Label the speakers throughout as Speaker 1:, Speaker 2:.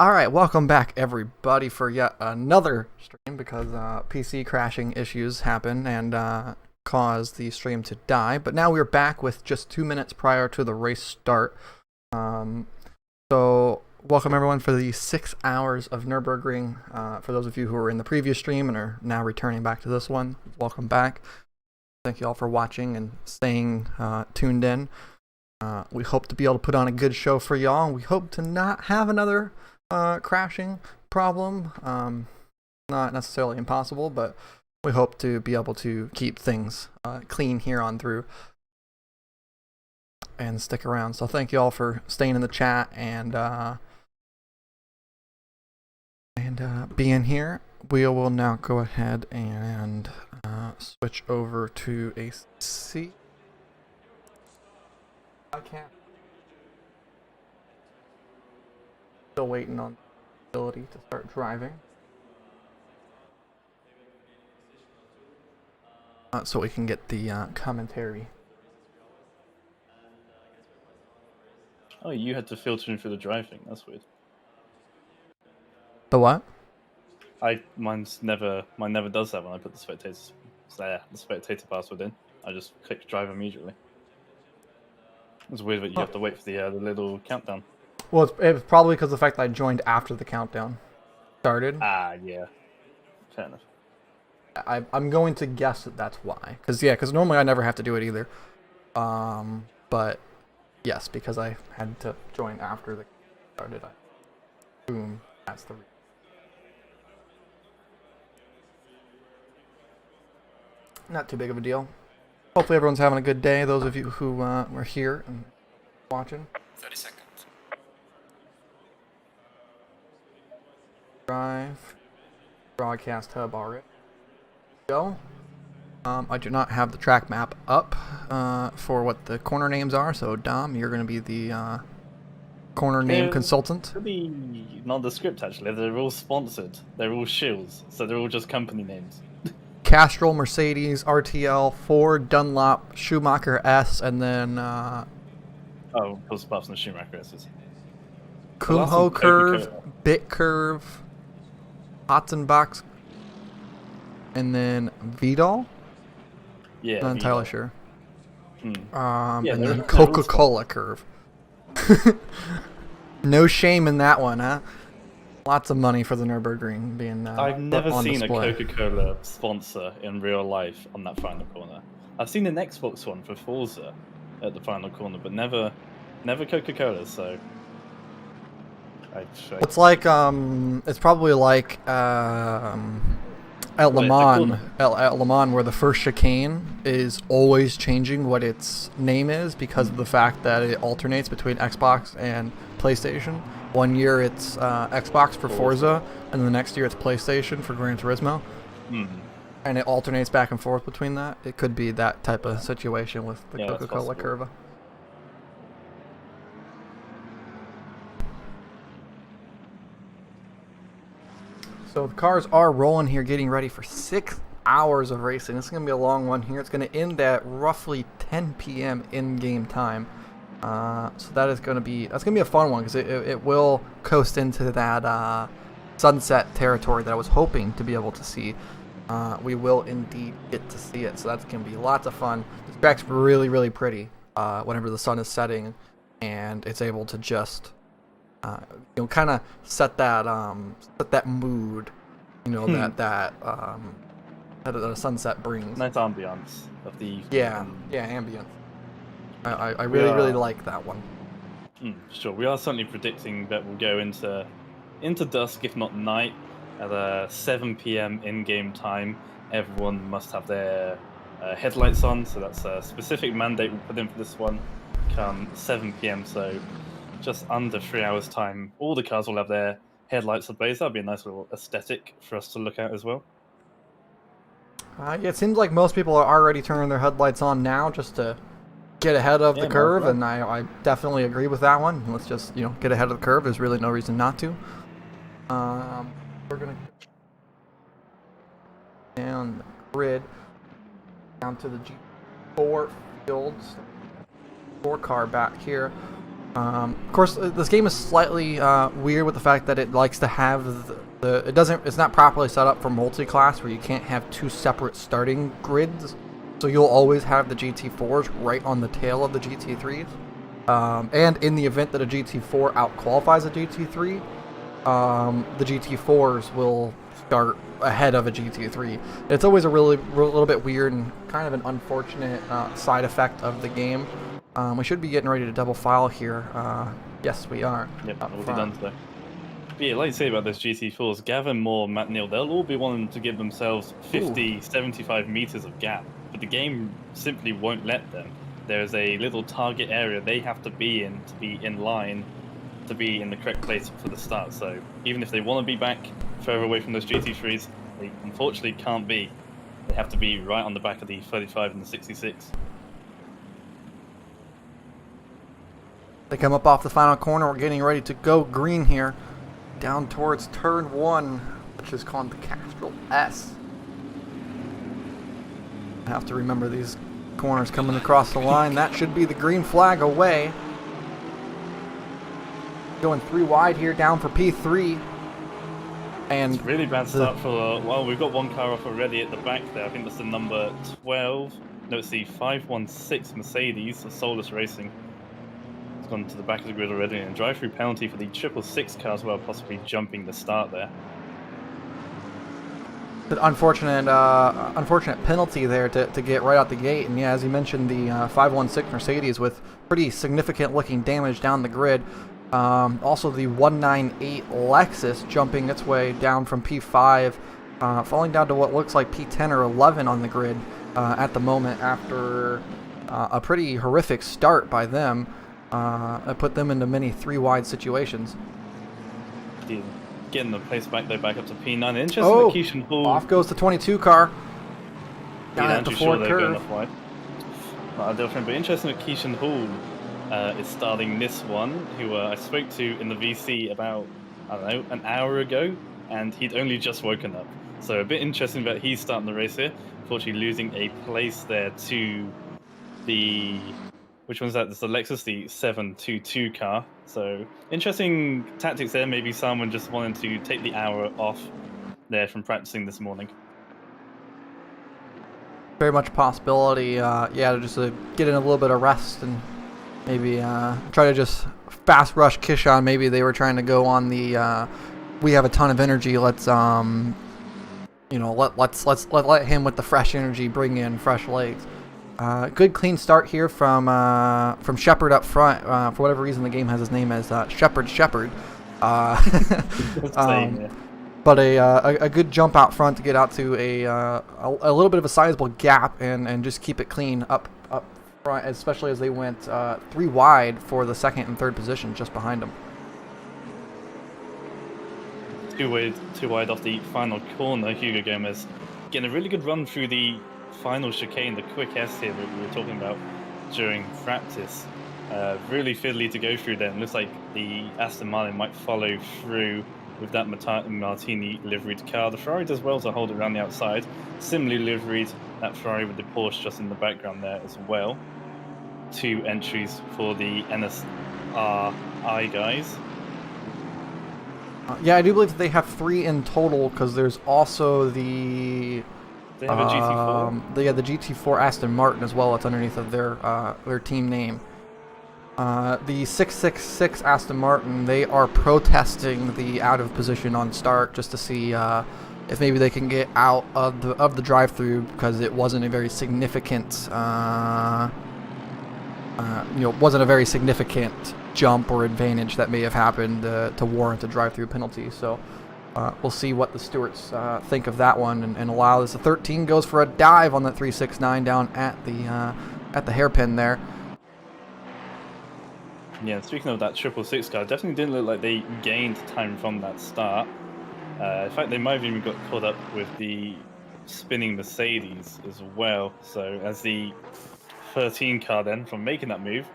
Speaker 1: Alright, welcome back everybody for yet another stream because PC crashing issues happened and caused the stream to die. But now we're back with just 2 minutes prior to the race start. So welcome everyone for the 6 hours of Nürburgring. For those of you who were in the previous stream and are now returning back to this one, welcome back. Thank you all for watching and staying tuned in. We hope to be able to put on a good show for y'all. We hope to not have another crashing problem. Not necessarily impossible, but we hope to be able to keep things clean here on through and stick around. So thank you all for staying in the chat and being here. We will now go ahead and switch over to AC. I can't. Still waiting on the ability to start driving. So we can get the commentary.
Speaker 2: Oh, you had to filter in through the driving. That's weird.
Speaker 1: The what?
Speaker 2: Mine never does that when I put the spectator password in. I just click drive immediately. It's weird that you have to wait for the little countdown.
Speaker 1: Well, it's probably because of the fact that I joined after the countdown started.
Speaker 2: Ah, yeah. Fair enough.
Speaker 1: I'm going to guess that that's why. Because normally I never have to do it either. But yes, because I had to join after the started. Boom, that's the reason. Not too big of a deal. Hopefully everyone's having a good day. Those of you who were here and watching.
Speaker 3: 30 seconds.
Speaker 1: Drive. Broadcast hub already. Go. I do not have the track map up for what the corner names are, so Dom, you're going to be the corner name consultant.
Speaker 2: Could be nondescript actually. They're all sponsored. They're all shills, so they're all just company names.
Speaker 1: Castrol, Mercedes, RTL, Ford, Dunlop, Schumacher S, and then
Speaker 2: Oh, of course, apart from the Schumacher S's.
Speaker 1: Kumho Curve, Bit Curve, Otzenbach, and then Vidal.
Speaker 2: Yeah,
Speaker 1: Not entirely sure.
Speaker 2: Yeah,
Speaker 1: and then Coca-Cola Curve. No shame in that one, huh? Lots of money for the Nürburgring being
Speaker 2: I've never
Speaker 1: on
Speaker 2: seen
Speaker 1: display.
Speaker 2: a Coca-Cola sponsor in real life on that final corner. I've seen an Xbox one for Forza at the final corner, but never Coca-Cola. So
Speaker 1: it's like it's probably like at Le Mans, at Le Mans, where the first chicane is always changing what its name is because of the fact that it alternates between Xbox and PlayStation. One year it's Xbox for Forza, and the next year it's PlayStation for Gran Turismo. And it alternates back and forth between that. It could be that type of situation with the Coca-Cola Curva. So the cars are rolling here, getting ready for 6 hours of racing. This is going to be a long one here. It's going to end at roughly 10 p.m. in-game time. So that's going to be a fun one because it will coast into that sunset territory that I was hoping to be able to see. We will indeed get to see it, so that's going to be lots of fun. This track's really, really pretty whenever the sun is setting, and it's able to just kind of set that mood, that a sunset brings.
Speaker 2: Nice ambiance of the evening.
Speaker 1: Yeah, ambience. I really like that one.
Speaker 2: Sure, we are certainly predicting that we'll go into dusk, if not night, at 7 p.m. in-game time. Everyone must have their headlights on, so that's a specific mandate we put in for this one. Come 7 p.m., so just under 3 hours time, all the cars will have their headlights ablaze. That'd be a nice little aesthetic for us to look at as well.
Speaker 1: Yeah, it seems like most people are already turning their headlights on now just to get ahead of the curve, and I definitely agree with that one. Let's just get ahead of the curve. There's really no reason not to. We're gonna down the grid down to the G4 fields. 4 car back here. Of course, this game is slightly weird with the fact that it likes to have it's not properly set up for multi-class where you can't have two separate starting grids. So you'll always have the GT4s right on the tail of the GT3s. And in the event that a GT4 out-qualifies a GT3, the GT4s will start ahead of a GT3. It's always a little bit weird and kind of an unfortunate side effect of the game. We should be getting ready to double file here. Yes, we are.
Speaker 2: Yep, we'll be done today. But yeah, like you say about those GT4s, Gavin Moore, Matt Neal, they'll all be wanting to give themselves 50, 75 meters of gap, but the game simply won't let them. There is a little target area they have to be in line, to be in the correct place for the start. So even if they want to be back further away from those GT3s, they unfortunately can't be. They have to be right on the back of the 35 and the 66.
Speaker 1: They come up off the final corner. We're getting ready to go green here, down towards turn 1, which is called the Castrol S. I have to remember these corners coming across the line. That should be the green flag away. Going 3 wide here, down for P3. And
Speaker 2: it's a really bad start for, well, we've got one car off already at the back there. I think that's the number 12. No, it's the 516 Mercedes, the Solus Racing. It's gone to the back of the grid already, and drive-through penalty for the 666 car as well, possibly jumping the start there.
Speaker 1: An unfortunate penalty there to get right out the gate. And yeah, as you mentioned, the 516 Mercedes with pretty significant looking damage down the grid. Also the 198 Lexus jumping its way down from P5, falling down to what looks like P10 or 11 on the grid at the moment after a pretty horrific start by them. It put them into many 3-wide situations.
Speaker 2: Getting the place back, though, back up to P9. Interesting that Keishan Hall...
Speaker 1: Off goes the 22 car.
Speaker 2: Down at the Ford curve. Not ideal for him, but interesting that Keishan Hall is starting this one, who I spoke to in the VC about, I don't know, an hour ago, and he'd only just woken up. So a bit interesting that he's starting the race here. Unfortunately losing a place there to the... Which one's that? It's the Lexus, the 722 car. So interesting tactics there. Maybe someone just wanted to take the hour off there from practicing this morning.
Speaker 1: Very much a possibility. Yeah, to just get in a little bit of rest and maybe try to just fast rush Kishan. Maybe they were trying to go on the we have a ton of energy. Let's let him with the fresh energy bring in fresh legs. Good clean start here from Shepard up front. For whatever reason, the game has his name as Shepard. But a good jump out front to get out to a little bit of a sizable gap and just keep it clean up front, especially as they went 3 wide for the second and third position just behind them.
Speaker 2: Too wide off the final corner. Hugo Gomez getting a really good run through the final chicane, the quick S here that we were talking about during practice. Really fiddly to go through there, and looks like the Aston Martin might follow through with that Martini liveried car. The Ferrari does well to hold it around the outside. Similarly liveried, that Ferrari with the Porsche just in the background there as well. 2 entries for the NSRI guys.
Speaker 1: Yeah, I do believe that they have 3 in total, because there's also the...
Speaker 2: They have a GT4?
Speaker 1: The GT4 Aston Martin as well. It's underneath of their team name. The 666 Aston Martin, they are protesting the out of position on start just to see if maybe they can get out of the drive-through, because it wasn't a very significant wasn't a very significant jump or advantage that may have happened to warrant a drive-through penalty. So we'll see what the stewards think of that one and allow this. The 13 goes for a dive on that 369 down at the hairpin there.
Speaker 2: Yeah, speaking of that 666 car, definitely didn't look like they gained time from that start. In fact, they might have even got caught up with the spinning Mercedes as well. So as the 13 car then, from making that move,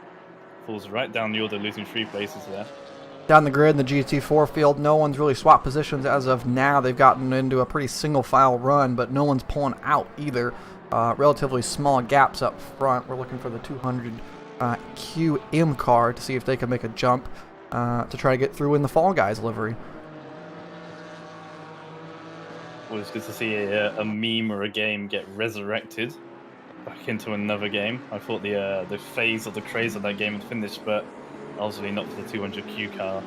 Speaker 2: falls right down the order, losing 3 places there.
Speaker 1: Down the grid in the GT4 field, no one's really swapped positions as of now. They've gotten into a pretty single file run, but no one's pulling out either. Relatively small gaps up front. We're looking for the 200 QM car to see if they can make a jump to try to get through in the Fall Guys livery.
Speaker 2: Well, it's good to see a meme or a game get resurrected back into another game. I thought the phase of the craze of that game had finished, but obviously not for the 200Q car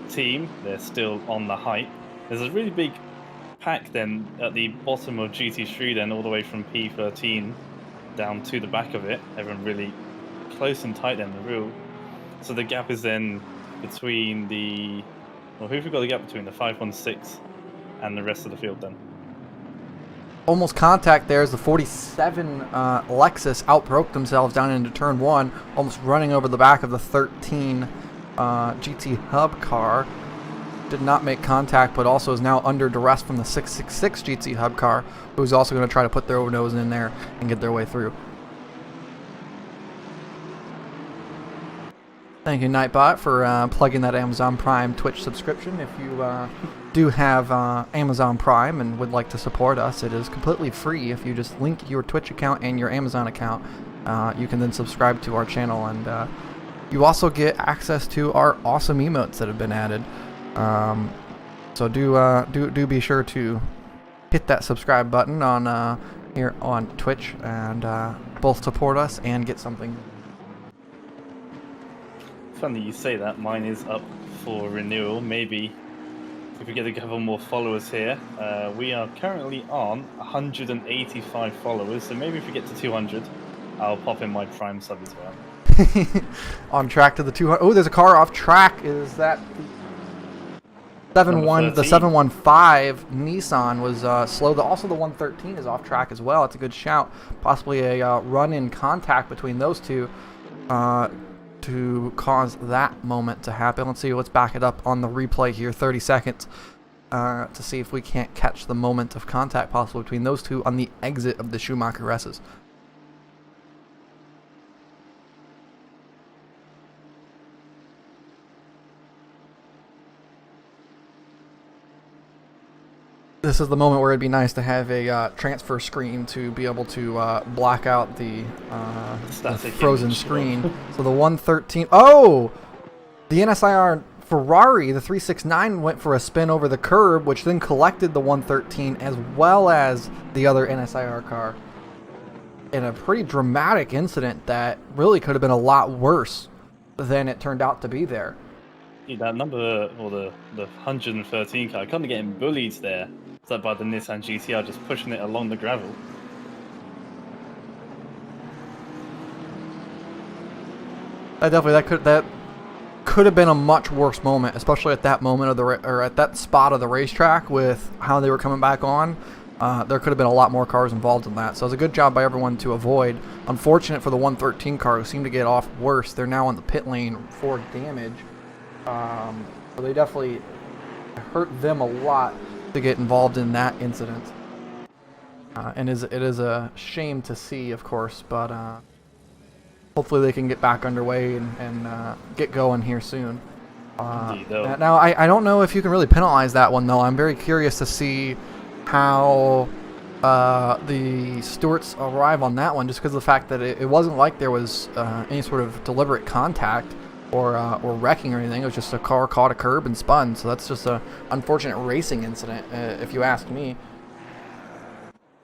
Speaker 2: team. They're still on the hype. There's a really big pack then at the bottom of GT3 then, all the way from P13 down to the back of it. Everyone really close and tight then, the real. So the gap is then between the... Well, who've we got the gap between? The 516 and the rest of the field then?
Speaker 1: Almost contact there as the 47 Lexus outbroke themselves down into turn 1, almost running over the back of the 13 GT Hub car. Did not make contact, but also is now under duress from the 666 GT Hub car, who's also going to try to put their nose in there and get their way through. Thank you, Nightbot, for plugging that Amazon Prime Twitch subscription. If you do have Amazon Prime and would like to support us, it is completely free. If you just link your Twitch account and your Amazon account, you can then subscribe to our channel, and you also get access to our awesome emotes that have been added. So do be sure to hit that subscribe button on here on Twitch and both support us and get something.
Speaker 2: Funny you say that. Mine is up for renewal. Maybe if we get a couple more followers here. We are currently on 185 followers, so maybe if we get to 200, I'll pop in my Prime sub as well.
Speaker 1: On track to the 200. Oh, there's a car off track. Is that the 715 Nissan was slow. Also, the 113 is off track as well. It's a good shout. Possibly a run-in contact between those two to cause that moment to happen. Let's see. Let's back it up on the replay here. 30 seconds to see if we can't catch the moment of contact possible between those two on the exit of the Schumacher S's. This is the moment where it'd be nice to have a transfer screen to be able to block out the frozen screen. So the 113... Oh! The NSIR Ferrari, the 369, went for a spin over the curb, which then collected the 113 as well as the other NSIR car. In a pretty dramatic incident that really could have been a lot worse than it turned out to be there.
Speaker 2: That number, or the 113 car, kind of getting bullied there. It's like by the Nissan GTR, just pushing it along the gravel.
Speaker 1: That could have been a much worse moment, especially at that moment of or at that spot of the racetrack with how they were coming back on. There could have been a lot more cars involved in that. So it was a good job by everyone to avoid. Unfortunate for the 113 car, who seemed to get off worse. They're now on the pit lane for damage. So they definitely hurt them a lot to get involved in that incident. And it is a shame to see, of course, but hopefully they can get back underway and get going here soon. Now, I don't know if you can really penalize that one, though. I'm very curious to see how the Stewarts arrive on that one, just because of the fact that it wasn't like there was any sort of deliberate contact or wrecking or anything. It was just a car caught a curb and spun. So that's just a unfortunate racing incident, if you ask me.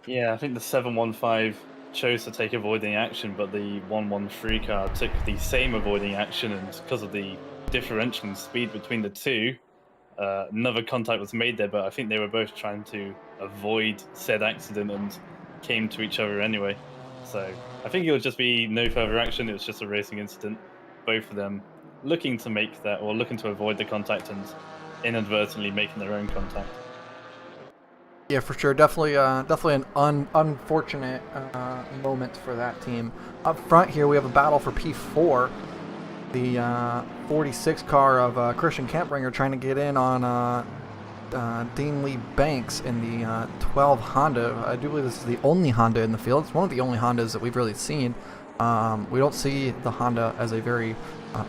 Speaker 2: Yeah, I think the 715 chose to take avoiding action, but the 113 car took the same avoiding action, and because of the differential in speed between the two, another contact was made there, but I think they were both trying to avoid said accident and came to each other anyway. So I think it would just be no further action. It was just a racing incident. Both of them looking to make that, or looking to avoid the contact and inadvertently making their own contact.
Speaker 1: Yeah, for sure. Definitely an unfortunate moment for that team. Up front here, we have a battle for P4. The 46 car of Christian Kempringer trying to get in on Dean Lee Banks in the 12 Honda. I do believe this is the only Honda in the field. It's one of the only Hondas that we've really seen. We don't see the Honda as a very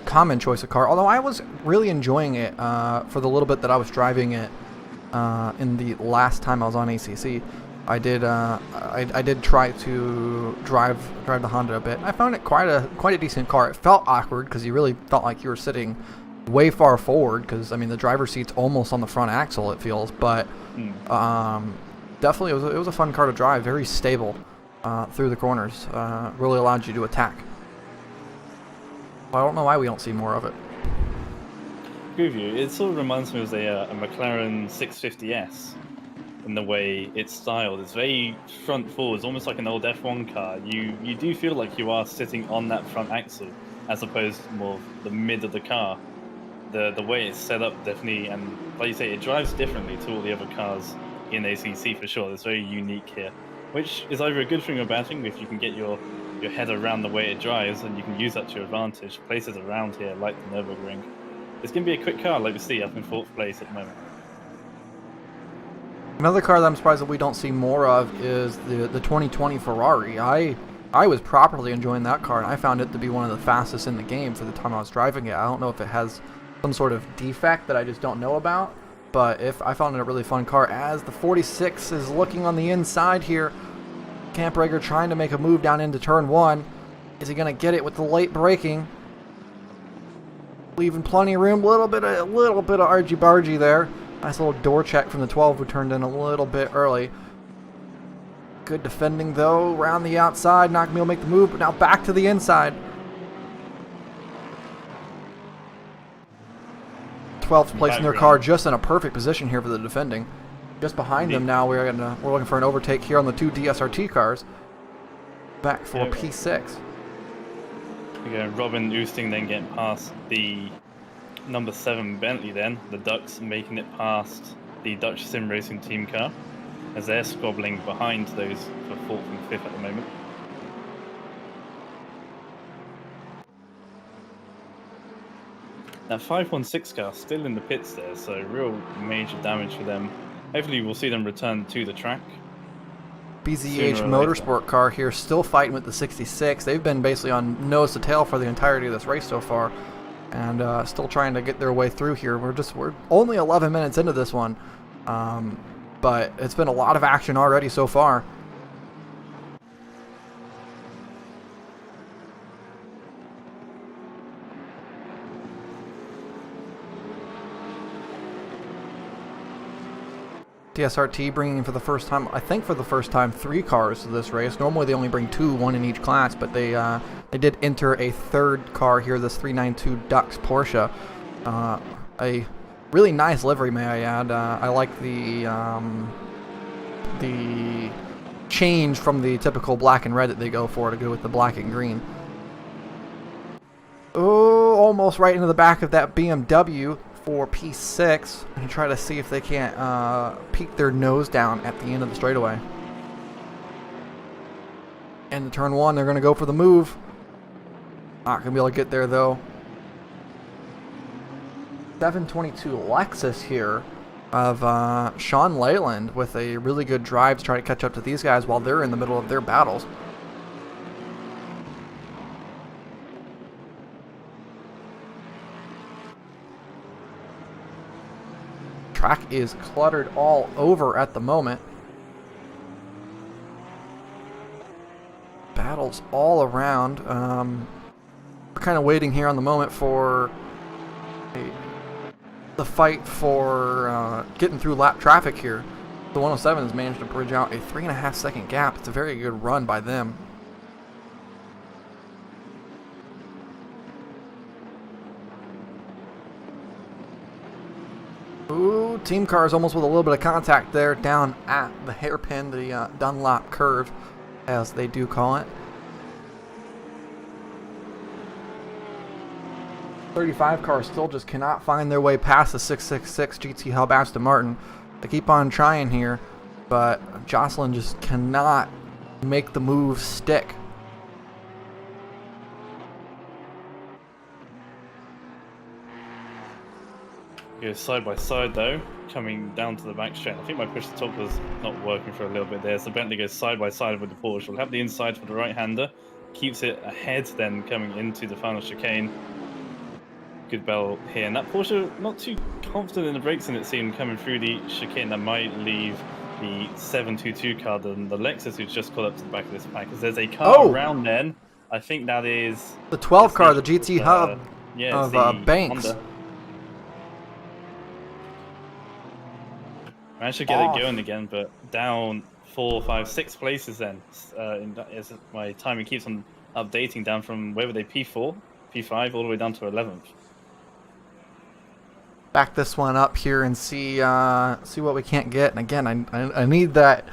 Speaker 1: common choice of car, although I was really enjoying it for the little bit that I was driving it in the last time I was on ACC. I did try to drive the Honda a bit. I found it quite a decent car. It felt awkward because you really felt like you were sitting way far forward, because I mean the driver's seat's almost on the front axle, it feels, but definitely it was a fun car to drive. Very stable through the corners. Really allowed you to attack. I don't know why we don't see more of it.
Speaker 2: Agree with you. It sort of reminds me of a McLaren 650S in the way it's styled. It's very front forward. It's almost like an old F1 car. You do feel like you are sitting on that front axle as opposed to more of the mid of the car. The way it's set up definitely, and like you say, it drives differently to all the other cars in ACC for sure. It's very unique here, which is either a good thing or a bad thing if you can get your head around the way it drives, and you can use that to your advantage. Places around here like the Nürburgring. It's going to be a quick car, like we see up in 4th place at the moment.
Speaker 1: Another car that I'm surprised that we don't see more of is the 2020 Ferrari. I was properly enjoying that car, and I found it to be one of the fastest in the game for the time I was driving it. I don't know if it has some sort of defect that I just don't know about, but I found it a really fun car. As the 46 is looking on the inside here, Camprager trying to make a move down into turn 1. Is he going to get it with the late braking? Leaving plenty of room. A little bit of argy-bargy there. Nice little door check from the 12 who turned in a little bit early. Good defending though. Around the outside. Not going to be able to make the move, but now back to the inside. 12th place in their car, just in a perfect position here for the defending. Just behind them now, we're looking for an overtake here on the 2 DSRT cars. Back for P6.
Speaker 2: Again, Robin Oosting then getting past the number 7 Bentley then. The Ducks making it past the Dutch Sim Racing team car, as they're squabbling behind those for 4th and 5th at the moment. That 516 car still in the pits there, so real major damage for them. Hopefully we'll see them return to the track.
Speaker 1: BZH Motorsport car here, still fighting with the 66. They've been basically on nose to tail for the entirety of this race so far, and still trying to get their way through here. We're only 11 minutes into this one, but it's been a lot of action already so far. DSRT bringing for the first time, I think for the first time, 3 cars to this race. Normally they only bring 2, 1 in each class, but they did enter a 3rd car here, this 392 Dux Porsche. A really nice livery, may I add. I like the change from the typical black and red that they go for to go with the black and green. Oh, almost right into the back of that BMW. For P6 and try to see if they can't peek their nose down at the end of the straightaway. And in turn 1, they're going to go for the move. Not going to be able to get there though. 722 Lexus here of Sean Leyland with a really good drive to try to catch up to these guys while they're in the middle of their battles. Track is cluttered all over at the moment. Battles all around. We're kind of waiting here on the moment for the fight for getting through lap traffic here. The 107 has managed to bridge out a 3.5 second gap. It's a very good run by them. Ooh, team cars almost with a little bit of contact there down at the hairpin, the Dunlop curve, as they do call it. 35 cars still just cannot find their way past the 666 GT Hub Aston Martin. They keep on trying here, but Jocelyn just cannot make the move stick.
Speaker 2: Goes side by side though, coming down to the back straight. I think my push to top was not working for a little bit there, so Bentley goes side by side with the Porsche. We'll have the inside for the right-hander, keeps it ahead then coming into the final chicane. Good bell here, and that Porsche not too confident in the brakes, and it seemed coming through the chicane. That might leave the 722 car than the Lexus who's just caught up to the back of this pack. Because there's a car around then. I think that is
Speaker 1: the 12 car, the GT Hub
Speaker 2: yeah,
Speaker 1: of Banks.
Speaker 2: Honda. Managed to get it going again, but down 4, 5, 6 places then. As my timing keeps on updating, down from where were they, P4, P5, all the way down to 11th.
Speaker 1: Back this one up here and see what we can't get. And again, I need that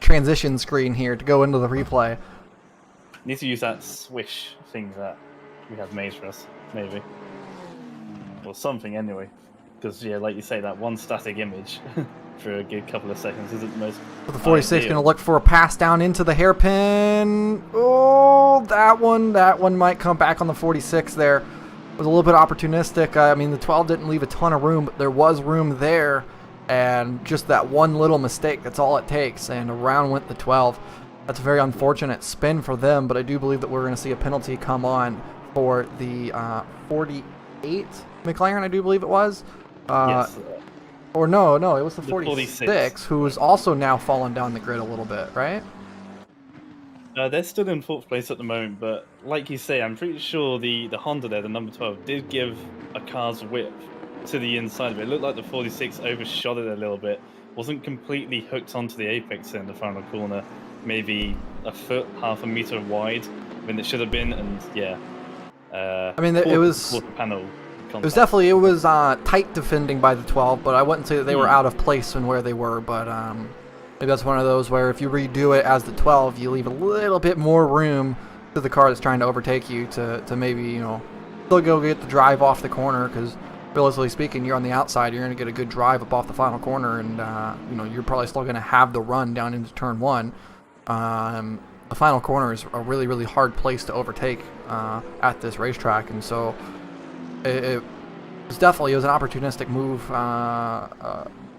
Speaker 1: transition screen here to go into the replay.
Speaker 2: Need to use that swish thing that we have made for us, maybe, or something anyway. Because yeah, like you say, that one static image for a good couple of seconds isn't the most.
Speaker 1: The 46 going to look for a pass down into the hairpin. Oh, that one might come back on the 46 there. It was a little bit opportunistic. I mean, the 12 didn't leave a ton of room, but there was room there. And just that one little mistake, that's all it takes. And around went the 12. That's a very unfortunate spin for them, but I do believe that we're going to see a penalty come on for the 48 McLaren, I do believe it was.
Speaker 2: Yes.
Speaker 1: Or no, it was the 46, who's also now fallen down the grid a little bit, right?
Speaker 2: They're still in 4th place at the moment, but like you say, I'm pretty sure the Honda there, the number 12, did give a car's whip to the inside of it. It looked like the 46 overshot it a little bit. Wasn't completely hooked onto the apex in the final corner. Maybe a foot, half a meter wide when it should have been, and yeah.
Speaker 1: I mean, it was
Speaker 2: panel.
Speaker 1: It was definitely tight defending by the 12, but I wouldn't say that they were out of place in where they were. But maybe that's one of those where if you redo it as the 12, you leave a little bit more room to the car that's trying to overtake you to maybe still go get the drive off the corner, because realistically speaking, you're on the outside, you're going to get a good drive up off the final corner, and you're probably still going to have the run down into turn 1. The final corner is a really, really hard place to overtake at this racetrack, and so it was an opportunistic move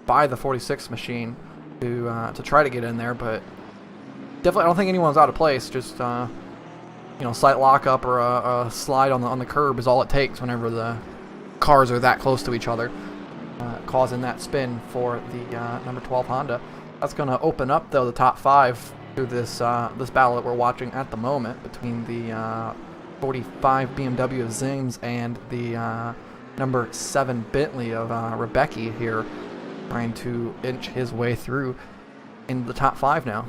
Speaker 1: by the 46 machine to try to get in there, but definitely I don't think anyone's out of place. Just slight lockup or a slide on the curb is all it takes whenever the cars are that close to each other, causing that spin for the number 12 Honda. That's going to open up though the top 5 through this battle that we're watching at the moment between the 45 BMW of Zims and the number 7 Bentley of Rebecca here, trying to inch his way through into the top 5 now.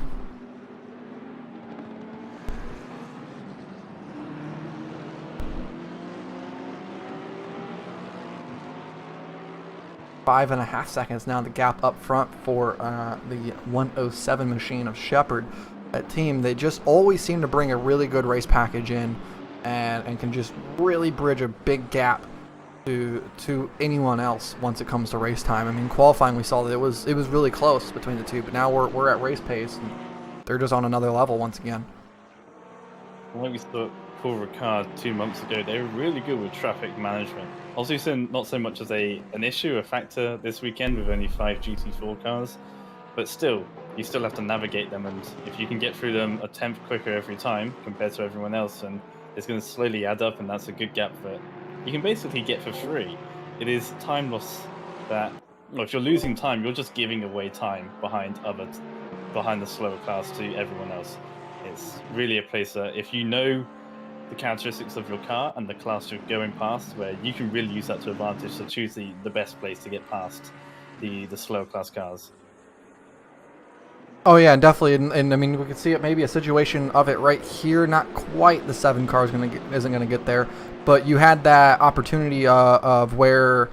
Speaker 1: Five and a half seconds now, the gap up front for the 107 machine of Shepard. That team, they just always seem to bring a really good race package in and can just really bridge a big gap to anyone else once it comes to race time. I mean, qualifying we saw that it was really close between the two, but now we're at race pace and they're just on another level once again.
Speaker 2: Like we saw Paul Ricard 2 months ago, they were really good with traffic management. Also, not so much as an issue, a factor this weekend with only 5 GT4 cars, but still, you still have to navigate them, and if you can get through them a tenth quicker every time compared to everyone else, and it's going to slowly add up, and that's a good gap that you can basically get for free. It is time loss that, if you're losing time, you're just giving away time behind the slower class to everyone else. It's really a place that if you know the characteristics of your car and the class you're going past, where you can really use that to advantage to choose the best place to get past the slower class cars.
Speaker 1: Oh yeah, definitely, and I mean we can see it maybe a situation of it right here. Not quite the 7 car isn't gonna get there, but you had that opportunity of where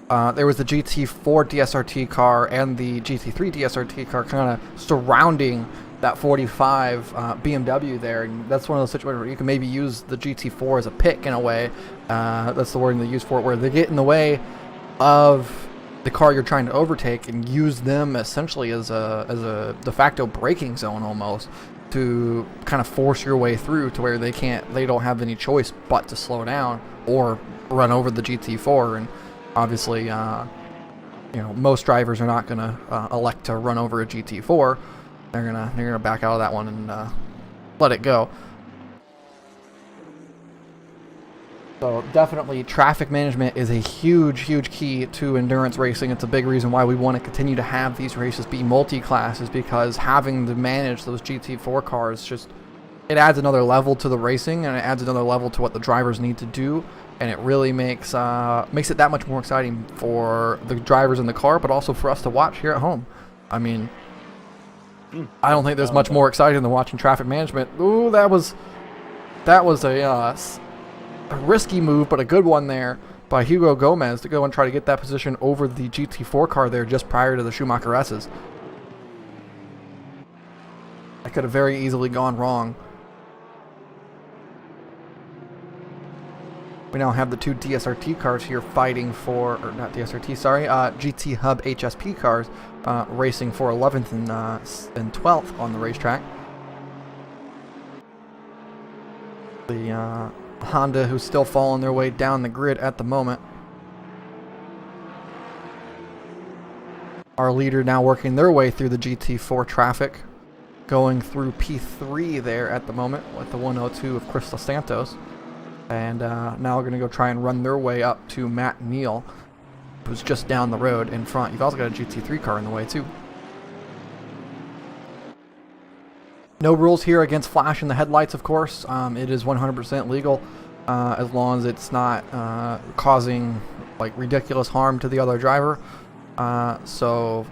Speaker 1: there was the GT4 DSRT car and the GT3 DSRT car kind of surrounding that 45 BMW there, and that's one of those situations where you can maybe use the GT4 as a pick in a way. That's the word they use for it, where they get in the way of the car you're trying to overtake and use them essentially as a de facto braking zone almost, to kind of force your way through to where they don't have any choice but to slow down or run over the GT4. And obviously most drivers are not going to elect to run over a GT4. They're gonna back out of that one and let it go. So definitely traffic management is a huge key to endurance racing. It's a big reason why we want to continue to have these races be multi-class, is because having to manage those GT4 cars just, it adds another level to the racing, and it adds another level to what the drivers need to do, and it really makes it that much more exciting for the drivers in the car, but also for us to watch here at home. I mean, I don't think there's much more exciting than watching traffic management. Ooh, that was a risky move, but a good one there by Hugo Gomez to go and try to get that position over the GT4 car there just prior to the Schumacher S's. That could have very easily gone wrong. We now have the two DSRT cars here fighting for, or not DSRT, sorry, GT Hub HSP cars racing for 11th and 12th on the racetrack. The Honda, who's still following their way down the grid at the moment. Our leader now working their way through the GT4 traffic, going through P3 there at the moment with the 102 of Crystal Santos. And now we're going to go try and run their way up to Matt Neal, who's just down the road in front. You've also got a GT3 car in the way too. No rules here against flashing the headlights, of course. It is 100% legal as long as it's not causing like ridiculous harm to the other driver. So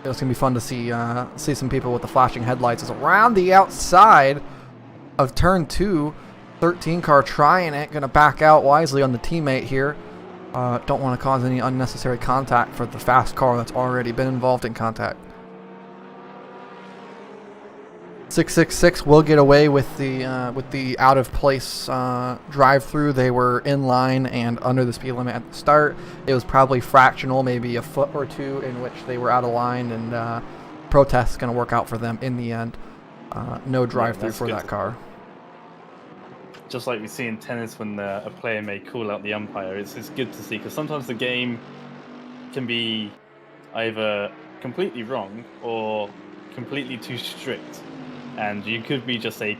Speaker 1: it's gonna be fun to see some people with the flashing headlights. It's around the outside of turn 2. 13 car trying it, gonna back out wisely on the teammate here. Don't want to cause any unnecessary contact for the fast car that's already been involved in contact. 666 will get away with the out of place drive through. They were in line and under the speed limit at the start. It was probably fractional, maybe a foot or two, in which they were out of line, and protest's going to work out for them in the end. No drive through for that car.
Speaker 2: Just like we see in tennis when a player may call out the umpire, it's good to see, because sometimes the game can be either completely wrong or completely too strict. And you could be just a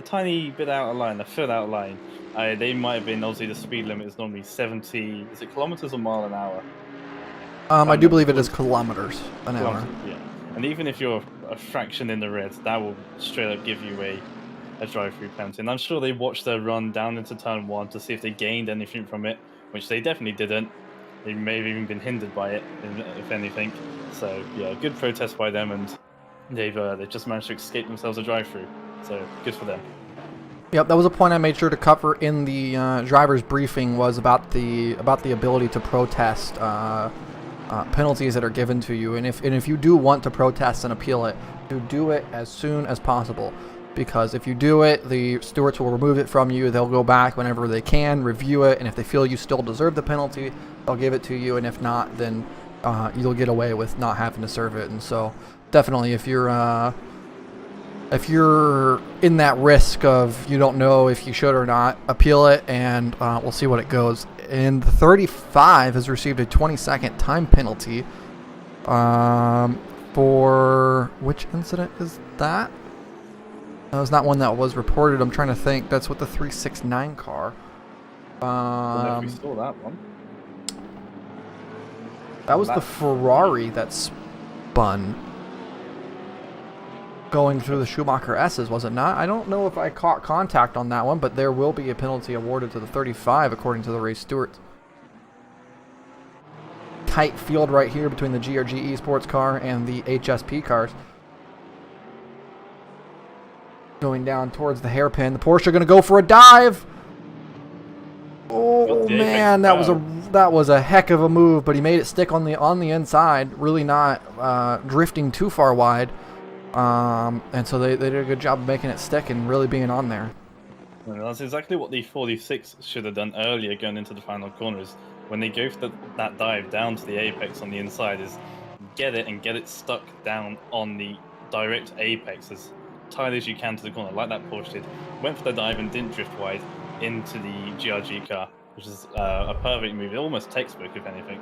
Speaker 2: tiny bit out of line, a foot out of line. They might have been, obviously the speed limit is normally 70, is it kilometers or mile an hour?
Speaker 1: I do believe it is kilometers an hour.
Speaker 2: Yeah. And even if you're a fraction in the red, that will straight up give you a drive-through penalty. And I'm sure they watched their run down into turn 1 to see if they gained anything from it, which they definitely didn't. They may have even been hindered by it, if anything. So yeah, good protest by them, and they've just managed to escape themselves a drive-through. So good for them.
Speaker 1: Yep, that was a point I made sure to cover in the driver's briefing, was about the ability to protest penalties that are given to you, and if you do want to protest and appeal it, do it as soon as possible. Because if you do it, the stewards will remove it from you. They'll go back whenever they can, review it, and if they feel you still deserve the penalty, they'll give it to you, and if not, then you'll get away with not having to serve it. And so definitely, if you're in that risk of you don't know if you should or not, appeal it, and we'll see what it goes. And the 35 has received a 20-second time penalty for which incident is that? That was not one that was reported. I'm trying to think. That's with the 369 car.
Speaker 2: If we saw that one.
Speaker 1: That was the Ferrari that spun going through the Schumacher S's, was it not? I don't know if I caught contact on that one, but there will be a penalty awarded to the 35 according to the race stewards. Tight field right here between the GRG eSports car and the HSP cars. Going down towards the hairpin. The Porsche going to go for a dive. Oh man, that was a heck of a move, but he made it stick on the inside, really not drifting too far wide. And so they did a good job of making it stick and really being on there.
Speaker 2: And that's exactly what the 46 should have done earlier going into the final corners. When they go for that dive down to the apex on the inside, is get it stuck down on the direct apex as tight as you can to the corner, like that Porsche did. Went for the dive and didn't drift wide into the GRG car, which is a perfect move, almost textbook if anything.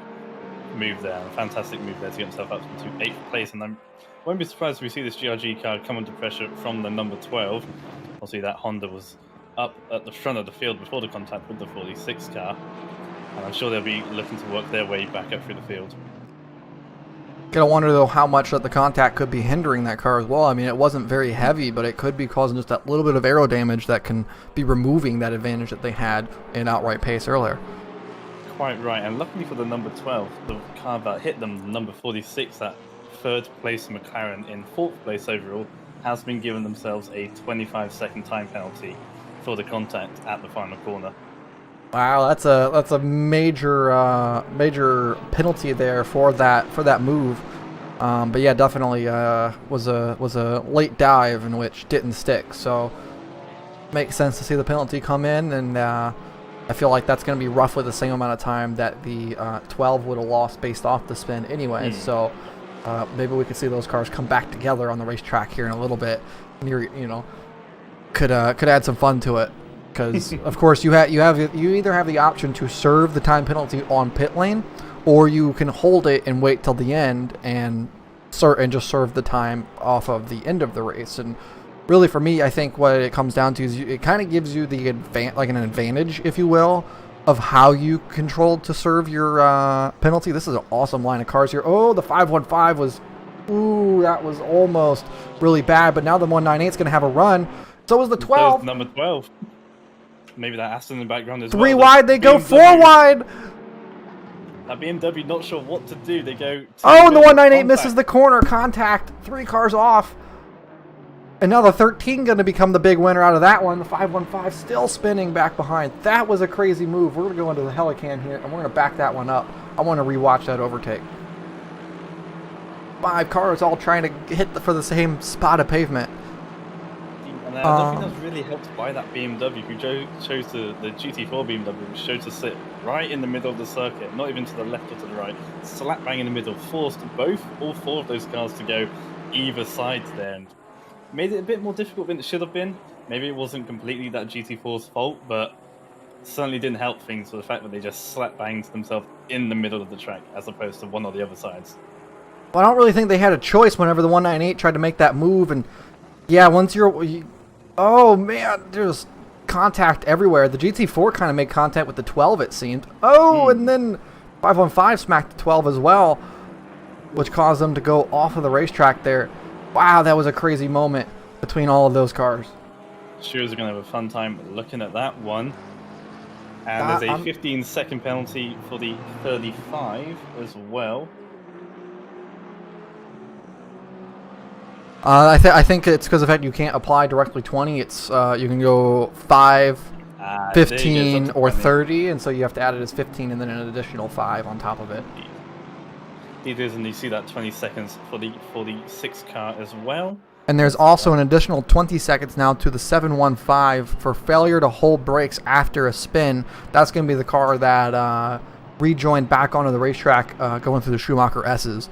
Speaker 2: Move there, a fantastic move there to get himself up to 8th place, and I won't be surprised if we see this GRG car come under pressure from the number 12. Obviously that Honda was up at the front of the field before the contact with the 46 car. And I'm sure they'll be looking to work their way back up through the field.
Speaker 1: Gotta wonder though how much that the contact could be hindering that car as well. I mean, it wasn't very heavy, but it could be causing just that little bit of aero damage that can be removing that advantage that they had in outright pace earlier.
Speaker 2: Quite right, and luckily for the number 12, the car that hit them, the number 46, that third place McLaren in fourth place overall, has been given themselves a 25-second time penalty for the contact at the final corner.
Speaker 1: Wow, that's a major major penalty there for that move. But yeah, definitely was a late dive in which didn't stick. So makes sense to see the penalty come in, and I feel like that's going to be roughly the same amount of time that the 12 would have lost based off the spin anyway. So maybe we could see those cars come back together on the racetrack here in a little bit. Could add some fun to it. Because of course you either have the option to serve the time penalty on pit lane, or you can hold it and wait till the end and just serve the time off of the end of the race. And really, for me, I think what it comes down to is it kind of gives you the an advantage, if you will, of how you controlled to serve your penalty. This is an awesome line of cars here. Oh, the 515 was, ooh, that was almost really bad. But now the 198 is going to have a run. So is the 12.
Speaker 2: Number 12. Maybe that Aston in the background as well.
Speaker 1: 3 wide, they go 4 wide.
Speaker 2: That BMW not sure what to do. They go.
Speaker 1: Oh, and the 198 misses the corner. Contact. 3 cars off. And now the 13 going to become the big winner out of that one. The 515 still spinning back behind. That was a crazy move. We're going to go into the Helican here, and we're going to back that one up. I want to rewatch that overtake. 5 cars all trying to hit for the same spot of pavement.
Speaker 2: And I think that was really helped by that BMW, who chose the GT4 BMW, which chose to sit right in the middle of the circuit, not even to the left or to the right, slap bang in the middle, forced all 4 of those cars to go either side there, and made it a bit more difficult than it should have been. Maybe it wasn't completely that GT4's fault, but certainly didn't help things for the fact that they just slap banged themselves in the middle of the track as opposed to one or the other sides.
Speaker 1: Well, I don't really think they had a choice whenever the 198 tried to make that move, and yeah, once oh man, there's contact everywhere. The GT4 kind of made contact with the 12, it seemed. Oh, and then 515 smacked the 12 as well, which caused them to go off of the racetrack there. Wow, that was a crazy moment between all of those cars.
Speaker 2: Stewards are going to have a fun time looking at that one. And there's a 15-second penalty for the 35 as well.
Speaker 1: I think it's because of the fact you can't apply directly 20. It's you can go 5, 15, or 30, and so you have to add it as 15 and then an additional 5 on top of it.
Speaker 2: It is, and you see that 20 seconds for the 46 car as well.
Speaker 1: And there's also an additional 20 seconds now to the 715 for failure to hold brakes after a spin. That's going to be the car that rejoined back onto the racetrack going through the Schumacher S's.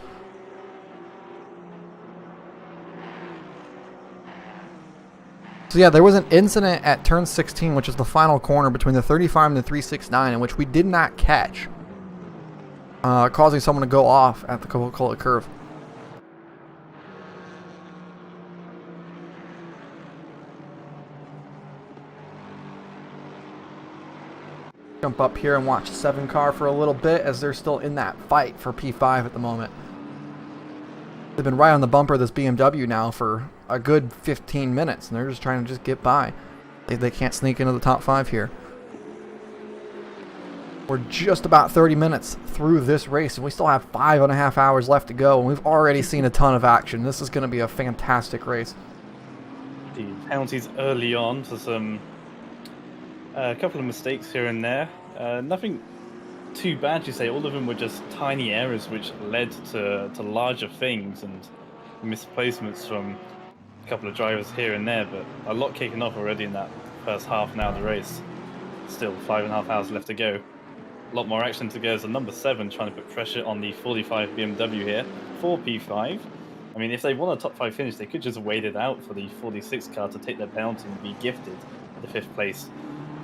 Speaker 1: So yeah, there was an incident at turn 16, which is the final corner between the 35 and the 369, in which we did not catch, causing someone to go off at the Coca-Cola curve. Jump up here and watch the 7 car for a little bit as they're still in that fight for P5 at the moment. They've been right on the bumper of this BMW now for a good 15 minutes, and they're just trying to just get by. They can't sneak into the top 5 here. We're just about 30 minutes through this race, and we still have 5.5 hours left to go, and we've already seen a ton of action. This is going to be a fantastic race.
Speaker 2: The penalties early on for some a couple of mistakes here and there. Nothing too bad, you say. All of them were just tiny errors which led to larger things and misplacements from a couple of drivers here and there, but a lot kicking off already in that first half now of the race. Still 5.5 hours left to go. A lot more action to go as the number 7 trying to put pressure on the 45 BMW here for P5. I mean, if they want a top 5 finish, they could just wait it out for the 46 car to take their penalty and be gifted the 5th place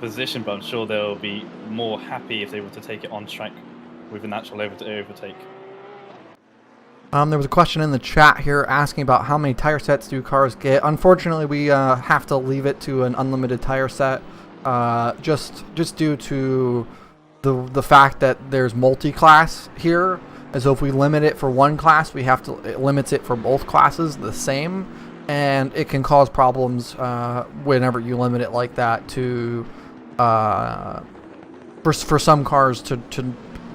Speaker 2: position, but I'm sure they'll be more happy if they were to take it on track with an actual overtake.
Speaker 1: There was a question in the chat here asking about how many tire sets do cars get. Unfortunately, we have to leave it to an unlimited tire set, just due to the fact that there's multi-class here. As if we limit it for one class, it limits it for both classes the same, and it can cause problems whenever you limit it like that to for some cars to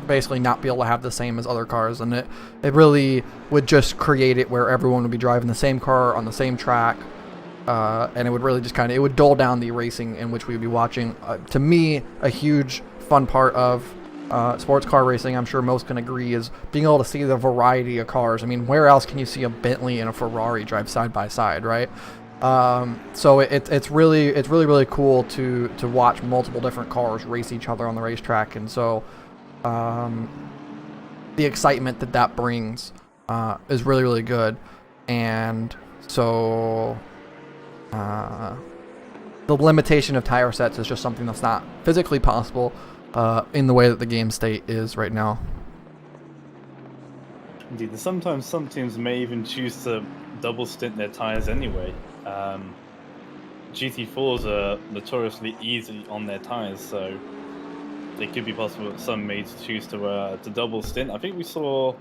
Speaker 1: basically not be able to have the same as other cars, and it really would just create it where everyone would be driving the same car on the same track, and it would really just it would dull down the racing in which we would be watching. To me, a huge fun part of sports car racing, I'm sure most can agree, is being able to see the variety of cars. I mean, where else can you see a Bentley and a Ferrari drive side by side, right? So it's really cool to watch multiple different cars race each other on the racetrack, and so the excitement that brings is really good. And so the limitation of tire sets is just something that's not physically possible in the way that the game state is right now.
Speaker 2: Indeed, sometimes some teams may even choose to double stint their tires anyway. GT4s are notoriously easy on their tires, so it could be possible that some may choose to double stint. I think we saw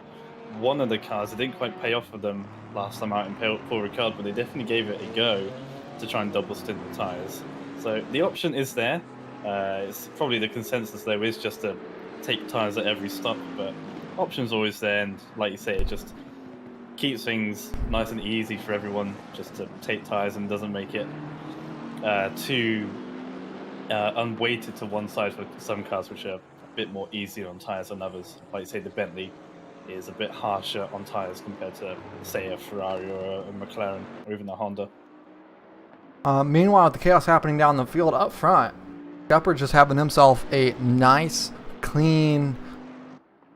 Speaker 2: one of the cars, it didn't quite pay off for them last time out in Paul Ricard, but they definitely gave it a go to try and double stint the tires. So the option is there. It's probably the consensus though is just to take tires at every stop, but option's always there, and like you say, it just keeps things nice and easy for everyone just to take tires and doesn't make it too unweighted to one side for some cars, which are a bit more easier on tires than others. Like you say, the Bentley is a bit harsher on tires compared to, say, a Ferrari or a McLaren or even a Honda.
Speaker 1: Meanwhile, the chaos happening down the field up front, Shepard just having himself a nice, clean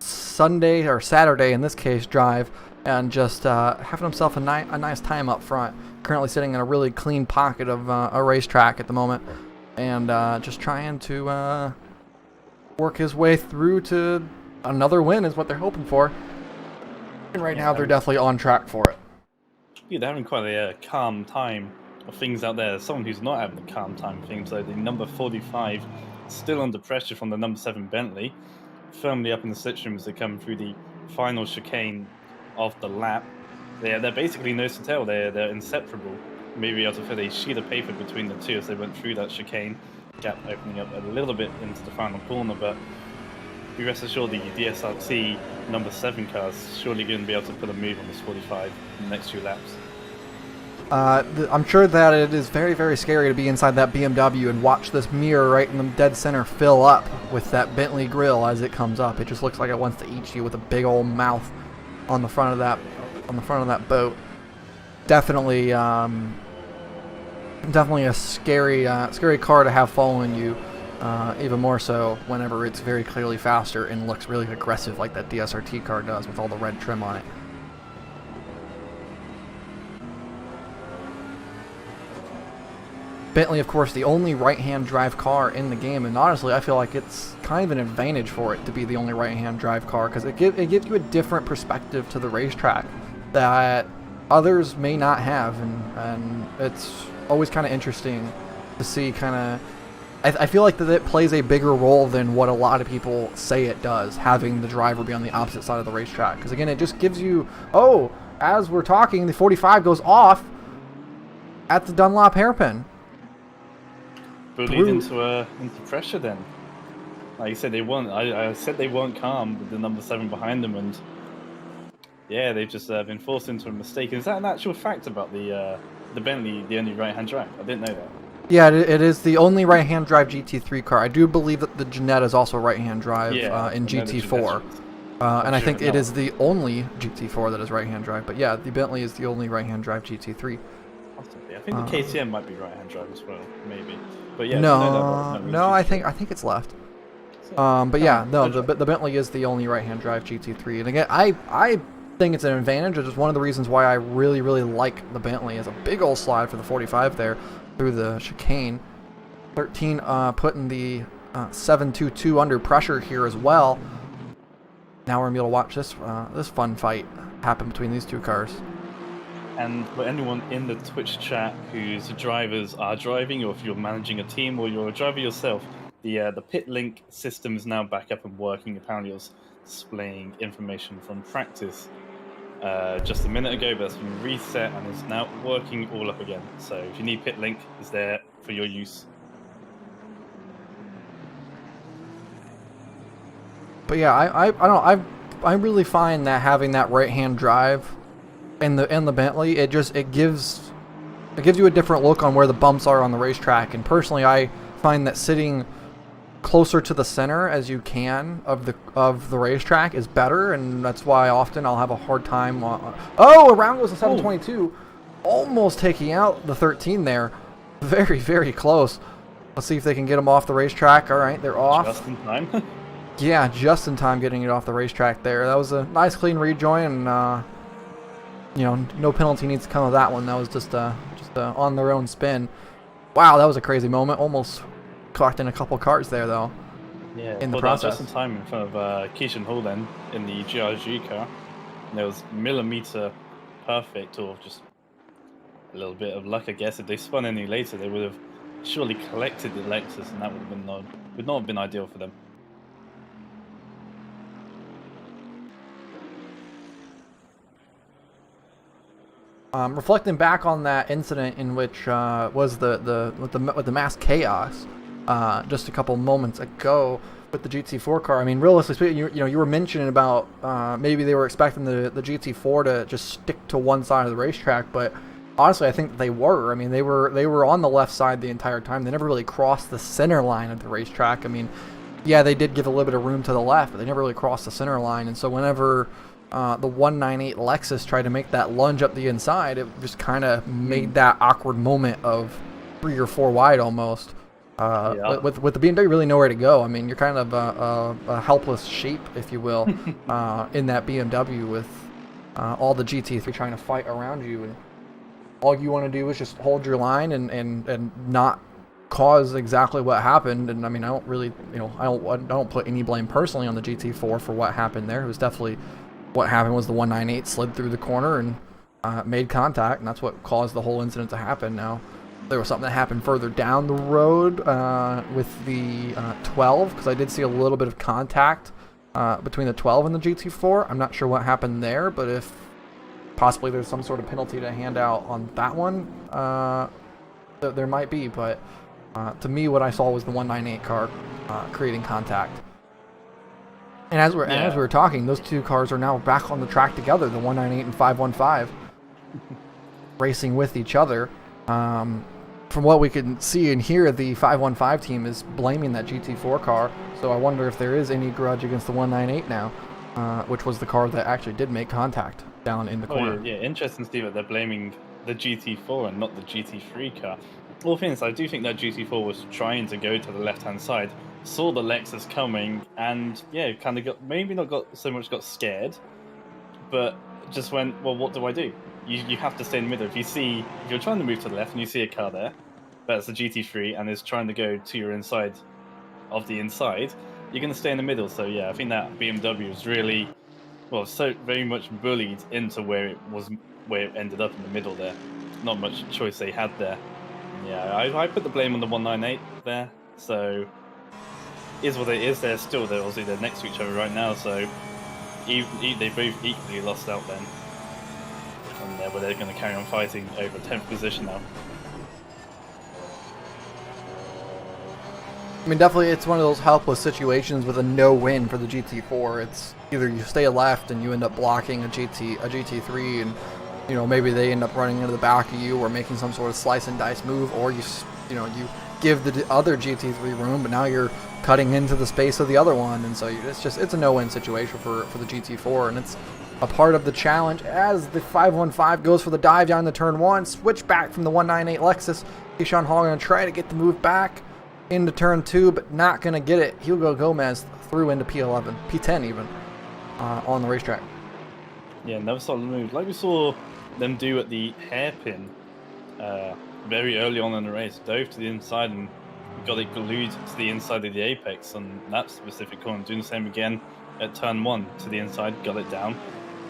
Speaker 1: Sunday or Saturday in this case drive, and just having himself a nice time up front. Currently sitting in a really clean pocket of a racetrack at the moment, and just trying to work his way through to another win is what they're hoping for. And right now they're definitely on track for it.
Speaker 2: Yeah, they're having quite a calm time of things out there. Someone who's not having a calm time of things, though, the number 45 still under pressure from the number 7 Bentley, firmly up in the slipstream as they come through the final chicane of the lap. They're basically nose to tail. They're inseparable. Maybe able to fit a sheet of paper between the two as they went through that chicane, gap opening up a little bit into the final corner, but be rest assured the DSRT number 7 cars surely going to be able to put a move on this 45 in the next 2 laps.
Speaker 1: I'm sure that it is very scary to be inside that BMW and watch this mirror right in the dead center fill up with that Bentley grill as it comes up. It just looks like it wants to eat you with a big old mouth on the front of that boat. Definitely a scary car to have following you, even more so whenever it's very clearly faster and looks really aggressive like that DSRT car does with all the red trim on it. Bentley, of course, the only right-hand drive car in the game, and honestly, I feel like it's kind of an advantage for it to be the only right-hand drive car, because it gives you a different perspective to the racetrack that others may not have, and it's always kind of interesting to see I feel like that it plays a bigger role than what a lot of people say it does, having the driver be on the opposite side of the racetrack, because again, it just gives you, as we're talking, the 45 goes off at the Dunlop hairpin.
Speaker 2: But lead into pressure then. Like you said, they weren't. I said they weren't calm with the number 7 behind them, and yeah, they've just been forced into a mistake. Is that an actual fact about the Bentley, the only right-hand drive? I didn't know that.
Speaker 1: Yeah, it is the only right-hand drive GT3 car. I do believe that the Jannetta is also right-hand drive in GT4, and I think it is the only GT4 that is right-hand drive. But yeah, the Bentley is the only right-hand drive GT3.
Speaker 2: I think the KTM might be right-hand drive as well, maybe. But yeah,
Speaker 1: no, I think it's left. But yeah, no, the Bentley is the only right-hand drive GT3, and again, I think it's an advantage. It's just one of the reasons why I really like the Bentley. Is a big old slide for the 45 there through the chicane. 13 putting the 722 under pressure here as well. now we're gonna be able to watch this this fun fight happen between these two cars.
Speaker 2: And for anyone in the Twitch chat whose drivers are driving, or if you're managing a team or you're a driver yourself, the pit link system is now back up and working. Apparently, it was displaying information from practice just a minute ago, but it's been reset and is now working all up again. So if you need pit link, it's there for your use.
Speaker 1: But yeah, I don't know. I really find that having that right hand drive in the Bentley, it gives you a different look on where the bumps are on the racetrack. And personally, I find that sitting closer to the center as you can of the racetrack is better, and that's why often I'll have a hard time. Around goes the 722, almost taking out the 13 there. Very, very close. Let's see if they can get them off the racetrack. All right, they're off.
Speaker 2: Just in time.
Speaker 1: Yeah, just in time getting it off the racetrack there. That was a nice clean rejoin, and you know, no penalty needs to come of that one. That was just on their own spin. Wow, that was a crazy moment. Almost collecting a couple cars there, though.
Speaker 2: Yeah,
Speaker 1: in the process.
Speaker 2: Just in time in front of Keishan Hall then in the GRG car. And there was millimeter perfect, or just a little bit of luck, I guess. If they spun any later, they would have surely collected the Lexus, and that would not have been ideal for them.
Speaker 1: Reflecting back on that incident in which was with the mass chaos just a couple moments ago with the GT4 car. I mean, realistically speaking, you were mentioning about maybe they were expecting the GT4 to just stick to one side of the racetrack, but honestly, I think they were. I mean, they were on the left side the entire time. They never really crossed the center line of the racetrack. I mean, yeah, they did give a little bit of room to the left, but they never really crossed the center line. And so whenever the 198 Lexus tried to make that lunge up the inside, it just kind of made that awkward moment of 3 or 4 wide almost. With the BMW really nowhere to go. I mean, you're kind of a helpless sheep, if you will, in that BMW with all the GT3 trying to fight around you. And all you want to do is just hold your line and not cause exactly what happened. And I mean, I don't really, I don't put any blame personally on the GT4 for what happened there. It was definitely what happened was the 198 slid through the corner and made contact, and that's what caused the whole incident to happen. Now, there was something that happened further down the road with the 12, because I did see a little bit of contact between the 12 and the GT4. I'm not sure what happened there, but if possibly there's some sort of penalty to hand out on that one, there might be. But to me, what I saw was the 198 car creating contact. And as we were talking, those two cars are now back on the track together, the 198 and 515, racing with each other. From what we can see and hear, the 515 team is blaming that GT4 car, so I wonder if there is any grudge against the 198 now, which was the car that actually did make contact down in the corner.
Speaker 2: Yeah, interesting to see that they're blaming the GT4 and not the GT3 car. All things, I do think that GT4 was trying to go to the left-hand side, saw the Lexus coming, and yeah, kind of got scared, but just went, well, what do I do? You have to stay in the middle. If you're trying to move to the left and you see a car there, that's a GT3 and is trying to go to your inside of the inside, you're going to stay in the middle. So yeah, I think that BMW was really, so very much bullied into where it ended up in the middle there. Not much choice they had there. Yeah, I put the blame on the 198 there. So is what it is. They're obviously they're next to each other right now. So they both equally lost out then. And they're going to carry on fighting over 10th position now.
Speaker 1: I mean, definitely it's one of those helpless situations with a no win for the GT4. It's either you stay left and you end up blocking a GT3, and maybe they end up running into the back of you or making some sort of slice and dice move, or you give the other GT3 room, but now you're cutting into the space of the other one, and so it's a no-win situation for the GT4, and it's a part of the challenge as the 515 goes for the dive down the turn 1, switch back from the 198 Lexus. Keyshawn Hall going to try to get the move back into turn 2, but not going to get it. Hugo Gomez through into P11, P10 even, on the racetrack.
Speaker 2: Yeah, never saw the move. Like we saw them do at the hairpin very early on in the race. Dove to the inside and got it glued to the inside of the apex on that specific corner. Doing the same again at turn 1 to the inside, got it down.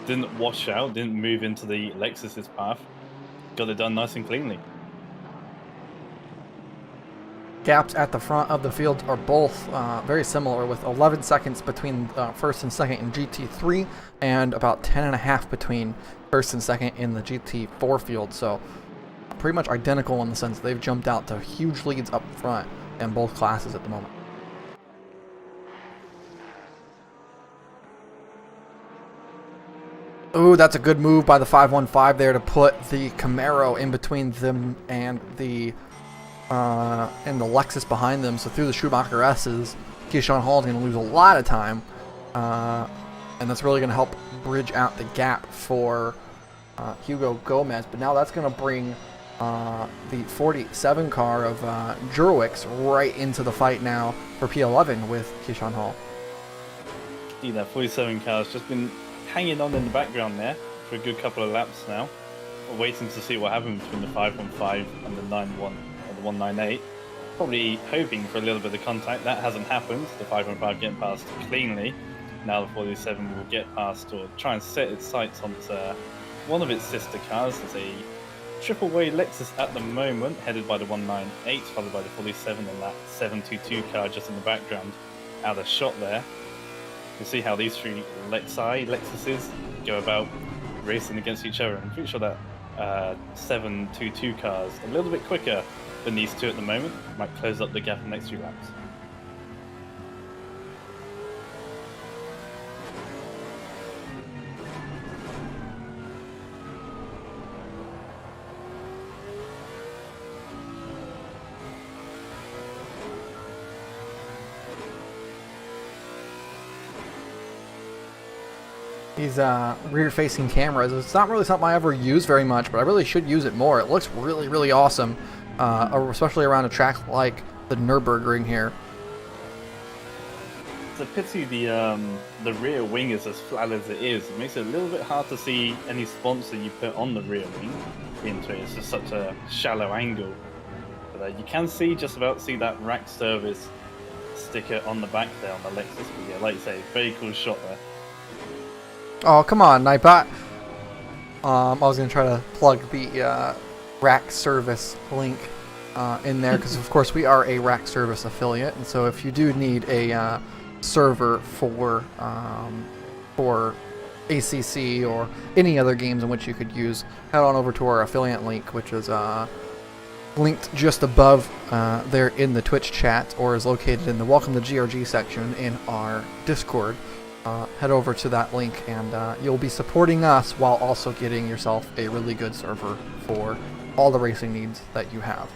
Speaker 2: Didn't wash out, didn't move into the Lexus's path. Got it done nice and cleanly.
Speaker 1: Gaps at the front of the field are both very similar, with 11 seconds between first and second in GT3 and about 10.5 between first and second in the GT4 field. So pretty much identical in the sense they've jumped out to huge leads up front in both classes at the moment. Ooh, that's a good move by the 515 there to put the Camaro in between them and the Lexus behind them. So through the Schumacher S's, Keyshawn Hall is going to lose a lot of time, and that's really going to help bridge out the gap for Hugo Gomez. But now that's going to bring the 47 car of Jurwix right into the fight now for P11 with Keyshawn Hall.
Speaker 2: See, that 47 car has just been hanging on in the background there for a good couple of laps now. We're waiting to see what happens between the 515 and the 91 or the 198. Probably hoping for a little bit of contact. That hasn't happened. The 515 getting past cleanly. Now the 47 will get past or try and set its sights onto one of its sister cars. It's a triple-way Lexus at the moment, headed by the 198, followed by the 47 and that 722 car just in the background. Out of shot there. You see how these three Lexuses go about racing against each other. I'm pretty sure that 722 car is a little bit quicker than these two at the moment. Might close up the gap in the next few laps.
Speaker 1: These rear-facing cameras, it's not really something I ever use very much, but I really should use it more. It looks really, really awesome, especially around a track like the Nürburgring here.
Speaker 2: It's a pity the rear wing is as flat as it is. It makes it a little bit hard to see any sponsor you put on the rear wing into it. It's just such a shallow angle. But you can just about see that rack service sticker on the back there on the Lexus. But yeah, like you say, very cool shot there.
Speaker 1: Oh, come on, Nightbot. I was going to try to plug the rack service link in there, because of course we are a rack service affiliate, and so if you do need a server for ACC or any other games in which you could use, head on over to our affiliate link, which is linked just above there in the Twitch chat, or is located in the Welcome to GRG section in our Discord. Head over to that link, and you'll be supporting us while also getting yourself a really good server for all the racing needs that you have.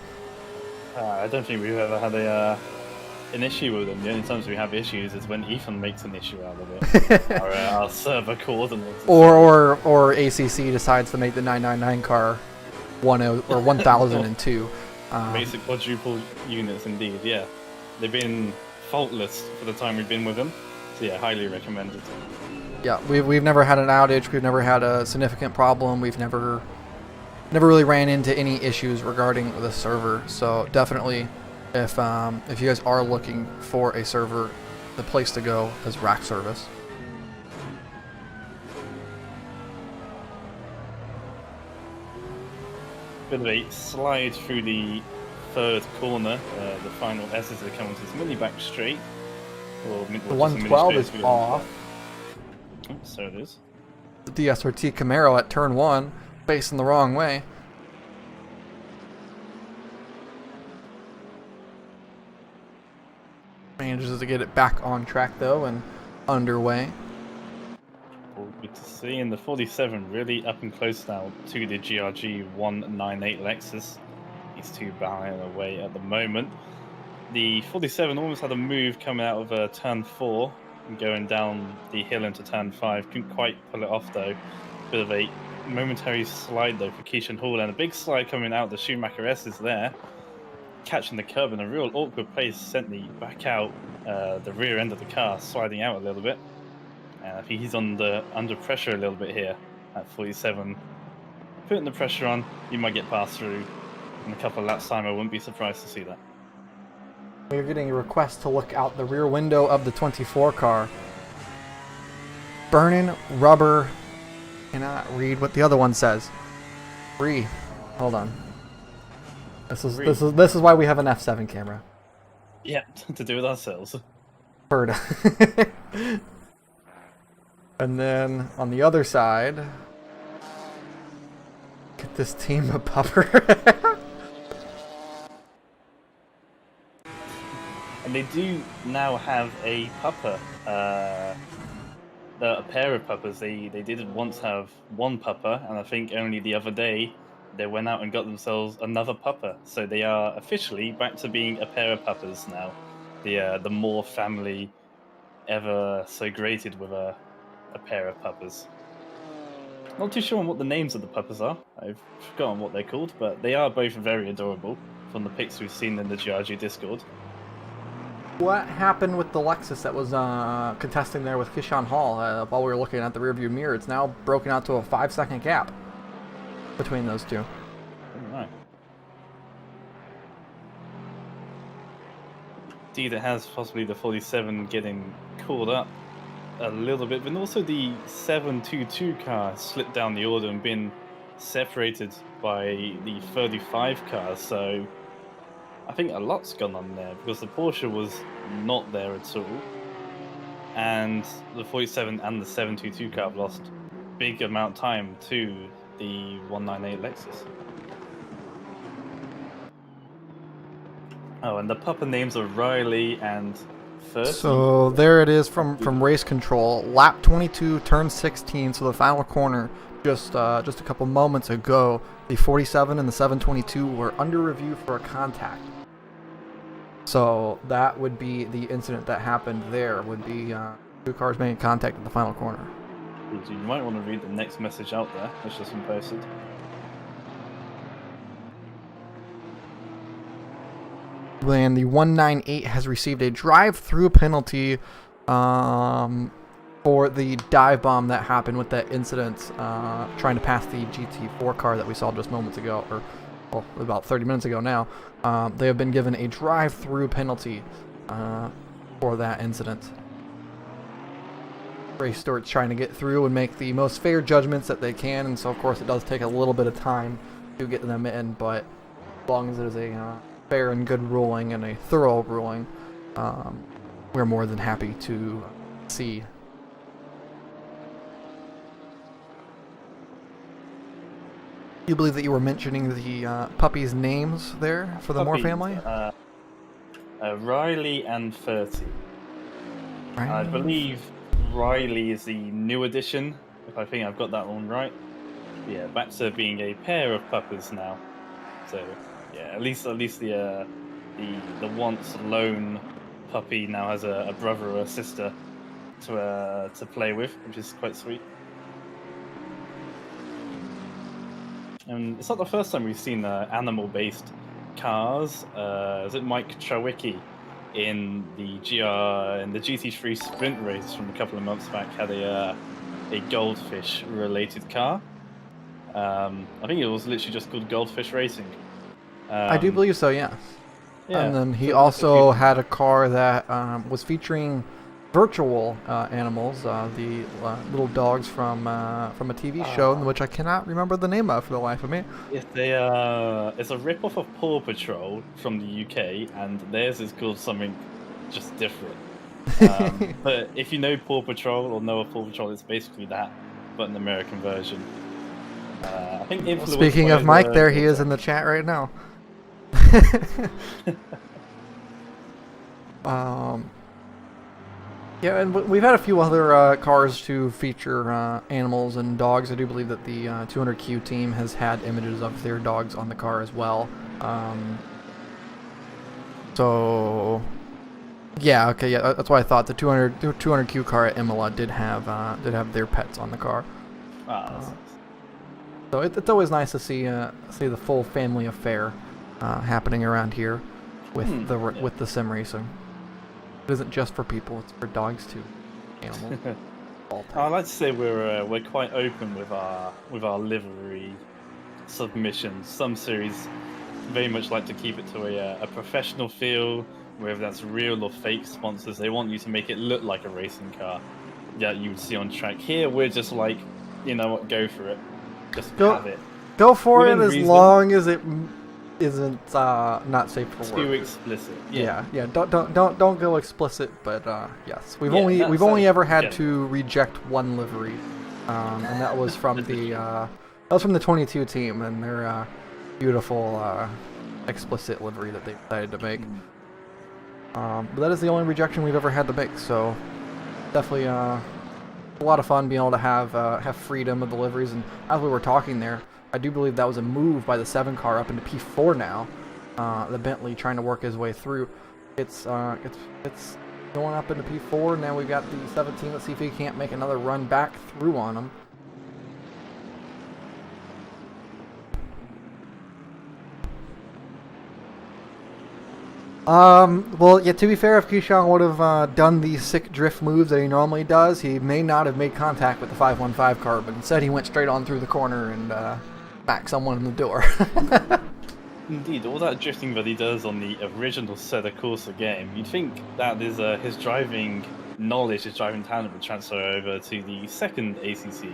Speaker 2: I don't think we've ever had an issue with them. The only times we have issues is when Ethan makes an issue out of it. Our server coordinates.
Speaker 1: Or ACC decides to make the 999 car 1002.
Speaker 2: Basic quadruple units, indeed. Yeah, they've been faultless for the time we've been with them. So yeah, highly recommended.
Speaker 1: Yeah, we've never had an outage. We've never had a significant problem. We've never really ran into any issues regarding the server. So definitely, if you guys are looking for a server, the place to go is Rack Service.
Speaker 2: Bit of a slide through the third corner. The final S's are coming to this mini back straight.
Speaker 1: The 112 is off.
Speaker 2: Oh, so it is.
Speaker 1: The DSRT Camaro at turn 1, facing the wrong way. Manages to get it back on track though and underway.
Speaker 2: Good to see. And the 47 really up and close now to the GRG 198 Lexus. These two battling away at the moment. The 47 almost had a move coming out of turn 4 and going down the hill into turn 5. Couldn't quite pull it off though. Bit of a momentary slide though for Keyshawn Hall, and a big slide coming out. The Schumacher S is there, catching the curb in a real awkward place. Sent the back out the rear end of the car, sliding out a little bit. I think he's under pressure a little bit here at 47. Putting the pressure on, you might get passed through in a couple of laps time. I wouldn't be surprised to see that.
Speaker 1: We're getting a request to look out the rear window of the 24 car. burning rubber. Cannot read what the other one says. Free. Hold on. This is why we have an F7 camera.
Speaker 2: Yeah, to do with ourselves.
Speaker 1: Heard. And then on the other side, get this team of pupper.
Speaker 2: And they do now have a pupper. A pair of puppers. They did once have one pupper, and I think only the other day they went out and got themselves another pupper. So they are officially back to being a pair of puppers now. The more family ever so grated with a pair of puppers. Not too sure on what the names of the puppers are. I've forgotten what they're called, but they are both very adorable from the pics we've seen in the GRG Discord.
Speaker 1: What happened with the Lexus that was contesting there with Kishan Hall while we were looking at the rearview mirror? It's now broken out to a 5-second gap between those two.
Speaker 2: Alright. Indeed, it has possibly the 47 getting caught up a little bit, but also the 722 car slipped down the order and been separated by the 35 car, so I think a lot's gone on there, because the Porsche was not there at all, and the 47 and the 722 car have lost big amount of time to the 198 Lexus. Oh, and the pupper names are Riley and 30.
Speaker 1: So there it is from race control. Lap 22, turn 16, so the final corner just a couple moments ago. The 47 and the 722 were under review for a contact. So that would be the incident that happened there, would be two cars making contact at the final corner.
Speaker 2: You might want to read the next message out there, that's just been posted.
Speaker 1: And the 198 has received a drive-through penalty for the dive bomb that happened with that incident trying to pass the GT4 car that we saw just moments ago, or well, about 30 minutes ago now. They have been given a drive-through penalty for that incident. Race stewards trying to get through and make the most fair judgments that they can, and so of course it does take a little bit of time to get them in, but as long as it is a fair and good ruling and a thorough ruling, we're more than happy to see. You believe that you were mentioning the puppies' names there for the Moore family?
Speaker 2: Riley and 30.
Speaker 1: Right.
Speaker 2: I believe Riley is the new addition, if I think I've got that one right. Yeah, back to being a pair of puppers now. So yeah, at least the once lone puppy now has a brother or a sister to play with, which is quite sweet. And it's not the first time we've seen animal-based cars. Is it Mike Chawicki in the GT3 sprint race from a couple of months back had a goldfish-related car? I think it was literally just called Goldfish Racing.
Speaker 1: I do believe so, yes.
Speaker 2: Yeah.
Speaker 1: And then he also had a car that was featuring virtual animals, the little dogs from a TV show, which I cannot remember the name of for the life of me.
Speaker 2: It's a rip-off of Paw Patrol from the UK, and theirs is called something just different. But if you know Paw Patrol or know of Paw Patrol, it's basically that, but an American version. I think
Speaker 1: well, speaking of Mike, there he is in the chat right now. Yeah, and we've had a few other cars to feature animals and dogs. I do believe that the 200Q team has had images of their dogs on the car as well. So, yeah, okay, yeah, that's why I thought the 200Q car at Imola did have their pets on the car. So it's always nice to see the full family affair happening around here with with the sim racing. It isn't just for people; it's for dogs too. Animals.
Speaker 2: I like to say we're quite open with our livery submissions. Some series very much like to keep it to a professional feel, whether that's real or fake sponsors. They want you to make it look like a racing car. that you would see on track. Here, we're just like, you know what, go for it. Just have it.
Speaker 1: Go for it
Speaker 2: Within
Speaker 1: as
Speaker 2: reason.
Speaker 1: long as it isn't not safe for work.
Speaker 2: Too explicit.
Speaker 1: Yeah. Don't go explicit, but yes, we've
Speaker 2: that's
Speaker 1: only ever had
Speaker 2: yeah.
Speaker 1: to reject one livery, and that was from the 22 team and their beautiful explicit livery that they decided to make. But that is the only rejection we've ever had to make, so definitely a lot of fun being able to have freedom of the liveries. And as we were talking there, I do believe that was a move by the 7 car up into P4 now. The Bentley trying to work his way through. It's going up into P4. Now we've got the 17. Let's see if he can't make another run back through on him. Well, yeah, to be fair, if Keyshawn would have done the sick drift moves that he normally does, he may not have made contact with the 515 car, but instead he went straight on through the corner and backed someone in the door.
Speaker 2: Indeed, all that drifting that he does on the original Sede Corsa game, you'd think that his driving knowledge, his driving talent would transfer over to the second ACC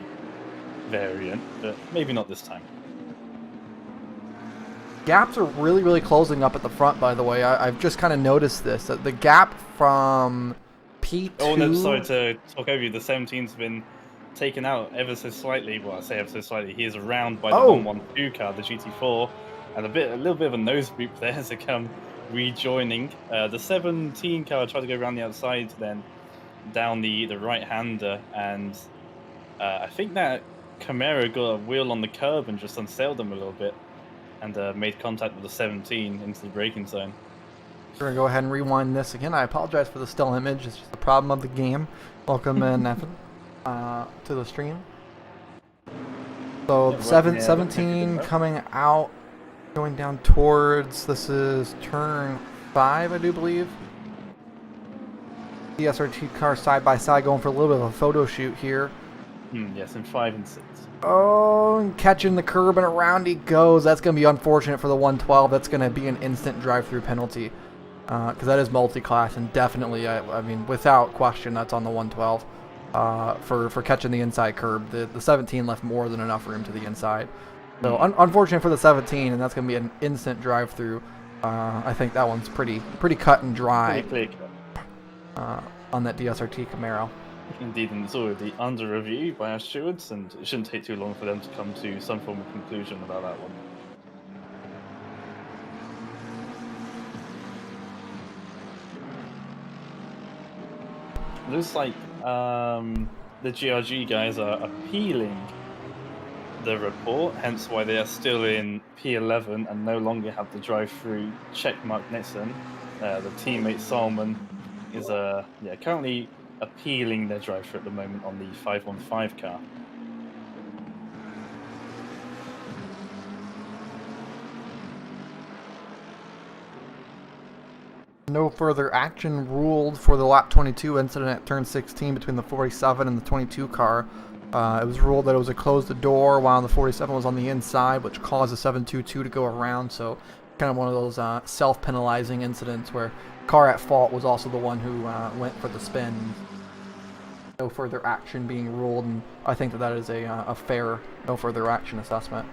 Speaker 2: variant, but maybe not this time.
Speaker 1: Gaps are really, really closing up at the front, by the way. I've just kind of noticed this. That the gap from P2...
Speaker 2: Oh, no, sorry to talk over you. The 17's been taken out ever so slightly. Well, I say ever so slightly. He is around by the 112 car, the GT4, and a little bit of a nose boop there as they come rejoining. The 17 car tried to go around the outside, then down the right-hander, and I think that Camaro got a wheel on the curb and just unsailed them a little bit, and made contact with the 17 into the braking zone.
Speaker 1: We're going to go ahead and rewind this again. I apologize for the still image. It's just the problem of the game. Welcome in, Evan, to the stream. So, 17 coming out, going down towards, this is turn 5, I do believe. The SRT car side by side going for a little bit of a photo shoot here.
Speaker 2: Yes, in 5 and 6.
Speaker 1: Oh, and catching the curb and around he goes. That's going to be unfortunate for the 112. That's going to be an instant drive-through penalty because that is multi-class, and definitely, I mean, without question, that's on the 112 for catching the inside curb. The 17 left more than enough room to the inside. So unfortunate for the 17, and that's going to be an instant drive-through. I think that one's pretty cut and dry on that DSRT Camaro.
Speaker 2: Indeed, and it's already under review by our stewards, and it shouldn't take too long for them to come to some form of conclusion about that one. Looks like the GRG guys are appealing the report, hence why they are still in P11 and no longer have the drive-through check mark next to them. The teammate Salman is currently appealing their drive-through at the moment on the 515 car.
Speaker 1: No further action ruled for the lap 22 incident at turn 16 between the 47 and the 22 car. It was ruled that it was a close the door while the 47 was on the inside, which caused the 722 to go around. So kind of one of those self-penalizing incidents where car at fault was also the one who went for the spin. No further action being ruled, and I think that is a fair no further action assessment.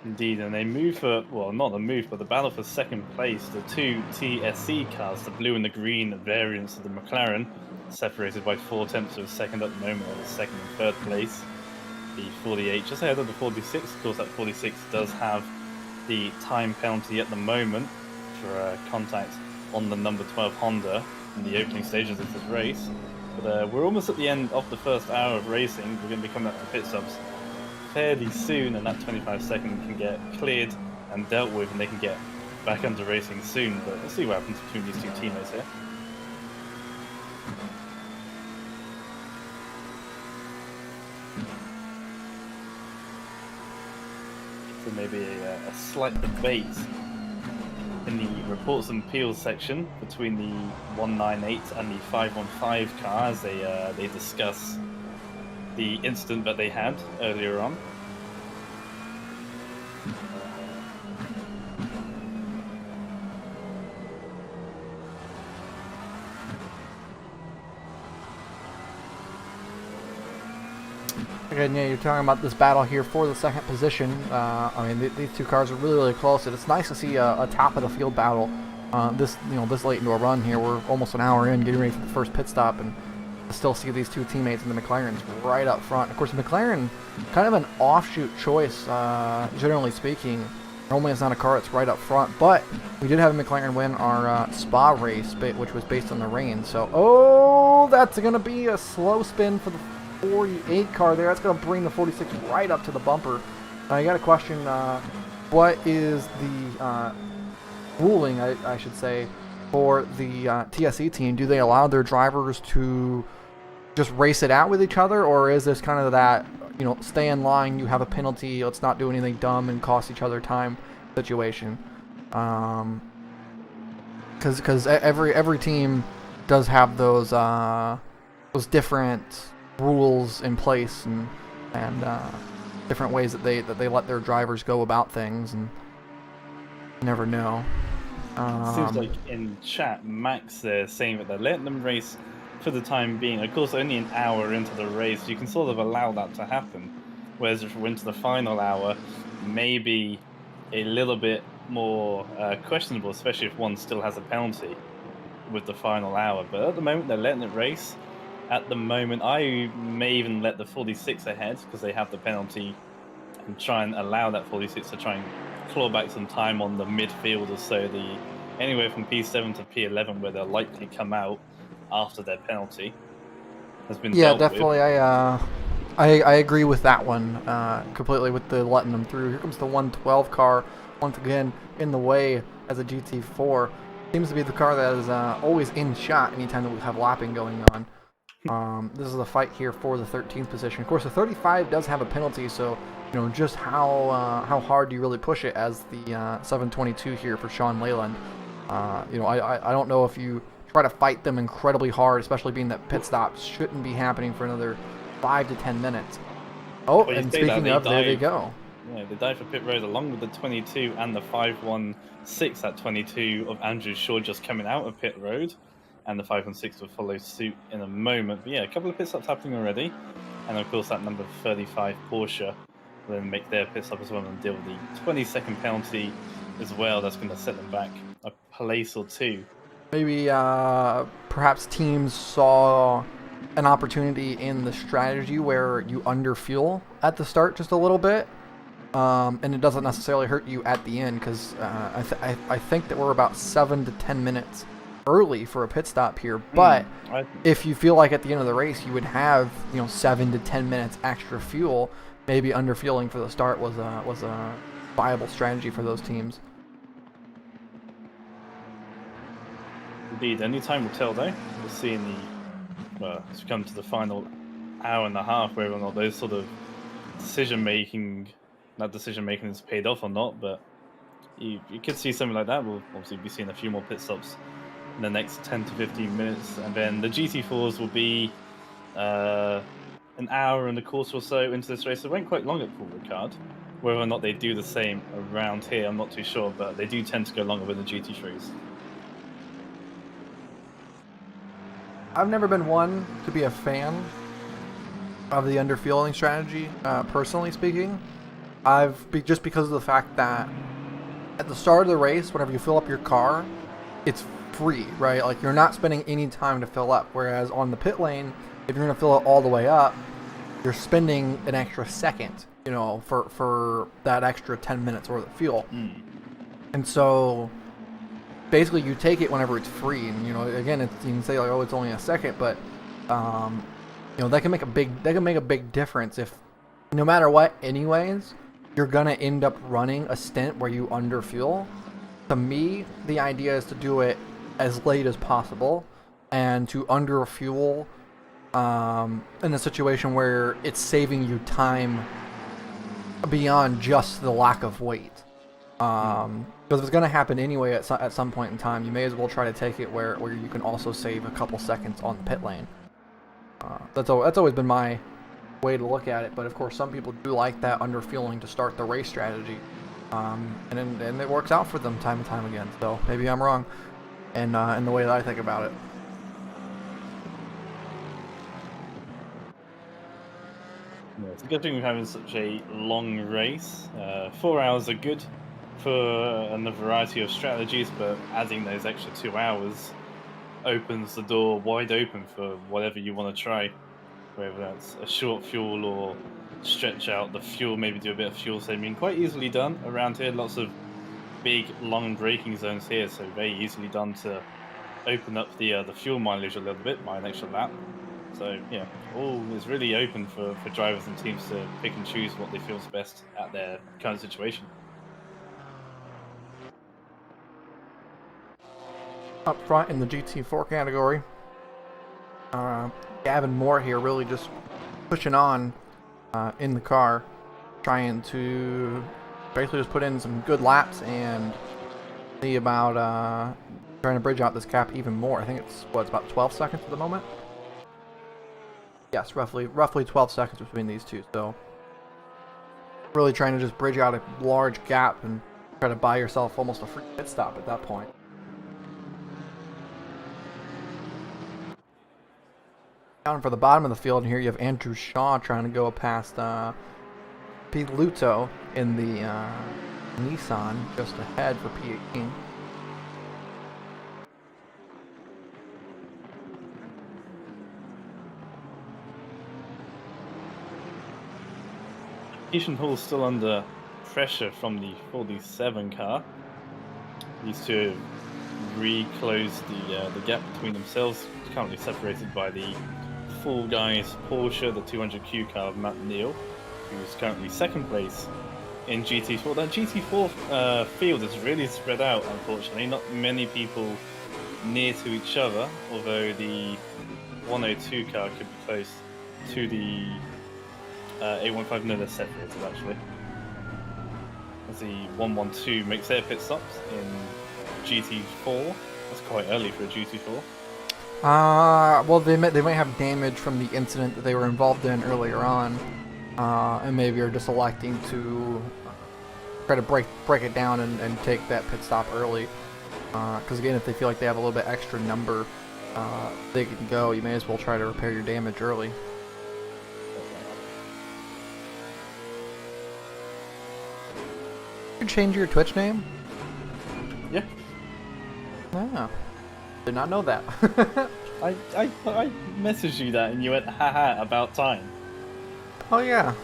Speaker 2: Indeed, and they move for, well, not the move, but the battle for second place. The two TSC cars, the blue and the green variants of the McLaren, separated by 4/10 of a second at the moment, or the second and third place. The 48 just ahead of the 46. Of course, that 46 does have the time penalty at the moment for contact on the number 12 Honda in the opening stages of this race. But we're almost at the end of the first hour of racing. We're going to be coming up to pit stops fairly soon, and that 25 second can get cleared and dealt with, and they can get back under racing soon. But let's see what happens between these two teammates here. So maybe a slight debate in the reports and appeals section between the 198 and the 515 car as they discuss the incident that they had earlier on.
Speaker 1: Again, yeah, you're talking about this battle here for the second position. I mean, these two cars are really, really close, and it's nice to see a top of the field battle. This late into a run here, we're almost an hour in, getting ready for the first pit stop, and to still see these two teammates in the McLarens right up front. Of course, McLaren, kind of an offshoot choice, generally speaking. Normally, it's not a car that's right up front, but we did have a McLaren win our Spa race, which was based on the rain. So, oh, that's going to be a slow spin for the 48 car there. That's going to bring the 46 right up to the bumper. Now, you got a question, what is the ruling, I should say, for the TSE team? Do they allow their drivers to just race it out with each other, or is this kind of that, stay in line, you have a penalty, let's not do anything dumb and cost each other time situation? Because every team does have those different rules in place and different ways that they let their drivers go about things, and you never know.
Speaker 2: Seems like in chat, Max there saying that they're letting them race for the time being. Of course, only an hour into the race, you can sort of allow that to happen. Whereas if we're into the final hour, maybe a little bit more questionable, especially if one still has a penalty with the final hour. But at the moment, they're letting it race. At the moment, I may even let the 46 ahead because they have the penalty, and try and allow that 46 to try and claw back some time on the midfield or so, anywhere from P7 to P11, where they'll likely come out after their penalty has been dealt
Speaker 1: definitely
Speaker 2: with.
Speaker 1: I agree with that one completely, with the letting them through. Here comes the 112 car once again in the way as a GT4. Seems to be the car that is always in shot anytime that we have lapping going on. This is a fight here for the 13th position. Of course, the 35 does have a penalty, so just how hard do you really push it as the 722 here for Sean Leyland. I don't know if you try to fight them incredibly hard, especially being that pit stops shouldn't be happening for another 5 to 10 minutes. Oh, and speaking of, there they go.
Speaker 2: Yeah, they dive for pit road along with the 22 and the 516 at 22 of Andrew Shaw just coming out of pit road. And the 516 will follow suit in a moment. But yeah, a couple of pit stops happening already. And of course, that number 35 Porsche will then make their pit stop as well and deal with the 20-second penalty as well. That's going to set them back a place or two.
Speaker 1: Maybe perhaps teams saw an opportunity in the strategy where you underfuel at the start just a little bit. And it doesn't necessarily hurt you at the end, because I think that we're about 7 to 10 minutes early for a pit stop here, but if you feel like at the end of the race you would have 7 to 10 minutes extra fuel, maybe underfueling for the start was a viable strategy for those teams.
Speaker 2: Indeed, only time will tell though. We'll see in as we come to the final hour and a half whether or not those sort of decision making has paid off or not. But you could see something like that. We'll obviously be seeing a few more pit stops in the next 10 to 15 minutes, and then the GT4s will be an hour and a quarter or so into this race. It went quite long at Paul Ricard. Whether or not they do the same around here, I'm not too sure, but they do tend to go longer with the GT3s.
Speaker 1: I've never been one to be a fan of the underfueling strategy, personally speaking. Just because of the fact that at the start of the race, whenever you fill up your car, it's free, right? Like, you're not spending any time to fill up. Whereas on the pit lane, if you're going to fill it all the way up, you're spending an extra second, for that extra 10 minutes worth of fuel. And so basically you take it whenever it's free. And, again, you can say like, oh, it's only a second, but that can make a big difference if, no matter what, anyways, you're going to end up running a stint where you underfuel. To me, the idea is to do it as late as possible and to underfuel in a situation where it's saving you time beyond just the lack of weight. Because it's going to happen anyway at some point in time. You may as well try to take it where you can also save a couple seconds on the pit lane. That's always been my way to look at it. But of course, some people do like that underfueling to start the race strategy. And it works out for them time and time again. So maybe I'm wrong in the way that I think about it.
Speaker 2: Yeah, It's a good thing we're having such a long race. 4 hours are good for a variety of strategies, but adding those extra 2 hours opens the door wide open for whatever you want to try, whether that's a short fuel or stretch out the fuel, maybe do a bit of fuel saving. Quite easily done around here. Lots of big, long braking zones here, so very easily done to open up the fuel mileage a little bit by an extra lap. So yeah, all is really open for drivers and teams to pick and choose what they feel is best at their current situation.
Speaker 1: Up front in the GT4 category, Gavin Moore here really just pushing on in the car, trying to basically just put in some good laps and see about trying to bridge out this gap even more. I think it's about 12 seconds at the moment. Yes, roughly 12 seconds between these two. So really trying to just bridge out a large gap and try to buy yourself almost a free pit stop at that point. Down for the bottom of the field, and here you have Andrew Shaw trying to go past Pete Luto in the Nissan just ahead for P18.
Speaker 2: Ethan Hall's still under pressure from the 47 car. These two have reclosed the gap between themselves, currently separated by the Fall Guys Porsche, the 200Q car of Matt Neal, who's currently second place in GT4. That GT4 field is really spread out, unfortunately. Not many people near to each other, although the 102 car could be close to the A15. No, they're separated actually. As the 112 makes their pit stops in GT4. That's quite early for a GT4.
Speaker 1: Well, they might have damage from the incident that they were involved in earlier on, and maybe are just electing to try to break it down and take that pit stop early. Because again, if they feel like they have a little bit extra number, they can go. You may as well try to repair your damage early. You change your Twitch name?
Speaker 2: Yeah.
Speaker 1: Yeah. Did not know that.
Speaker 2: I messaged you that and you went, haha, about time.
Speaker 1: Oh yeah.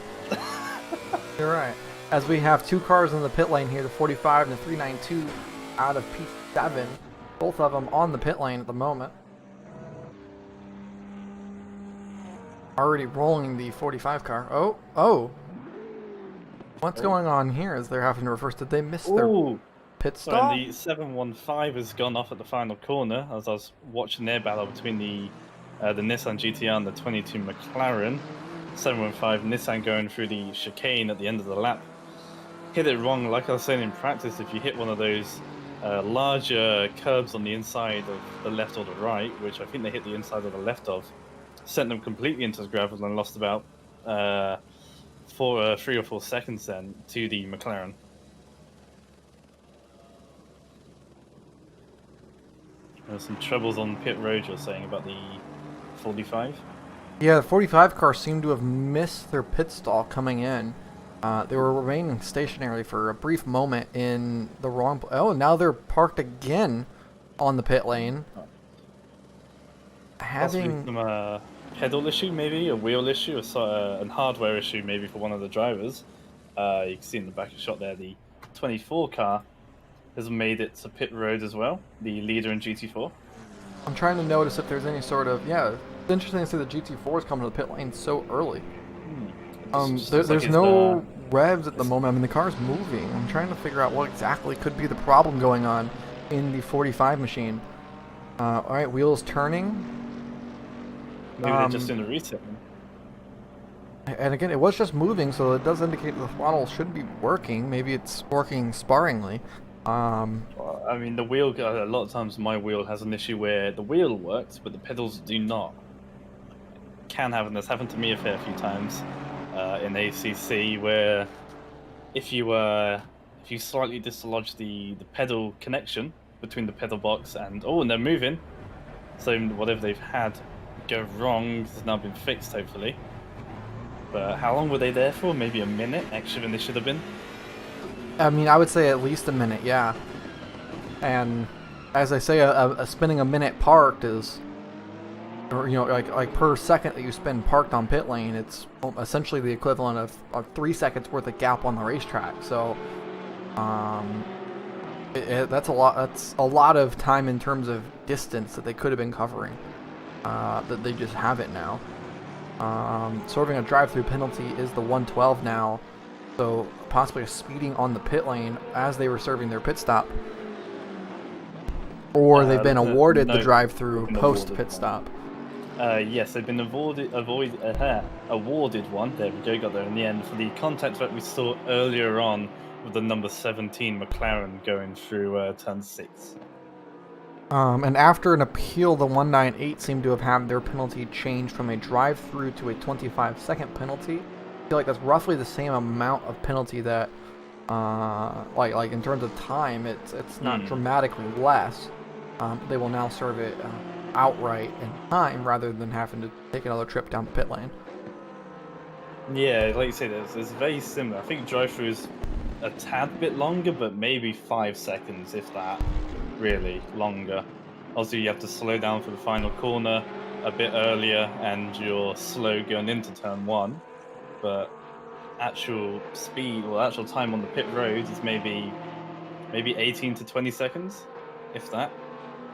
Speaker 1: You're right. As we have two cars in the pit lane here, the 45 and the 392 out of P7. Both of them on the pit lane at the moment. Already rolling the 45 car. Oh. What's going on here? Is they're having to reverse? Did they miss their pit stop?
Speaker 2: And the 715 has gone off at the final corner as I was watching their battle between the Nissan GTR and the 22 McLaren. 715 Nissan going through the chicane at the end of the lap. Hit it wrong, like I was saying in practice, if you hit one of those larger curbs on the inside of the left or the right, which I think they hit the inside of the left of, sent them completely into the gravel and lost about 3 or 4 seconds then to the McLaren. There's some troubles on pit road, you're saying, about the 45?
Speaker 1: Yeah, the 45 car seemed to have missed their pit stall coming in. They were remaining stationary for a brief moment in the wrong... Oh, now they're parked again on the pit lane.
Speaker 2: Having some pedal issue, maybe, a wheel issue, a hardware issue, maybe, for one of the drivers. You can see in the back of the shot there, the 24 car has made it to pit road as well, the leader in GT4.
Speaker 1: I'm trying to notice if there's any sort of... Yeah, it's interesting to see the GT4 is coming to the pit lane so early. There's no revs at the moment. I mean, the car's moving. I'm trying to figure out what exactly could be the problem going on in the 45 machine. Alright, wheels turning.
Speaker 2: Maybe they're just in a reset.
Speaker 1: And again, it was just moving, so it does indicate the throttle should be working. Maybe it's working sparingly.
Speaker 2: Well, I mean, the wheel, a lot of times my wheel has an issue where the wheel works, but the pedals do not. Can happen. That's happened to me a fair few times in ACC, where if you slightly dislodge the pedal connection between the pedal box and they're moving, so whatever they've had go wrong has now been fixed, hopefully. But how long were they there for? Maybe a minute extra than they should have been?
Speaker 1: I mean, I would say at least a minute, yeah. And as I say, spending a minute parked is, or, you know, like per second that you spend parked on pit lane, it's essentially the equivalent of 3 seconds worth of gap on the racetrack. So, that's a lot. That's a lot of time in terms of distance that they could have been covering. That they just haven't now. Serving a drive-through penalty is the 112 now, so possibly speeding on the pit lane as they were serving their pit stop, or they've been awarded the drive-through post pit stop.
Speaker 2: Yes, they've been awarded one. There we go, got there in the end for the contact that we saw earlier on with the number 17 McLaren going through turn 6.
Speaker 1: And after an appeal, the 198 seemed to have had their penalty changed from a drive-through to a 25-second penalty. I feel like that's roughly the same amount of penalty that, like in terms of time, it's not dramatically less. They will now serve it outright in time rather than having to take another trip down the pit lane.
Speaker 2: Yeah, like you said, it's very similar. I think drive-through is a tad bit longer, but maybe 5 seconds, if that. Really longer. Also, you have to slow down for the final corner a bit earlier, and you're slow going into turn 1. But actual speed or actual time on the pit road is maybe 18 to 20 seconds, if that.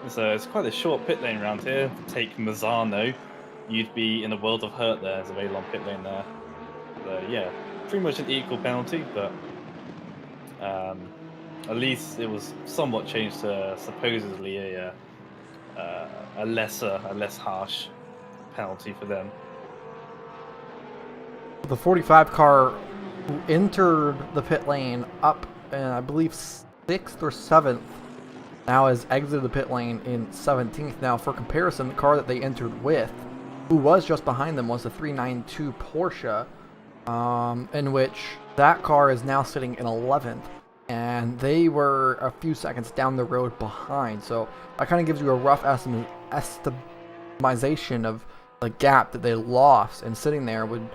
Speaker 2: So it's quite a short pit lane around here. Take Mazzano, you'd be in a world of hurt there. There's a very long pit lane there. So yeah, pretty much an equal penalty, but at least it was somewhat changed to supposedly a less harsh penalty for them.
Speaker 1: The 45 car who entered the pit lane up, I believe 6th or 7th, now has exited the pit lane in 17th. Now, for comparison, the car that they entered with, who was just behind them, was the 392 Porsche, in which that car is now sitting in 11th. And they were a few seconds down the road behind. So that kind of gives you a rough estimation of the gap that they lost, and sitting there would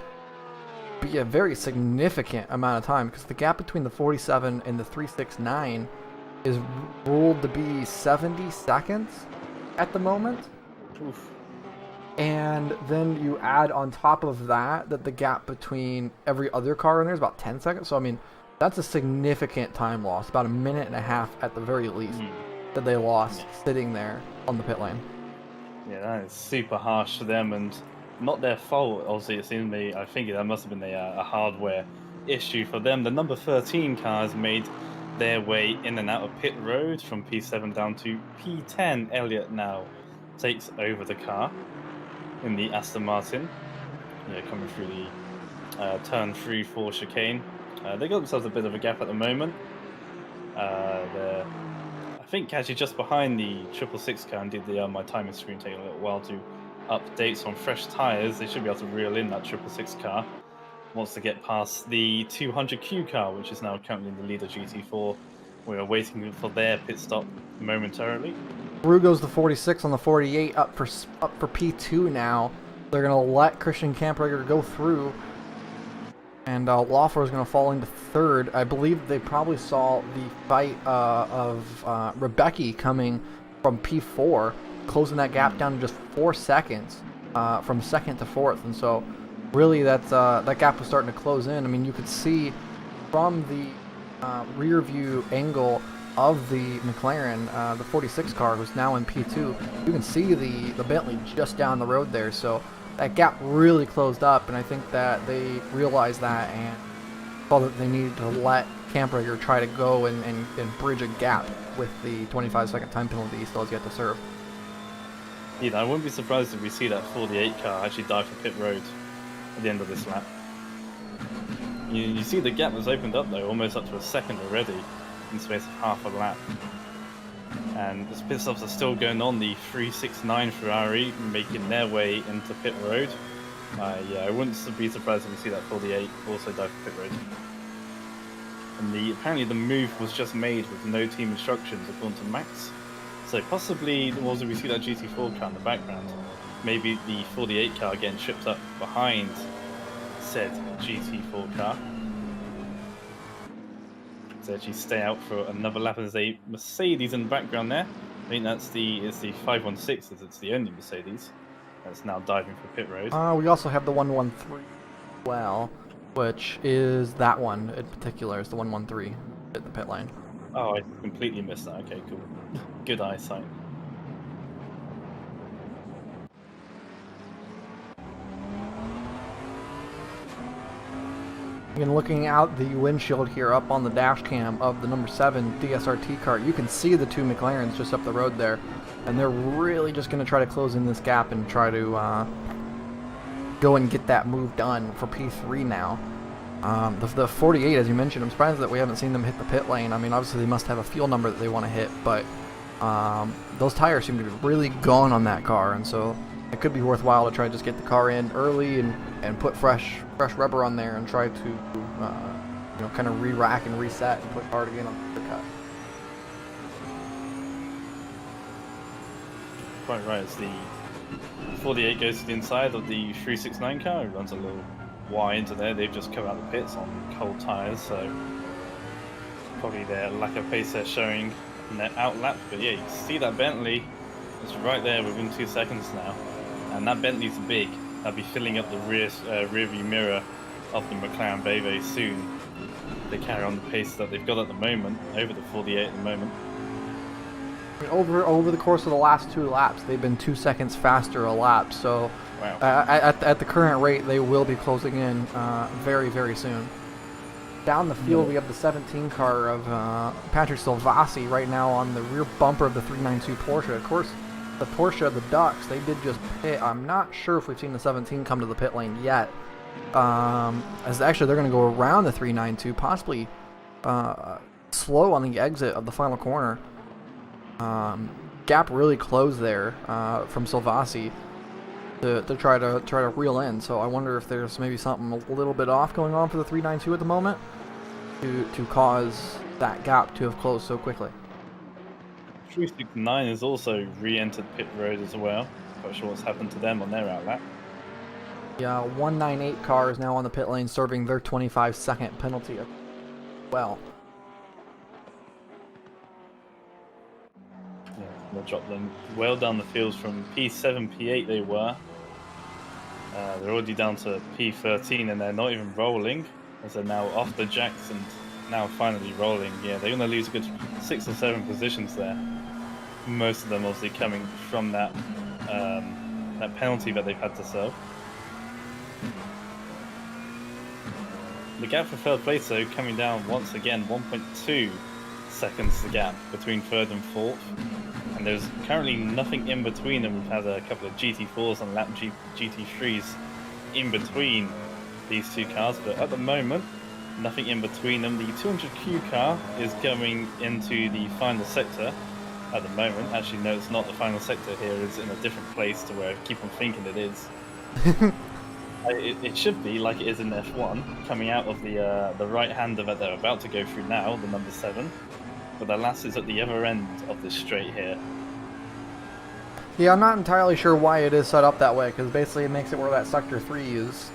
Speaker 1: be a very significant amount of time, because the gap between the 47 and the 369 is ruled to be 70 seconds at the moment.
Speaker 2: Oof.
Speaker 1: And then you add on top of that the gap between every other car in there is about 10 seconds. So I mean, that's a significant time loss, about a minute and a half at the very least, that they lost sitting there on the pit lane.
Speaker 2: Yeah, that is super harsh for them, and not their fault. Obviously, it seems to me, I think that must have been a hardware issue for them. The number 13 cars made their way in and out of pit road from P7 down to P10. Elliott now takes over the car in the Aston Martin. Yeah, coming through the turn 3-4 chicane. They got themselves a bit of a gap at the moment. They're, I think, actually just behind the 666 car. Indeed, my timing screen taking a little while to update. So on fresh tyres, they should be able to reel in that 666 car once they get past the 200Q car, which is now currently in the leader GT4. We are waiting for their pit stop momentarily.
Speaker 1: Through goes the 46 on the 48 up for P2 now. They're going to let Christian Camprager go through. And Lawfer is going to fall into 3rd. I believe they probably saw the fight of Rebecca coming from P4, closing that gap down to just 4 seconds from 2nd to 4th. And so really that gap was starting to close in. I mean, you could see from the rear view angle of the McLaren, the 46 car, who's now in P2, you can see the Bentley just down the road there. So that gap really closed up, and I think that they realized that and thought that they needed to let Camprager try to go and bridge a gap with the 25-second time penalty he still has yet to serve.
Speaker 2: Yeah, I wouldn't be surprised if we see that 48 car actually dive for pit road at the end of this lap. You see the gap was opened up though, almost up to a second already in the space of half a lap. And the pit stops are still going on. The 369 Ferrari making their way into pit road. Yeah, I wouldn't be surprised if we see that 48 also dive for pit road. And apparently the move was just made with no team instructions according to Max. So possibly, also we see that GT4 car in the background. Maybe the 48 car getting shipped up behind said GT4 car. To actually stay out for another lap. There's a Mercedes in the background there. I think it's the 516, as it's the only Mercedes that's now diving for pit road.
Speaker 1: We also have the 113 as well, which is that one in particular, is the 113 at the pit lane.
Speaker 2: Oh, I completely missed that. Okay, cool. Good eyesight.
Speaker 1: And looking out the windshield here up on the dash cam of the number 7 DSRT car, you can see the two McLarens just up the road there, and they're really just going to try to close in this gap and try to go and get that move done for P3 now. The 48, as you mentioned, I'm surprised that we haven't seen them hit the pit lane. I mean, obviously they must have a fuel number that they want to hit, but those tires seem to be really gone on that car, and so it could be worthwhile to try to just get the car in early and put fresh rubber on there and try to you know, kind of re-rack and reset and put hard again on the cut.
Speaker 2: Quite right, as the 48 goes to the inside of the 369 car, it runs a little wide into there. They've just come out the pits on cold tyres, so probably their lack of pace they're showing in their outlap. But yeah, you can see that Bentley is right there within 2 seconds now, and that Bentley's big. That'll be filling up the rear view mirror of the McLaren very soon. They carry on the pace that they've got at the moment, over the 48 at the moment.
Speaker 1: Over the course of the last 2 laps, they've been 2 seconds faster a lap, so
Speaker 2: wow.
Speaker 1: At the current rate, they will be closing in very soon. Down the field, we have the 17 car of Patrick Silvassi right now on the rear bumper of the 392 Porsche. Of course, the Porsche, the Ducks, they did just pit. I'm not sure if we've seen the 17 come to the pit lane yet. As actually they're going to go around the 392, possibly slow on the exit of the final corner. Gap really closed there from Silvassi to try to reel in. So I wonder if there's maybe something a little bit off going on for the 392 at the moment to cause that gap to have closed so quickly.
Speaker 2: 369 has also re-entered pit road as well. Not sure what's happened to them on their outlap.
Speaker 1: Yeah, 198 car is now on the pit lane, serving their 25-second penalty as well.
Speaker 2: Yeah, we'll drop them well down the field from P7, P8 they were. They're already down to P13 and they're not even rolling, as they're now off the jacks and now finally rolling. Yeah, they're going to lose a good 6 or 7 positions there. Most of them obviously coming from that that penalty that they've had to serve. The gap for third place though coming down once again, 1.2 seconds the gap between third and fourth, and there's currently nothing in between them. We've had a couple of GT4s and lap GT3s in between these two cars, but at the moment nothing in between them. The 200Q car is going into the final sector at the moment. Actually no, it's not the final sector here, it's in a different place to where I keep on thinking it is. It should be like it is in F1, coming out of the right-hander that they're about to go through now, the number 7. But the last is at the other end of this straight here.
Speaker 1: Yeah, I'm not entirely sure why it is set up that way, because basically it makes it where that sector 3 is.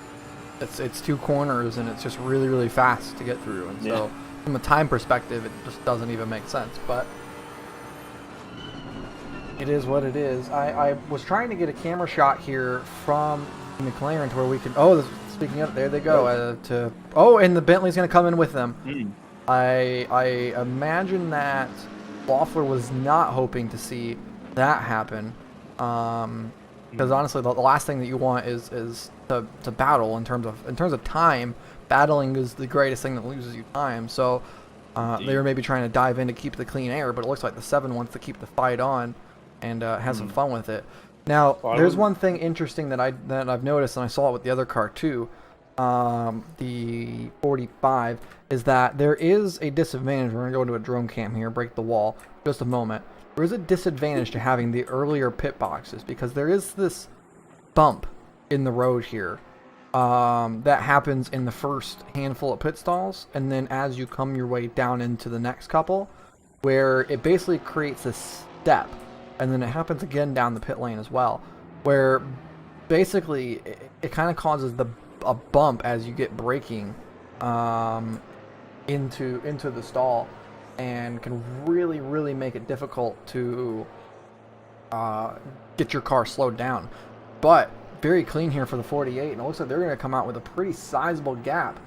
Speaker 1: It's 2 corners and it's just really fast to get through, and so from a time perspective, it just doesn't even make sense. But it is what it is. I was trying to get a camera shot here from McLaren to where we could. Oh, speaking of, there they go. And the Bentley's going to come in with them. I imagine that Loeffler was not hoping to see that happen, because honestly, the last thing that you want is to battle in terms of time. Battling is the greatest thing that loses you time. So they were maybe trying to dive in to keep the clean air, but it looks like the 7 wants to keep the fight on and have some fun with it. Now, there's one thing interesting that I've noticed, and I saw it with the other car too, the 45, is that there is a disadvantage. We're going to go into a drone cam here, break the wall, just a moment. There is a disadvantage to having the earlier pit boxes, because there is this bump in the road here that happens in the first handful of pit stalls, and then as you come your way down into the next couple, where it basically creates a step. And then it happens again down the pit lane as well, where basically it kind of causes a bump as you get braking into the stall, and can really make it difficult to get your car slowed down. But very clean here for the 48, and it looks like they're going to come out with a pretty sizable gap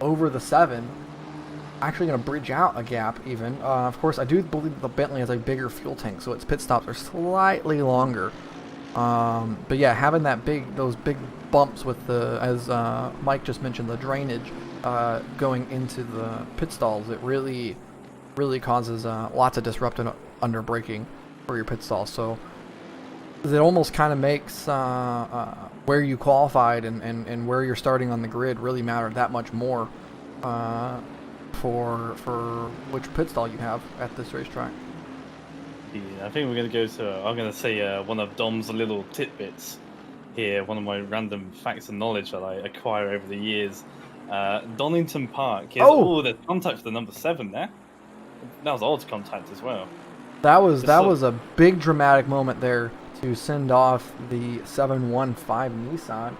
Speaker 1: over the 7. Actually going to bridge out a gap even. Of course, I do believe the Bentley has a bigger fuel tank, so its pit stops are slightly longer. But yeah, having those big bumps with the, as Mike just mentioned, the drainage going into the pit stalls, it really causes lots of disruption under braking for your pit stall. So it almost kind of makes where you qualified and where you're starting on the grid really matter that much more for which pit stall you have at this racetrack.
Speaker 2: Yeah, I think we're going to go to, I'm going to say one of Dom's little tidbits here, one of my random facts and knowledge that I acquire over the years. Donington Park, the contact for the number 7 there. That was odd contact as well.
Speaker 1: That was a big dramatic moment there to send off the 715 Nissan.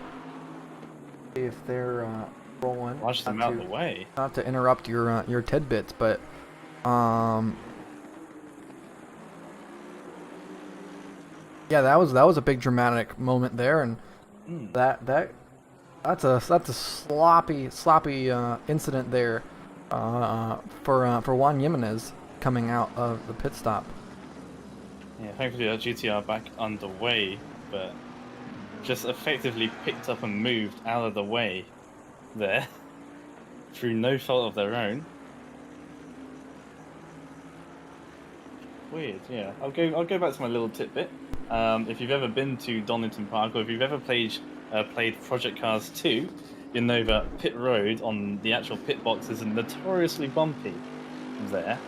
Speaker 1: If they're rolling,
Speaker 2: Watch them out of the way.
Speaker 1: Not to interrupt your tidbits, but yeah, that was a big dramatic moment there, and that's a sloppy incident there for Juan Jimenez coming out of the pit stop.
Speaker 2: Yeah, thankfully our GTR back underway, but just effectively picked up and moved out of the way there through no fault of their own. Weird, yeah. I'll go back to my little tidbit. If you've ever been to Donington Park, or if you've ever played Project Cars 2, you'll know that pit road on the actual pit box is notoriously bumpy there.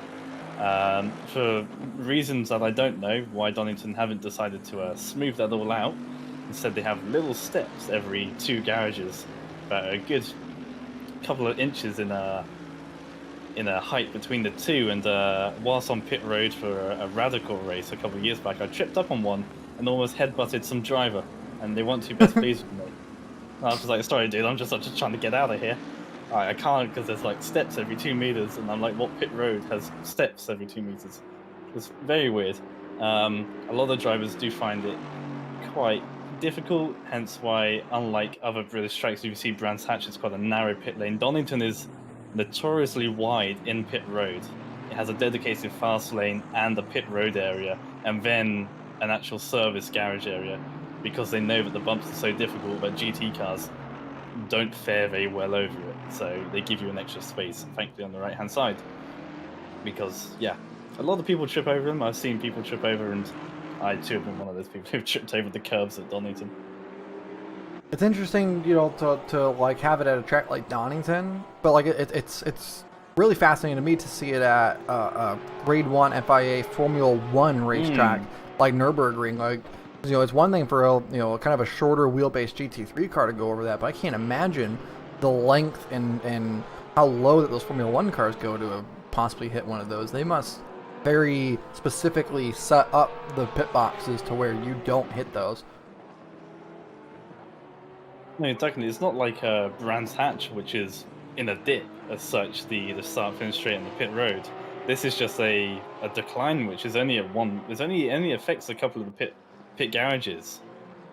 Speaker 2: For reasons that I don't know, why Donington haven't decided to smooth that all out. Instead, they have little steps every 2 garages, about a good couple of inches in a height between the 2. And whilst on pit road for a radical race a couple of years back, I tripped up on one and almost headbutted some driver, and they weren't too best pleased with me. I was just like, sorry dude, I'm just trying to get out of here. I can't, because there's like steps every 2 meters, and I'm like, what pit road has steps every 2 meters? It's very weird. A lot of drivers do find it quite difficult, hence why, unlike other British tracks, if you see Brands Hatch, it's quite a narrow pit lane. Donington is notoriously wide in pit road. It has a dedicated fast lane and a pit road area, and then an actual service garage area, because they know that the bumps are so difficult that GT cars don't fare very well over it, so they give you an extra space, thankfully on the right hand side, because yeah, a lot of people trip over them. I've seen people trip over, and I too have been one of those people who've tripped over the curbs at Donington.
Speaker 1: It's interesting, to like have it at a track like Donington, but like it's really fascinating to me to see it at a Grade 1 FIA Formula 1 racetrack like Nürburgring. Like, it's one thing for a kind of a shorter wheelbase GT3 car to go over that, but I can't imagine the length and how low that those Formula 1 cars go to possibly hit one of those. They must very specifically set up the pit boxes to where you don't hit those.
Speaker 2: No, definitely. It's not like Brands Hatch, which is in a dip as such, the start finish straight on the pit road. This is just a decline, which is only only affects a couple of the pit garages,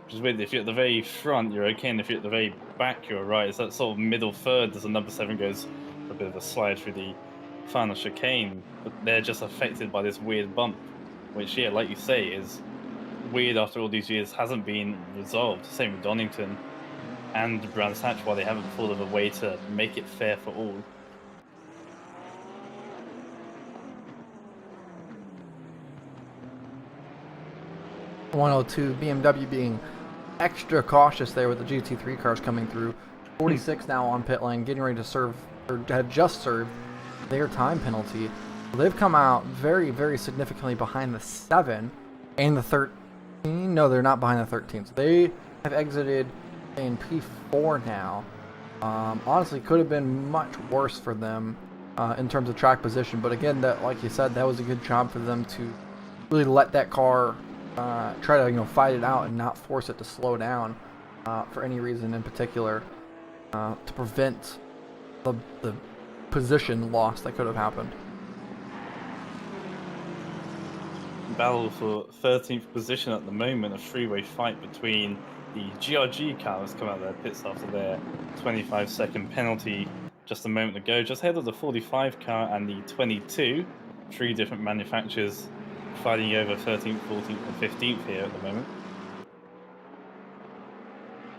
Speaker 2: which is weird. If you're at the very front, you're okay, and if you're at the very back, you're right. It's that sort of middle third as the number 7 goes for a bit of a slide through the final chicane, but they're just affected by this weird bump, which, yeah, like you say, is weird after all these years, hasn't been resolved. Same with Donington and Brands Hatch, while they haven't thought of a way to make it fair for all.
Speaker 1: .102 BMW being extra cautious there with the GT3 cars coming through. 46 now on pit lane, getting ready to serve, or had just served their time penalty. They've come out very, very significantly behind the 7 and the 13. No, they're not behind the 13. So they have exited in P4 now. Honestly, could have been much worse for them in terms of track position. But again, that, like you said, that was a good job for them to really let that car try to fight it out and not force it to slow down. for any reason in particular to prevent the position loss that could have happened.
Speaker 2: Battle for 13th position at the moment, a three-way fight between the GRG car that's come out of their pits after their 25-second penalty just a moment ago, just ahead of the 45 car and the 22. Three different manufacturers fighting over 13th, 14th, and 15th here at the moment.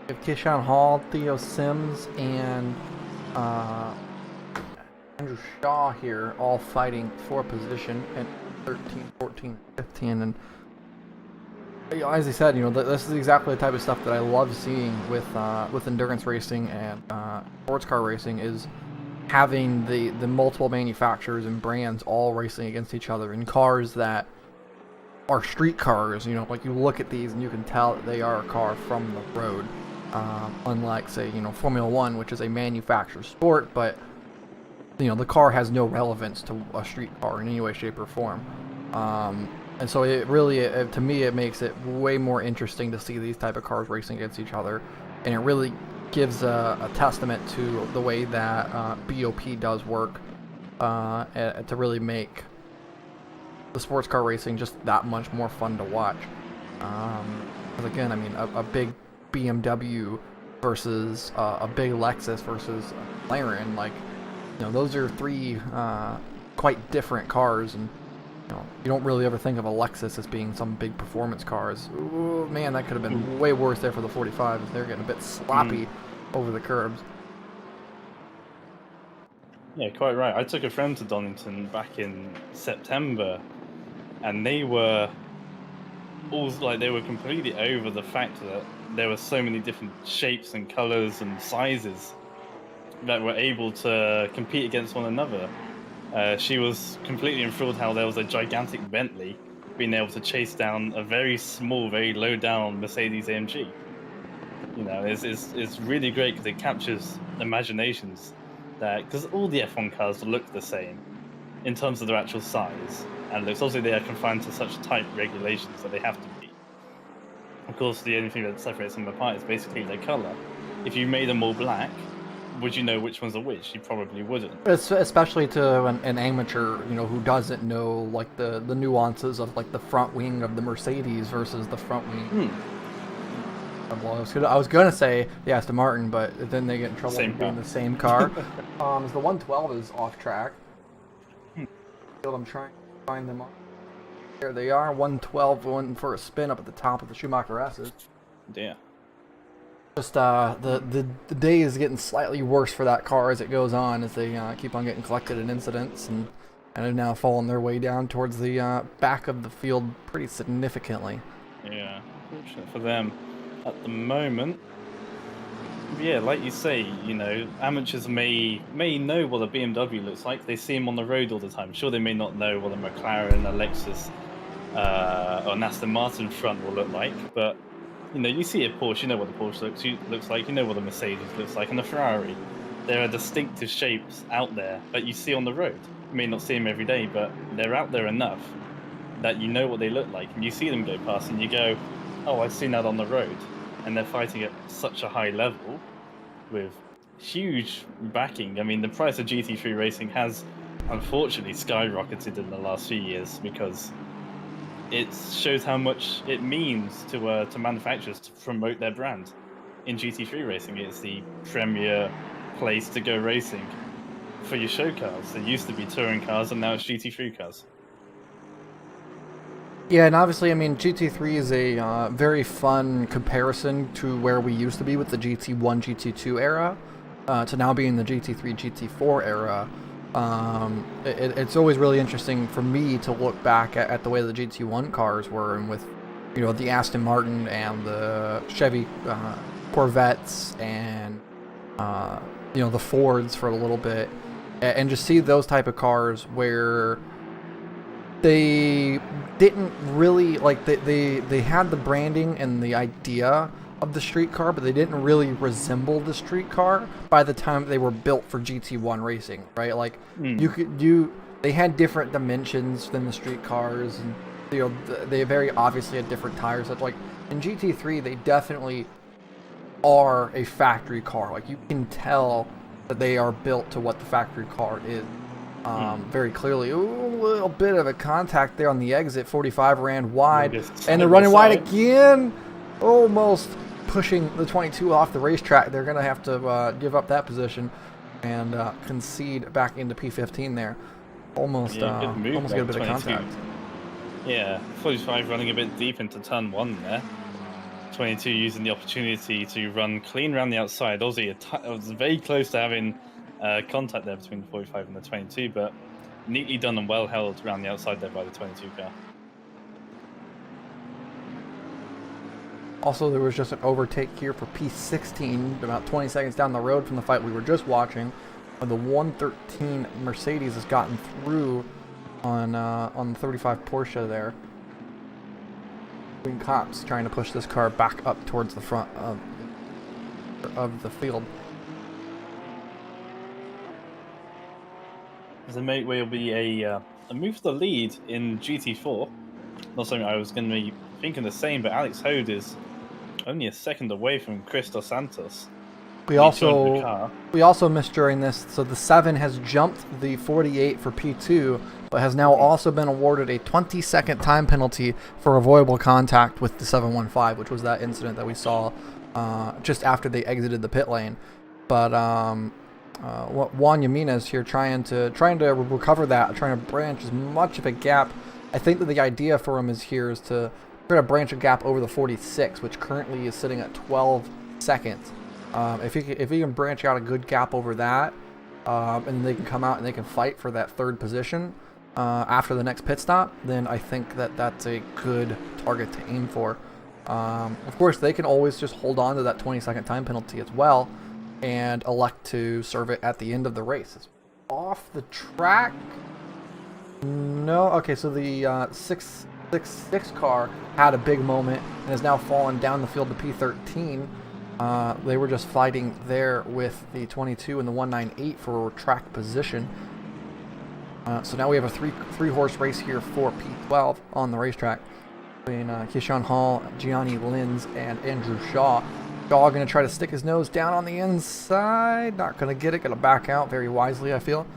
Speaker 1: We have Keyshawn Hall, Theo Sims, and Andrew Shaw here, all fighting for position at 13, 14, 15, and as I said, this is exactly the type of stuff that I love seeing with endurance racing and sports car racing, is having the multiple manufacturers and brands all racing against each other in cars that are street cars. Like you look at these and you can tell that they are a car from the road, unlike say Formula One, which is a manufactured sport, but the car has no relevance to a street car in any way, shape, or form. And so it really, to me, it makes it way more interesting to see these type of cars racing against each other, and it really gives a testament to the way that BOP does work to really make the sports car racing just that much more fun to watch. Because again, I mean, a big BMW versus a big Lexus versus a McLaren, like, those are three quite different cars, and you don't really ever think of a Lexus as being some big performance cars. Ooh, man, that could have been way worse there for the 45 if they're getting a bit sloppy over the curbs.
Speaker 2: Yeah, quite right. I took a friend to Donington back in September, and they were completely over the fact that there were so many different shapes and colors and sizes that were able to compete against one another. She was completely enthralled how there was a gigantic Bentley being able to chase down a very small, very low down Mercedes AMG. It's really great because it captures imaginations, because all the F1 cars look the same in terms of their actual size and looks. Obviously, they are confined to such tight regulations that they have to be. Of course, the only thing that separates them apart is basically their color. If you made them all black, would you know which ones are which? You probably wouldn't.
Speaker 1: Especially to an amateur, who doesn't know like the nuances of like the front wing of the Mercedes versus the front wing. Well, I was gonna say the Aston Martin, but then they get in trouble with being the same car. As the 112 is off track. I'm trying to find them. There they are. 112 going for a spin up at the top of the Schumacher S's.
Speaker 2: Yeah.
Speaker 1: Just the day is getting slightly worse for that car as it goes on, as they keep on getting collected in incidents and have now fallen their way down towards the back of the field pretty significantly.
Speaker 2: Yeah, fortunate for them at the moment. Yeah, like you say, amateurs may know what a BMW looks like. They see them on the road all the time. Sure, they may not know what a McLaren, a Lexus, or an Aston Martin front will look like, but you see a Porsche, you know what the Porsche looks like, you know what a Mercedes looks like, and a Ferrari. There are distinctive shapes out there that you see on the road. You may not see them every day, but they're out there enough that you know what they look like, and you see them go past, and you go, oh, I've seen that on the road. And they're fighting at such a high level with huge backing. I mean, the price of GT3 racing has unfortunately skyrocketed in the last few years because it shows how much it means to manufacturers to promote their brand. In GT3 racing, it's the premier place to go racing for your show cars. There used to be touring cars, and now it's GT3 cars.
Speaker 1: Yeah, and obviously, I mean, GT3 is a very fun comparison to where we used to be with the GT1, GT2 era, to now being the GT3, GT4 era. It's always really interesting for me to look back at the way the GT1 cars were, and with, the Aston Martin and the Chevy Corvettes and, the Fords for a little bit, and just see those type of cars where they didn't really they had the branding and the idea of the street car, but they didn't really resemble the street car by the time they were built for GT1 racing, right? Like they had different dimensions than the street cars, and they very obviously had different tires. Like in GT3, they definitely are a factory car. Like, you can tell that they are built to what the factory car is. Very clearly. Ooh, a little bit of a contact there on the exit. 45 ran wide, and they're running wide again. Almost pushing the 22 off the racetrack. They're going to have to give up that position and concede back into P15 there. Almost get a bit of contact.
Speaker 2: Yeah, 45 running a bit deep into turn 1 there. 22 using the opportunity to run clean around the outside. Also, it was very close to having contact there between the 45 and the 22, but neatly done and well held around the outside there by the 22 car.
Speaker 1: Also, there was just an overtake here for P16 about 20 seconds down the road from the fight we were just watching. The 113 Mercedes has gotten through on the 35 Porsche there. Cops trying to push this car back up towards the front of the field.
Speaker 2: There will be a move to the lead in GT4. Not something I was going to be thinking the same, but Alex Hode is only a second away from Chris Dos Santos.
Speaker 1: We also missed during this, so the 7 has jumped the 48 for P2, but has now also been awarded a 20-second time penalty for avoidable contact with the 715, which was that incident that we saw just after they exited the pit lane. But Juan Yaminez here trying to recover that, trying to branch as much of a gap. I think that the idea for him is to try to branch a gap over the 46, which currently is sitting at 12 seconds. If he can branch out a good gap over that, and they can come out and they can fight for that third position after the next pit stop, then I think that that's a good target to aim for. Of course, they can always just hold on to that 20-second time penalty as well and elect to serve it at the end of the race. It's off the track. No, okay, so the 666 car had a big moment and has now fallen down the field to P13. They were just fighting there with the 22 and the 198 for track position. So now we have a three horse race here for P12 on the racetrack between Keyshawn Hall, Gianni Linz, and Andrew Shaw. Shaw going to try to stick his nose down on the inside. Not going to get it. Going to back out very wisely, I feel.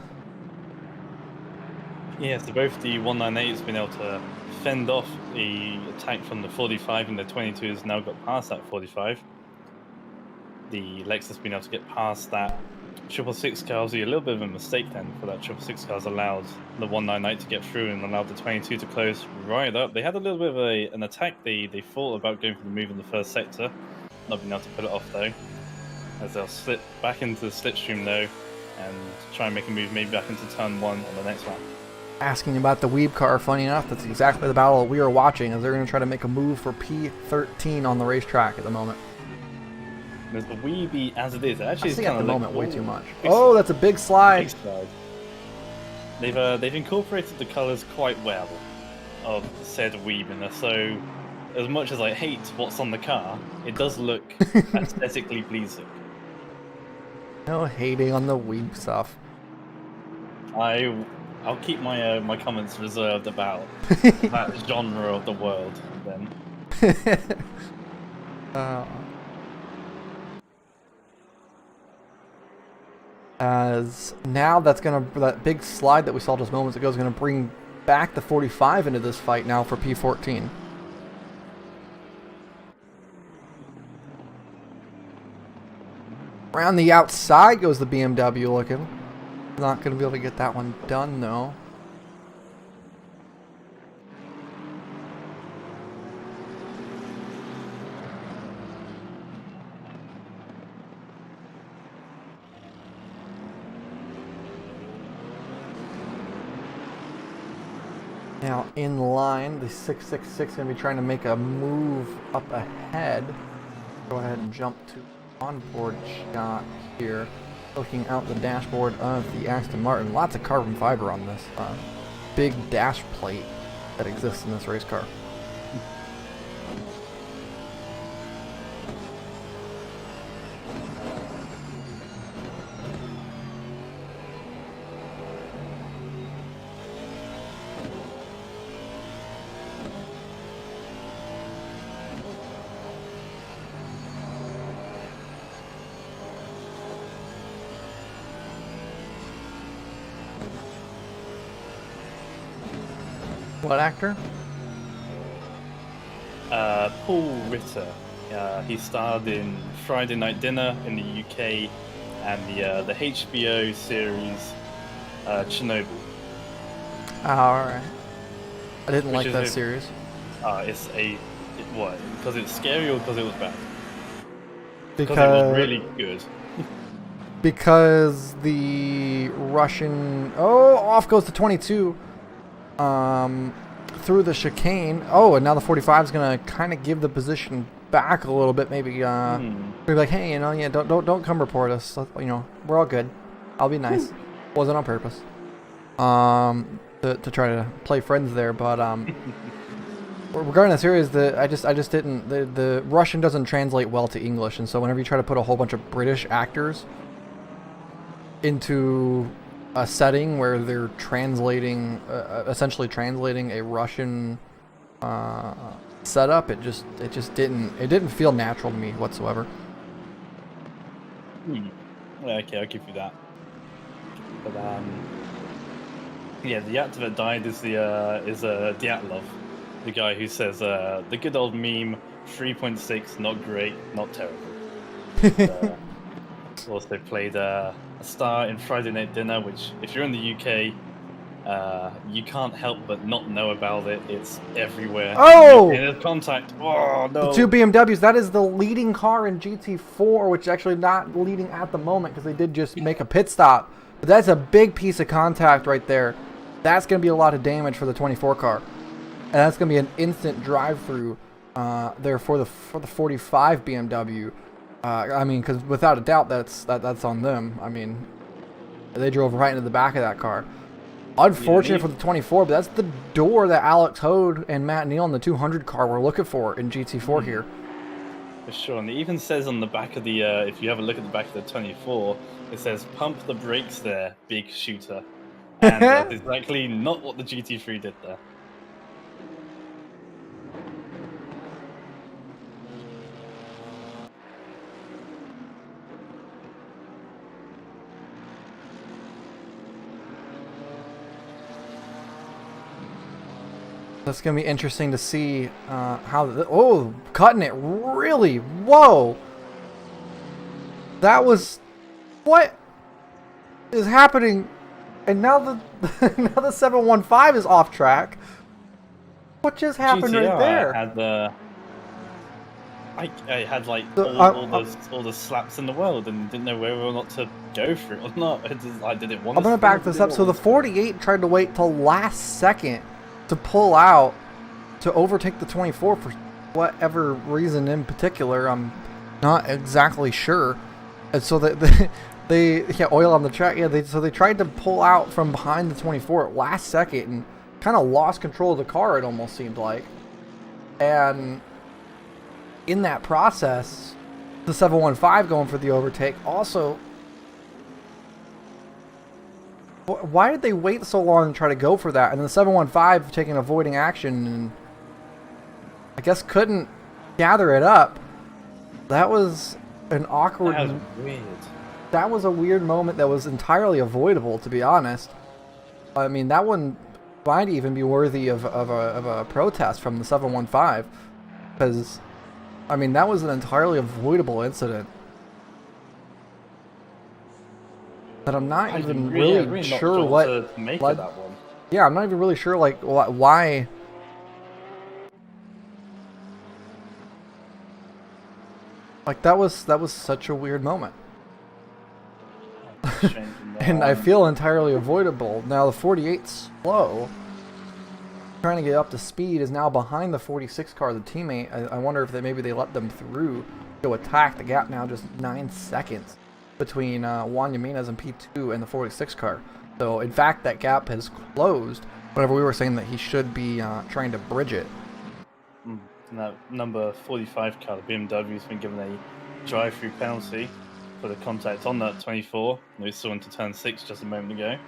Speaker 2: Yeah, so both the 198 has been able to fend off the attack from the 45, and the 22 has now got past that 45. The Lexus has been able to get past that 666 car. Was a little bit of a mistake then, for that 666 cars allowed the 198 to get through and allowed the 22 to close right up. They had a little bit of an attack. They thought about going for the move in the first sector. Not being able to put it off though, as they'll slip back into the slipstream though and try and make a move maybe back into turn 1 on the next lap.
Speaker 1: Asking about the Weeb car, funny enough, that's exactly the battle that we are watching, as they're going to try to make a move for P13 on the racetrack at the moment.
Speaker 2: There's the Weeby as it is. Actually,
Speaker 1: it's at the moment way too much. Oh, that's a big slide.
Speaker 2: Big slide. They've incorporated the colours quite well of said Weebiness, so as much as I hate what's on the car, it does look aesthetically pleasing.
Speaker 1: No hating on the Weeb stuff.
Speaker 2: I'll keep my my comments reserved about that genre of the world then.
Speaker 1: As now that big slide that we saw just moments ago is gonna bring back the 45 into this fight now for P14. Around the outside goes the BMW looking. Not gonna be able to get that one done though. Now in line, the 666 going to be trying to make a move up ahead. Go ahead and jump to onboard shot here. Looking out the dashboard of the Aston Martin. Lots of carbon fiber on this big dash plate that exists in this race car. What actor?
Speaker 2: Paul Ritter. He starred in Friday Night Dinner in the UK and the HBO series Chernobyl.
Speaker 1: Alright. I didn't
Speaker 2: Which
Speaker 1: like
Speaker 2: is
Speaker 1: that
Speaker 2: a-
Speaker 1: series.
Speaker 2: What? Because it's scary or because it was bad?
Speaker 1: Because
Speaker 2: Because it was really good.
Speaker 1: Because the Russian... Oh, off goes the 22. Through the chicane. Oh, and now the 45 is going to kind of give the position back a little bit. Maybe, be like, hey, you know, yeah, don't come report us. You know, we're all good. I'll be nice. Wasn't on purpose. To try to play friends there, but regarding the series, I just didn't. The Russian doesn't translate well to English, and so whenever you try to put a whole bunch of British actors into a setting where they're translating, essentially translating a Russian setup, it just didn't feel natural to me whatsoever.
Speaker 2: Okay, I'll give you that. But yeah, the actor that died is Dyatlov, the guy who says the good old meme 3.6, not great, not terrible. Also played a star in Friday Night Dinner, which if you're in the UK, you can't help but not know about it. It's everywhere.
Speaker 1: Oh!
Speaker 2: In its contact. Oh no!
Speaker 1: The two BMWs. That is the leading car in GT4, which is actually not leading at the moment because they did just make a pit stop. But that's a big piece of contact right there. That's going to be a lot of damage for the 24 car, and that's going to be an instant drive-through there for the 45 BMW. I mean, because without a doubt, that's on them. I mean, they drove right into the back of that car. Unfortunate for the 24, but that's the door that Alex Hode and Matt Neal in the 200 car were looking for in GT4 here.
Speaker 2: For sure, and it even says on the back of the, if you have a look at the back of the 24, it says, "Pump the brakes there, big shooter." And that's exactly not what the GT3 did there.
Speaker 1: That's going to be interesting to see how... cutting it really... Whoa! That was... What is happening? And now the now the 715 is off track. What just happened right there?
Speaker 2: I had like all the slaps in the world and didn't know whether or not to go for it or not. I did it once.
Speaker 1: I'm going to back this up. So the 48 tried to wait till last second to pull out to overtake the 24 for whatever reason in particular. I'm not exactly sure. And so they oil on the track. Yeah, so they tried to pull out from behind the 24 at last second and kind of lost control of the car, it almost seemed like. And in that process, the 715 going for the overtake also... Why did they wait so long to try to go for that? And the 715 taking avoiding action and I guess couldn't gather it up. That was an awkward...
Speaker 2: That was weird.
Speaker 1: That was a weird moment that was entirely avoidable, to be honest. I mean, that one might even be worthy of a protest from the 715. Because, I mean, that was an entirely avoidable incident. But I'm not even really sure what
Speaker 2: to make of that one.
Speaker 1: Yeah, I'm not even really sure like why. Like that was such a weird moment. And I feel entirely avoidable. Now the 48's slow. Trying to get up to speed is now behind the 46 car, the teammate. I wonder if maybe they let them through to attack. The gap now just 9 seconds between Juan Jimenez and P2 and the 46 car. So in fact that gap has closed whenever we were saying that he should be trying to bridge it.
Speaker 2: Now, number 45 car, the BMW, has been given a drive-through penalty for the contact on that 24 that we saw into turn 6 just a moment ago.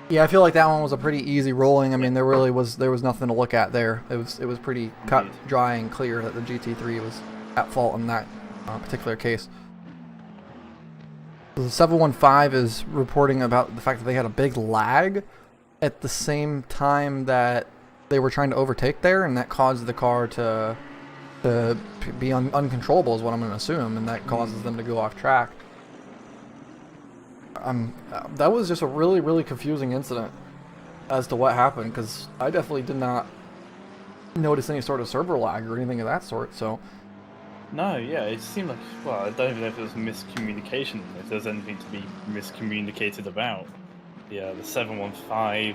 Speaker 1: Yeah, I feel like that one was a pretty easy rolling. I mean, there was nothing to look at there. It was pretty cut, dry, and clear that the GT3 was at fault in that particular case. The 715 is reporting about the fact that they had a big lag at the same time that they were trying to overtake there, and that caused the car to be uncontrollable is what I'm going to assume, and that causes them to go off track. That was just a really, really confusing incident as to what happened, because I definitely did not notice any sort of server lag or anything of that sort. So
Speaker 2: No, yeah, it seemed like, well, I don't even know if it was miscommunication, if there's anything to be miscommunicated about. Yeah, the 715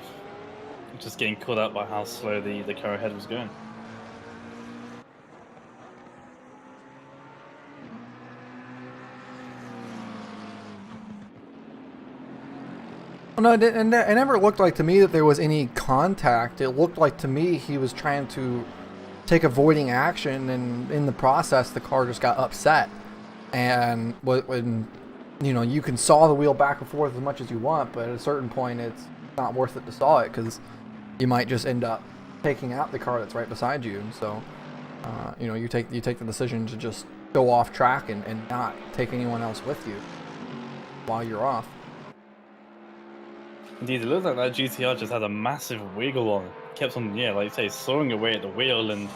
Speaker 2: just getting caught up by how slow the car ahead was going.
Speaker 1: no, it never looked like to me that there was any contact. It looked like to me he was trying to take avoiding action, and in the process the car just got upset. And when you know, you can saw the wheel back and forth as much as you want, but at a certain point it's not worth it to saw it, because you might just end up taking out the car that's right beside you. And so you know, you take the decision to just go off track and not take anyone else with you while you're off.
Speaker 2: Indeed, it looked like that GTR just had a massive wiggle on it. Kept on, yeah, like you say, sawing away at the wheel, and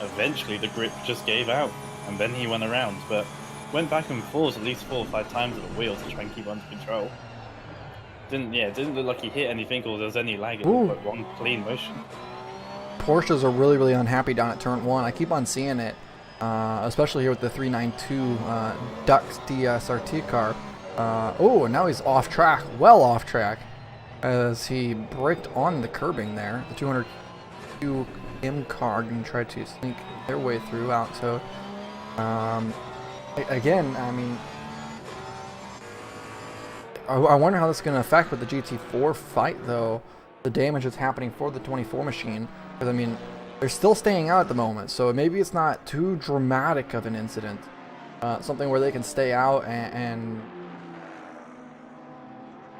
Speaker 2: eventually the grip just gave out, and then he went around, but went back and forth at least 4 or 5 times at the wheel to try and keep under control. Didn't look like he hit anything or there was any lag. It looked like one clean motion.
Speaker 1: Porsches are really, really unhappy down at turn 1. I keep on seeing it, especially here with the 392 Dux DSRT car. Oh, and now he's off track, well off track, as he braked on the curbing there. The 200Q M car and tried to sneak their way through out. So, again, I mean, I wonder how this is going to affect with the GT4 fight, though, the damage that's happening for the 24 machine. Because, I mean, they're still staying out at the moment, so maybe it's not too dramatic of an incident. Something where they can stay out and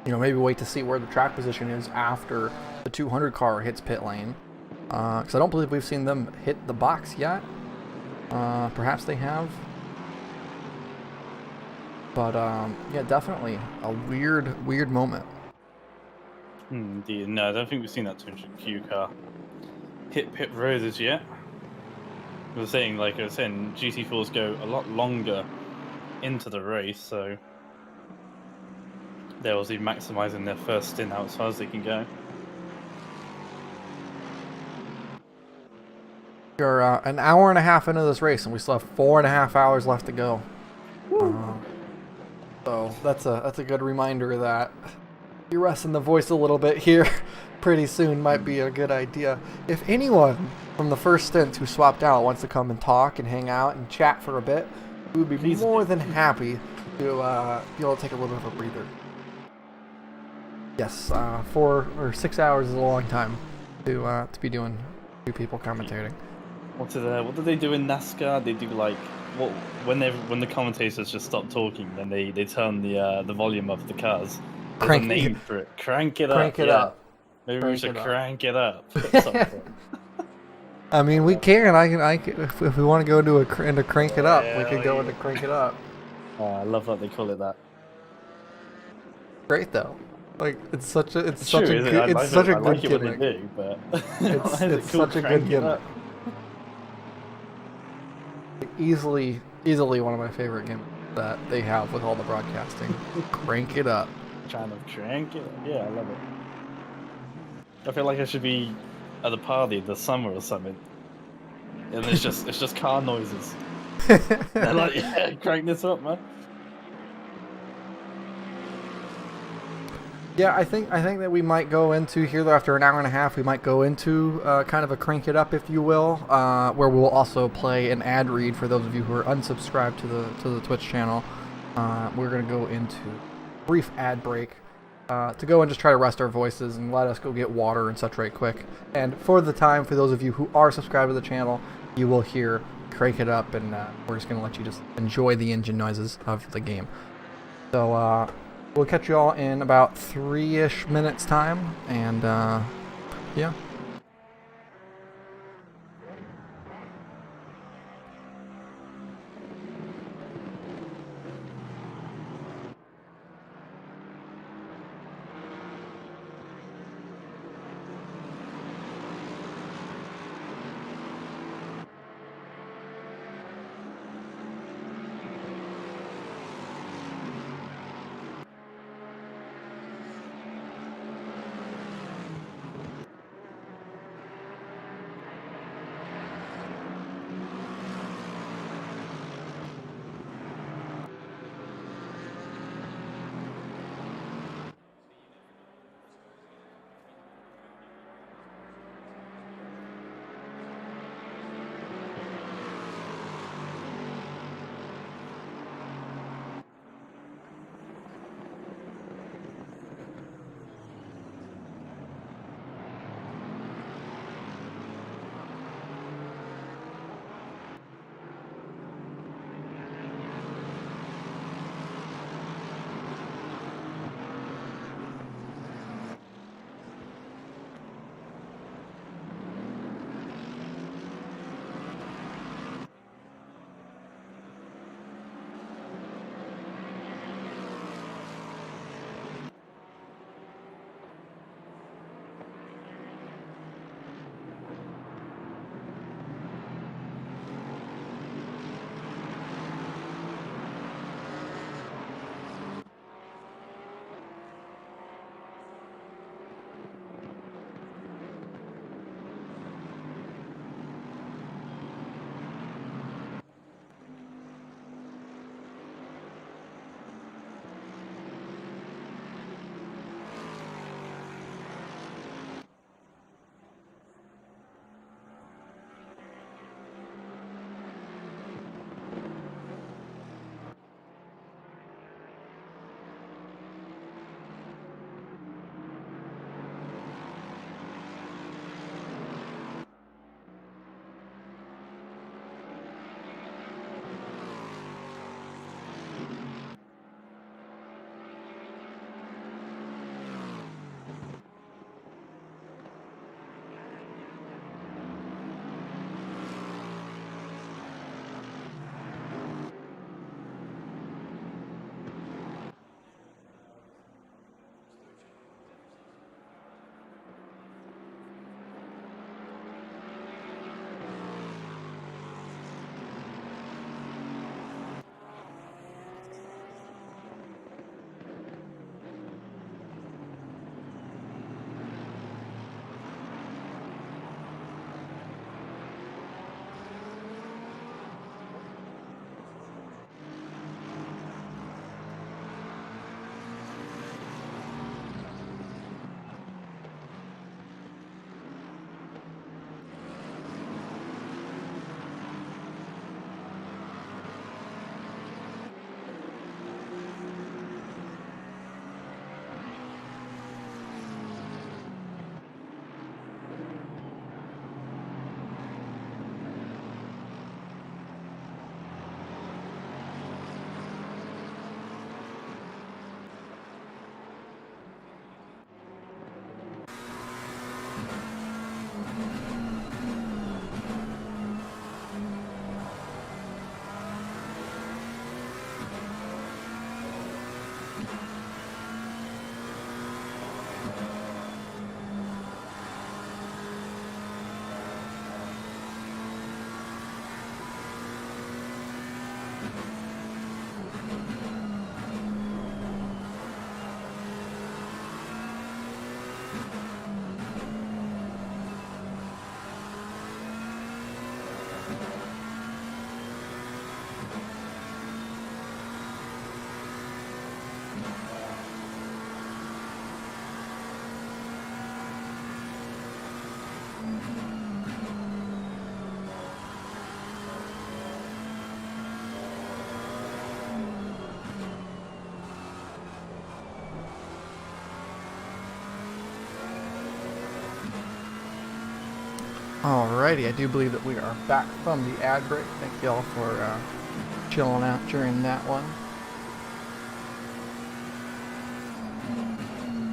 Speaker 1: you know, maybe wait to see where the track position is after the 200 car hits pit lane. Because I don't believe we've seen them hit the box yet. Perhaps they have. But yeah, definitely a weird moment.
Speaker 2: Indeed, no, I don't think we've seen that 200Q car hit pit road as yet. I was saying, GT4s go a lot longer into the race, so they're obviously maximising their first stint out as far as they can go.
Speaker 1: You're an hour and a half into this race, and we still have 4.5 hours left to go. So that's a good reminder that you resting the voice a little bit here pretty soon might be a good idea. If anyone from the first stint who swapped out wants to come and talk and hang out and chat for a bit, we would be more than happy to be able to take a little bit of a breather. Yes, 4 or 6 hours is a long time to be doing 2 people commentating.
Speaker 2: What do they do in NASCAR? They do when the commentators just stop talking, then they turn the volume up of the cars. There's a name for it. Crank it up.
Speaker 1: Crank it up.
Speaker 2: Maybe we should crank it up.
Speaker 1: I mean, we can. I can. If we want to go into crank it up, we could go into crank it up.
Speaker 2: I love that they call it that.
Speaker 1: Great though. Like it's such a good
Speaker 2: gimmick. Do, but
Speaker 1: it's such a good gimmick. Easily one of my favorite gimmicks that they have with all the broadcasting. Crank it up.
Speaker 2: Trying to crank it up. Yeah, I love it. I feel like I should be at a party in the summer or something, and it's just car noises. They're like, yeah, crank this up, man.
Speaker 1: Yeah, I think that we might go into here after an hour and a half. We might go into kind of a crank it up, if you will, where we'll also play an ad read for those of you who are unsubscribed to the Twitch channel. We're gonna go into a brief ad break to go and just try to rest our voices and let us go get water and such right quick. And for the time, for those of you who are subscribed to the channel, you will hear crank it up, and we're just gonna let you just enjoy the engine noises of the game. So. We'll catch you all in about 3-ish minutes time, and yeah. Alrighty, I do believe that we are back from the ad break. Thank you all for chilling out during that one.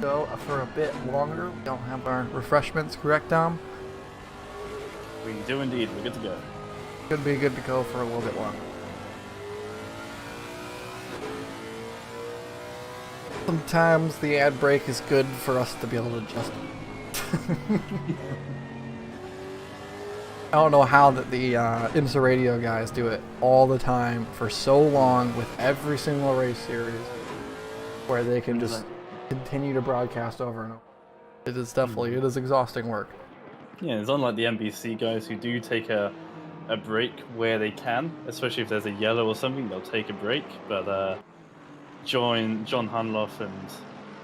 Speaker 1: Go for a bit longer. We don't have our refreshments, correct, Dom?
Speaker 2: We do indeed. We're good to go.
Speaker 1: Could be good to go for a little bit longer. Sometimes the ad break is good for us to be able to adjust it. I don't know how that the IMSA radio guys do it all the time for so long with every single race series, where they can just continue to broadcast over and over. It is definitely, it is exhausting work.
Speaker 2: Yeah, it's unlike the NBC guys who do take a break where they can, especially if there's a yellow or something, they'll take a break. But John Hanloff and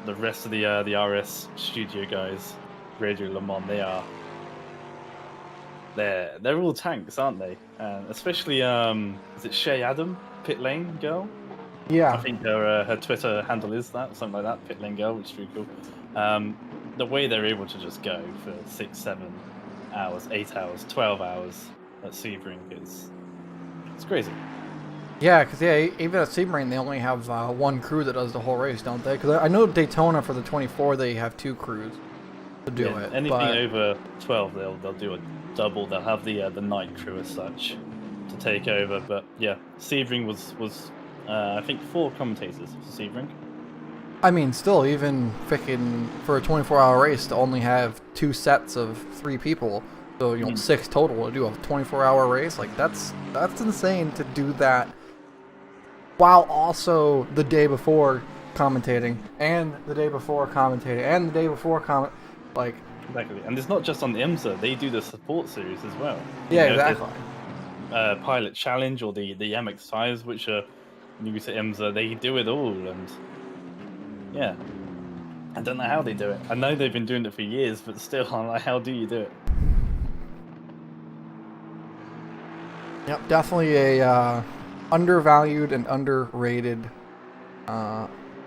Speaker 2: the rest of the RS studio guys, Radio Le Mans, they're all tanks, aren't they? Especially is it Shay Adam, Pit Lane Girl?
Speaker 1: Yeah.
Speaker 2: I think her Twitter handle is that, something like that, Pit Lane Girl, which is pretty cool. The way they're able to just go for 6, 7 hours, 8 hours, 12 hours at Sebring it's crazy.
Speaker 1: Yeah, because even at Sebring they only have one crew that does the whole race, don't they? Because I know Daytona for the 24 they have 2 crews to do it.
Speaker 2: Anything
Speaker 1: but
Speaker 2: over 12 they'll do a double. They'll have the night crew as such to take over. But yeah, Sebring was I think 4 commentators for Sebring.
Speaker 1: I mean, still, even freaking for a 24-hour race to only have 2 sets of 3 people, so 6 total to do a 24-hour race, like that's insane to do that, while also the day before commentating, and the day before commentating, and the day before like.
Speaker 2: Exactly, and it's not just on the IMSA. They do the support series as well.
Speaker 1: Yeah, exactly.
Speaker 2: Pilot Challenge or the MX5s, which are new to IMSA, they do it all, and yeah, I don't know how they do it. I know they've been doing it for years, but still, I'm like, how do you do it?
Speaker 1: Yep, definitely a undervalued and underrated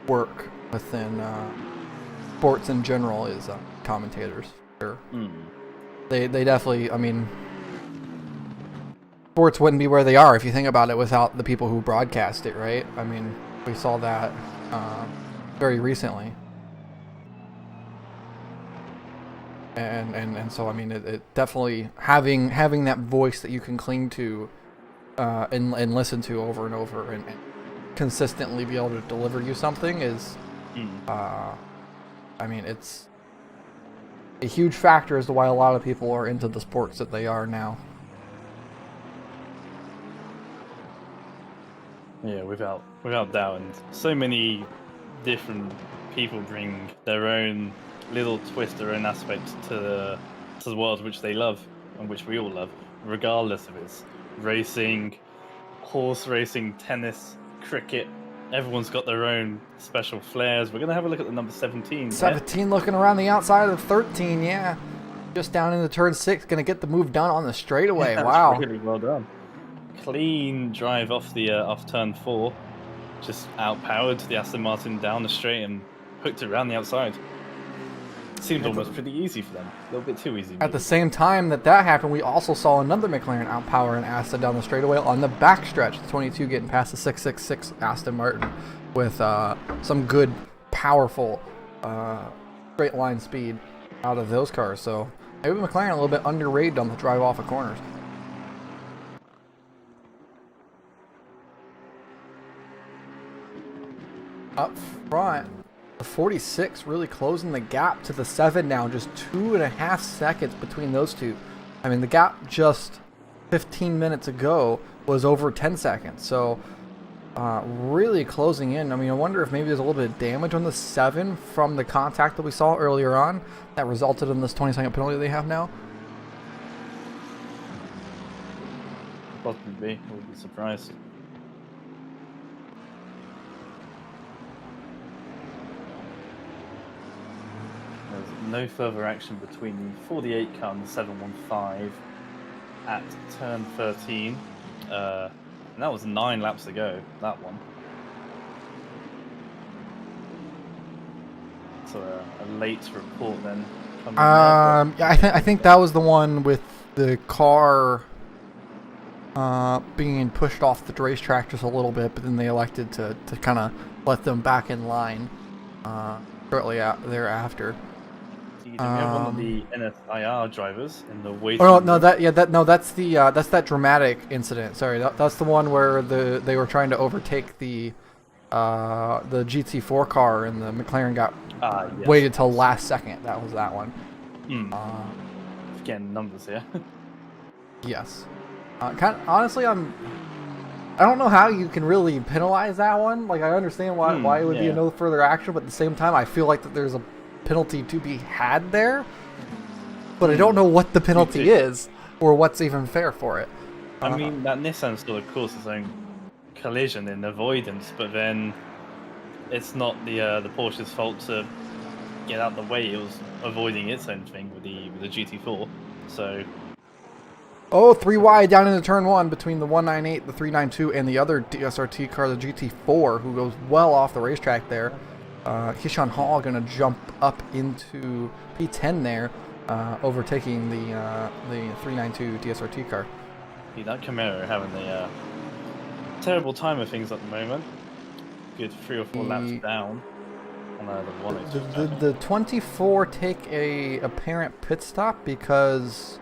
Speaker 1: work within sports in general is commentators. Sure. They definitely, I mean, sports wouldn't be where they are if you think about it without the people who broadcast it, right? I mean, we saw that very recently. And so I mean it definitely having that voice that you can cling to and listen to over and over and consistently be able to deliver you something is I mean it's a huge factor as to why a lot of people are into the sports that they are now.
Speaker 2: Yeah, without doubt, and so many different people bring their own little twist, their own aspect to the world which they love and which we all love, regardless of it's racing, horse racing, tennis, cricket. Everyone's got their own special flares. We're going to have a look at the number 17.
Speaker 1: 17 looking around the outside of 13, yeah. Just down into turn 6, going to get the move done on the straightaway. Wow.
Speaker 2: Really well done. Clean drive off the off turn 4. Just outpowered the Aston Martin down the straight and hooked it around the outside. Seemed almost pretty easy for them. A little bit too easy.
Speaker 1: At the same time that happened, we also saw another McLaren outpower an Aston down the straightaway on the backstretch. The 22 getting past the 666 Aston Martin with some good, powerful straight line speed out of those cars. So maybe McLaren a little bit underrated on the drive off of corners. Up front, the 46 really closing the gap to the 7 now. Just 2.5 seconds between those two. I mean, the gap just 15 minutes ago was over 10 seconds. So really closing in. I mean, I wonder if maybe there's a little bit of damage on the 7 from the contact that we saw earlier on that resulted in this 20-second penalty they have now.
Speaker 2: Possibly, I would be surprised. There's no further action between the 48 car and the 715 at turn 13. And that was 9 laps ago, that one. So a late report then.
Speaker 1: Yeah, I think that was the one with the car being pushed off the racetrack just a little bit, but then they elected to kind of let them back in line shortly thereafter.
Speaker 2: We have one of the NSIR drivers in the waiting
Speaker 1: Oh
Speaker 2: room.
Speaker 1: no, that's that dramatic incident. Sorry, that's the one where they were trying to overtake the GT4 car and the McLaren got
Speaker 2: Yes.
Speaker 1: waited till last second. That was that one.
Speaker 2: Getting numbers here.
Speaker 1: Yes. Honestly, I don't know how you can really penalize that one. Like, I understand why it would be no further action, but at the same time, I feel like that there's a penalty to be had there. But I don't know what the penalty is or what's even fair for it.
Speaker 2: I mean, that Nissan still, of course, its own collision in avoidance, but then it's not the Porsche's fault to get out the way. It was avoiding its own thing with the GT4. So.
Speaker 1: Oh, 3 wide down into turn 1 between the 198, the 392, and the other DSRT car, the GT4, who goes well off the racetrack there. Hishan Hall going to jump up into P10 there, overtaking the 392 DSRT car.
Speaker 2: Yeah, that Camaro having a terrible time of things at the moment. Good 3 or 4 laps down on the 182.
Speaker 1: The 24 take a apparent pit stop because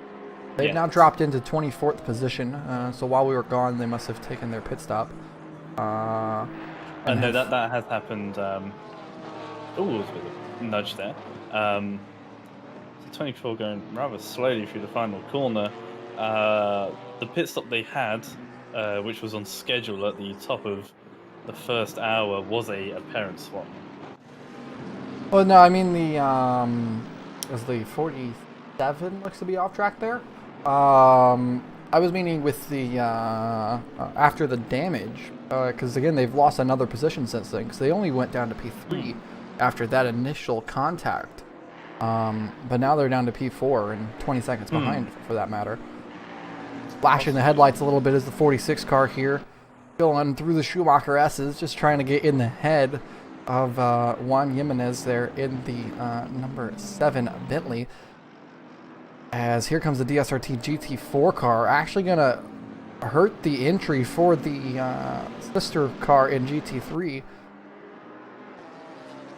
Speaker 1: they've now dropped into 24th position. So while we were gone, they must have taken their pit stop.
Speaker 2: No, that has happened. It was a bit of a nudge there. So 24 going rather slowly through the final corner. The pit stop they had, which was on schedule at the top of the first hour, was a apparent swap.
Speaker 1: Well, no, I mean the 47 looks to be off track there. I was meaning with the after the damage, because again they've lost another position since then, because they only went down to P3 after that initial contact. But now they're down to P4 and 20 seconds behind for that matter. Flashing the headlights a little bit as the 46 car here, going through the Schumacher S's, just trying to get in the head of Juan Jimenez there in the number 7 Bentley. As here comes the DSRT GT4 car, actually going to hurt the entry for the sister car in GT3.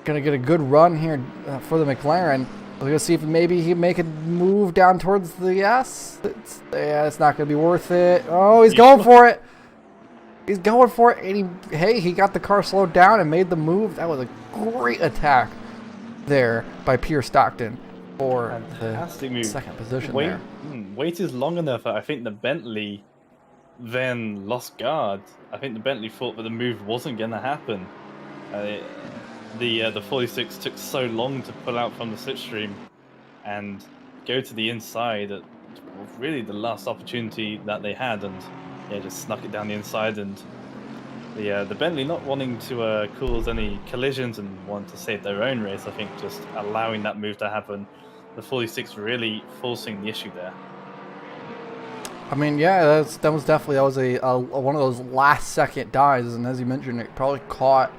Speaker 1: Going to get a good run here for the McLaren. We're going to see if maybe he make a move down towards the S. It's not going to be worth it. Oh, he's going for it. He's going for it. And he got the car slowed down and made the move. That was a great attack there by Pierre Stockton for
Speaker 2: fantastic move.
Speaker 1: Second position there.
Speaker 2: Wait is long enough. I think the Bentley then lost guard. I think the Bentley thought that the move wasn't going to happen. The 46 took so long to pull out from the slipstream and go to the inside at really the last opportunity that they had, and just snuck it down the inside. And the Bentley not wanting to cause any collisions and wanting to save their own race, I think just allowing that move to happen. The 46 really forcing the issue there.
Speaker 1: I mean, yeah, that was definitely one of those last second dives, and as you mentioned, it probably caught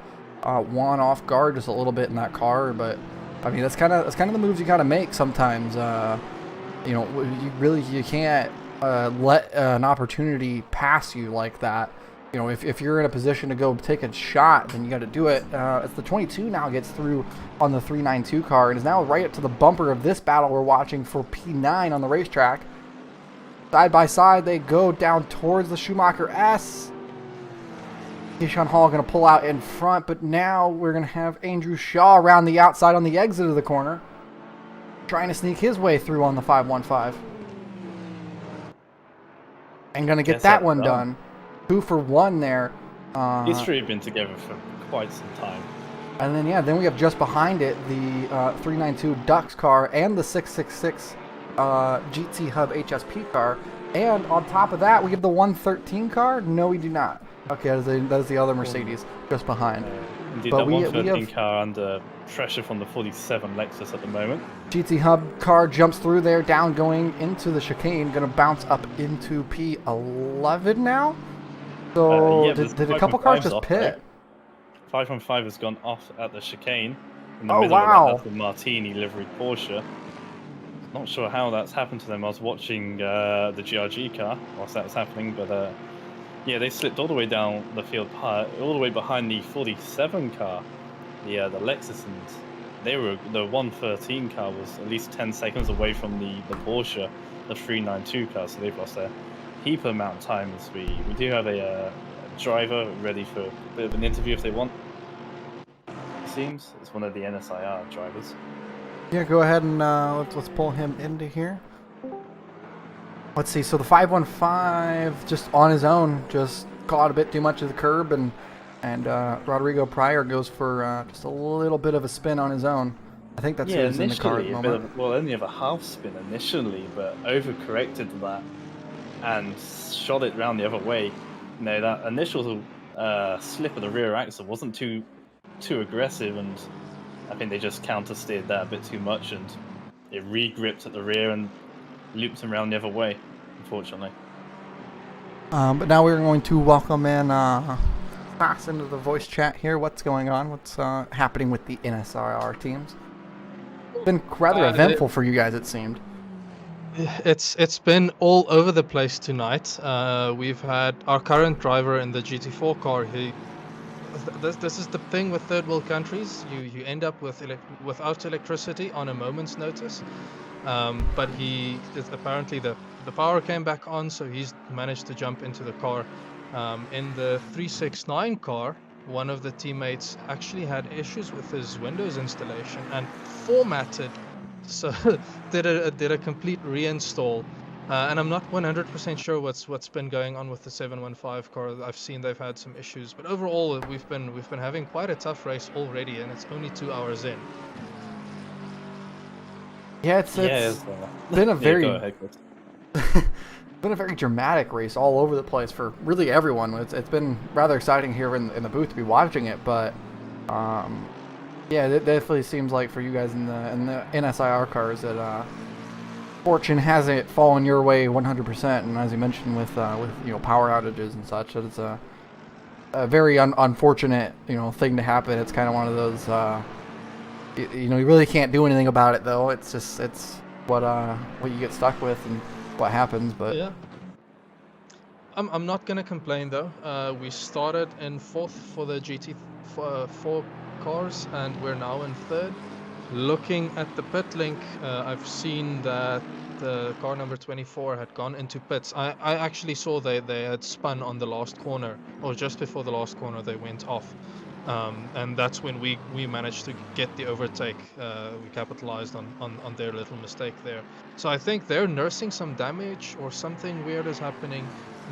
Speaker 1: Juan off guard just a little bit in that car. But I mean, that's kind of the moves you gotta make sometimes. You can't let an opportunity pass you like that. You know, if you're in a position to go take a shot, then you got to do it. As the 22 now gets through on the 392 car and is now right up to the bumper of this battle we're watching for P9 on the racetrack. Side by side, they go down towards the Schumacher S. Hishan Hall going to pull out in front, but now we're going to have Andrew Shaw around the outside on the exit of the corner, trying to sneak his way through on the 515. And going to get that one done. 2 for 1 there.
Speaker 2: These three have been together for quite some time.
Speaker 1: And then we have just behind it the 392 Dux car and the 666 GT Hub HSP car. And on top of that, we have the 113 car. No, we do not. Okay, that is the other Mercedes just behind.
Speaker 2: Indeed,
Speaker 1: but
Speaker 2: that 113 car under pressure from the 47 Lexus at the moment.
Speaker 1: GT Hub car jumps through there, down going into the chicane, going to bounce up into P11 now. So did a couple cars just pit?
Speaker 2: 515 has gone off at the chicane. In the
Speaker 1: oh
Speaker 2: middle
Speaker 1: wow!
Speaker 2: Of that, that's the Martini livery Porsche. not sure how that's happened to them. I was watching the GRG car whilst that was happening, but yeah, they slipped all the way down the field, all the way behind the 47 car, the Lexus, and the 113 car was at least 10 seconds away from the Porsche, the 392 car. So they've lost a heap amount of time. As we do have a driver ready for a bit of an interview if they want. It seems it's one of the NSIR drivers.
Speaker 1: Yeah, go ahead and let's pull him into here. Let's see. So the 515 just on his own just caught a bit too much of the curb, and Rodrigo Pryor goes for just a little bit of a spin on his own. I think that's who's in the car at the moment.
Speaker 2: Only of a half spin initially, but overcorrected that and shot it round the other way. You know, that initial slip of the rear axle wasn't too aggressive, and I think they just counter-steered that a bit too much, and it re-gripped at the rear and looped him around the other way, unfortunately.
Speaker 1: But now we're going to welcome in pass into the voice chat here. What's going on? What's happening with the NSIR teams? It's been rather eventful for you guys, it seemed.
Speaker 3: It's been all over the place tonight. We've had our current driver in the GT4 car. This is the thing with third world countries. You end up without electricity on a moment's notice. But apparently the power came back on, so he's managed to jump into the car. In the 369 car, one of the teammates actually had issues with his Windows installation and formatted, so did a complete reinstall. And I'm not 100% sure what's been going on with the 715 car. I've seen they've had some issues, but overall we've been having quite a tough race already, and it's only 2 hours in.
Speaker 1: Yeah, it's been a very been a very dramatic race all over the place for really everyone. It's been rather exciting here in the booth to be watching it, but yeah, it definitely seems like for you guys in the NSIR cars that fortune hasn't fallen your way 100%, and as you mentioned with power outages and such, that it's a very unfortunate thing to happen. It's kind of one of those you really can't do anything about it though. It's what you get stuck with and what happens. But
Speaker 3: yeah, I'm not gonna complain though. We started in 4th for the GT4 cars, and we're now in 3rd. Looking at the pit link, I've seen that the car number 24 had gone into pits. I actually saw they had spun on the last corner, or just before the last corner they went off. And that's when we managed to get the overtake. We capitalized on their little mistake there. So I think they're nursing some damage or something weird is happening.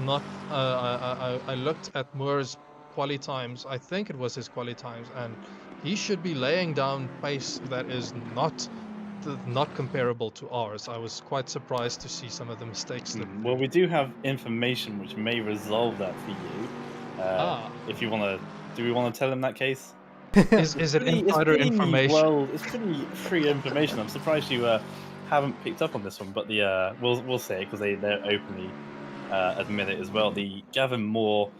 Speaker 3: I looked at Moore's quali times. I think it was his quali times, and he should be laying down pace that is not comparable to ours. I was quite surprised to see some of the mistakes.
Speaker 2: Well, we do have information which may resolve that for you. If you want to, do we want to tell him that case?
Speaker 3: Is it insider information?
Speaker 2: Well, it's pretty free information. I'm surprised you haven't picked up on this one, but we'll say it because they're openly admit it as well. The Gavin Moore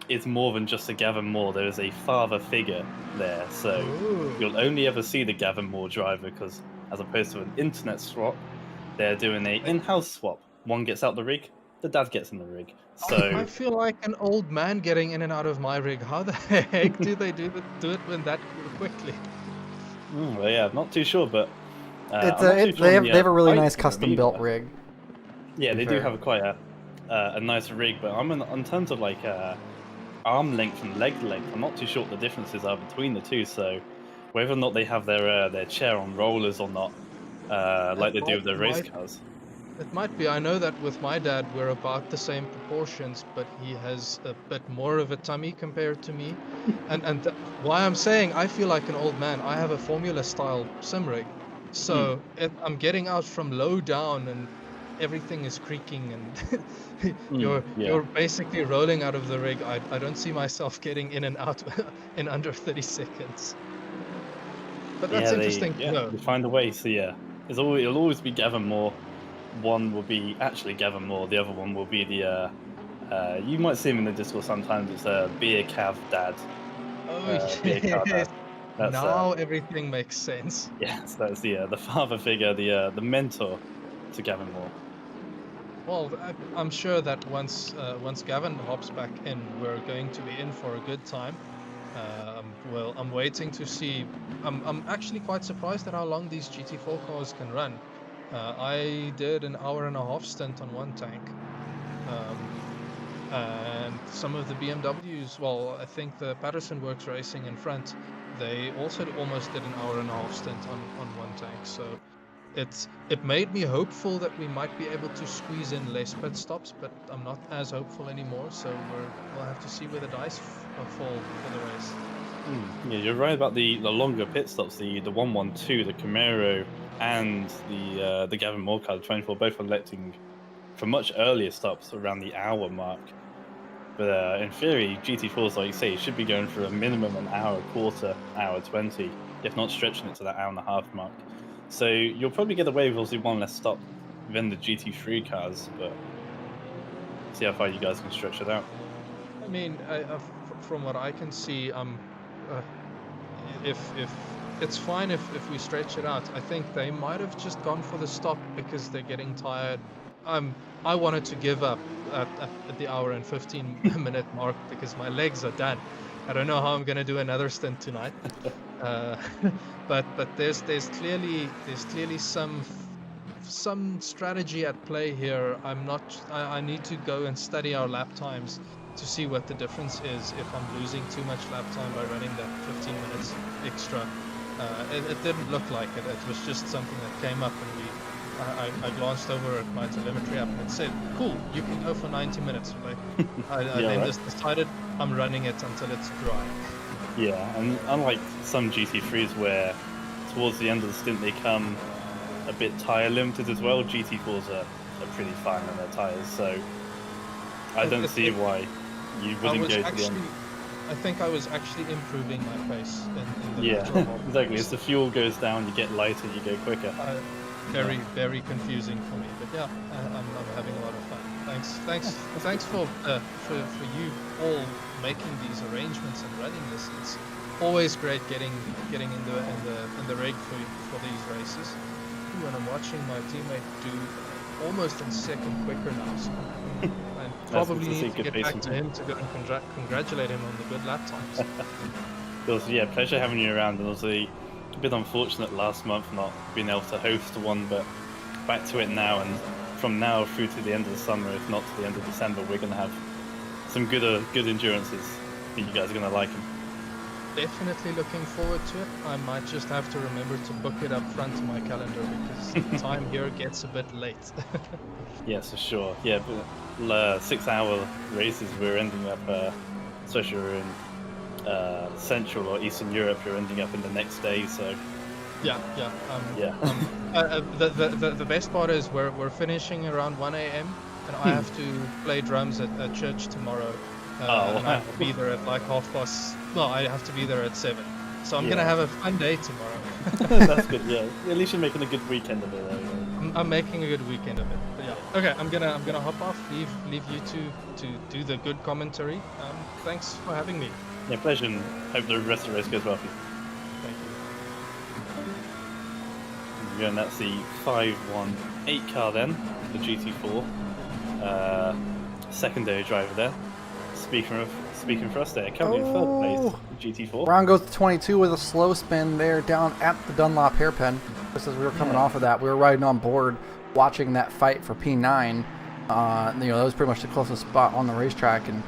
Speaker 2: is more than just a Gavin Moore. There is a father figure there, so you'll only ever see the Gavin Moore driver, because as opposed to an internet swap, they're doing an in-house swap. One gets out the rig, the dad gets in the rig. So
Speaker 3: I feel like an old man getting in and out of my rig. How the heck do they do it when that quickly?
Speaker 2: Well, yeah, not too sure, but
Speaker 1: they have a really nice custom-built rig.
Speaker 2: Yeah, they do have quite a nice rig, but in terms of like arm length and leg length, I'm not too sure what the differences are between the two. So whether or not they have their chair on rollers or not, like they do with their race cars.
Speaker 3: It might be. I know that with my dad we're about the same proportions, but he has a bit more of a tummy compared to me. and why I'm saying I feel like an old man, I have a Formula style sim rig. So I'm getting out from low down and everything is creaking, and you're basically rolling out of the rig. I don't see myself getting in and out in under 30 seconds. But that's interesting to know.
Speaker 2: They find a way. So yeah, it'll always be Gavin Moore. One will be actually Gavin Moore. The other one will be the you might see him in the Discord sometimes. It's a beer cav dad.
Speaker 3: Oh yes.
Speaker 2: That's
Speaker 3: Now everything makes sense.
Speaker 2: yes, that's the father figure, the mentor to Gavin Moore.
Speaker 3: Well, I'm sure that once Gavin hops back in, we're going to be in for a good time. Well, I'm waiting to see. I'm actually quite surprised at how long these GT4 cars can run. I did an hour and a half stint on one tank, and some of the BMWs. Well, I think the Patterson Works Racing in front, they also almost did an hour and a half stint on one tank. So it made me hopeful that we might be able to squeeze in less pit stops, but I'm not as hopeful anymore. So we'll have to see where the dice fall for the race.
Speaker 2: Yeah, you're right about the longer pit stops. The 112, the Camaro, and the Gavin Moore car, the 24, both electing for much earlier stops around the hour mark. But in theory, GT4s, like you say, should be going for a minimum an hour, quarter, hour 20, if not stretching it to that hour and a half mark. So you'll probably get away with obviously one less stop than the GT3 cars, but see how far you guys can stretch it out.
Speaker 3: I mean, from what I can see, if it's fine if we stretch it out. I think they might have just gone for the stop because they're getting tired. I wanted to give up at the hour and 15-minute mark because my legs are done. I don't know how I'm gonna do another stint tonight. But there's clearly some strategy at play here. I need to go and study our lap times to see what the difference is if I'm losing too much lap time by running that 15 minutes extra. It didn't look like it. It was just something that came up, and I glanced over at my telemetry app and it said, "Cool, you can go for 90 minutes." I then just decided I'm running it until it's dry.
Speaker 2: Yeah, and unlike some GT3s where towards the end of the stint they come a bit tyre limited as well, GT4s are pretty fine on their tyres, so I don't see why you wouldn't go to the end.
Speaker 3: I think I was actually improving my pace in the
Speaker 2: Yeah,
Speaker 3: latter half.
Speaker 2: exactly. As the fuel goes down, you get lighter, you go quicker.
Speaker 3: Very confusing for me, but yeah, I'm having a lot of fun. Thanks for you all making these arrangements and running this. It's always great getting in the rig for these races. Ooh, and I'm watching my teammate do almost a second quicker now. So I probably need to get back to him to go and congratulate him on the good lap times.
Speaker 2: It was, yeah, pleasure having you around, and it was a bit unfortunate last month not being able to host one, but back to it now, and from now through to the end of the summer, if not to the end of December, we're going to have some good endurances. I think you guys are going to like them.
Speaker 3: Definitely looking forward to it. I might just have to remember to book it up front to my calendar because time here gets a bit late.
Speaker 2: Yes, for sure. Yeah, but 6-hour races, we're ending up, especially we're in Central or Eastern Europe, you're ending up in the next day, so...
Speaker 3: Yeah. The best part is we're finishing around 1 a.m. and I have to play drums at church tomorrow. And I have to be there at like 7:30. No, I have to be there at 7. So I'm gonna have a fun day tomorrow.
Speaker 2: That's good. Yeah, at least you're making a good weekend of it.
Speaker 3: I'm making a good weekend of it. But yeah. Okay, I'm gonna hop off. Leave you to do the good commentary. Thanks for having me.
Speaker 2: Yeah, pleasure, and hope the rest of the race goes well for you.
Speaker 3: Thank you.
Speaker 2: Yeah, and that's the 518 car then, the GT4. Secondary driver there. Speaking for us there, currently in third place, GT4.
Speaker 1: Round goes to 22 with a slow spin there down at the Dunlop hairpin. Just as we were coming off of that, we were riding on board, watching that fight for P9. That was pretty much the closest spot on the racetrack, and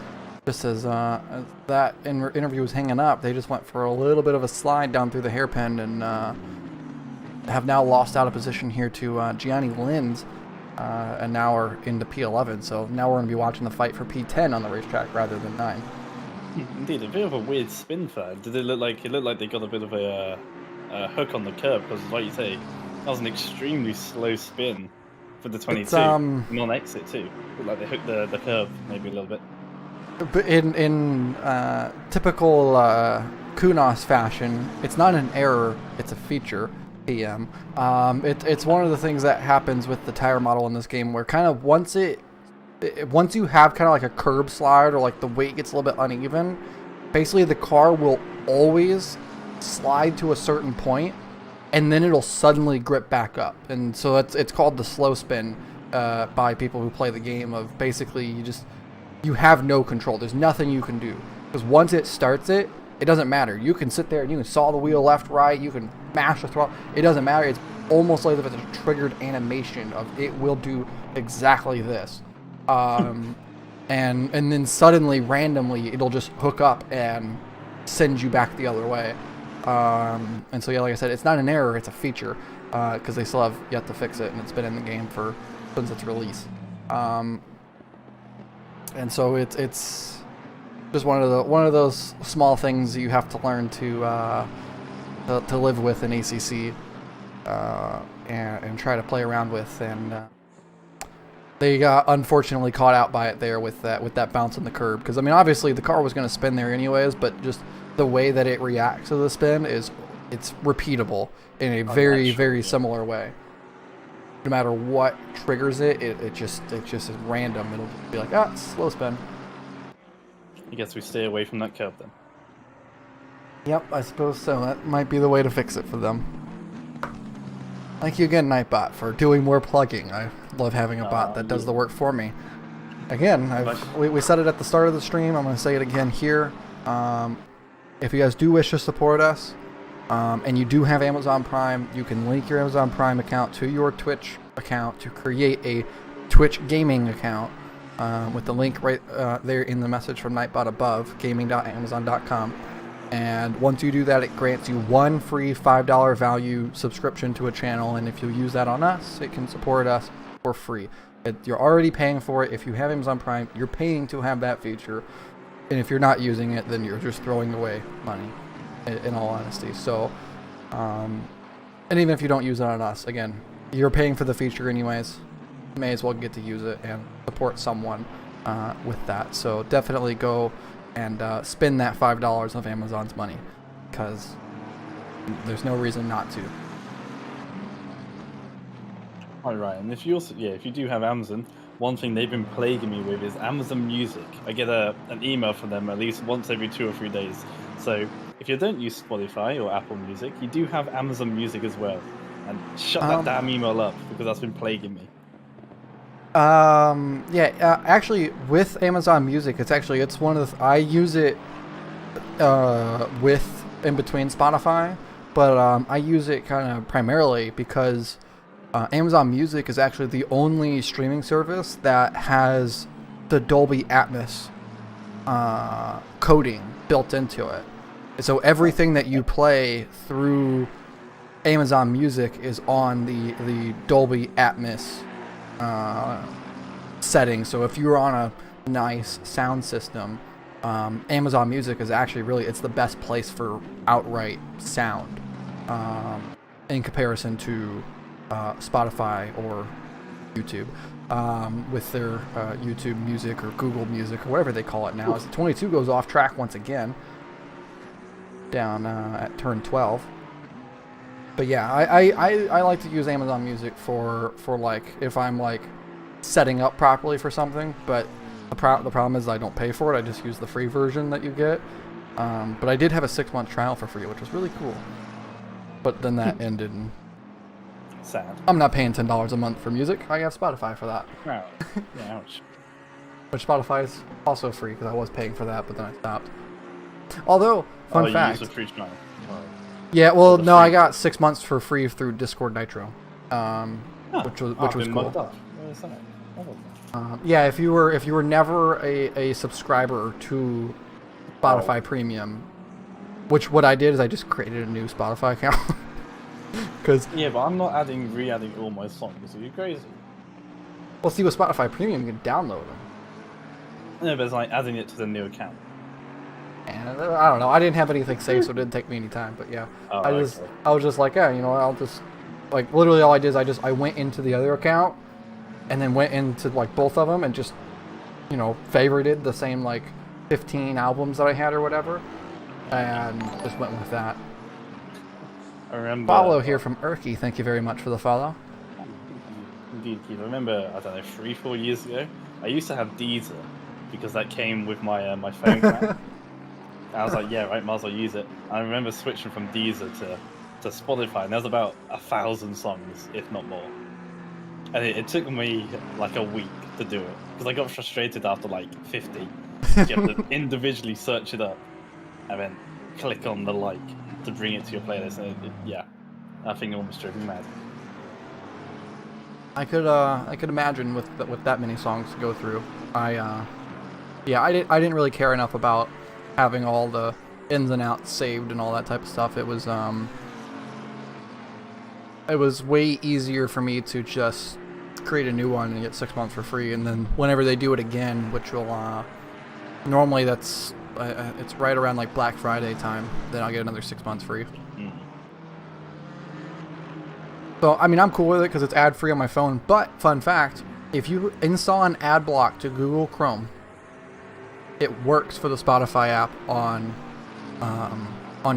Speaker 1: just as that interview was hanging up, they just went for a little bit of a slide down through the hairpin and have now lost out of position here to Gianni Linz. And now we're into P11, so now we're going to be watching the fight for P10 on the racetrack rather than 9.
Speaker 2: Indeed, a bit of a weird spin for that. Did it look like they got a bit of a hook on the curb? Because, like you say, that was an extremely slow spin for the 22 non-exit too. Looked like they hooked the curb maybe a little bit.
Speaker 1: But in typical Kunos fashion, it's not an error; it's a feature. PM. It's one of the things that happens with the tire model in this game, where kind of once you have kind of like a curb slide or like the weight gets a little bit uneven, basically the car will always slide to a certain point, and then it'll suddenly grip back up. And so it's called the slow spin by people who play the game. Of basically you have no control. There's nothing you can do, because once it starts it doesn't matter. You can sit there and you can saw the wheel left, right. You can mash the throttle. It doesn't matter. It's almost like if it's a triggered animation of it will do exactly this. And then suddenly, randomly, it'll just hook up and send you back the other way. And so yeah, like I said, it's not an error, it's a feature, because they still have yet to fix it, and it's been in the game since its release. And so it's just one of those small things you have to learn to live with in ACC, and try to play around with. And they got unfortunately caught out by it there with that bounce on the curb, because I mean obviously the car was going to spin there anyways, but just the way that it reacts to the spin it's repeatable in a very similar way. No matter what triggers it just is random. It'll be like, slow spin.
Speaker 2: I guess we stay away from that curve then.
Speaker 1: Yep, I suppose so. That might be the way to fix it for them. Thank you again, Nightbot, for doing more plugging. I love having a bot that does the work for me. Again, we said it at the start of the stream. I'm going to say it again here. If you guys do wish to support us, and you do have Amazon Prime, you can link your Amazon Prime account to your Twitch account to create a Twitch gaming account, with the link right there in the message from Nightbot above, gaming.amazon.com. And once you do that, it grants you one free $5 value subscription to a channel, and if you use that on us, it can support us for free. You're already paying for it. If you have Amazon Prime, you're paying to have that feature, and if you're not using it, then you're just throwing away money, in all honesty. So, and even if you don't use it on us, again, you're paying for the feature anyways. You may as well get to use it and support someone with that. So definitely go and spend that $5 of Amazon's money, because there's no reason not to.
Speaker 2: All right, and if you do have Amazon, one thing they've been plaguing me with is Amazon Music. I get an email from them at least once every 2 or 3 days. So if you don't use Spotify or Apple Music, you do have Amazon Music as well. And shut that damn email up, because that's been plaguing me.
Speaker 1: Actually, with Amazon Music, it's one of the, I use it with in between Spotify, but I use it kind of primarily because Amazon Music is actually the only streaming service that has the Dolby Atmos coding built into it. So everything that you play through Amazon Music is on the Dolby Atmos setting. So if you're on a nice sound system, Amazon Music is actually it's the best place for outright sound, in comparison to Spotify or YouTube, with their YouTube Music or Google Music or whatever they call it now. As the 22 goes off track once again, down at turn 12. But yeah, I like to use Amazon Music for like if I'm like setting up properly for something. But the problem is I don't pay for it. I just use the free version that you get. But I did have a 6-month trial for free, which was really cool. But then that ended. And
Speaker 2: sad.
Speaker 1: I'm not paying $10 a month for music. I have Spotify for that.
Speaker 2: Wow. Yeah, ouch.
Speaker 1: Which Spotify is also free, because I was paying for that, but then I stopped. Although, fun fact.
Speaker 2: You use a free trial.
Speaker 1: Yeah, well, no, I got 6 months for free through Discord Nitro, which was cool. Yeah, if you were never a subscriber to Spotify Premium, which what I did is I just created a new Spotify account.
Speaker 2: Yeah, but I'm not re-adding all my songs. Are you crazy?
Speaker 1: Well, see, with Spotify Premium, you can download them.
Speaker 2: No, but it's like adding it to the new account.
Speaker 1: And I don't know. I didn't have anything saved, so it didn't take me any time. But yeah, I was just like, yeah, I'll just like literally all I did is I went into the other account, and then went into like both of them and just favorited the same like 15 albums that I had or whatever, and just went with that.
Speaker 2: I remember.
Speaker 1: Follow here from Urky. Thank you very much for the follow.
Speaker 2: Indeed, Keith. I remember, I don't know, 3-4 years ago, I used to have Deezer because that came with my my phone plan. I was like, yeah, right, might as well use it. I remember switching from Deezer to Spotify, and there's about 1,000 songs, if not more. And it took me like a week to do it because I got frustrated after like 50. You have to individually search it up and then click on the like to bring it to your playlist. And yeah, I think it almost drove me mad.
Speaker 1: I could imagine with that many songs to go through. I didn't really care enough about having all the ins and outs saved and all that type of stuff. It was way easier for me to just create a new one and get 6 months for free, and then whenever they do it again, which will normally it's right around like Black Friday time, then I'll get another 6 months free. So I mean, I'm cool with it because it's ad free on my phone. But fun fact, if you install an ad block to Google Chrome, it works for the Spotify app on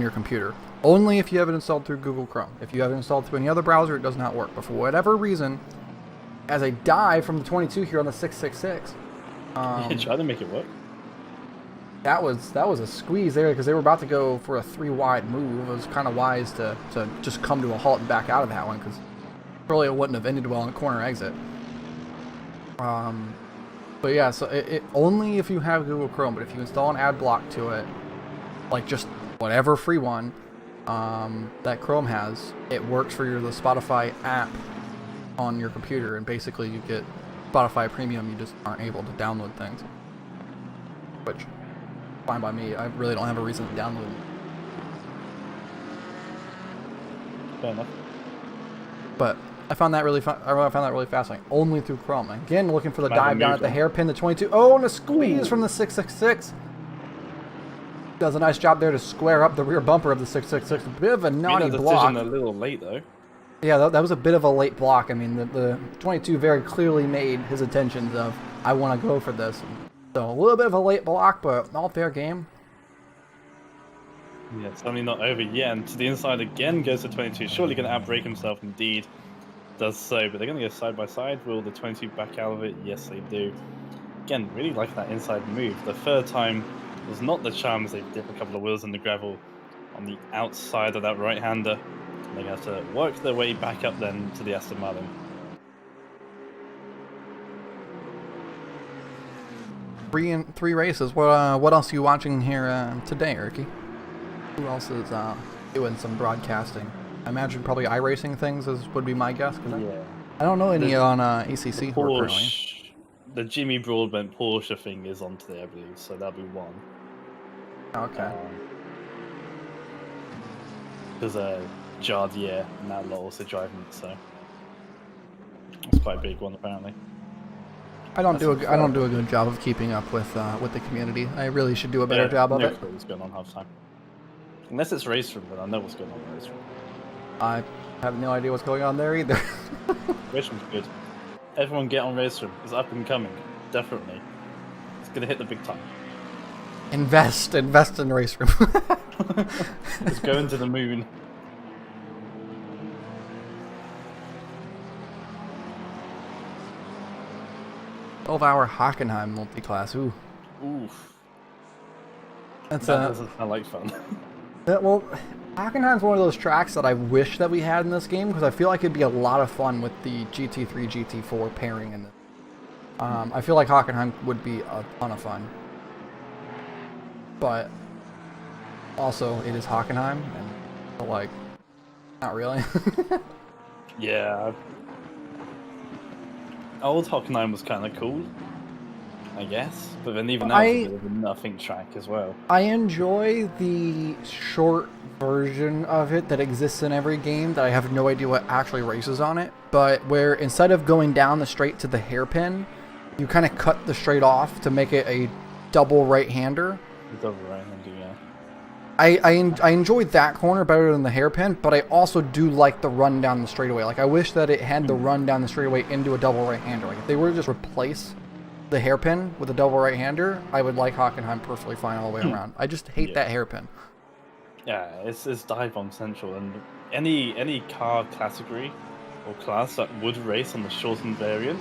Speaker 1: your computer. Only if you have it installed through Google Chrome. If you have it installed through any other browser, it does not work. But for whatever reason, as I die from the 22 here on the 666,
Speaker 2: Try to make it work.
Speaker 1: that was a squeeze there because they were about to go for a 3-wide move. It was kind of wise to just come to a halt and back out of that one because probably it wouldn't have ended well on a corner exit. But yeah, so it only if you have Google Chrome. But if you install an ad block to it, like just whatever free one that Chrome has, it works for the Spotify app on your computer, and basically you get Spotify Premium. You just aren't able to download things, which fine by me. I really don't have a reason to download it.
Speaker 2: Fair enough.
Speaker 1: But I found that really fun. I found that really fascinating. Only through Chrome. Again, looking for the dive down at the hairpin, the 22. Oh, and a squeeze from the 666. Does a nice job there to square up the rear bumper of the 666. A bit of a naughty block.
Speaker 2: A little late though.
Speaker 1: Yeah, that was a bit of a late block. I mean, the 22 very clearly made his intentions of, I want to go for this. So a little bit of a late block, but all fair game.
Speaker 2: Yeah, it's only not over yet, and to the inside again goes the 22. Surely going to outbrake himself, indeed does so, but they're going to go side by side. Will the 22 back out of it? Yes, they do. Again, really like that inside move. The third time was not the charm as they dip a couple of wheels in the gravel on the outside of that right-hander. They have to work their way back up then to the Aston Martin.
Speaker 1: Three races. What else are you watching here today, Erky? Who else is doing some broadcasting? I imagine probably iRacing things would be my guess. I don't know any on ACC currently.
Speaker 2: The Jimmy Broadbent Porsche thing is on today, I believe, so that'll be one.
Speaker 1: Okay.
Speaker 2: There's a Jardier and that lot also driving it, so it's quite a big one apparently.
Speaker 1: I don't do a good job of keeping up with the community. I really should do a better job of it.
Speaker 2: What's going on half time? Unless it's race room, but I know what's going on in race room.
Speaker 1: I have no idea what's going on there either.
Speaker 2: Race room's good. Everyone get on race room. It's up and coming. Definitely. It's gonna hit the big time.
Speaker 1: Invest in race room.
Speaker 2: It's going to the moon.
Speaker 1: $12-hour Hockenheim multi-class. Ooh.
Speaker 2: Oof.
Speaker 1: That
Speaker 2: doesn't sound like fun.
Speaker 1: Well, Hockenheim's one of those tracks that I wish that we had in this game because I feel like it'd be a lot of fun with the GT3, GT4 pairing in it. I feel like Hockenheim would be a ton of fun. But also, it is Hockenheim, and so, like, not really.
Speaker 2: Yeah. Old Hockenheim was kind of cool, I guess, but then even that was a bit of a nothing track as well.
Speaker 1: I enjoy the short version of it that exists in every game that I have no idea what actually races on it, but where instead of going down the straight to the hairpin, you kind of cut the straight off to make it a double right-hander.
Speaker 2: Double right-hander, yeah.
Speaker 1: I enjoyed that corner better than the hairpin, but I also do like the run down the straightaway. Like, I wish that it had the run down the straightaway into a double right-hander. Like, if they were to just replace the hairpin with a double right-hander, I would like Hockenheim perfectly fine all the way around. I just hate that hairpin.
Speaker 2: Yeah, it's dive bomb central, and any car category or class that would race on the shortened variant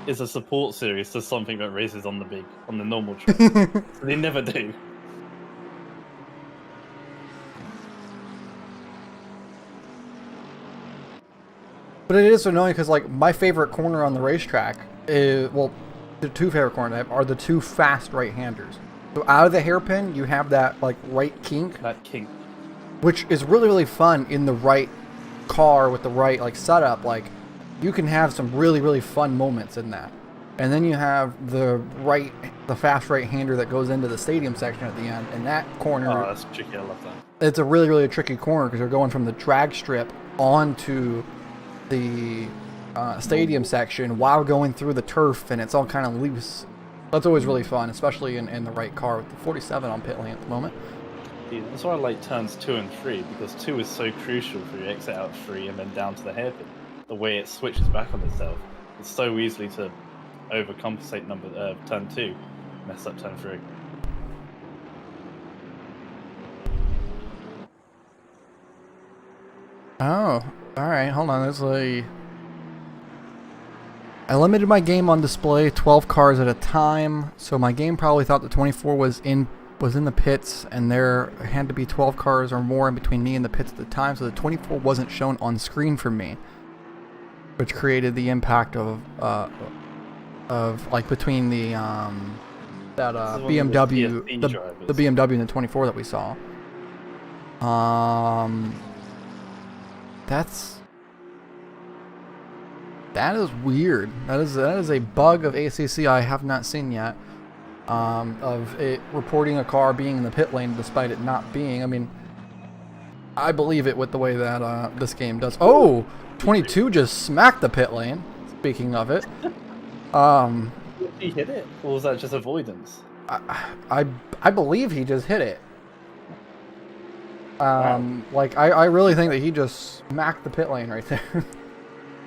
Speaker 2: is a support series to something that races on the normal track. So they never do.
Speaker 1: But it is annoying because, like, my favorite corner on the racetrack is, well, the two favorite corners I have are the two fast right-handers. So out of the hairpin, you have that, like, right kink.
Speaker 2: That kink.
Speaker 1: Which is really, really fun in the right car with the right, like, setup. Like, you can have some really, really fun moments in that. And then you have the fast right-hander that goes into the stadium section at the end. And that corner...
Speaker 2: Oh, that's tricky. I love that.
Speaker 1: It's a really, really tricky corner because you're going from the drag strip onto the stadium section while going through the turf, and it's all kind of loose. That's always really fun, especially in the right car with the 47 on pit lane at the moment.
Speaker 2: Yeah, that's why I like turns 2 and 3, because 2 is so crucial for your exit out 3 and then down to the hairpin. The way it switches back on itself, it's so easily to overcompensate turn 2, mess up turn 3.
Speaker 1: Oh, alright, hold on, I limited my game on display 12 cars at a time, so my game probably thought the 24 was in the pits, and there had to be 12 cars or more in between me and the pits at the time, so the 24 wasn't shown on screen for me, which created the impact of like between the BMW, the BMW and the 24 that we saw. That is weird. That is a bug of ACC I have not seen yet. Of it reporting a car being in the pit lane despite it not being. I mean, I believe it with the way that this game does. Oh, 22 just smacked the pit lane. Speaking of it,
Speaker 2: Did he hit it, or was that just avoidance?
Speaker 1: I believe he just hit it.
Speaker 2: Wow.
Speaker 1: Like I really think that he just smacked the pit lane right there.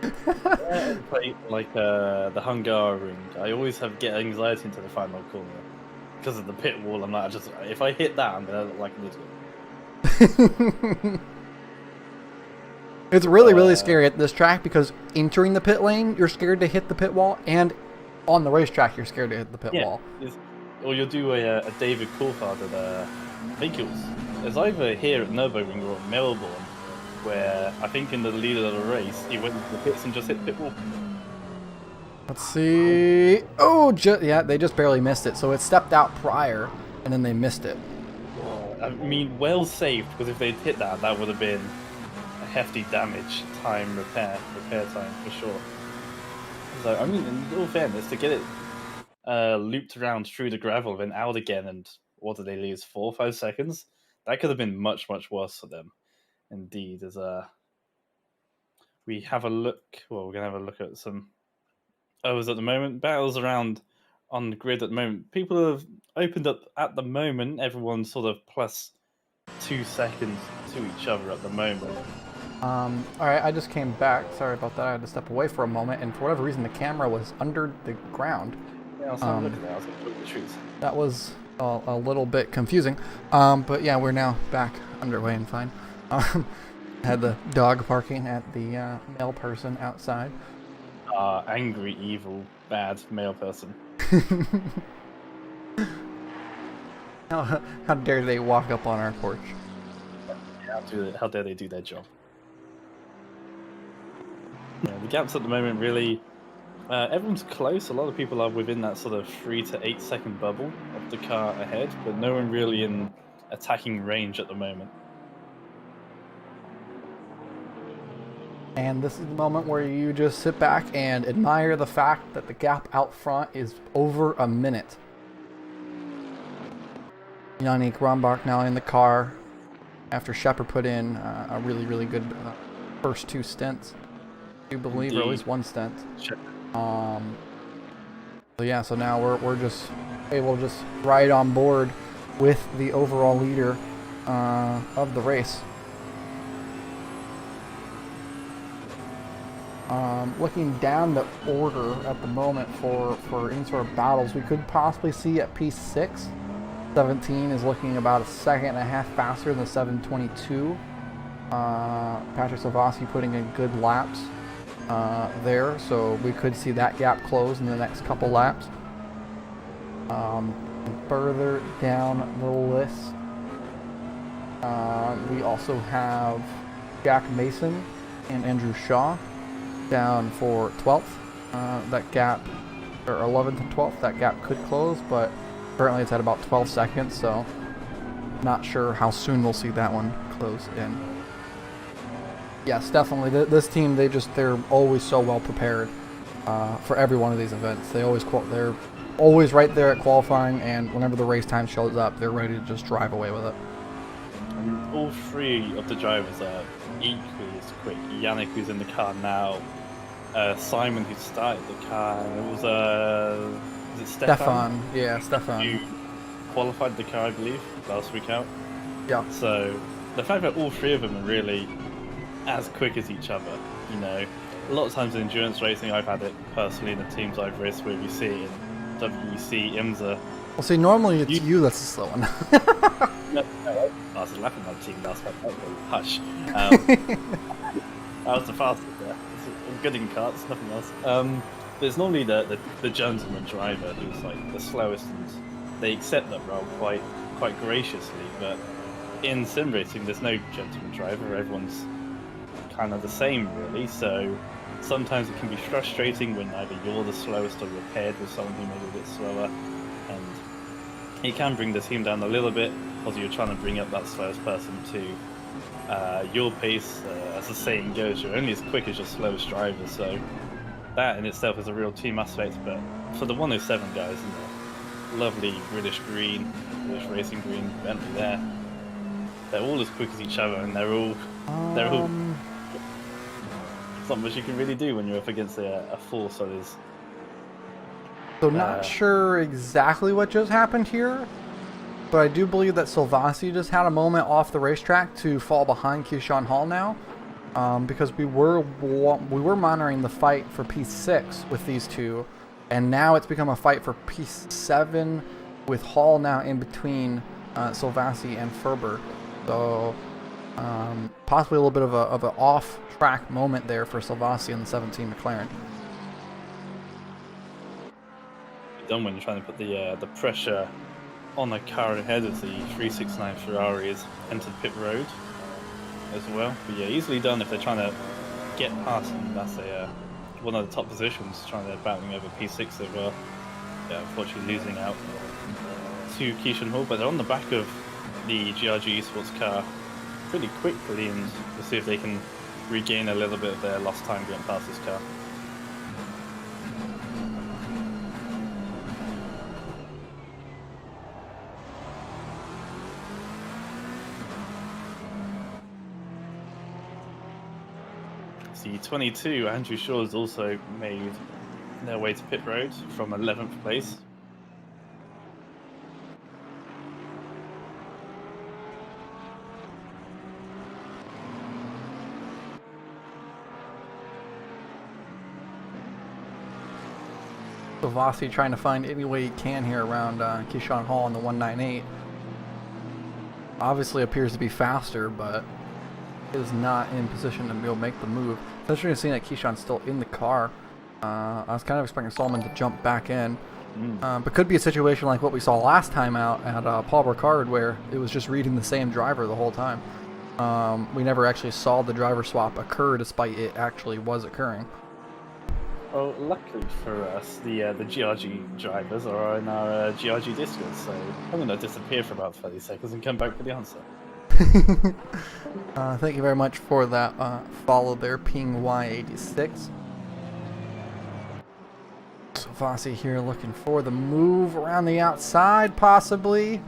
Speaker 2: Yeah, like the Hungaroring, I always get anxiety into the final corner because of the pit wall. I'm like, if I hit that, I'm gonna look like an idiot.
Speaker 1: It's really, really scary at this track because entering the pit lane, you're scared to hit the pit wall, and on the racetrack, you're scared to hit the pit wall.
Speaker 2: Or you'll do a David Coulthard at I think it's either here at Nürburgring or at Melbourne, where I think in the lead of the race, he went into the pits and just hit the pit wall.
Speaker 1: Let's see. Oh, yeah, they just barely missed it. So it stepped out prior, and then they missed it.
Speaker 2: I mean, well saved, because if they'd hit that, that would have been a hefty damage repair time for sure. So, I mean, in all fairness, to get it looped around through the gravel, then out again, and what did they lose, 4 or 5 seconds? That could have been much, much worse for them. Indeed, as we have a look. Well, we're gonna have a look at some O's at the moment. Battles around on the grid at the moment. People have opened up at the moment. Everyone's sort of plus 2 seconds to each other at the moment.
Speaker 1: All right, I just came back. Sorry about that. I had to step away for a moment, and for whatever reason, the camera was under the ground.
Speaker 2: Yeah, I'll start looking at that. I was going to look at the trees.
Speaker 1: That was a little bit confusing. But yeah, we're now back underway and fine. Had the dog barking at the male person outside.
Speaker 2: Angry, evil, bad male person.
Speaker 1: How dare they walk up on our porch?
Speaker 2: How dare they do their job? Yeah, the gaps at the moment really... everyone's close. A lot of people are within that sort of 3 to 8 second bubble of the car ahead, but no one really in attacking range at the moment.
Speaker 1: And this is the moment where you just sit back and admire the fact that the gap out front is over a minute. Yannick Rombach now in the car after Shepard put in a really, really good first 2 stints. I do believe,
Speaker 2: Indeed.
Speaker 1: or at least 1 stint.
Speaker 2: Sure.
Speaker 1: So yeah, so now we're just able to just ride on board with the overall leader of the race. Looking down the order at the moment for any sort of battles, we could possibly see at P6, 17 is looking about a second and a half faster than the 722. Patrick Savasi putting in good laps there, so we could see that gap close in the next couple laps. Further down the list, we also have Jack Mason and Andrew Shaw down for 12th. That gap, or 11th and 12th, that gap could close, but currently it's at about 12 seconds, so not sure how soon we'll see that one close in. Yes, definitely. This team, they're always so well prepared for every one of these events. They're always right there at qualifying, and whenever the race time shows up, they're ready to just drive away with it.
Speaker 2: And all three of the drivers are equally as quick. Yannick, who's in the car now, Simon, who started the car, and it was Stefan?
Speaker 1: Yeah, Stefan.
Speaker 2: Who qualified the car, I believe, last week out.
Speaker 1: Yeah.
Speaker 2: So the fact that all three of them are really as quick as each other, you know, a lot of times in endurance racing, I've had it personally in the teams I've raced where we see it in WEC, IMSA.
Speaker 1: Well, see, normally it's you that's the slow one.
Speaker 2: No, I was laughing at my team last time. Hush. I was the fastest there. I'm good in karts, nothing else. There's normally the gentleman driver who's like the slowest, and they accept that role quite graciously. But in sim racing, there's no gentleman driver. Everyone's kind of the same, really. So sometimes it can be frustrating when either you're the slowest or you're paired with someone who may be a bit slower, and it can bring the team down a little bit because you're trying to bring up that slowest person to your pace. As the saying goes, you're only as quick as your slowest driver, so that in itself is a real team aspect. But for the 107 guys in the lovely British green, British racing green Bentley there, they're all as quick as each other, and they're all there's not much you can really do when you're up against a force that is.
Speaker 1: So not sure exactly what just happened here, but I do believe that Silvassi just had a moment off the racetrack to fall behind Keyshawn Hall now, because we were monitoring the fight for P6 with these two, and now it's become a fight for P7 with Hall now in between Silvassi and Ferber. So possibly a little bit of an off-track moment there for Silvassi and the 17 McLaren.
Speaker 2: Done when you're trying to put the pressure on the car ahead as the 369 Ferrari has entered pit road as well. But yeah, easily done if they're trying to get past them. That's one of the top positions, trying to battling over P6 as well. Yeah, unfortunately losing out to Keyshawn Hall, but they're on the back of the GRG eSports car pretty quickly, and we'll see if they can regain a little bit of their lost time getting past this car. The 22 Andrew Shaw has also made their way to pit road from 11th place.
Speaker 1: Silvassi trying to find any way he can here around Keyshawn Hall in the 198. Obviously appears to be faster, but is not in position to be able to make the move. It's interesting seeing that Keyshawn's still in the car. I was kind of expecting Solomon to jump back in. But could be a situation like what we saw last time out at Paul Ricard, where it was just reading the same driver the whole time. We never actually saw the driver swap occur, despite it actually was occurring.
Speaker 2: Well, luckily for us, the GRG drivers are in our GRG Discord, so I'm going to disappear for about 30 seconds and come back for the answer.
Speaker 1: Thank you very much for that follow there, Ping Y86. So Vossi here looking for the move around the outside, possibly.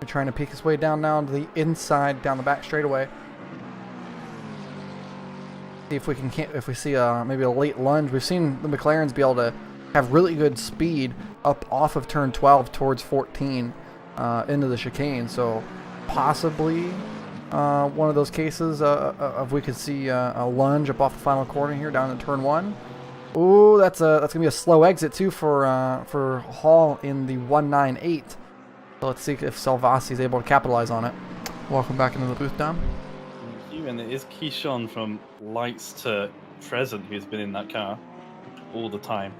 Speaker 1: We're trying to peek his way down now to the inside, down the back straightaway. See if we can, if we see maybe a late lunge. We've seen the McLarens be able to have really good speed up off of turn 12 towards 14 into the chicane. So possibly one of those cases if we could see a lunge up off the final corner here down in turn 1. Ooh, that's gonna be a slow exit too for Hall in the 198. So let's see if Salvasi is able to capitalize on it. Welcome back into the booth, Dom.
Speaker 2: And it is Keyshawn from lights to present who's been in that car all the time.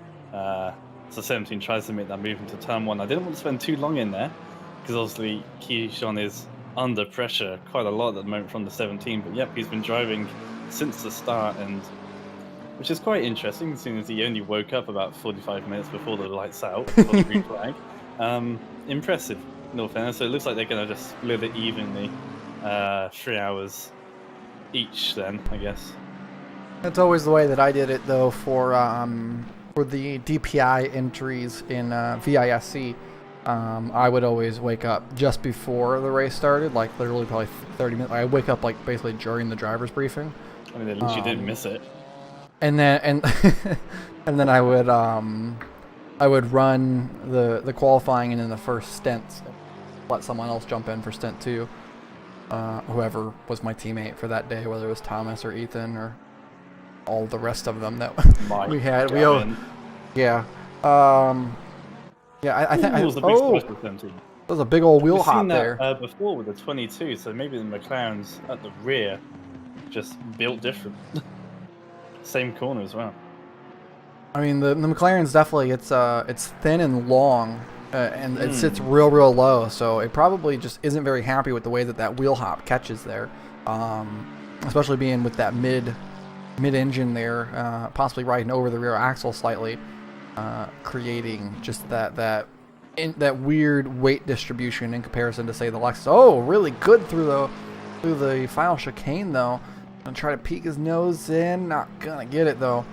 Speaker 2: So 17 tries to make that move into turn 1. I didn't want to spend too long in there because obviously Keyshawn is under pressure quite a lot at the moment from the 17. But yep, he's been driving since the start, and which is quite interesting, seeing as he only woke up about 45 minutes before the lights out for the green flag. Impressive, in all fairness. So it looks like they're going to just split it evenly, 3 hours each. Then I guess.
Speaker 1: That's always the way that I did it, though, for the DPI entries in VISC. I would always wake up just before the race started, like literally probably 30 minutes. I wake up like basically during the driver's briefing.
Speaker 2: I mean, at least you didn't miss it.
Speaker 1: And then and then I would run the qualifying and then the first stints, let someone else jump in for stint 2, whoever was my teammate for that day, whether it was Thomas or Ethan or all the rest of them that we had. Yeah. Yeah, I think
Speaker 2: it was a big special team.
Speaker 1: That was a big old wheel
Speaker 2: We've
Speaker 1: hop
Speaker 2: seen that,
Speaker 1: there.
Speaker 2: Before with the 22, so maybe the McLarens at the rear just built different. Same corner as well.
Speaker 1: I mean, the McLaren's definitely it's thin and long, and it sits real low, so it probably just isn't very happy with the way that wheel hop catches there, especially being with that mid-engine there, possibly riding over the rear axle slightly, creating just that weird weight distribution in comparison to, say, the Lexus. Oh, really good through the final chicane though. Gonna try to peek his nose in, not gonna get it though.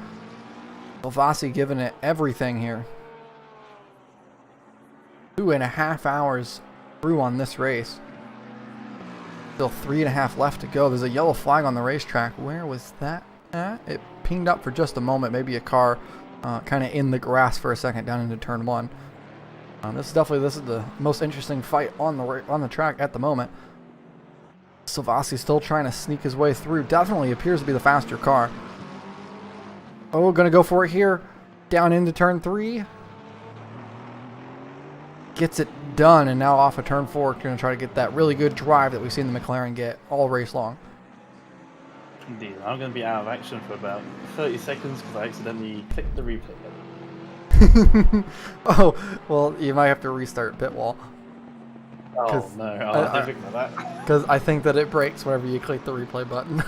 Speaker 1: Lovasi giving it everything here. 2.5 hours through on this race. Still 3.5 left to go. There's a yellow flag on the racetrack. Where was that at? It pinged up for just a moment. Maybe a car kind of in the grass for a second down into turn 1. This is the most interesting fight on the track at the moment. Savasi still trying to sneak his way through. Definitely appears to be the faster car. Oh, gonna go for it here. Down into turn 3. Gets it done, and now off of turn 4, gonna try to get that really good drive that we've seen the McLaren get all race long.
Speaker 2: Indeed, I'm going to be out of action for about 30 seconds because I accidentally clicked the replay button.
Speaker 1: Oh, well, you might have to restart pit wall.
Speaker 2: Oh no, I didn't think about that.
Speaker 1: Because I think that it breaks whenever you click the replay button.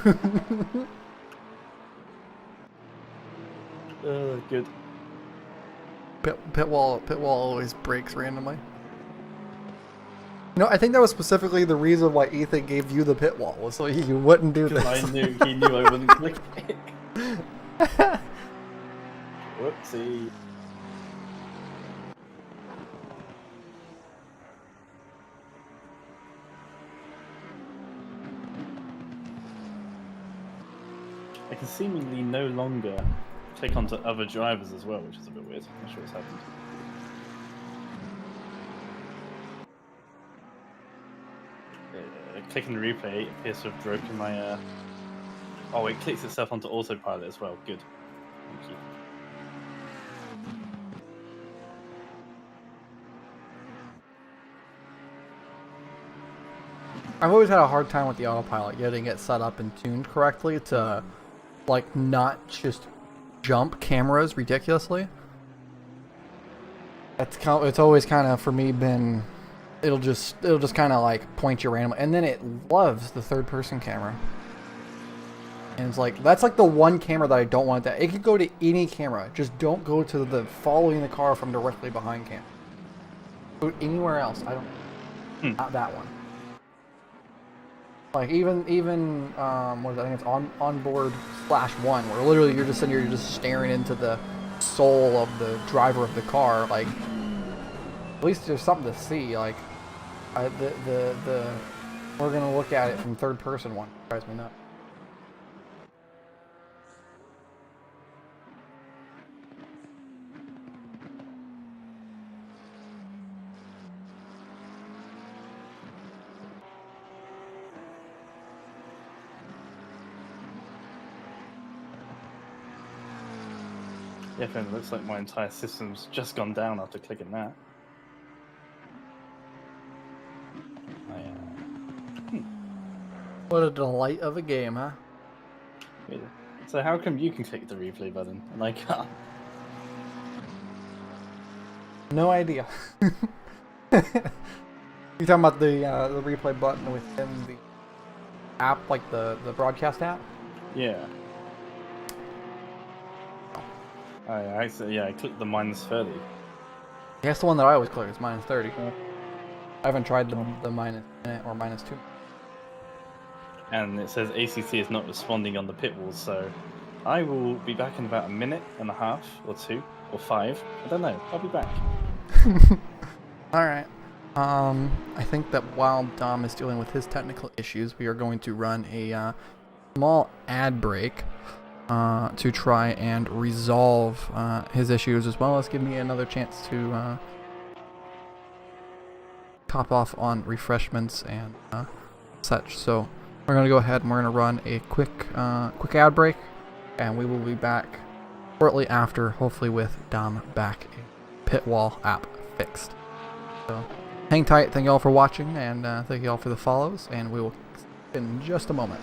Speaker 2: Good.
Speaker 1: Pit wall always breaks randomly. You know, I think that was specifically the reason why Ethan gave you the pit wall, was so you wouldn't do this.
Speaker 2: Because he knew I wouldn't click it. Whoopsie. I can seemingly no longer click onto other drivers as well, which is a bit weird. I'm not sure what's happened. Clicking the replay, it appears to have broken my... Oh, it clicks itself onto autopilot as well. Good. Thank you.
Speaker 1: I've always had a hard time with the autopilot getting it set up and tuned correctly to, like, not just jump cameras ridiculously. It's always kind of, for me, been... It'll just kind of like point you randomly, and then it loves the third person camera. And it's like, that's like the one camera that I don't want. That it could go to any camera, just don't go to the following the car from directly behind camera. Go anywhere else. I don't. Not that one. Like even what is it? I think it's onboard /1, where literally you're just sitting here, you're just staring into the soul of the driver of the car. Like, at least there's something to see. Like, we're gonna look at it from third person one. Drives me nuts.
Speaker 2: Yeah, it looks like my entire system's just gone down after clicking that.
Speaker 1: What a delight of a game, huh?
Speaker 2: Yeah. So how come you can click the replay button and I can't?
Speaker 1: No idea. You talking about the replay button within the app, like the broadcast app?
Speaker 2: Yeah. I clicked the -30.
Speaker 1: Yeah, that's the one that I always click. It's -30. I haven't tried the minus minute or -2.
Speaker 2: And it says ACC is not responding on the pit walls, so I will be back in about a minute and a half, or 2, or 5. I don't know. I'll be back.
Speaker 1: All right. I think that while Dom is dealing with his technical issues, we are going to run a small ad break to try and resolve his issues, as well as give me another chance to top off on refreshments and such. So we're going to go ahead and we're going to run a quick ad break, and we will be back shortly after, hopefully with Dom back, a pit wall app fixed. So hang tight. Thank you all for watching, and thank you all for the follows, and we will in just a moment.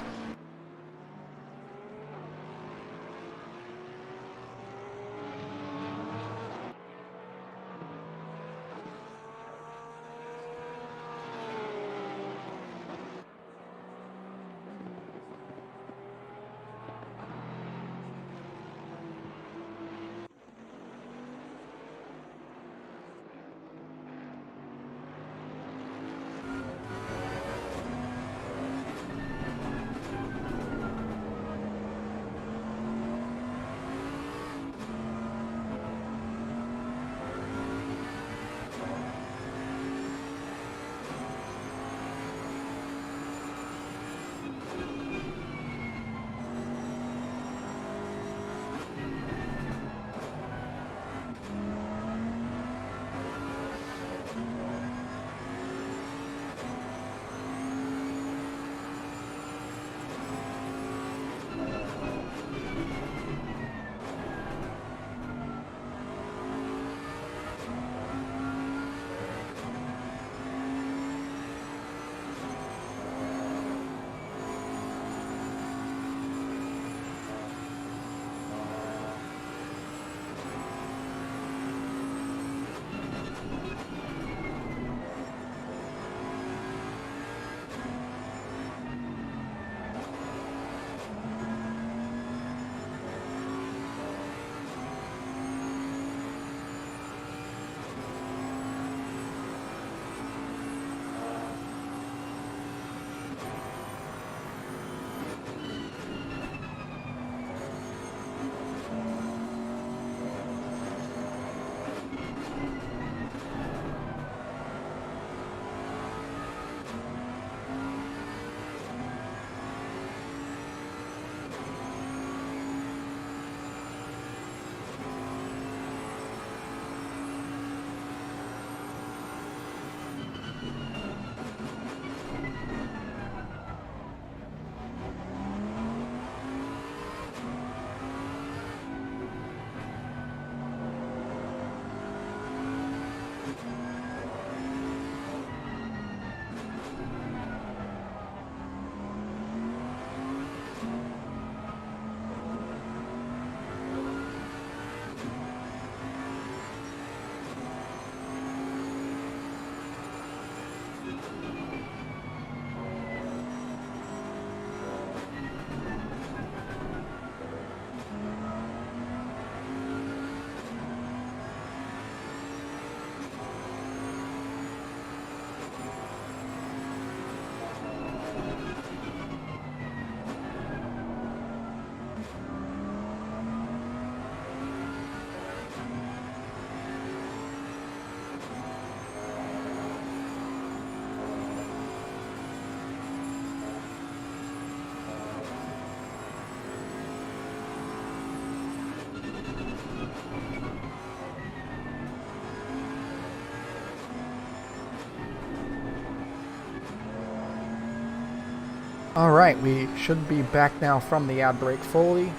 Speaker 1: Alright, we should be back now from the ad break fully.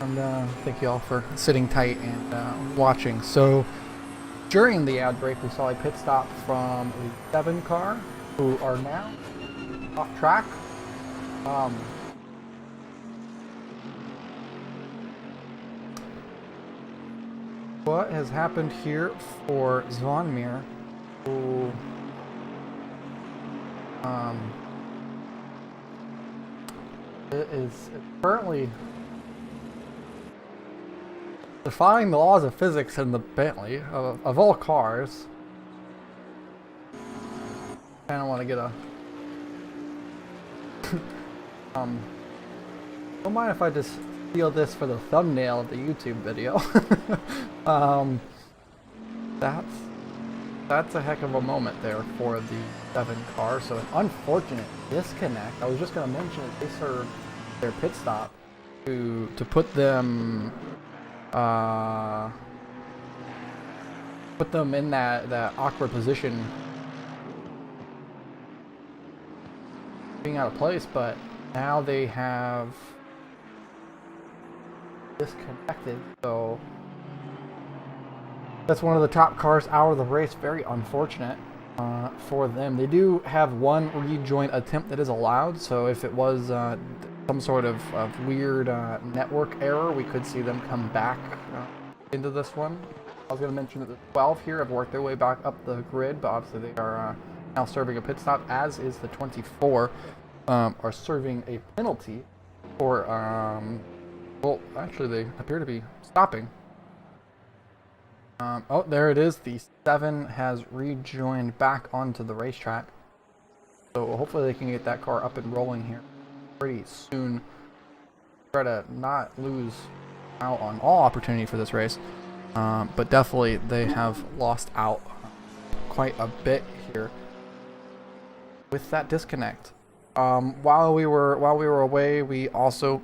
Speaker 1: And thank you all for sitting tight and watching. So, during the ad break, we saw a pit stop from the 7 car, who are now off track. What has happened here for Zvonimir, who It is currently defying the laws of physics in the Bentley of all cars. I don't want to get a don't mind if I just steal this for the thumbnail of the YouTube video. That's a heck of a moment there for the 7 car. So an unfortunate disconnect. I was just going to mention that they served their pit stop to put them in that awkward position, being out of place, but now they have disconnected, so that's one of the top cars out of the race. Very unfortunate for them. They do have one rejoin attempt that is allowed, so if it was some sort of weird network error, we could see them come back into this one. I was going to mention that the 12 here have worked their way back up the grid, but obviously they are now serving a pit stop, as is the 24 are serving a penalty for well, actually they appear to be stopping. Oh, there it is. The 7 has rejoined back onto the racetrack. So hopefully they can get that car up and rolling here pretty soon. Try to not lose out on all opportunity for this race. But definitely they have lost out quite a bit here with that disconnect. While we were away, we also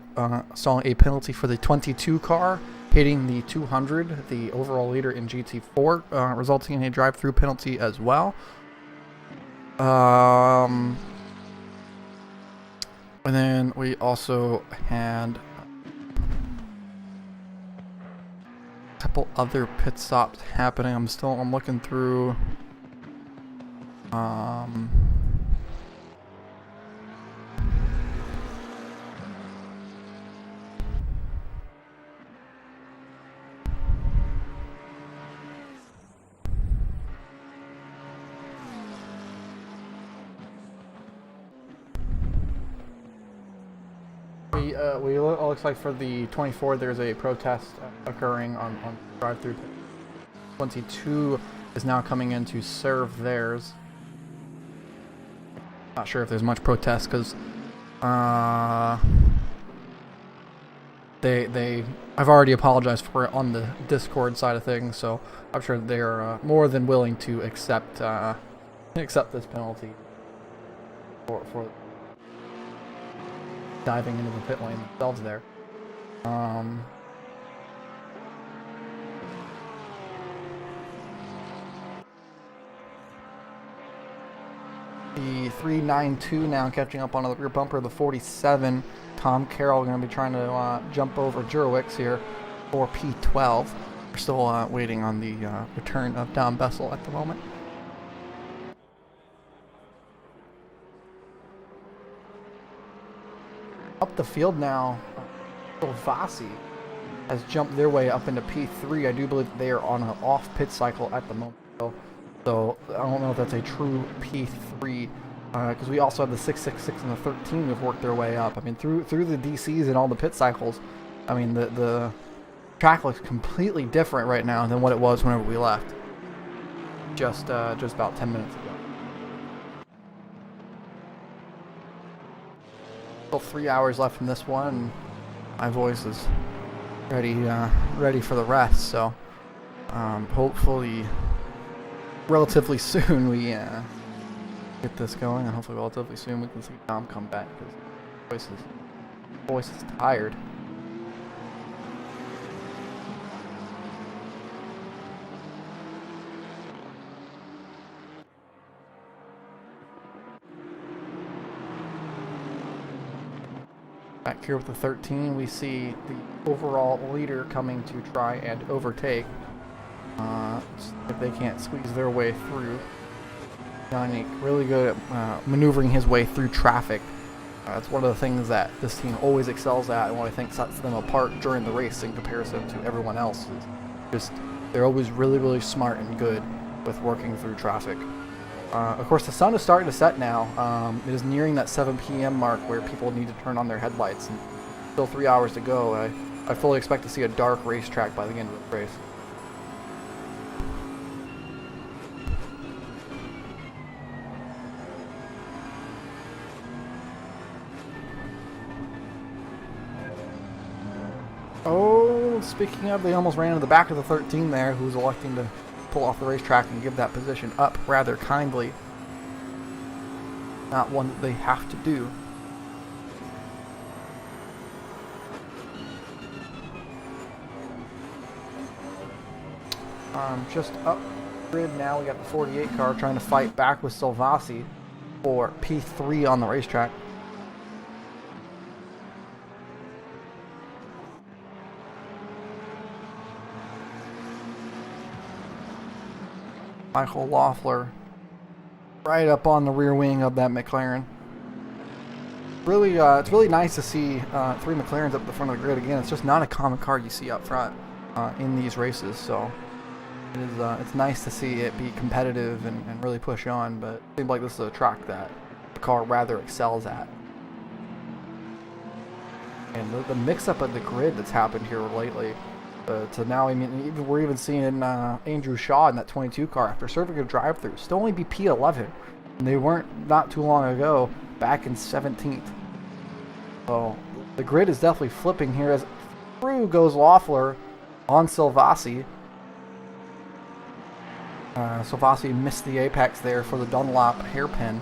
Speaker 1: saw a penalty for the 22 car hitting the 200, the overall leader in GT4, resulting in a drive-through penalty as well. And then we also had a couple other pit stops happening. I'm looking through. Looks like for the 24 there's a protest occurring on drive-through. 22 is now coming in to serve theirs. Not sure if there's much protest because I've already apologized for it on the Discord side of things, so I'm sure they're more than willing to accept this penalty for diving into the pit lane themselves there. The 392 now catching up onto the rear bumper of the 47. Tom Carroll going to be trying to jump over Jurowicz here for P12. We're still waiting on the return of Dom Bessel at the moment. Up the field now, Vasi has jumped their way up into P3. I do believe they are on an off pit cycle at the moment, so I don't know if that's a true P3, because we also have the 666 and the 13 who've worked their way up. I mean, through the DCs and all the pit cycles, I mean the track looks completely different right now than what it was whenever we left, just about 10 minutes ago. Still 3 hours left in this one, and my voice is ready for the rest, so hopefully relatively soon we get this going, and hopefully relatively soon we can see Dom come back, because voice is tired. Back here with the 13, we see the overall leader coming to try and overtake. If they can't squeeze their way through. Yannick really good at maneuvering his way through traffic. It's one of the things that this team always excels at, and what I think sets them apart during the race in comparison to everyone else is just they're always really, really smart and good with working through traffic. Of course, the sun is starting to set now. It is nearing that 7 p.m. mark where people need to turn on their headlights. And still 3 hours to go. I fully expect to see a dark racetrack by the end of the race. Oh, speaking of, they almost ran into the back of the 13 there, who's electing to pull off the racetrack and give that position up rather kindly. Not one that they have to do. Just up grid now, we got the 48 car trying to fight back with Salvasi for P3 on the racetrack. Michael Loeffler right up on the rear wing of that McLaren. Really, it's really nice to see 3 McLarens up at the front of the grid again. It's just not a common car you see up front in these races, so it's nice to see it be competitive and really push on. But it seems like this is a track that the car rather excels at. And the mix-up of the grid that's happened here lately. To now, I mean, we're even seeing Andrew Shaw in that 22 car after serving a drive-through still only be P11, and they weren't not too long ago back in 17th. So the grid is definitely flipping here as through goes Loeffler on Salvasi. Salvasi missed the apex there for the Dunlop hairpin,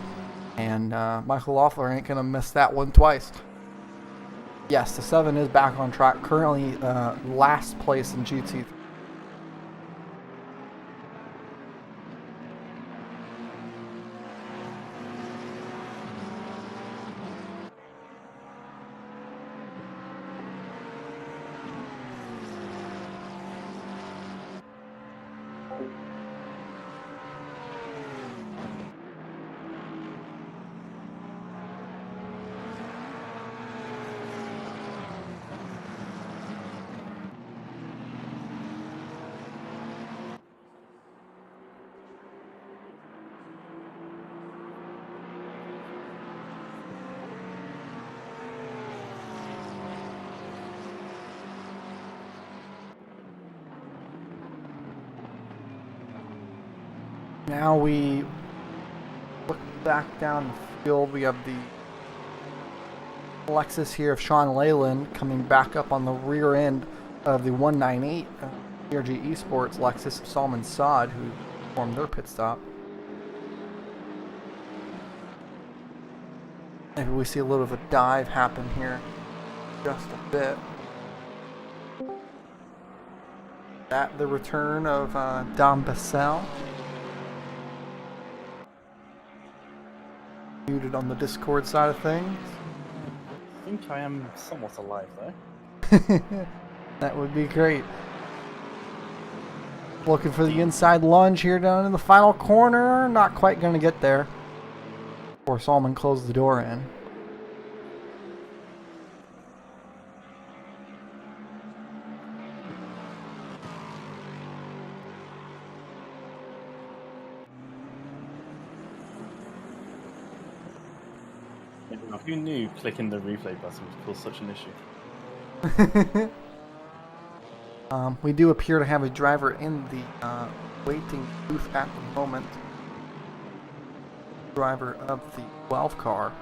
Speaker 1: and Michael Loeffler ain't gonna miss that one twice. Yes, the 7 is back on track, currently last place in GT. Now we look back down the field. We have the Lexus here of Sean Leyland coming back up on the rear end of the 198 GRG eSports Lexus of Salman Saad, who performed their pit stop. Maybe we see a little of a dive happen here, just a bit. That the return of Dom Bassel. Muted on the Discord side of things.
Speaker 2: I think I am somewhat alive though.
Speaker 1: That would be great. Looking for the inside lunge here down in the final corner. Not quite going to get there. Before Salman closed the door in.
Speaker 2: Who knew clicking the replay button would cause such an issue?
Speaker 1: We do appear to have a driver in the waiting booth at the moment. Driver of the 12 car.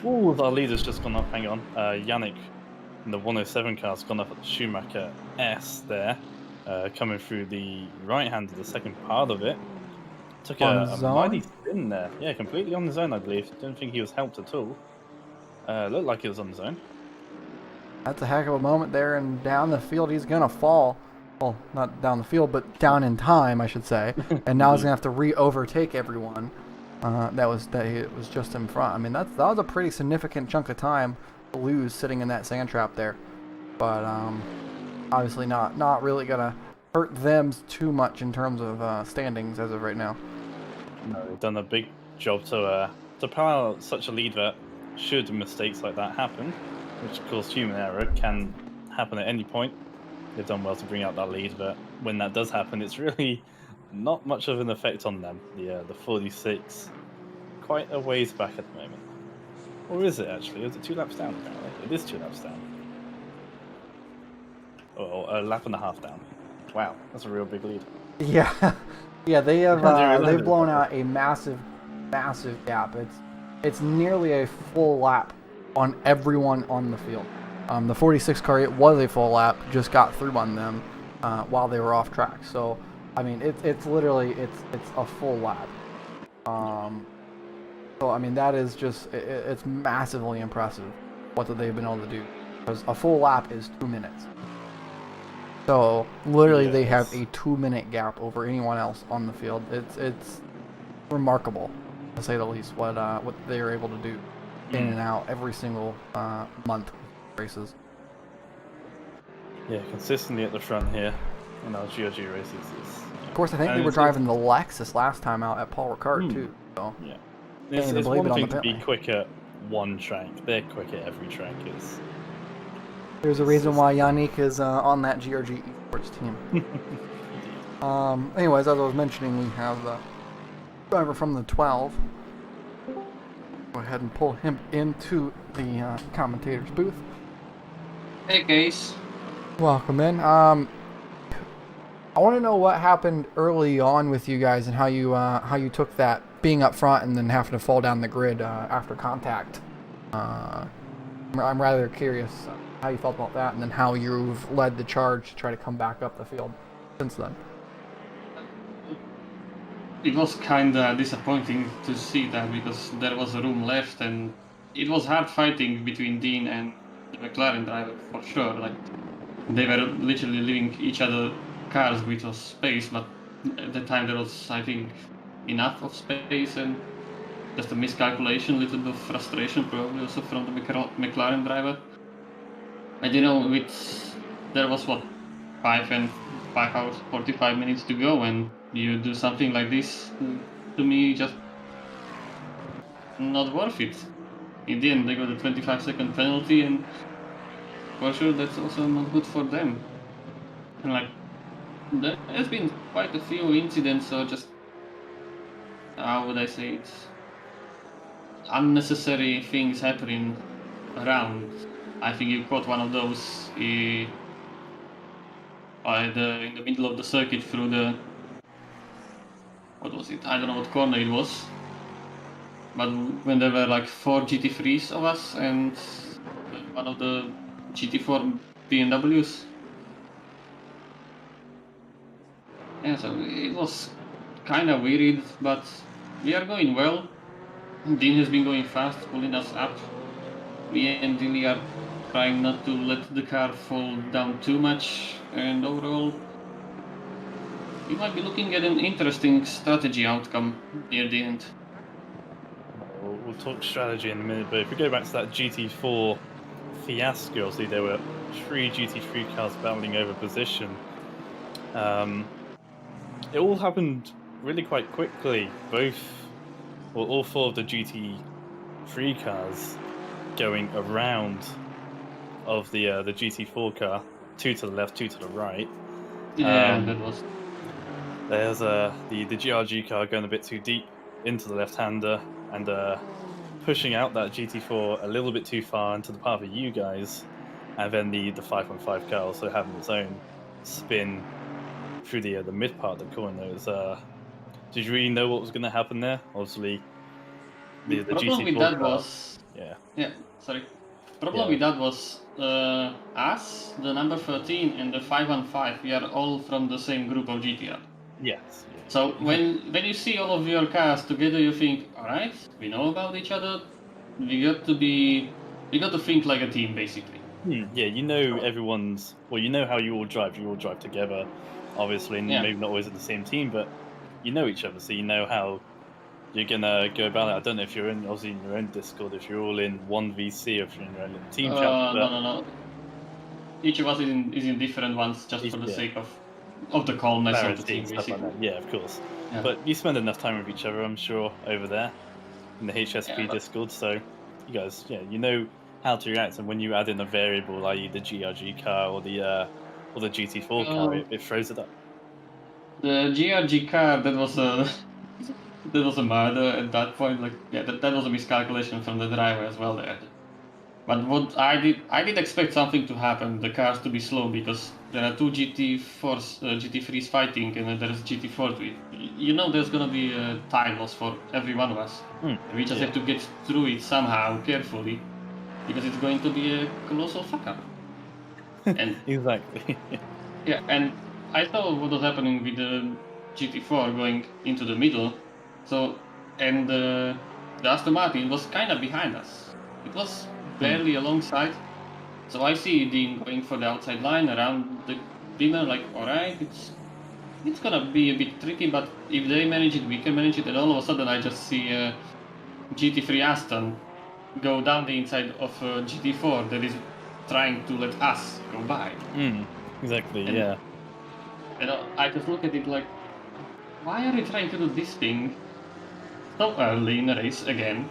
Speaker 2: Ooh, our leader's just gone up. Hang on. Yannick in the 107 car's gone up at the Schumacher S there. Coming through the right hand of the second part of it. Took a mighty spin there. Yeah, completely on his own, I believe. Didn't think he was helped at all. Looked like he was on his own.
Speaker 1: That's a heck of a moment there, and down the field he's gonna fall. Well, not down the field, but down in time, I should say. And now he's gonna have to re-overtake everyone. That was just in front. I mean, that was a pretty significant chunk of time to lose sitting in that sand trap there. But obviously not really gonna hurt them too much in terms of standings as of right now.
Speaker 2: No, they've done a big job to power out such a lead that should mistakes like that happen, which of course human error can happen at any point. They've done well to bring out that lead, but when that does happen, it's really not much of an effect on them. The 46, quite a ways back at the moment. Or is it actually? Is it 2 laps down apparently? It is 2 laps down. Or a lap and a half down. Wow, that's a real big lead.
Speaker 1: Yeah, yeah, they have they've blown
Speaker 2: that.
Speaker 1: out a massive gap. It's nearly a full lap on everyone on the field. The 46 car, it was a full lap, just got through on them while they were off track. So I mean, it's literally it's a full lap. So I mean, that is just it's massively impressive what that they've been able to do, because a full lap is 2 minutes. So literally, they have a 2-minute gap over anyone else on the field. It's remarkable, to say the least, what they are able to do in and out every single month of races.
Speaker 2: Yeah, consistently at the front here in our GRG races.
Speaker 1: Of course, I think they were driving the Lexus last time out at Paul Ricard too. So
Speaker 2: yeah, it's
Speaker 1: one
Speaker 2: thing to be quick at one track. They're quick at every track.
Speaker 1: There's a reason why Yannick is on that GRG eSports team. Anyways, as I was mentioning, we have the driver from the 12. Go ahead and pull him into the commentator's booth.
Speaker 4: Hey guys.
Speaker 1: Welcome in. I want to know what happened early on with you guys and how you took that being up front and then having to fall down the grid after contact. I'm rather curious how you felt about that, and then how you've led the charge to try to come back up the field since then.
Speaker 4: It was kinda disappointing to see that, because there was a room left and it was hard fighting between Dean and the McLaren driver for sure. Like, they were literally leaving each other cars with space, but at the time there was, I think, enough of space, and just a miscalculation, a little bit of frustration probably also from the McLaren driver. I don't know, there was 5 hours 45 minutes to go, and you do something like this, to me, just not worth it. In the end, they got a 25-second penalty, and for sure that's also not good for them. And like, there has been quite a few incidents, or just, how would I say it, unnecessary things happening around. I think you caught one of those in the middle of the circuit through the, what was it? I don't know what corner it was. But when there were like 4 GT3s of us and one of the GT4 BMWs. Yeah, so it was kind of weird, but we are going well. Dean has been going fast, pulling us up. Me and Dilly are trying not to let the car fall down too much, and overall we might be looking at an interesting strategy outcome near the end.
Speaker 2: We'll talk strategy in a minute, but if we go back to that GT4 fiasco, obviously there were 3 GT3 cars battling over position. It all happened really quite quickly. All 4 of the GT3 cars going around of the GT4 car, 2 to the left, 2 to the right.
Speaker 4: Yeah, that was.
Speaker 2: There's the GRG car going a bit too deep into the left-hander and pushing out that GT4 a little bit too far into the path of you guys, and then the 5.5 car also having its own spin through the mid part of the corner. Did you really know what was going to happen there? Obviously, the
Speaker 4: problem
Speaker 2: GT4
Speaker 4: with that
Speaker 2: car,
Speaker 4: was
Speaker 2: yeah.
Speaker 4: Sorry. Problem with that was us, the number 13, and the 515. We are all from the same group of GTR.
Speaker 2: Yes. Yeah.
Speaker 4: So when you see all of your cars together, you think, all right, we know about each other. We got to think like a team, basically.
Speaker 2: Yeah, you know everyone's. Well, you know how you all drive. You all drive together, obviously, and maybe not always in the same team, but you know each other, so you know how you're gonna go about it. I don't know if you're obviously in your own Discord, if you're all in 1VC, or if you're in your own team chat.
Speaker 4: No. Each of us is in different ones, just for the sake of the calmness of the team, basically.
Speaker 2: Like that. Yeah, of course. Yeah. But you spend enough time with each other, I'm sure, over there in the HSP Discord. So you guys, you know how to react, and when you add in a variable, i.e. the GRG car or the GT4 car, it throws it up.
Speaker 4: The GRG car, that was a that was a murder at that point. Like, yeah, that was a miscalculation from the driver as well there. But what I did expect something to happen. The cars to be slow because there are two GT4s, GT3s fighting, and then there's GT4. You know, there's gonna be a time loss for every one of us. We just have to get through it somehow, carefully, because it's going to be a colossal fuck up. And
Speaker 2: Exactly.
Speaker 4: yeah, and I saw what was happening with the GT4 going into the middle. So, and the Aston Martin was kind of behind us. It was barely alongside. So I see Dean going for the outside line around the dimmer. Like, all right, it's gonna be a bit tricky, but if they manage it, we can manage it. And all of a sudden, I just see GT3 Aston go down the inside of GT4 that is trying to let us go by.
Speaker 2: Exactly.
Speaker 4: And-
Speaker 2: yeah.
Speaker 4: And I just look at it like, why are you trying to do this thing so early in the race again?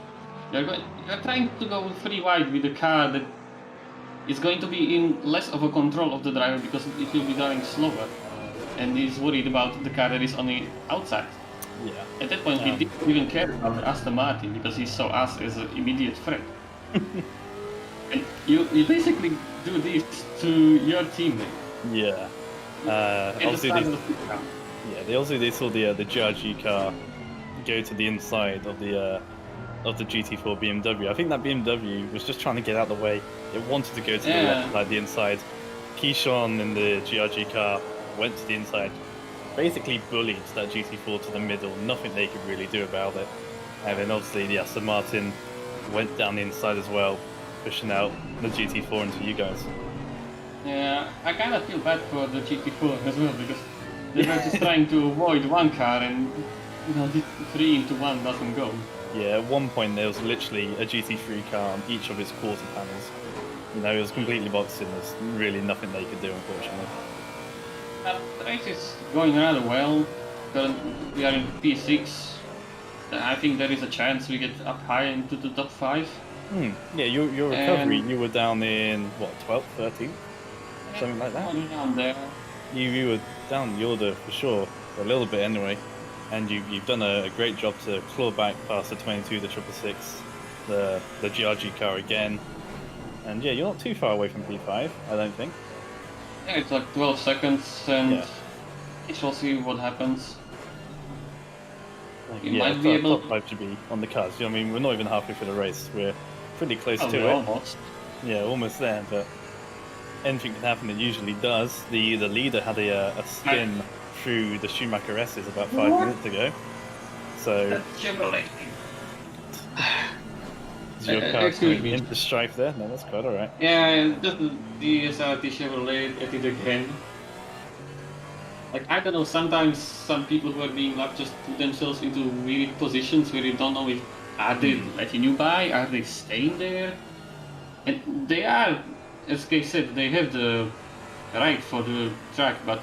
Speaker 4: You're trying to go 3 wide with a car that is going to be in less of a control of the driver because it will be driving slower, and he's worried about the car that is on the outside.
Speaker 2: Yeah.
Speaker 4: At that point, he didn't even care about the Aston Martin because he saw us as an immediate threat. And you basically do this to your teammate.
Speaker 2: Yeah. Obviously, they saw the GRG car go to the inside of the GT4 BMW. I think that BMW was just trying to get out of the way. It wanted to go to the left, like the inside. Keyshawn in the GRG car went to the inside, basically bullied that GT4 to the middle. Nothing they could really do about it. And then obviously the Aston Martin went down the inside as well, pushing out the GT4 into you guys.
Speaker 4: Yeah, I kind of feel bad for the GT4 as well because they were just trying to avoid one car and the 3 into 1 doesn't go.
Speaker 2: Yeah, at one point there was literally a GT3 car on each of its quarter panels. You know, it was completely boxed in. There's really nothing they could do, unfortunately.
Speaker 4: The race is going rather well. We are in P6. I think there is a chance we get up high into the top 5.
Speaker 2: Yeah, your recovery, you were down in, what, 12th, 13th? Something like that?
Speaker 4: Down there.
Speaker 2: You were down the order for sure, a little bit anyway. And you've done a great job to claw back past the 22, the 666, the GRG car again. And yeah, you're not too far away from P5, I don't think.
Speaker 4: Yeah, it's like 12 seconds, and we shall see what happens. You might be able.
Speaker 2: Top 5 should be on the cards. You know what I mean? We're not even halfway through the race. We're pretty close to it.
Speaker 4: Almost.
Speaker 2: Yeah, almost there. But anything can happen. It usually does. The leader had a spin through the Schumacher S's about 5 minutes ago. So. Is your car going into strife there? No, that's quite alright.
Speaker 4: Yeah, just the SRT Chevrolet at it again. Like, I don't know, sometimes some people who are being lapped just put themselves into weird positions where you don't know if are they letting you by, are they staying there? And they are, as Kay said, they have the right for the track, but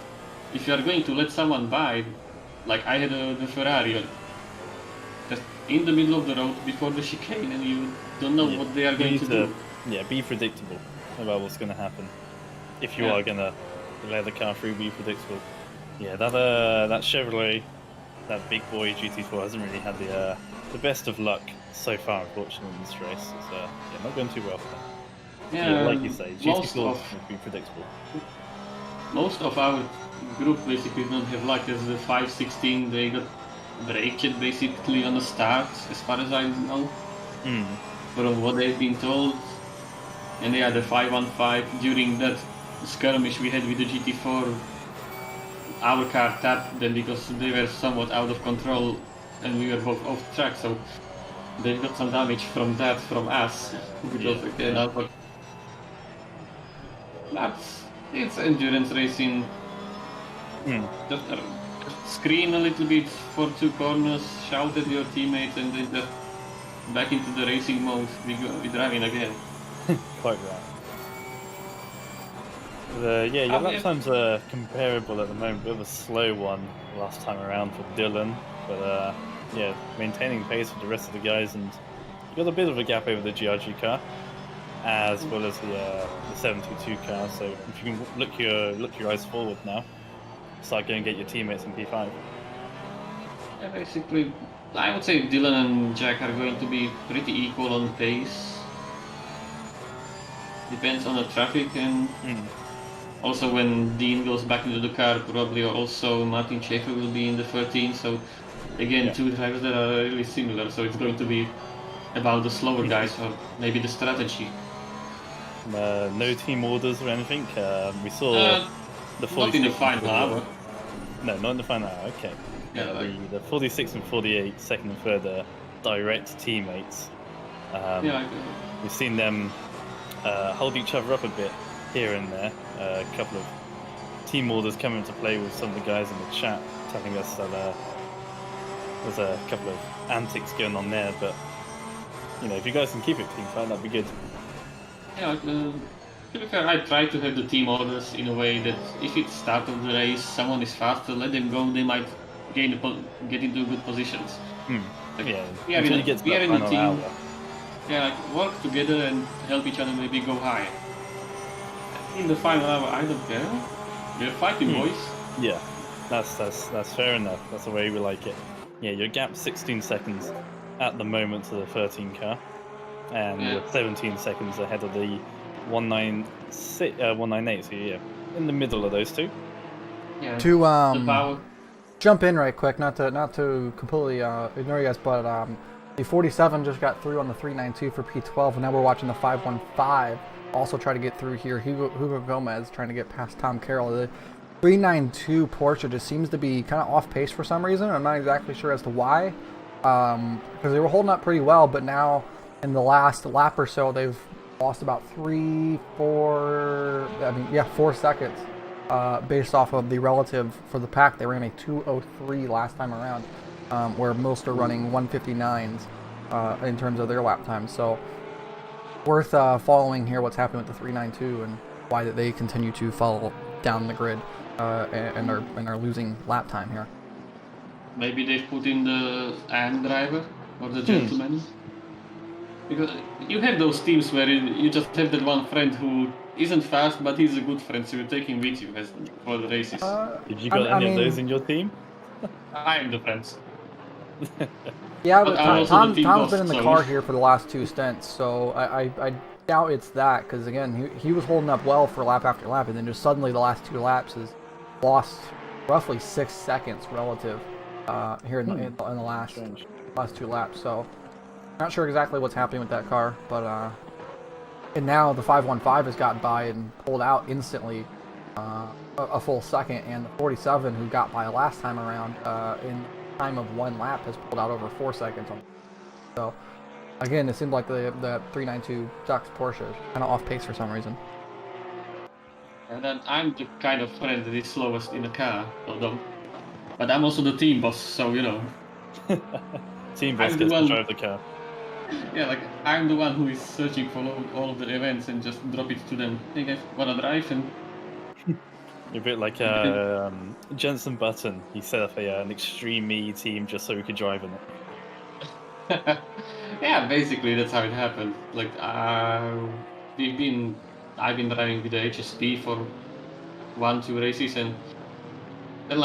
Speaker 4: if you are going to let someone by, like I had the Ferrari, just in the middle of the road before the chicane, and you don't know what they are going to do.
Speaker 2: Yeah, be predictable about what's going to happen. If you are going to let the car through, be predictable. Yeah, that Chevrolet, that big boy GT4 hasn't really had the best of luck so far, unfortunately, in this race. It's not going too well for them. Yeah, like you say, GT4 would be predictable.
Speaker 4: Most of our group basically don't have luck, as the 516 they got braked basically on the start, as far as I know, from what they've been told. And yeah, the 515 during that skirmish we had with the GT4, our car tapped them because they were somewhat out of control and we were both off track, so they got some damage from that from us, which was again out. But it's endurance racing. Just scream a little bit for 2 corners, shout at your teammates, and then just back into the racing mode. We're driving again.
Speaker 2: Quite right. Yeah, your lap times are comparable at the moment. Bit of a slow one last time around for Dylan, but yeah, maintaining pace with the rest of the guys, and you got a bit of a gap over the GRG car, as well as the 722 car. So if you can look your eyes forward now, start going and get your teammates in P5.
Speaker 4: Yeah, basically, I would say Dylan and Jack are going to be pretty equal on pace. Depends on the traffic, and also when Dean goes back into the car, probably also Martin Schaefer will be in the 13. So again,
Speaker 2: Yeah.
Speaker 4: two drivers that are really similar. So it's going to be about the slower guys or maybe the strategy.
Speaker 2: No team orders or anything. We saw the 46
Speaker 4: Not in the final
Speaker 2: and 48.
Speaker 4: hour.
Speaker 2: No, not in the final hour. Okay.
Speaker 4: Yeah,
Speaker 2: The 46 and 48, second and third, are direct teammates. We've seen them hold each other up a bit here and there. A couple of team orders come into play with some of the guys in the chat telling us that there's a couple of antics going on there. But if you guys can keep it team fight, that'd be good.
Speaker 4: Yeah, to be fair, I try to have the team orders in a way that if it's start of the race, someone is faster, let them go. They might get into good positions.
Speaker 2: Yeah,
Speaker 4: we are
Speaker 2: until
Speaker 4: in,
Speaker 2: you get to
Speaker 4: we are
Speaker 2: that
Speaker 4: in a
Speaker 2: final
Speaker 4: team.
Speaker 2: hour.
Speaker 4: Yeah, like work together and help each other maybe go high. In the final hour, I don't care. We're fighting, boys.
Speaker 2: Yeah, that's fair enough. That's the way we like it. Yeah, your gap 16 seconds at the moment to the 13 car, and you're 17 seconds ahead of the 198. So yeah, in the middle of those two.
Speaker 4: Yeah.
Speaker 1: To jump in right quick, not to completely ignore you guys, but the 47 just got through on the 392 for P12, and now we're watching the 515 also try to get through here. Hugo Gomez trying to get past Tom Carroll. The 392 Porsche just seems to be kind of off pace for some reason. I'm not exactly sure as to why, because they were holding up pretty well, but now in the last lap or so, they've lost about 4 seconds based off of the relative for the pack. They ran a 2:03 last time around, where most are running 1:59s in terms of their lap time. So worth following here what's happening with the 392 and why that they continue to fall down the grid and are losing lap time here.
Speaker 4: Maybe they've put in the AM driver or the gentleman. Because you have those teams where you just have that one friend who isn't fast, but he's a good friend, so you take him with you for the races.
Speaker 2: Have you got any of those in your team?
Speaker 4: I am the friends.
Speaker 1: Yeah, but Tom's been in the car
Speaker 4: so
Speaker 1: here for the last 2 stints, so I doubt it's that, because again, he was holding up well for lap after lap, and then just suddenly the last 2 laps has lost roughly 6 seconds relative here in the last 2 laps. So not sure exactly what's happening with that car, but and now the 515 has gotten by and pulled out instantly a full second, and the 47 who got by last time around in time of 1 lap has pulled out over 4 seconds on. So again, it seems like the 392 Ducks Porsche is kind of off pace for some reason.
Speaker 4: And then I'm the kind of friend that is slowest in the car, but I'm also the team boss, so
Speaker 2: Team boss gets to drive the car.
Speaker 4: Yeah, like I'm the one who is searching for all of the events and just drop it to them. Hey guys, wanna drive? And
Speaker 2: you're a bit like Jensen Button. He set up an Extreme E team just so he could drive in it.
Speaker 4: Yeah, basically that's how it happened. Like I've been driving with the HSP for 1-2 races, and then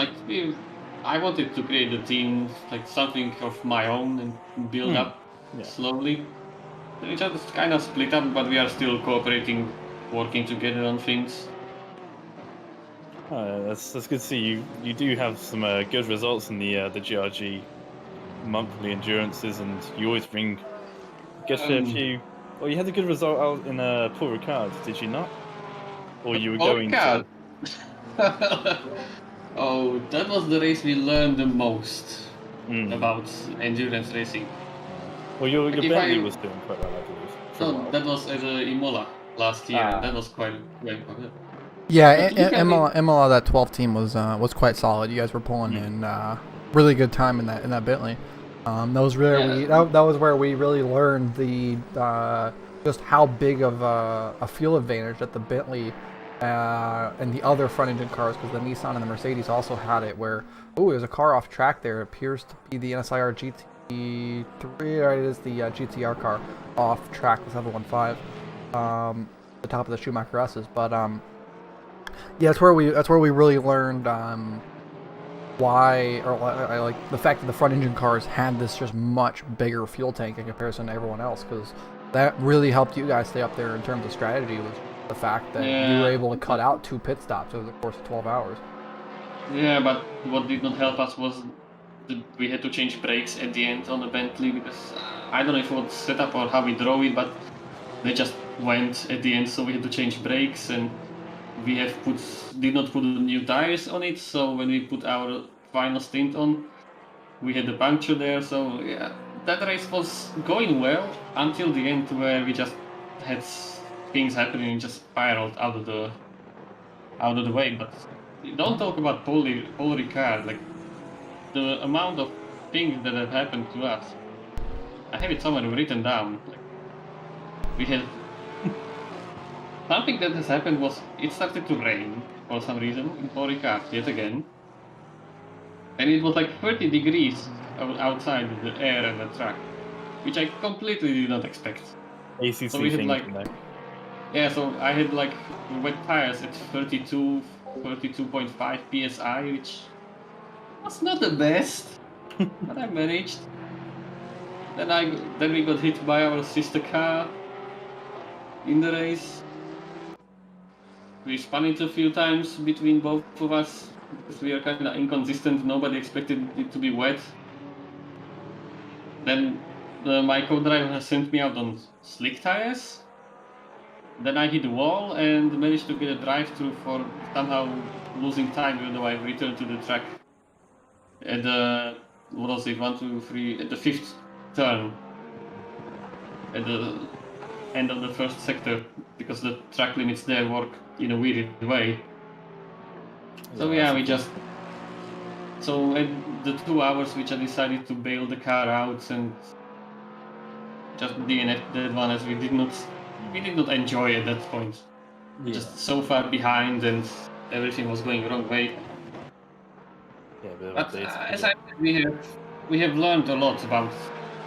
Speaker 4: I wanted to create a team, like something of my own, and build up slowly. We just kind of split up, but we are still cooperating, working together on things.
Speaker 2: That's good to see. You do have some good results in the GRG monthly endurances, and you always bring a few. Well, you had a good result out in Paul Ricard, did you not? Or you were going to?
Speaker 4: Oh, that was the race we learned the most about endurance racing.
Speaker 2: Well, your Bentley was doing quite well, I believe.
Speaker 4: No, that was at Imola last year, and that was quite good.
Speaker 1: Yeah, Imola, that 12 team was quite solid. You guys were pulling in really good time in that Bentley. That was where we really learned the just how big of a fuel advantage that the Bentley and the other front engine cars, because the Nissan and the Mercedes also had it. Where there's a car off track there. It appears to be the NSIR GT3, or it is the GTR car off track, the 715, the top of the Schumacher S's. But Yeah, that's where we really learned why, or I like the fact that the front engine cars had this just much bigger fuel tank in comparison to everyone else, because that really helped you guys stay up there in terms of strategy. Was the fact that you were
Speaker 4: Yeah,
Speaker 1: able to cut out 2 pit stops over the course of 12 hours.
Speaker 4: yeah, but what did not help us was we had to change brakes at the end on the Bentley because I don't know if it was set up or how we drove it, but they just went at the end, so we had to change brakes and we did not put new tires on it. So when we put our final stint on, we had a puncture there. So yeah, that race was going well until the end, where we just had things happening and just spiraled out of the way. But don't talk about Paul Ricard, like the amount of things that have happened to us. I have it somewhere written down. Like we had something that has happened was it started to rain for some reason in Paul Ricard yet again, and it was like 30 degrees outside the air and the track, which I completely did not expect.
Speaker 2: ACC
Speaker 4: So we had
Speaker 2: thing,
Speaker 4: like
Speaker 2: you know.
Speaker 4: yeah, so I had like wet tires at 32.5 psi, which was not the best, but I managed. Then we got hit by our sister car in the race. We spun it a few times between both of us because we are kind of inconsistent. Nobody expected it to be wet. Then my co-driver sent me out on slick tires. Then I hit the wall and managed to get a drive-through for somehow losing time, even though I returned to the track at the, what was it, 1, 2, 3, at the 5th turn, at the end of the first sector, because the track limits there work in a weird way. So yeah, so at the 2 hours which I decided to bail the car out and just DNF that one, as we did not enjoy at that point.
Speaker 2: Yeah.
Speaker 4: Just so far behind and everything was going the wrong way.
Speaker 2: Yeah, a bit of
Speaker 4: But
Speaker 2: updates.
Speaker 4: as I said, we have learned a lot about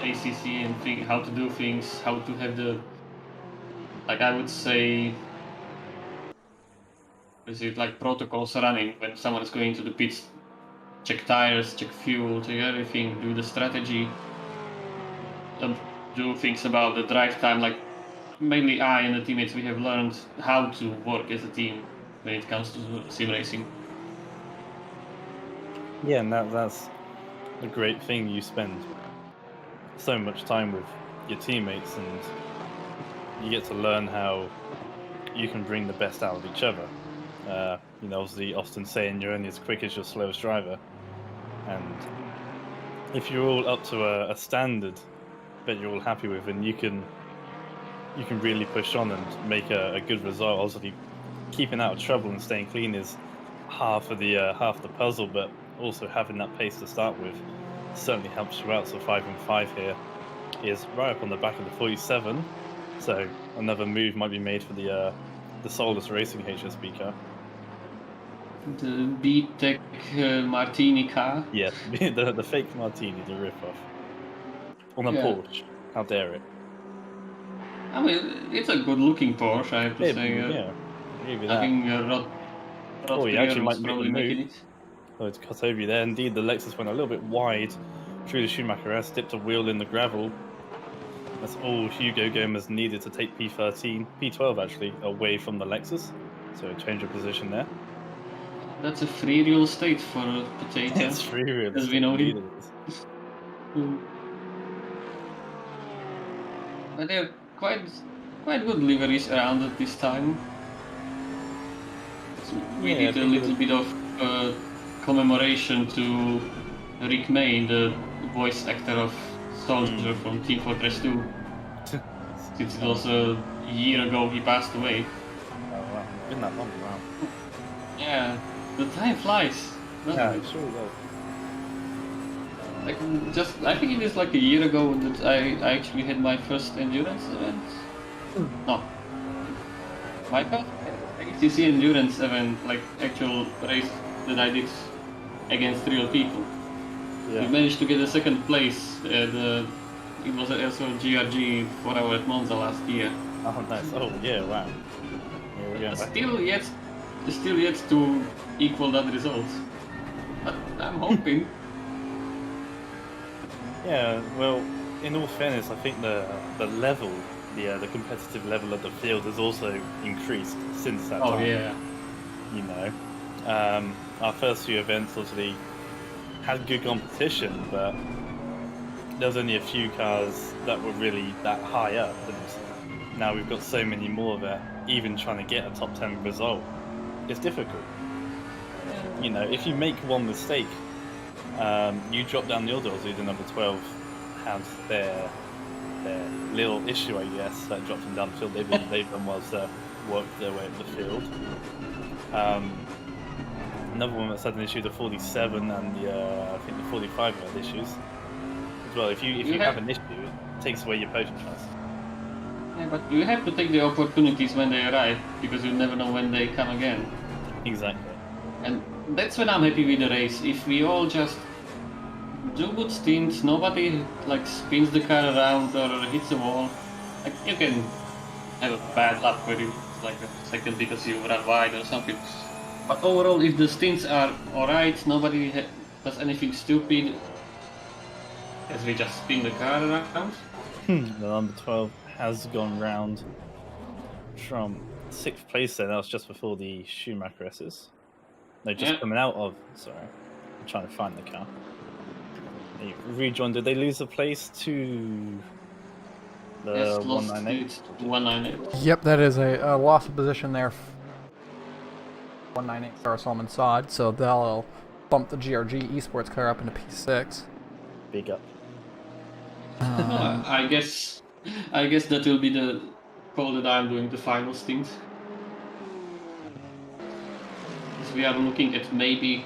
Speaker 4: ACC and how to do things, how to have the, like I would say, is it like protocols running when someone is going to the pits, check tires, check fuel, check everything, do the strategy, do things about the drive time. Like mainly I and the teammates, we have learned how to work as a team when it comes to sim racing.
Speaker 2: Yeah, and that's a great thing. You spend so much time with your teammates, and you get to learn how you can bring the best out of each other. You know, obviously, often saying you're only as quick as your slowest driver, and if you're all up to a standard that you're all happy with, and you can really push on and make a good result. Obviously, keeping out of trouble and staying clean is half the puzzle, but also having that pace to start with certainly helps you out. So 5 and 5 here is right up on the back of the 47. So another move might be made for the Solus Racing HSB car.
Speaker 4: The B-Tech Martini car.
Speaker 2: Yeah, the fake Martini, the rip-off. On a
Speaker 4: Yeah.
Speaker 2: Porsche. How dare it?
Speaker 4: I mean, it's a good-looking Porsche, I have to say.
Speaker 2: Yeah, agree with
Speaker 4: I
Speaker 2: that.
Speaker 4: think Rod
Speaker 2: he
Speaker 4: Creer
Speaker 2: actually
Speaker 4: was
Speaker 2: might make the
Speaker 4: probably making
Speaker 2: move.
Speaker 4: it.
Speaker 2: Oh, it's cut over there. Indeed, the Lexus went a little bit wide through the Schumacher S, dipped a wheel in the gravel. That's all Hugo Gomez needed to take P12 actually, away from the Lexus. So change of position there.
Speaker 4: That's a free real estate for a potato.
Speaker 2: It's free real
Speaker 4: as
Speaker 2: estate.
Speaker 4: we know
Speaker 2: Indeed
Speaker 4: him.
Speaker 2: it is.
Speaker 4: But they're quite good liveries around at this time. So we did a little bit of commemoration to Rick May, the voice actor of Soldier from Team Fortress 2. Since it was a year ago he passed away.
Speaker 2: Oh wow, been that long, wow.
Speaker 4: Yeah, the time flies.
Speaker 2: Yeah, it sure does.
Speaker 4: Like I think it is like a year ago that I actually had my first endurance event. No, my first ACC endurance event, like actual race that I did against real people.
Speaker 2: Yeah.
Speaker 4: We managed to get a second place at it was also GRG 4 hour at Monza last year.
Speaker 2: Oh nice. Oh yeah, wow. Here we go.
Speaker 4: Still yet still yet to equal that result. But I'm hoping.
Speaker 2: Yeah, well, in all fairness, I think the level, the competitive level of the field has also increased since that
Speaker 4: Oh
Speaker 2: time.
Speaker 4: yeah.
Speaker 2: You know, our first few events obviously had good competition, but there was only a few cars that were really that high up, and now we've got so many more that even trying to get a top 10 result is difficult. You know, if you make one mistake, you drop down the others who the number 12 have their little issue, I guess, that dropped them down the field. They've done was work their way up the field. Another one that's had an issue, the 47 and I think the 45 had issues as well. If you have an issue, it takes away your potion chance.
Speaker 4: Yeah, but you have to take the opportunities when they arrive, because you never know when they come again.
Speaker 2: Exactly.
Speaker 4: And that's when I'm happy with the race. If we all just do good stints, nobody like spins the car around or hits a wall. Like you can have a bad luck where you like a second because you run wide or something. But overall, if the stints are alright, nobody does anything stupid, as we just spin the car around.
Speaker 2: The number 12 has gone round from 6th place there. That was just before the Schumacher S's. No, just coming out of. Sorry, I'm trying to find the car. They rejoined. Did they lose the place to the
Speaker 4: Yes,
Speaker 2: 198?
Speaker 4: 198.
Speaker 1: Yep, that is a loss of position there. 198 Star Solomon Sod, so they'll bump the GRG eSports car up into P6.
Speaker 2: Big up.
Speaker 4: I guess that will be the call that I'm doing the final stint. Because we are looking at maybe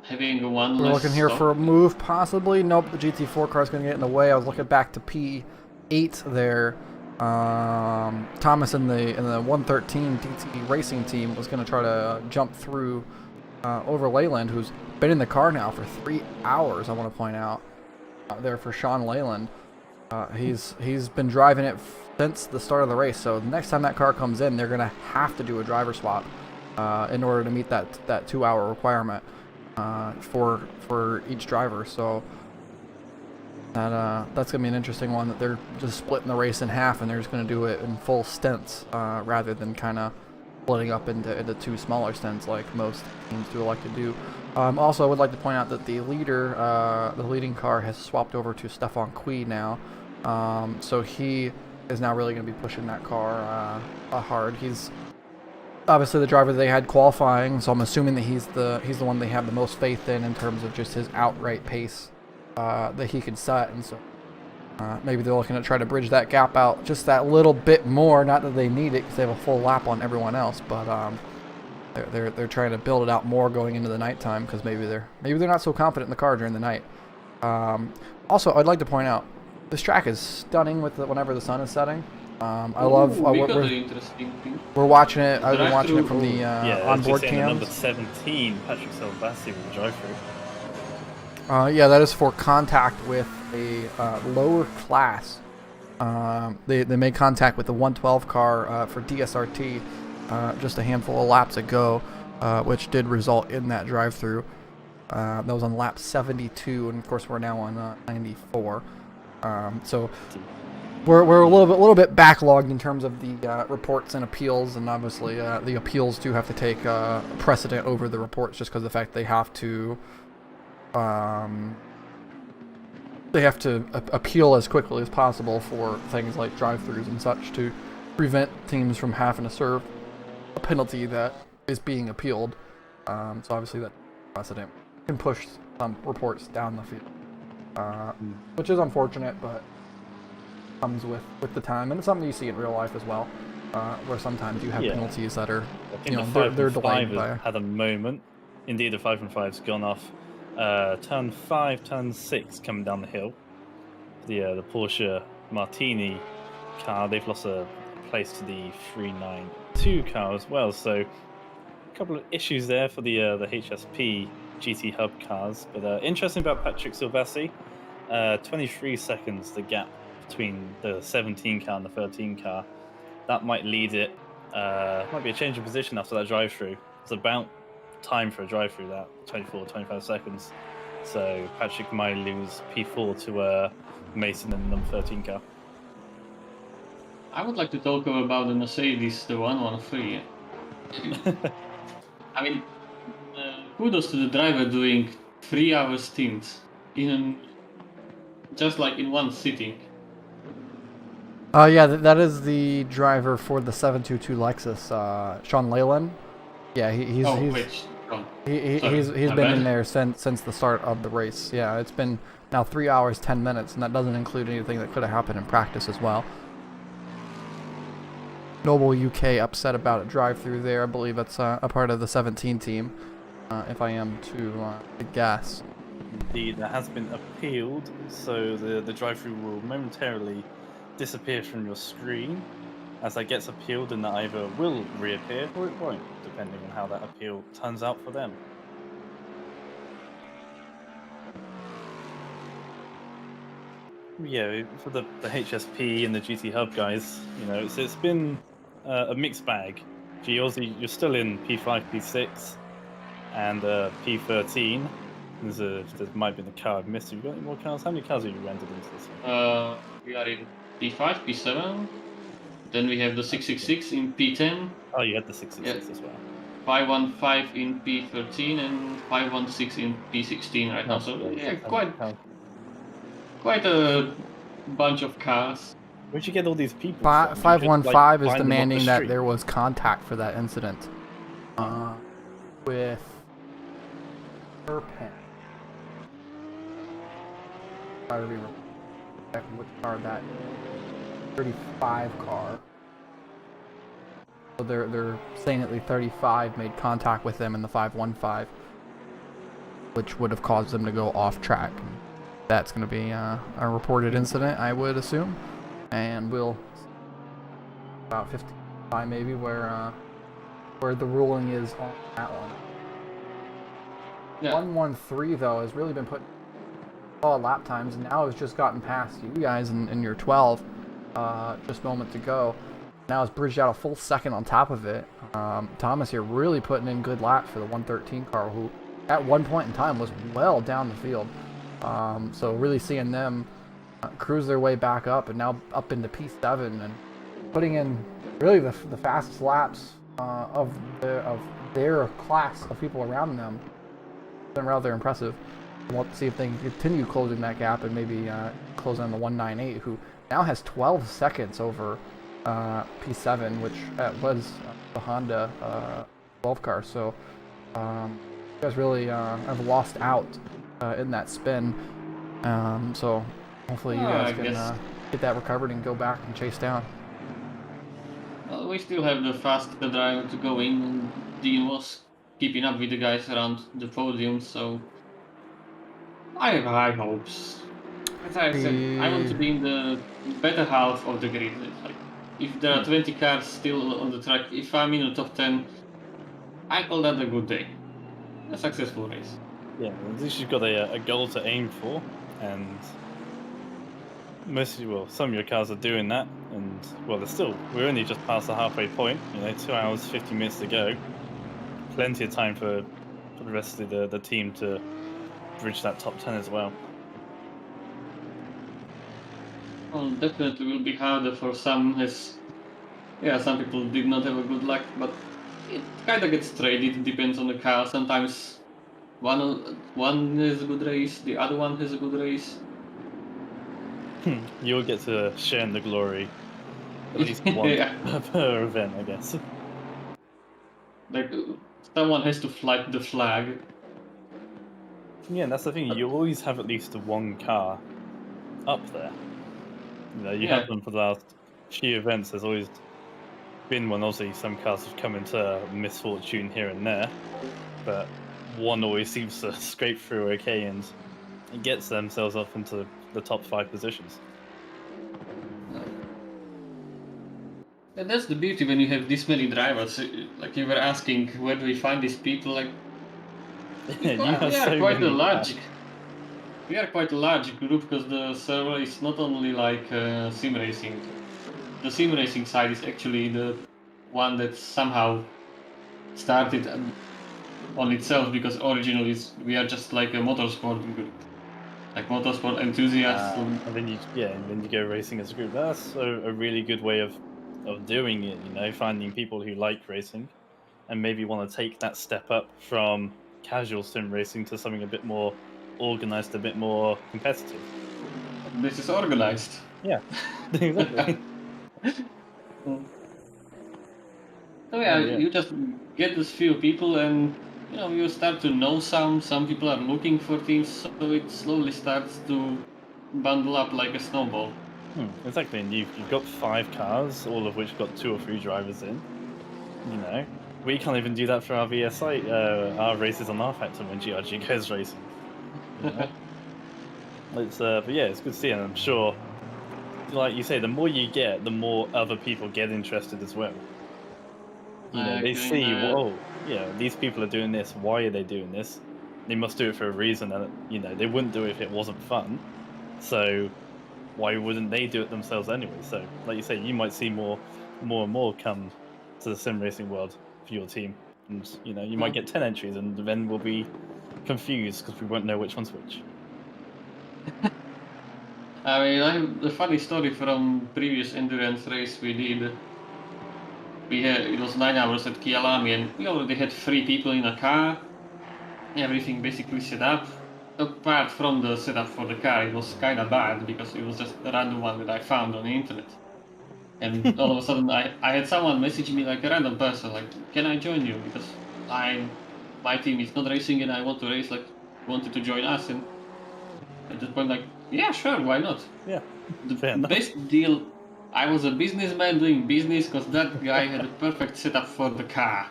Speaker 4: having a one
Speaker 1: We're
Speaker 4: less
Speaker 1: looking here
Speaker 4: stop.
Speaker 1: for a move, possibly. Nope, the GT4 car is going to get in the way. I was looking back to P8 there. Thomas in the 113 DT racing team was going to try to jump through over Leyland, who's been in the car now for 3 hours. I want to point out there for Sean Leyland. He's been driving it since the start of the race. So the next time that car comes in, they're going to have to do a driver swap in order to meet that 2-hour requirement for each driver. So that's going to be an interesting one, that they're just splitting the race in half and they're just going to do it in full stints rather than kind of splitting up into 2 smaller stints like most teams do like to do. Also, I would like to point out that the leading car has swapped over to Stefan Kui now. So he is now really going to be pushing that car hard. He's obviously the driver they had qualifying, so I'm assuming that he's the one they have the most faith in terms of just his outright pace that he can set, and so maybe they're looking to try to bridge that gap out just that little bit more. Not that they need it because they have a full lap on everyone else, but they're trying to build it out more going into the nighttime because maybe they're not so confident in the car during the night. Also, I'd like to point out this track is stunning with whenever the sun is setting. I love
Speaker 4: interesting thing.
Speaker 1: we're watching it. I've been watching it from the onboard cams.
Speaker 2: Number 17, Patrick Silvassi with the drive-through.
Speaker 1: Yeah, that is for contact with a lower class. They made contact with the 112 car for DSRT just a handful of laps ago, which did result in that drive-through. That was on lap 72, and of course we're now on 94. So we're a little bit backlogged in terms of the reports and appeals, and obviously the appeals do have to take precedent over the reports just because of the fact they have to appeal as quickly as possible for things like drive-throughs and such to prevent teams from having to serve a penalty that is being appealed. So obviously that precedent can push some reports down the field, which is unfortunate, but comes with the time, and it's something you see in real life as well, where sometimes you have penalties that are, they're delayed by.
Speaker 2: Had a moment. Indeed, the 5 and 5's gone off. Turn 5, turn 6 coming down the hill. The Porsche Martini car, they've lost a place to the 392 car as well. So a couple of issues there for the HSP GT Hub cars. But interesting about Patrick Silvassi, 23 seconds the gap between the 17 car and the 13 car. That might lead it. Might be a change of position after that drive-through. it's about time for a drive-through, that 24, 25 seconds. So Patrick might lose P4 to Mason in the number 13 car.
Speaker 4: I would like to talk about the Mercedes, the 113. I mean, kudos to the driver doing 3-hour stints just like in one sitting.
Speaker 1: Yeah, that is the driver for the 722 Lexus, Sean Leyland. Yeah, he's been in there since the start of the race. Yeah, it's been now 3 hours 10 minutes, and that doesn't include anything that could have happened in practice as well. Noble UK upset about a drive-through there. I believe it's a part of the 17 team, if I am to guess.
Speaker 2: Indeed, that has been appealed, so the drive-through will momentarily disappear from your screen. As that gets appealed, and that either will reappear or it won't, depending on how that appeal turns out for them. Yeah, for the HSP and the GT Hub guys, you know, it's been a mixed bag. You're still in P5, P6, and P13. There might be the car I've missed. Have you got any more cars? How many cars have you rented into this one?
Speaker 4: We are in P5, P7. Then we have the 666 in P10.
Speaker 2: Oh, you had the 666 as well.
Speaker 4: 515 in P13 and 516 in P16 right now. So yeah, quite a bunch of cars.
Speaker 2: Where'd you get all these people?
Speaker 1: 515 is demanding that there was contact for that incident. With Turpin. Try to remember which car that 35 car. So they're saying that the 35 made contact with them in the 515, which would have caused them to go off track. That's going to be a reported incident, I would assume, and we'll about 55 maybe where the ruling is on that one. Yeah. 113 though has really been putting all lap times, and now has just gotten past you guys in your 12 just moments ago. Now it's bridged out a full second on top of it. Thomas here really putting in good laps for the 113 car, who at one point in time was well down the field. So really seeing them cruise their way back up, and now up into P7 and putting in really the fastest laps of their class of people around them. Been rather impressive. We'll see if they can continue closing that gap and maybe close on the 198, who now has 12 seconds over P7, which was the Honda 12 car. So you guys really have lost out in that spin. So hopefully you guys can get that recovered and go back and chase down.
Speaker 4: Well, we still have the fast driver to go in, and Dean was keeping up with the guys around the podium, so I have high hopes. As I said, I want to be in the better half of the grid. Like, if there are 20 cars still on the track, if I'm in the top 10, I call that a good day. A successful race.
Speaker 2: Yeah, at least you've got a goal to aim for, and some of your cars are doing that, and well, we're only just past the halfway point, 2 hours, 50 minutes to go. Plenty of time for the rest of the team to bridge that top 10 as well.
Speaker 4: Well, definitely will be harder for some, as some people did not have a good luck, but it kind of gets traded. It depends on the car. Sometimes one has a good race, the other one has a good race.
Speaker 2: You'll get to share in the glory at least one per event, I guess.
Speaker 4: Like, someone has to fly the flag.
Speaker 2: Yeah, and that's the thing. You always have at least one car up there. You have them for the last few events. There's always been one. Obviously, some cars have come into misfortune here and there, but one always seems to scrape through okay and gets themselves up into the top 5 positions.
Speaker 4: And that's the beauty when you have this many drivers. Like you were asking, where do we find these people? Like, we are quite a large group, because the server is not only like sim racing. The sim racing side is actually the one that somehow started on itself, because originally we are just like a motorsport group, like motorsport enthusiasts.
Speaker 2: And then you go racing as a group. That's a really good way of doing it. You know, finding people who like racing, and maybe want to take that step up from casual sim racing to something a bit more organized, a bit more competitive.
Speaker 4: This is organized.
Speaker 2: Yeah, exactly.
Speaker 4: So yeah,
Speaker 2: Yeah.
Speaker 4: you just get this few people, and you start to know some. Some people are looking for teams, so it slowly starts to bundle up like a snowball.
Speaker 2: Exactly, and you've got 5 cars, all of which got 2 or 3 drivers in. You know, we can't even do that for our VSI, our races on our factor when GRG goes racing. You know? It's but yeah, it's good to see, and I'm sure, like you say, the more you get, the more other people get interested as well. You know, they see, whoa, yeah, these people are doing this. Why are they doing this? They must do it for a reason, and they wouldn't do it if it wasn't fun. So why wouldn't they do it themselves anyway? So, like you say, you might see more and more come to the sim racing world for your team, and you might get 10 entries, and then we'll be confused because we won't know which one's which.
Speaker 4: I mean, I have a funny story from previous endurance race we did. It was 9 hours at Kialami, and we already had 3 people in a car. Everything basically set up. Apart from the setup for the car, it was kind of bad because it was just a random one that I found on the internet. And all of a sudden, I had someone message me, like a random person, like, "Can I join you? Because my team is not racing and I want to race. Like, wanted to join us." And at that point, like, yeah, sure, why not?
Speaker 2: Yeah,
Speaker 4: The
Speaker 2: fair enough.
Speaker 4: best deal. I was a businessman doing business because that guy had a perfect setup for the car.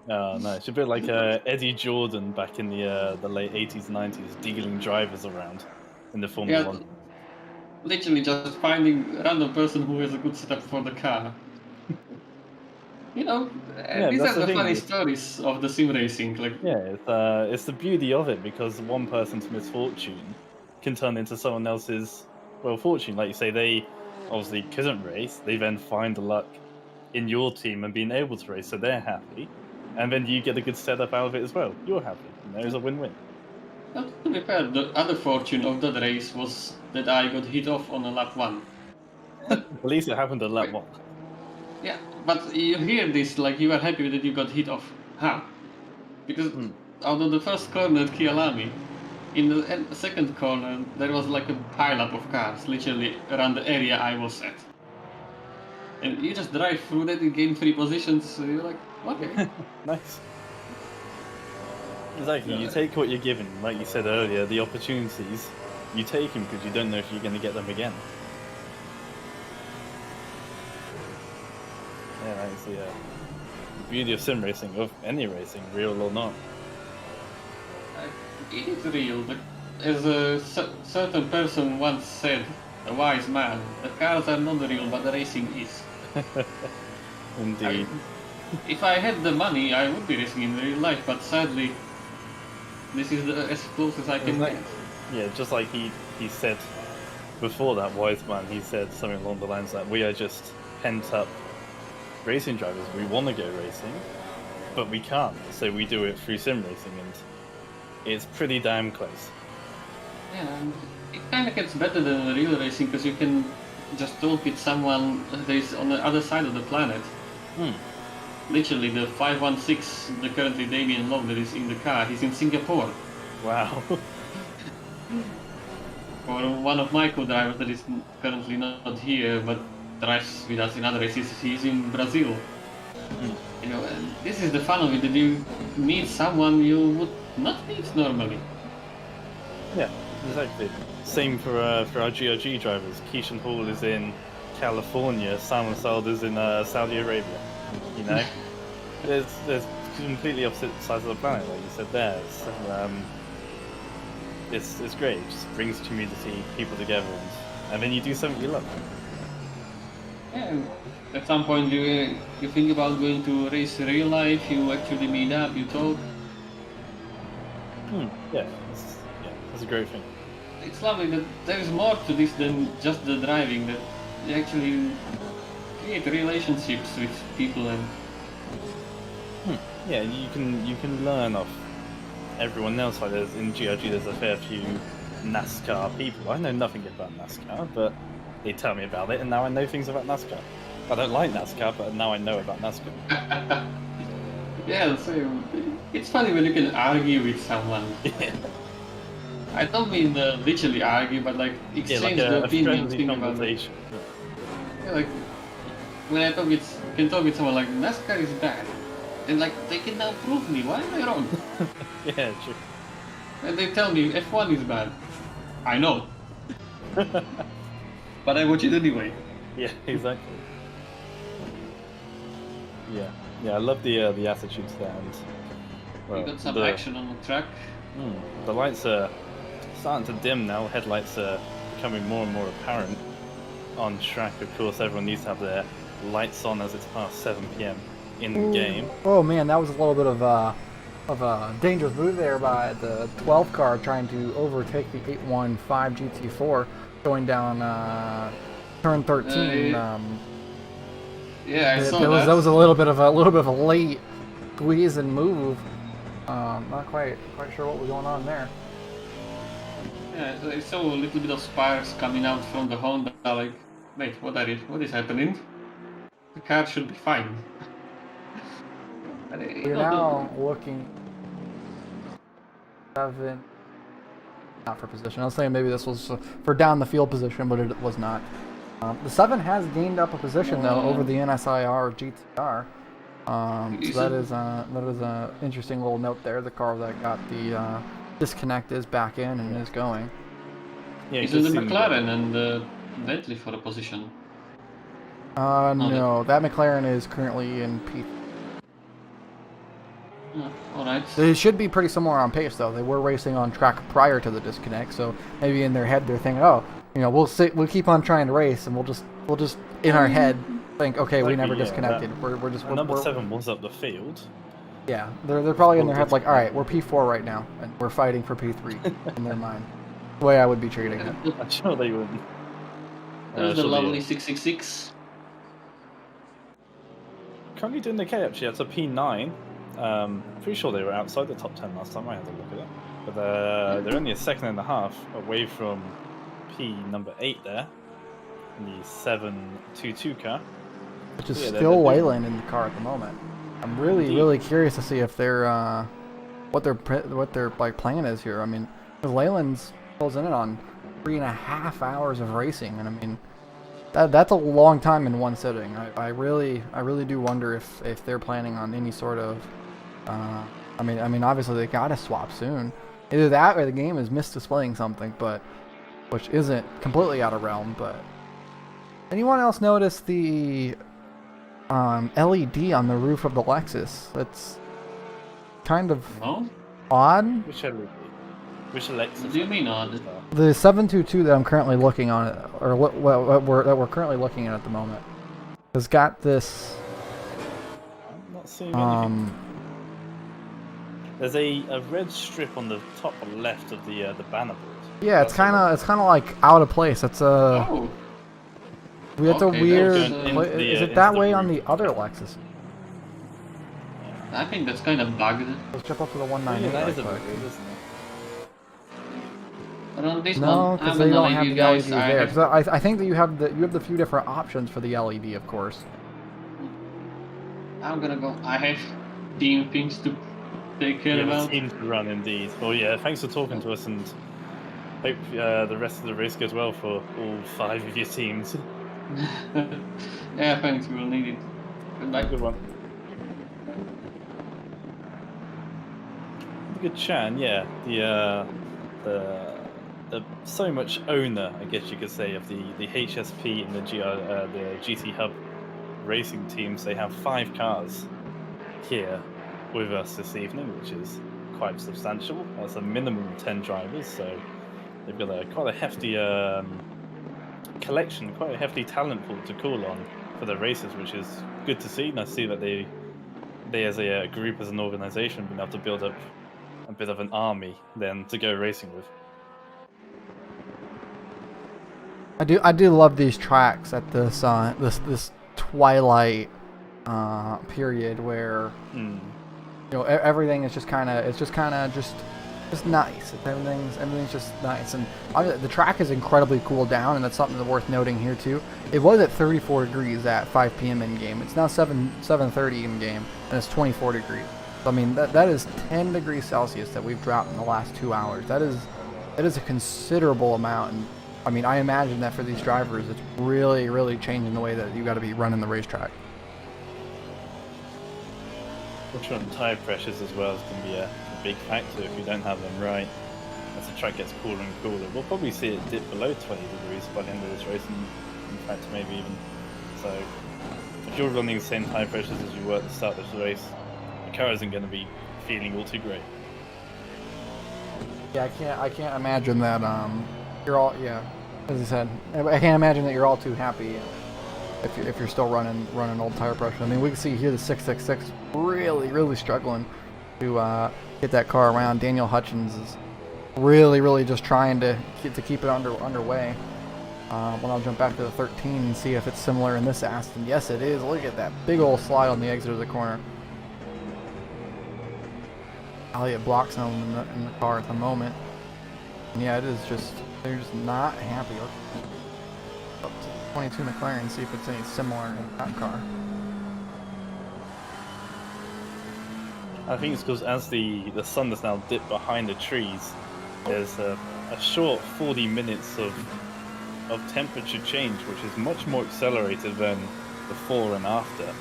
Speaker 2: Oh, nice. A bit like Eddie Jordan back in the late 80s, 90s, dealing drivers around in the Formula
Speaker 4: Yeah,
Speaker 2: One.
Speaker 4: literally just finding a random person who has a good setup for the car.
Speaker 2: Yeah,
Speaker 4: These
Speaker 2: that's
Speaker 4: are
Speaker 2: the
Speaker 4: the
Speaker 2: thing.
Speaker 4: funny stories of the sim racing. Like,
Speaker 2: Yeah, it's the beauty of it, because one person's misfortune can turn into someone else's, well, fortune. Like you say, they obviously couldn't race. They then find the luck in your team and being able to race, so they're happy, and then you get a good setup out of it as well. You're happy. It's a win-win.
Speaker 4: to be fair, the other fortune of that race was that I got hit off on a lap 1.
Speaker 2: At least it happened at lap 1.
Speaker 4: Yeah, but you hear this like you are happy that you got hit off. How? Because out of the first corner at Kialami, in the second corner, there was like a pile-up of cars, literally around the area I was at. And you just drive through that, you gain 3 positions, so you're like, okay.
Speaker 2: Nice. Exactly. You take what you're given. Like you said earlier, the opportunities, you take them because you don't know if you're going to get them again. Yeah, that's the beauty of sim racing, of any racing, real or not.
Speaker 4: It is real, but as a certain person once said, a wise man, the cars are not real, but the racing is.
Speaker 2: Indeed.
Speaker 4: If I had the money, I would be racing in real life, but sadly, this is as close as I can get.
Speaker 2: Yeah, just like he said before, that wise man, he said something along the lines that we are just pent up racing drivers. We want to go racing, but we can't, so we do it through sim racing, and it's pretty damn close.
Speaker 4: Yeah, and it kind of gets better than real racing because you can just talk with someone that is on the other side of the planet. Literally, the 516, the currently Damien Lowe that is in the car, he's in Singapore.
Speaker 2: Wow.
Speaker 4: Or one of my co-drivers that is currently not here but drives with us in other races, he's in Brazil. And this is the fun of it, that you meet someone you would not meet normally.
Speaker 2: Yeah, exactly. Same for our GRG drivers. Keishan Hall is in California, Salman Sald is in Saudi Arabia. There's completely opposite sides of the planet, like you said there. It's great. It just brings community, people together, and then you do something you love.
Speaker 4: Yeah, at some point you think about going to race real life, you actually meet up, you talk.
Speaker 2: Yeah, that's a great thing.
Speaker 4: It's lovely that there is more to this than just the driving, that you actually create relationships with people, and
Speaker 2: Yeah, you can learn off everyone else. Like there's in GRG, there's a fair few NASCAR people. I know nothing about NASCAR, but they tell me about it, and now I know things about NASCAR. I don't like NASCAR, but now I know about NASCAR.
Speaker 4: Yeah, so it's funny when you can argue with someone.
Speaker 2: Yeah.
Speaker 4: I don't mean literally argue, but like
Speaker 2: Yeah,
Speaker 4: exchange
Speaker 2: like
Speaker 4: the
Speaker 2: a
Speaker 4: opinions.
Speaker 2: friendly
Speaker 4: Think about it.
Speaker 2: conversation.
Speaker 4: Yeah, like when I can talk with someone like NASCAR is bad, and like they can now prove me why am I wrong,
Speaker 2: Yeah, true.
Speaker 4: and they tell me F1 is bad. I know, but I watch it anyway.
Speaker 2: Yeah, exactly. Yeah, yeah, I love the attitudes there, and
Speaker 4: We got some action on the track.
Speaker 2: The lights are starting to dim now. Headlights are becoming more and more apparent on track. Of course, everyone needs to have their lights on as it's past 7 p.m. in game.
Speaker 1: Oh man, that was a little bit of a dangerous move there by the 12 car trying to overtake the 815 GT4 going down turn 13.
Speaker 4: Yeah, I saw
Speaker 1: that was a little bit of a late squeeze and move. Not quite sure what was going on there.
Speaker 4: Yeah, so I saw a little bit of sparks coming out from the Honda. Like, wait, what is happening? The car should be fine.
Speaker 1: We're now looking 7. Not for position. I was saying maybe this was for down the field position, but it was not. The 7 has gained up a position though over the NSIR GTR. So that is a interesting little note there. The car that got the disconnect is back in and is going.
Speaker 2: Yeah,
Speaker 4: is it the McLaren and the Bentley for a position?
Speaker 1: No, that McLaren is currently in P.
Speaker 4: All right.
Speaker 1: They should be pretty similar on pace though. They were racing on track prior to the disconnect, so maybe in their head they're thinking, oh, we'll keep on trying to race, and we'll just in our head think, okay, we never disconnected. We're just
Speaker 2: number 7 was up the field.
Speaker 1: Yeah, they're probably in their head like, all right, we're P4 right now, and we're fighting for P3 in their mind. The way I would be treating it.
Speaker 2: I'm sure they would.
Speaker 4: There's the lovely 666.
Speaker 2: Currently doing okay actually. That's a P9. Pretty sure they were outside the top 10 last time I had a look at it. But they're only a second and a half away from P number 8 there. In the 722 car.
Speaker 1: Which is still Wayland in the car at the moment. I'm really curious to see if they're what their like plan is here. I mean, Leyland's pulls in it on 3.5 hours of racing, and I mean that's a long time in one sitting. I really do wonder if they're planning on any sort of I mean obviously they gotta swap soon. Either that or the game is misdisplaying something, but which isn't completely out of realm. But anyone else notice the LED on the roof of the Lexus? That's kind of odd.
Speaker 2: Which LED? Which Lexus?
Speaker 4: What do you mean odd?
Speaker 1: The 722 that I'm currently looking on, or what we're currently looking at the moment, has got this.
Speaker 2: I'm not seeing anything. There's a red strip on the top left of the banner board.
Speaker 1: Yeah, it's kind of like out of place. It's a.
Speaker 4: Oh.
Speaker 1: It's a weird. Is it that way
Speaker 2: roof.
Speaker 1: on the other Lexus?
Speaker 4: I think that's kind of bugged.
Speaker 1: Let's jump up to the 198.
Speaker 2: That is a
Speaker 1: real
Speaker 2: bit
Speaker 1: quick.
Speaker 2: weird, isn't it?
Speaker 4: But on this
Speaker 1: No,
Speaker 4: one,
Speaker 1: because
Speaker 4: I'm
Speaker 1: they
Speaker 4: gonna
Speaker 1: don't
Speaker 4: leave
Speaker 1: have
Speaker 4: you
Speaker 1: the
Speaker 4: guys.
Speaker 1: LEDs there. Because I think that you have the few different options for the LED, of course.
Speaker 4: I'm gonna go. I have team things to take care
Speaker 2: Yeah, the
Speaker 4: about.
Speaker 2: team to run indeed. Well, yeah, thanks for talking to us, and hope the rest of the race goes well for all 5 of your teams.
Speaker 4: Yeah, thanks. We will need it. Goodbye.
Speaker 2: Good one. Good chat, and yeah. The so much owner, I guess you could say, of the HSP and the GT Hub racing teams. They have 5 cars here with us this evening, which is quite substantial. That's a minimum of 10 drivers, so they've got quite a hefty collection, quite a hefty talent pool to call on for the races, which is good to see. And I see that they as a group, as an organization, been able to build up a bit of an army then to go racing with.
Speaker 1: I do love these tracks at this this twilight period where you know, everything is just kind of, it's just kind of just nice. Everything's just nice, and the track is incredibly cooled down, and that's something that's worth noting here too. It was at 34 degrees at 5 p.m. in game. It's now 7:30 in game, and it's 24 degrees. So, I mean, that is 10 degrees Celsius that we've dropped in the last 2 hours. That is a considerable amount, and I mean, I imagine that for these drivers, it's really, really changing the way that you got to be running the racetrack.
Speaker 2: Ultimate tire pressures as well is going to be a big factor if you don't have them right. As the track gets cooler and cooler, we'll probably see it dip below 20 degrees by the end of this race, and in fact maybe even. So if you're running the same tire pressures as you were at the start of this race, the car isn't going to be feeling all too great.
Speaker 1: Yeah, I can't imagine that you're all, yeah, as I said, I can't imagine that you're all too happy if you're still running old tire pressure. I mean, we can see here the 666 really struggling to get that car around. Daniel Hutchins is really just trying to keep it underway. When I'll jump back to the 13 and see if it's similar in this Aston. Yes, it is. Look at that big old slide on the exit of the corner. Elliott blocks him in the car at the moment. And yeah, it is just, they're just not happy. Up to the 22 McLaren, see if it's any similar in that car.
Speaker 2: I think it's because as the sun has now dipped behind the trees, there's a short 40 minutes of temperature change, which is much more accelerated than before and after.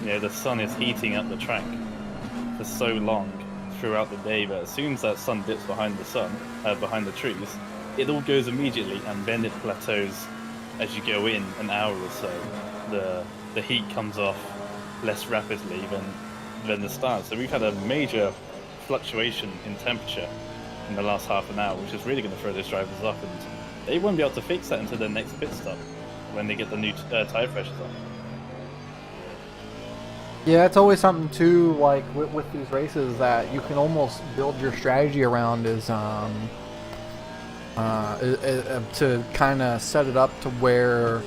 Speaker 2: You know, the sun is heating up the track for so long throughout the day, but as soon as that sun dips behind the trees, it all goes immediately, and then it plateaus as you go in an hour or so. The heat comes off less rapidly than the start. So we've had a major fluctuation in temperature in the last half an hour, which is really going to throw those drivers off, and they won't be able to fix that until their next pit stop when they get the new tire pressures on.
Speaker 1: Yeah, it's always something too, like with these races, that you can almost build your strategy around is to kind of set it up to where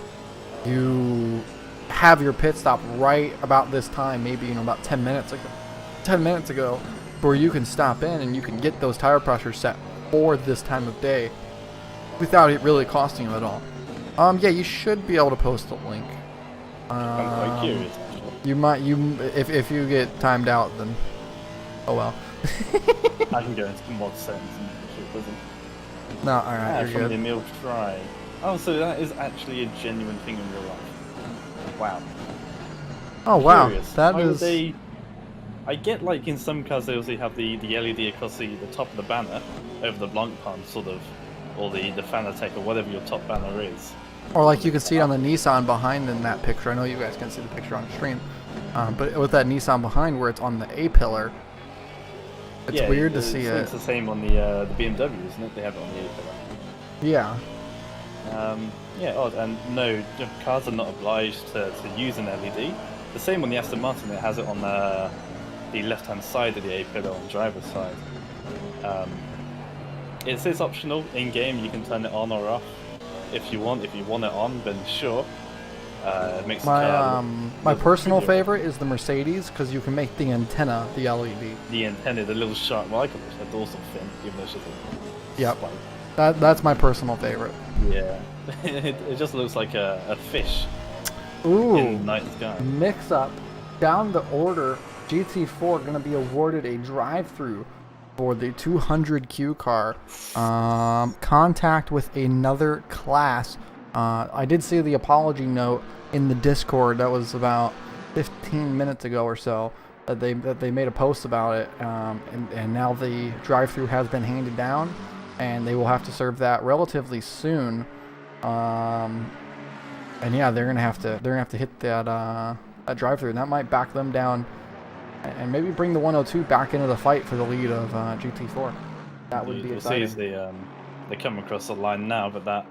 Speaker 1: you have your pit stop right about this time, maybe, you know, about 10 minutes ago, where you can stop in and you can get those tire pressures set for this time of day without it really costing you at all. Yeah, you should be able to post a link.
Speaker 2: I'm quite curious.
Speaker 1: If you get timed out, then oh well.
Speaker 2: I can go into the mod settings and make sure it doesn't.
Speaker 1: No, alright, you're
Speaker 2: from
Speaker 1: good.
Speaker 2: the Emil Fry. Oh, so that is actually a genuine thing in real life. Wow.
Speaker 1: Oh wow,
Speaker 2: Curious.
Speaker 1: that
Speaker 2: Why would
Speaker 1: is.
Speaker 2: they... I get, like, in some cars they also have the LED across the top of the banner over the blank pan, sort of, or the Fanatec or whatever your top banner is.
Speaker 1: Or like you can see it on the Nissan behind in that picture. I know you guys can see the picture on the stream, but with that Nissan behind where it's on the A pillar, it's weird to see it.
Speaker 2: It's the same on the BMW, isn't it? They have it on the A pillar.
Speaker 1: Yeah.
Speaker 2: Yeah, odd. And no, cars are not obliged to use an LED. The same on the Aston Martin, it has it on the left-hand side of the A-pillar on the driver's side. It is optional in-game, you can turn it on or off if you want. If you want it on, then sure. It makes the car
Speaker 1: my personal favorite is the Mercedes, because you can make the antenna the LED.
Speaker 2: The antenna, the little sharp, well, I call it a dorsal fin, even though it's just a
Speaker 1: Yep.
Speaker 2: spike.
Speaker 1: That's my personal favorite.
Speaker 2: Yeah. It just looks like a fish
Speaker 1: Ooh.
Speaker 2: in the night sky.
Speaker 1: Mix up. Down the order, GT4 going to be awarded a drive-through for the 200Q car. Contact with another class. I did see the apology note in the Discord. That was about 15 minutes ago or so that they made a post about it. And now the drive-through has been handed down, and they will have to serve that relatively soon. And yeah, they're gonna have to hit that drive-through, and that might back them down, and maybe bring the 102 back into the fight for the lead of GT4. That would be exciting.
Speaker 2: We'll see as they come across the line now, but that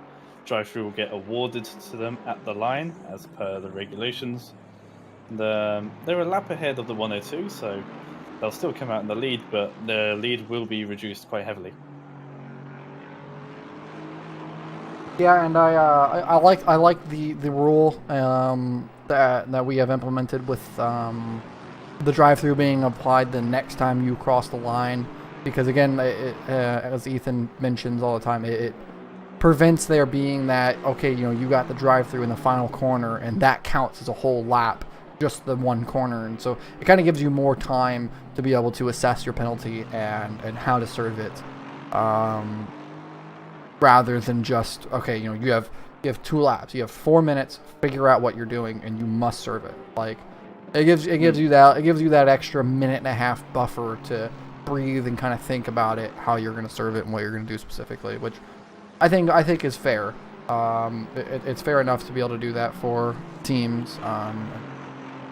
Speaker 2: drive-through will get awarded to them at the line as per the regulations. And, they're a lap ahead of the 102, so they'll still come out in the lead, but their lead will be reduced quite heavily.
Speaker 1: Yeah, and I like the rule that we have implemented with the drive-through being applied the next time you cross the line, because again, as Ethan mentions all the time, it prevents there being that, okay, you know, you got the drive-through in the final corner and that counts as a whole lap, just the one corner. And so it kind of gives you more time to be able to assess your penalty and how to serve it, rather than just, okay, you know, you have 2 laps, you have 4 minutes, figure out what you're doing, and you must serve it. Like, it gives you that extra minute and a half buffer to breathe and kind of think about it, how you're going to serve it and what you're going to do specifically, which I think is fair. It's fair enough to be able to do that for teams.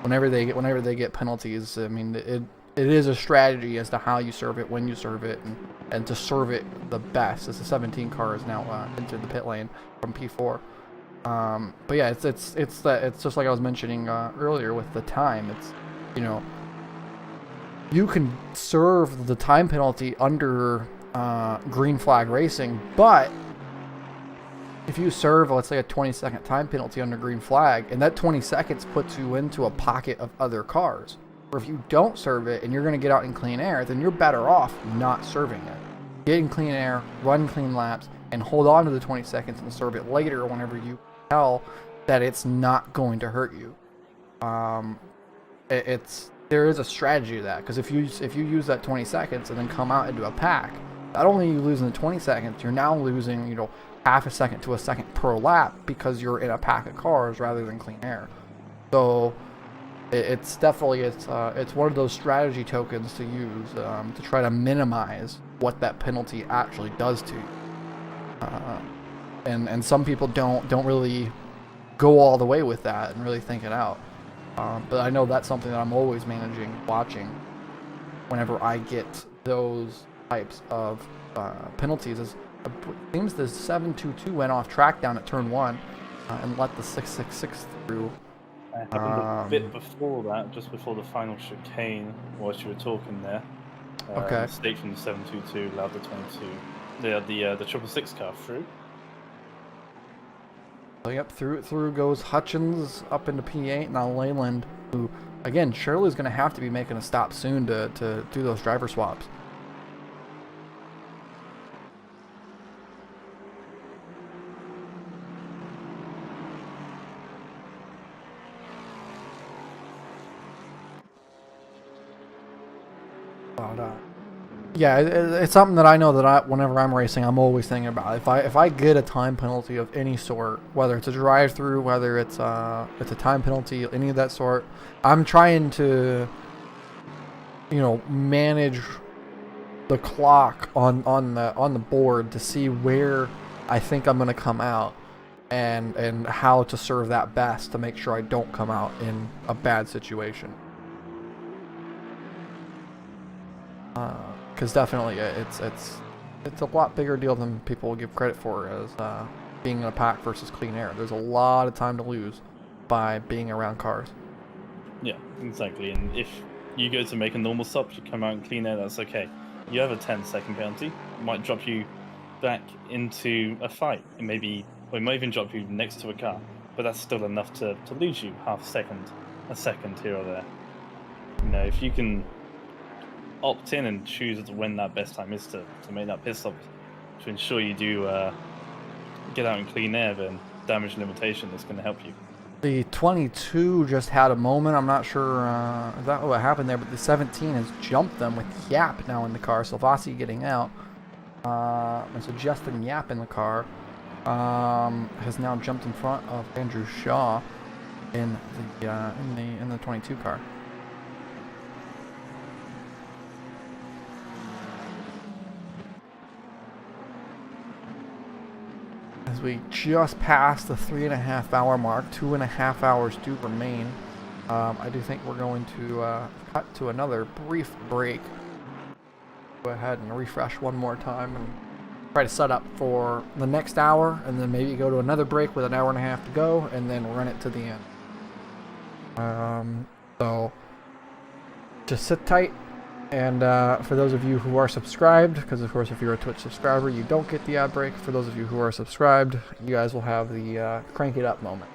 Speaker 1: Whenever they get penalties, I mean, it is a strategy as to how you serve it, when you serve it, and to serve it the best. As the 17 car is now entered the pit lane from P4. But yeah, it's just like I was mentioning earlier with the time. It's, you know, you can serve the time penalty under green flag racing, but if you serve, let's say, a 20-second time penalty under green flag, and that 20 seconds puts you into a pocket of other cars, or if you don't serve it and you're going to get out in clean air, then you're better off not serving it. Get in clean air, run clean laps, and hold on to the 20 seconds and serve it later whenever you tell that it's not going to hurt you. There is a strategy to that, because if you use that 20 seconds and then come out into a pack, not only are you losing the 20 seconds, you're now losing, you know, half a second to a second per lap because you're in a pack of cars rather than clean air. So it's definitely it's one of those strategy tokens to use to try to minimize what that penalty actually does to you. And some people don't really go all the way with that and really think it out. But I know that's something that I'm always watching whenever I get those types of penalties. It seems the 722 went off track down at turn 1 and let the 666 through.
Speaker 2: A bit before that, just before the final chicane, whilst you were talking there.
Speaker 1: Okay.
Speaker 2: Mistake from the 722 allowed the 22. They had the 666 car through.
Speaker 1: So yep, through goes Hutchins up into P8. Now Leyland, who again surely is going to have to be making a stop soon to do those driver swaps. But yeah, it's something that I know that whenever I'm racing, I'm always thinking about. If I get a time penalty of any sort, whether it's a drive-through, whether it's a time penalty, any of that sort, I'm trying to, you know, manage the clock on the board to see where I think I'm going to come out and how to serve that best to make sure I don't come out in a bad situation. Because definitely it's a lot bigger deal than people will give credit for as being in a pack versus clean air. There's a lot of time to lose by being around cars.
Speaker 2: Yeah, exactly. And if you go to make a normal stop, you come out in clean air, that's okay. You have a 10-second penalty. It might drop you back into a fight. It might even drop you next to a car. But that's still enough to lose you half a second here or there. You know, if you can opt in and choose when that best time is to make that pit stop to ensure you do get out in clean air, then damage limitation is going to help you.
Speaker 1: The 22 just had a moment. I'm not sure exactly what happened there, but the 17 has jumped them with Yap now in the car. Silvassi getting out. And so Justin Yap in the car has now jumped in front of Andrew Shaw in the 22 car. As we just passed the 3.5 hour mark, 2.5 hours do remain. I do think we're going to cut to another brief break. Go ahead and refresh one more time and try to set up for the next hour, and then maybe go to another break with an hour and a half to go, and then run it to the end. So just sit tight. And for those of you who are subscribed, because of course if you're a Twitch subscriber you don't get the ad break, for those of you who are subscribed, you guys will have the crank it up moment.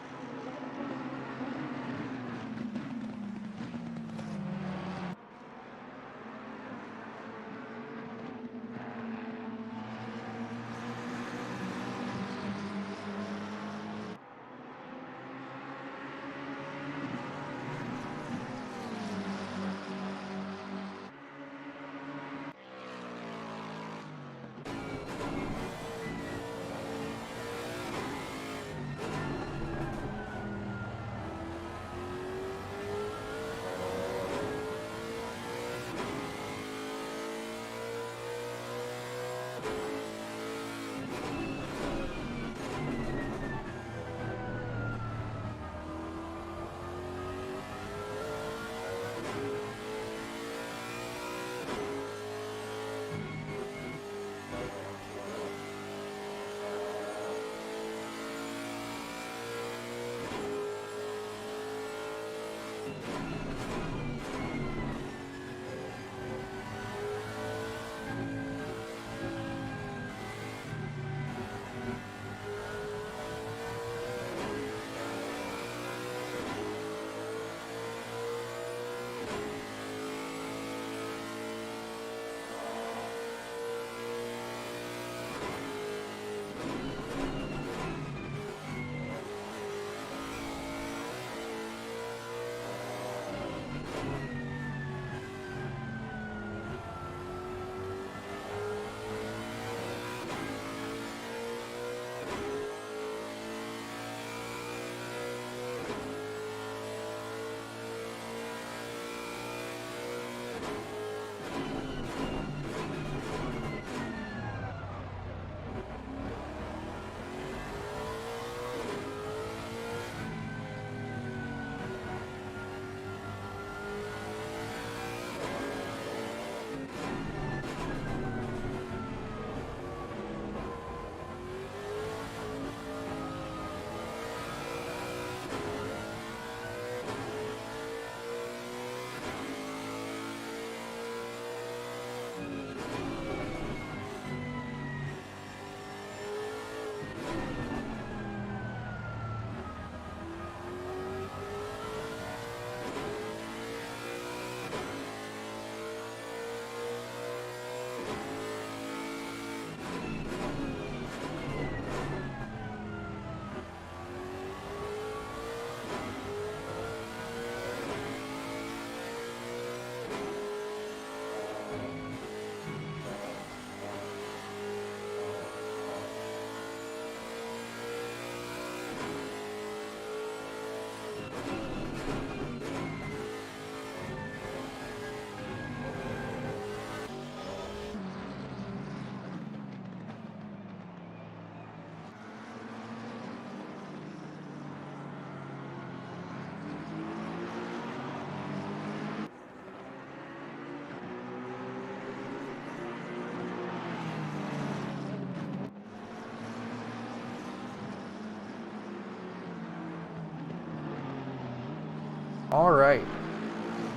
Speaker 1: All right.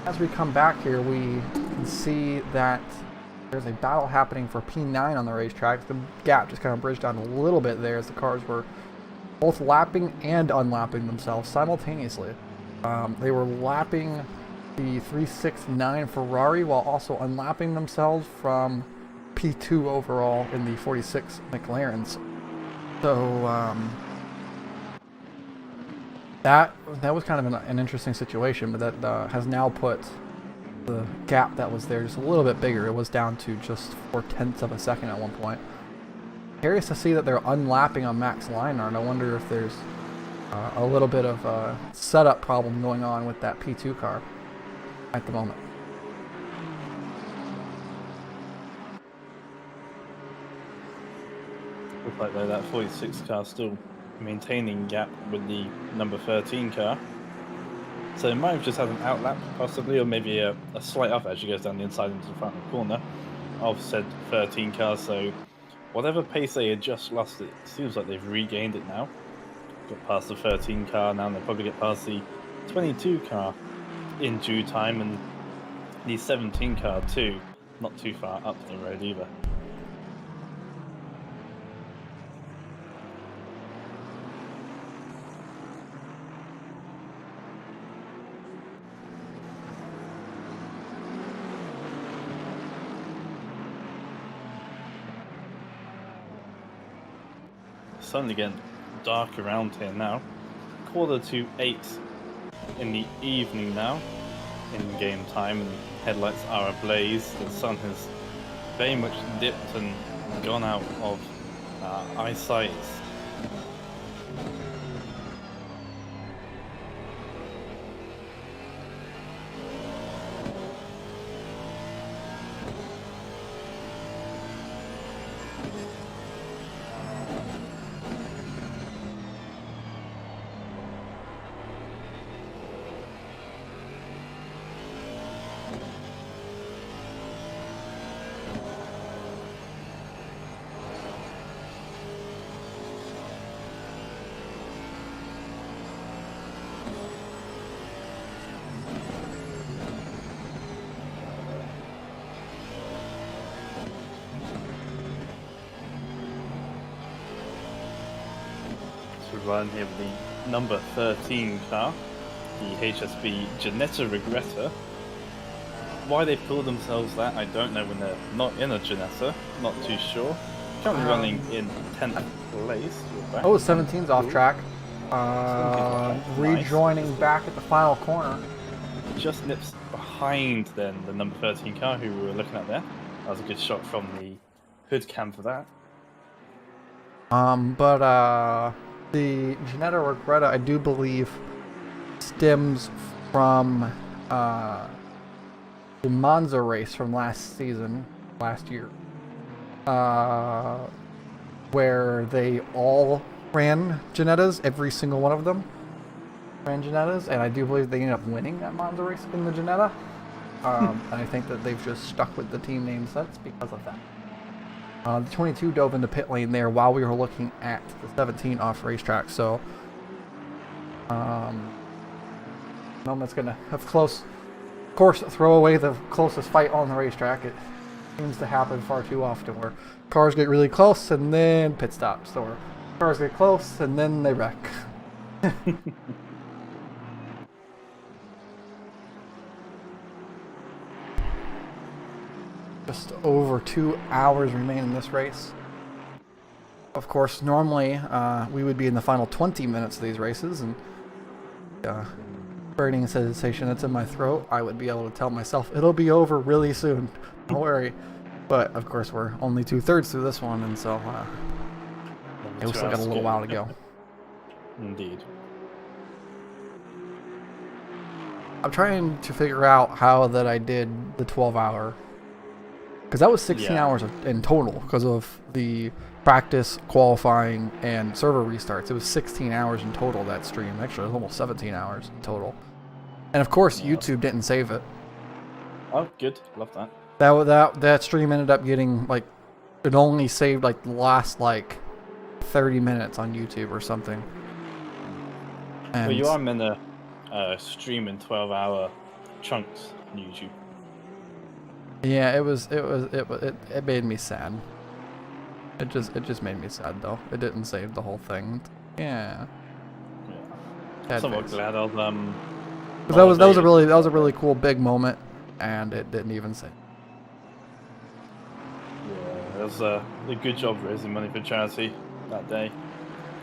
Speaker 1: As we come back here, we can see that there's a battle happening for P9 on the racetrack. The gap just kind of bridged down a little bit there as the cars were both lapping and unlapping themselves simultaneously. They were lapping the 369 Ferrari while also unlapping themselves from P2 overall in the 46 McLarens. So that was kind of an interesting situation, but that has now put the gap that was there just a little bit bigger. It was down to just 0.4 of a second at one point. Curious to see that they're unlapping on Max Leinart. I wonder if there's a little bit of a setup problem going on with that P2 car at the moment.
Speaker 2: Looks like though that 46 car still maintaining gap with the number 13 car. So it might have just had an outlap possibly, or maybe a slight up as she goes down the inside into the front corner of said 13 car. So whatever pace they had just lost, it seems like they've regained it now. Got past the 13 car now, and they'll probably get past the 22 car in due time, and the 17 car too, not too far up the road either. Suddenly getting dark around here now. 7:45 in the evening now, in game time, and headlights are ablaze. The sun has very much dipped and gone out of eyesight. run here with the number 13 car, the HSB Ginetta Regretta. Why they call themselves that, I don't know when they're not in a Ginetta, not too sure. Currently running in 10th place.
Speaker 1: Oh, 17's off track.
Speaker 2: 17's off track.
Speaker 1: Rejoining
Speaker 2: Nice.
Speaker 1: back at the final corner.
Speaker 2: Just nips behind then the number 13 car who we were looking at there. That was a good shot from the hood cam for that.
Speaker 1: But the Ginetta Regretta, I do believe, stems from the Monza race from last year, where they all ran Ginettas, every single one of them ran Ginettas, and I do believe they ended up winning that Monza race in the Ginetta. And I think that they've just stuck with the team name since because of that. The 22 dove into pit lane there while we were looking at the 17 off racetrack, so Noma's gonna have close, of course, throw away the closest fight on the racetrack. It seems to happen far too often where cars get really close and then pit stops, or cars get close and then they wreck. Just over 2 hours remain in this race. Of course, normally we would be in the final 20 minutes of these races, and burning sensation that's in my throat, I would be able to tell myself it'll be over really soon. Don't worry. But of course, we're only 2/3 through this one, and so we still got a little while to go.
Speaker 2: Indeed.
Speaker 1: I'm trying to figure out how that I did the 12-hour. Because that was 16 hours in total because of the practice, qualifying, and server restarts. It was 16 hours in total, that stream. Actually, it was almost 17 hours in total. And of course, YouTube didn't save it.
Speaker 2: Oh, good. Love that.
Speaker 1: That stream ended up getting, like, it only saved, like, the last, like, 30 minutes on YouTube or something. And
Speaker 2: Well, you are meant to stream in 12-hour chunks on YouTube.
Speaker 1: yeah, it made me sad. It just made me sad though. It didn't save the whole thing. Yeah.
Speaker 2: Yeah. Somewhat glad of
Speaker 1: Because that was a really cool big moment, and it didn't even save.
Speaker 2: Yeah, it was a good job raising money for charity that day.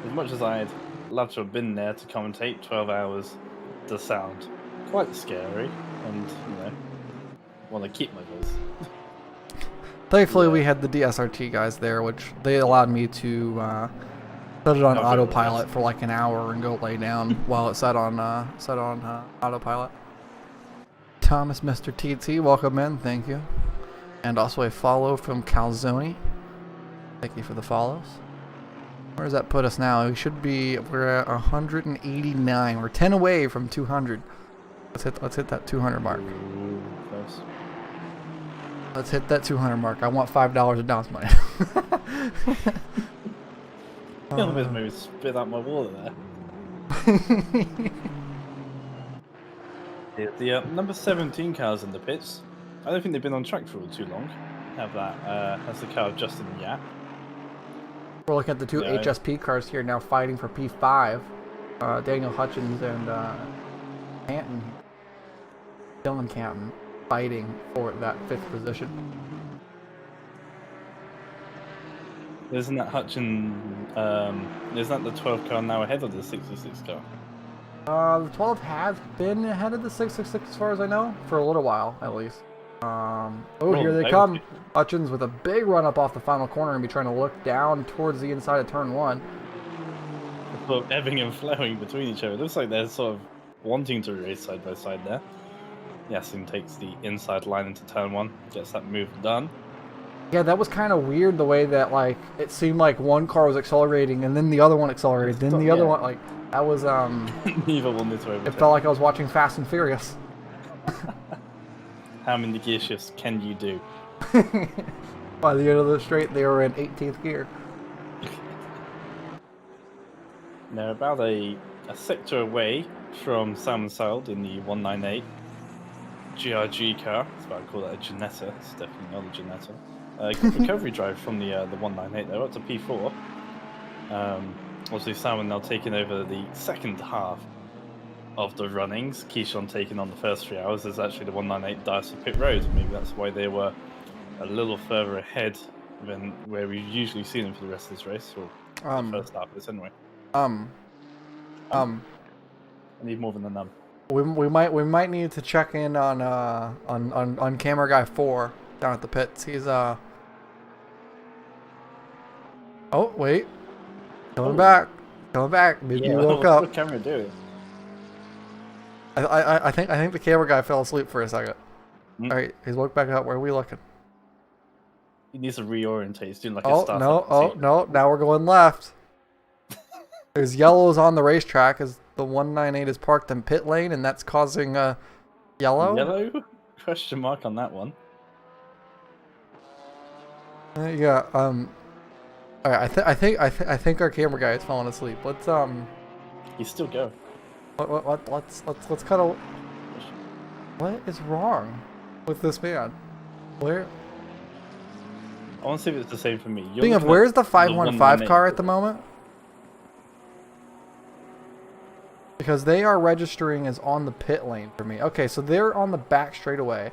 Speaker 2: As much as I'd love to have been there to commentate, 12 hours does sound quite scary, and want to keep my voice.
Speaker 1: Thankfully, we had the DSRT guys there, which they allowed me to set it on autopilot for like an hour and go lay down while it set on autopilot. Thomas, Mr. TT, welcome in, thank you, and also a follow from Calzoni. Thank you for the follows. Where does that put us now? We're at 189. We're 10 away from 200. Let's hit that 200 mark.
Speaker 2: Ooh, close.
Speaker 1: Let's hit that 200 mark. I want $5 of dance money.
Speaker 2: You almost maybe spit out my wallet there. The number 17 cars in the pits. I don't think they've been on track for too long. Have that as the car of Justin Yap.
Speaker 1: We're looking at the two HSP cars here now fighting for P5. Daniel Hutchins and Canton. Dylan Canton fighting for that 5th position.
Speaker 2: Isn't that Hutchin? Isn't that the 12 car now ahead of the 66 car?
Speaker 1: The 12 has been ahead of the 666 as far as I know, for a little while at least. Here they come. Hutchins with a big run up off the final corner and be trying to look down towards the inside of turn 1.
Speaker 2: Sort of ebbing and flowing between each other. It looks like they're sort of wanting to race side by side there. Yasin takes the inside line into turn 1, gets that move done.
Speaker 1: Yeah, that was kind of weird the way that, like, it seemed like one car was accelerating and then the other one accelerated, then the other one, like, that was,
Speaker 2: Neither one is over.
Speaker 1: It felt like I was watching Fast and Furious.
Speaker 2: How many gear shifts can you do?
Speaker 1: By the end of the straight, they were in 18th gear.
Speaker 2: They're about a sector away from Salmon Sailed in the 198 GRG car. That's what I call that, a Ginetta. It's definitely not a Ginetta. Good recovery drive from the 198 though, up to P4. obviously Simon now taking over the second half of the runnings. Keyshawn taking on the first 3 hours. There's actually the 198 Dice Pit Road. Maybe that's why they were a little further ahead than where we usually see them for the rest of this race, or the first half of this anyway.
Speaker 1: I
Speaker 2: need more than a num.
Speaker 1: We might need to check in on camera guy 4 down at the pits. He's Oh wait, coming back. Maybe he woke up.
Speaker 2: What's the camera doing?
Speaker 1: I think the camera guy fell asleep for a second.
Speaker 2: Mm.
Speaker 1: All right, he's woke back up. Where are we looking?
Speaker 2: He needs to reorientate. He's doing like a
Speaker 1: Oh
Speaker 2: start.
Speaker 1: no! Now we're going left. There's yellows on the racetrack as the 198 is parked in pit lane, and that's causing yellow.
Speaker 2: Yellow? Question mark on that one.
Speaker 1: Yeah. All right. I think our camera guy is falling asleep. Let's
Speaker 2: He's still going.
Speaker 1: Let's kind of. What is wrong with this man? Where?
Speaker 2: I want to see if it's the same for me.
Speaker 1: Speaking of, where's the 515 car at the moment? Because they are registering as on the pit lane for me. Okay, so they're on the back straightaway.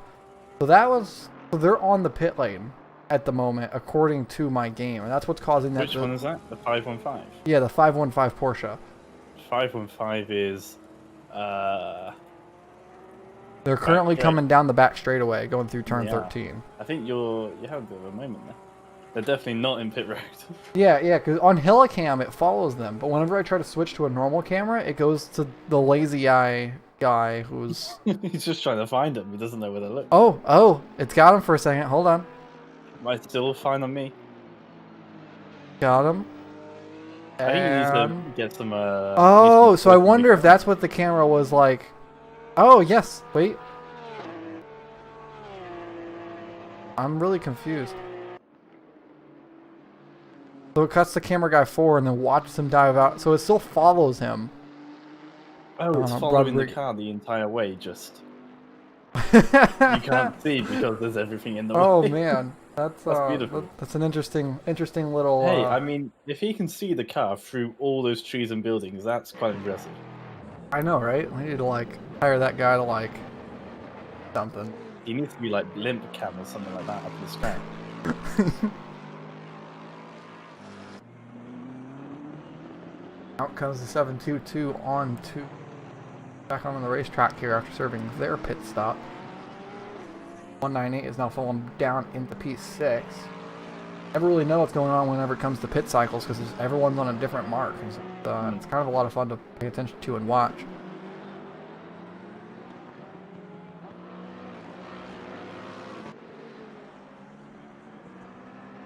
Speaker 1: So they're on the pit lane at the moment, according to my game, and that's what's causing that.
Speaker 2: Which one is that? The 515?
Speaker 1: Yeah, the 515 Porsche.
Speaker 2: 515 is
Speaker 1: They're currently coming down the back straightaway, going through turn
Speaker 2: Yeah.
Speaker 1: 13.
Speaker 2: I think you have a bit of a moment there. They're definitely not in pit road.
Speaker 1: Yeah, because on Helicam it follows them, but whenever I try to switch to a normal camera, it goes to the lazy eye guy who's...
Speaker 2: He's just trying to find them. He doesn't know where they look.
Speaker 1: Oh, it's got him for a second. Hold on.
Speaker 2: Might still fine on me.
Speaker 1: Got him.
Speaker 2: I think he needs to get some.
Speaker 1: Oh, so I wonder if that's what the camera was like. Oh, yes. Wait. I'm really confused. So it cuts the camera guy 4 and then watches him dive out. So it still follows him.
Speaker 2: Oh, it's following the car the entire way, just.
Speaker 1: You
Speaker 2: You can't see because there's everything in the way.
Speaker 1: Oh, man. That's
Speaker 2: beautiful.
Speaker 1: That's an interesting little...
Speaker 2: Hey, I mean, if he can see the car through all those trees and buildings, that's quite impressive.
Speaker 1: I know, right? We need to, like, hire that guy to, like, something.
Speaker 2: He needs to be like limp cam or something like that up in the sky.
Speaker 1: Out comes the 722 on to back on the racetrack here after serving their pit stop. 198 is now falling down into P6. Never really know what's going on whenever it comes to pit cycles because everyone's on a different mark. And so, it's kind of a lot of fun to pay attention to and watch.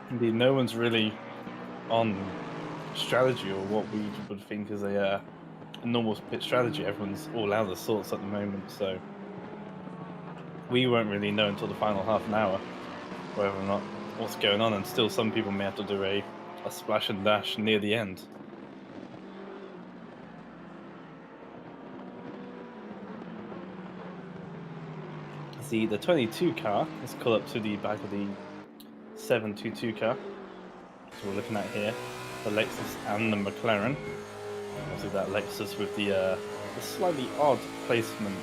Speaker 2: Indeed, no one's really on strategy or what we would think is a normal pit strategy. Everyone's all out of sorts at the moment, so we won't really know until the final half an hour whether or not what's going on, and still some people may have to do a splash and dash near the end. See, the 22 car is caught up to the back of the 722 car. So we're looking at here the Lexus and the McLaren. Obviously that Lexus with the slightly odd placement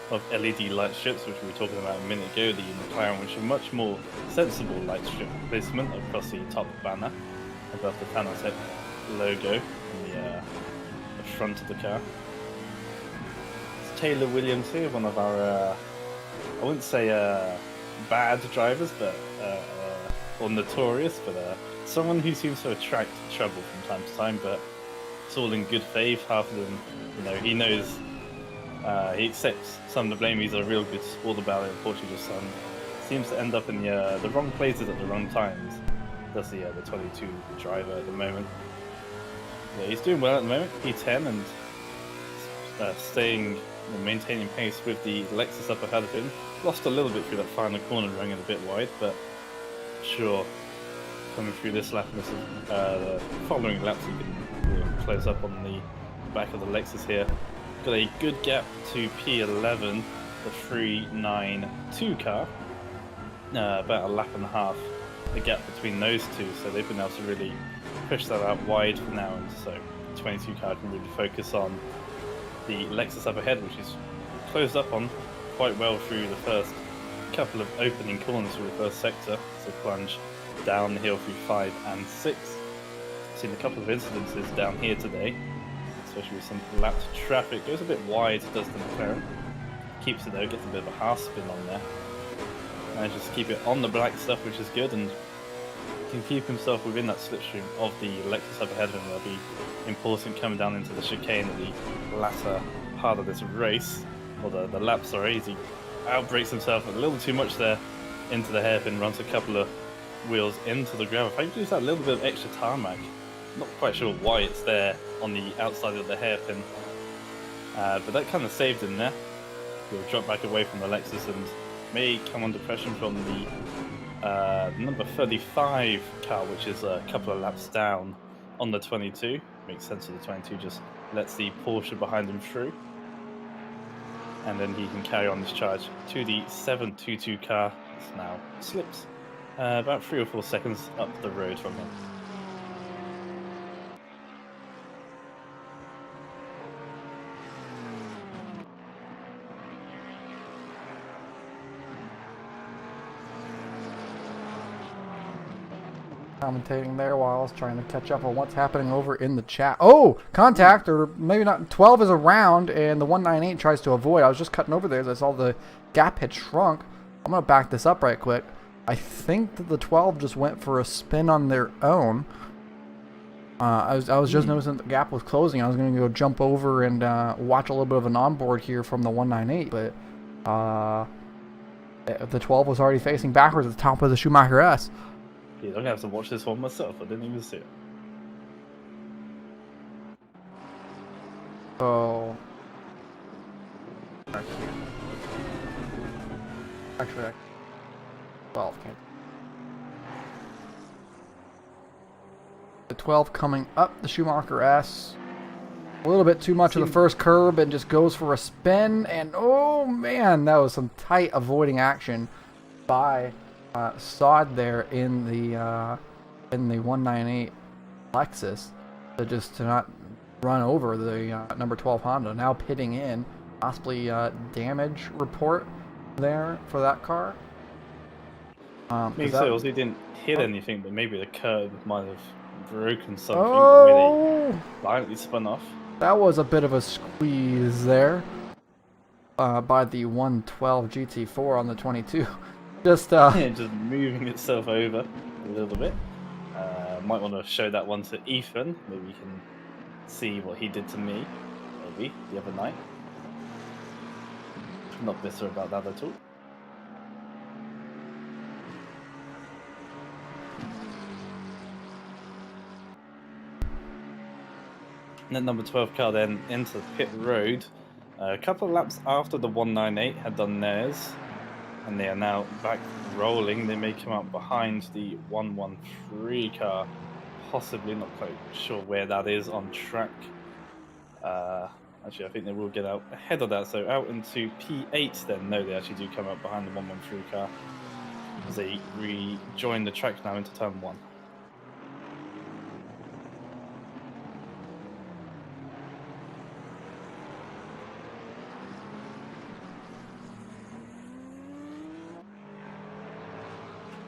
Speaker 2: of LED light strips, which we were talking about a minute ago. The McLaren, which is much more sensible light strip placement across the top banner above the Panasonic logo in the front of the car. It's Taylor Williams here, one of our I wouldn't say bad drivers, but or notorious, but someone who seems to attract trouble from time to time. But it's all in good faith. Half of them, he knows, he accepts some of the blame. He's a real good sport about it. Unfortunately, just seems to end up in the wrong places at the wrong times. That's the 22 driver at the moment. Yeah, he's doing well at the moment. P10 and staying. Maintaining pace with the Lexus up ahead of him. Lost a little bit through that final corner, running it a bit wide, but sure, coming through this lap, the following laps, we can close up on the back of the Lexus here. Got a good gap to P11, the 392 car. About a lap and a half, the gap between those two, so they've been able to really push that out wide for now, and so 22 car can really focus on the Lexus up ahead, which is closed up on quite well through the first couple of opening corners through the first sector. So plunge down the hill through 5 and 6. Seen a couple of incidences down here today, especially with some lapped traffic. Goes a bit wide, does the McLaren. Keeps it though, gets a bit of a half spin on there. Manages to keep it on the black stuff, which is good, and can keep himself within that slipstream of the Lexus up ahead of him. That'll be important coming down into the chicane at the latter part of this race, or the lap, sorry, as he outbrakes himself a little too much there into the hairpin, runs a couple of wheels into the gravel. I think there's that little bit of extra tarmac. Not quite sure why it's there on the outside of the hairpin, but that kind of saved him there. He'll drop back away from the Lexus and may come under pressure from the number 35 car, which is a couple of laps down on the 22. Makes sense of the 22, just lets the Porsche behind him through. And then he can carry on this charge to the 722 car. It's now slips about 3 or 4 seconds up the road from him.
Speaker 1: Commentating there while I was trying to catch up on what's happening over in the chat. Oh, contact, or maybe not. 12 is around, and the 198 tries to avoid. I was just cutting over there as I saw the gap had shrunk. I'm going to back this up right quick. I think that the 12 just went for a spin on their own. I was just noticing the gap was closing. I was going to go jump over and watch a little bit of an onboard here from the 198, but the 12 was already facing backwards at the top of the Schumacher S.
Speaker 2: Yeah, I'm going to have to watch this one myself. I didn't even see it.
Speaker 1: Oh. Actually, 12. Okay. The 12 coming up the Schumacher S. A little bit too much of the first curb and just goes for a spin. And oh man, that was some tight avoiding action by Sod there in the 198 Lexus to not run over the number 12 Honda. Now pitting in, possibly damage report there for that car.
Speaker 2: Maybe so. Also, he didn't hit anything, but maybe the curb might have broken something.
Speaker 1: Oh,
Speaker 2: really violently spun off.
Speaker 1: That was a bit of a squeeze there by the 112 GT4 on the 22. Just
Speaker 2: moving itself over a little bit. Might want to show that one to Ethan. Maybe you can see what he did to me, maybe, the other night. Not bitter about that at all. And then number 12 car then into the pit road. A couple of laps after the 198 had done theirs, and they are now back rolling. They may come out behind the 113 car, possibly, not quite sure where that is on track. Actually, I think they will get out ahead of that, so out into P8 then. No, they actually do come out behind the 113 car as they rejoin the track now into turn 1.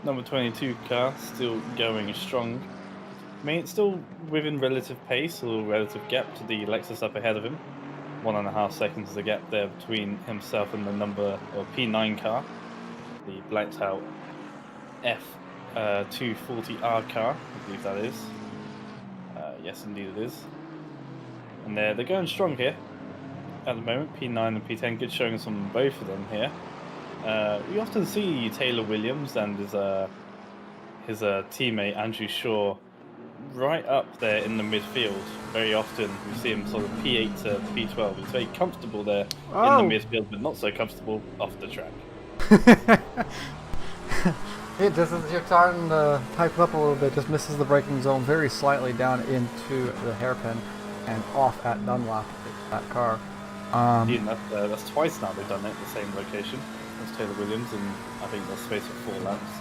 Speaker 2: Number 22 car still going strong. I mean, it's still within relative pace or relative gap to the Lexus up ahead of him. 1.5 seconds is the gap there between himself and the number or P9 car, the blacked out F240R car, I believe that is. Yes, indeed it is. And they're going strong here at the moment. P9 and P10, good showing from both of them here. We often see Taylor Williams and his teammate Andrew Shaw right up there in the midfield. Very often we see him sort of P8 to P12. He's very comfortable there in the midfield, but not so comfortable off the track.
Speaker 1: It just as you're starting to type up a little bit, just misses the braking zone very slightly down into the hairpin and off at Dunlop, that car.
Speaker 2: That's twice now they've done it at the same location as Taylor Williams, and I think there's space for 4 laps.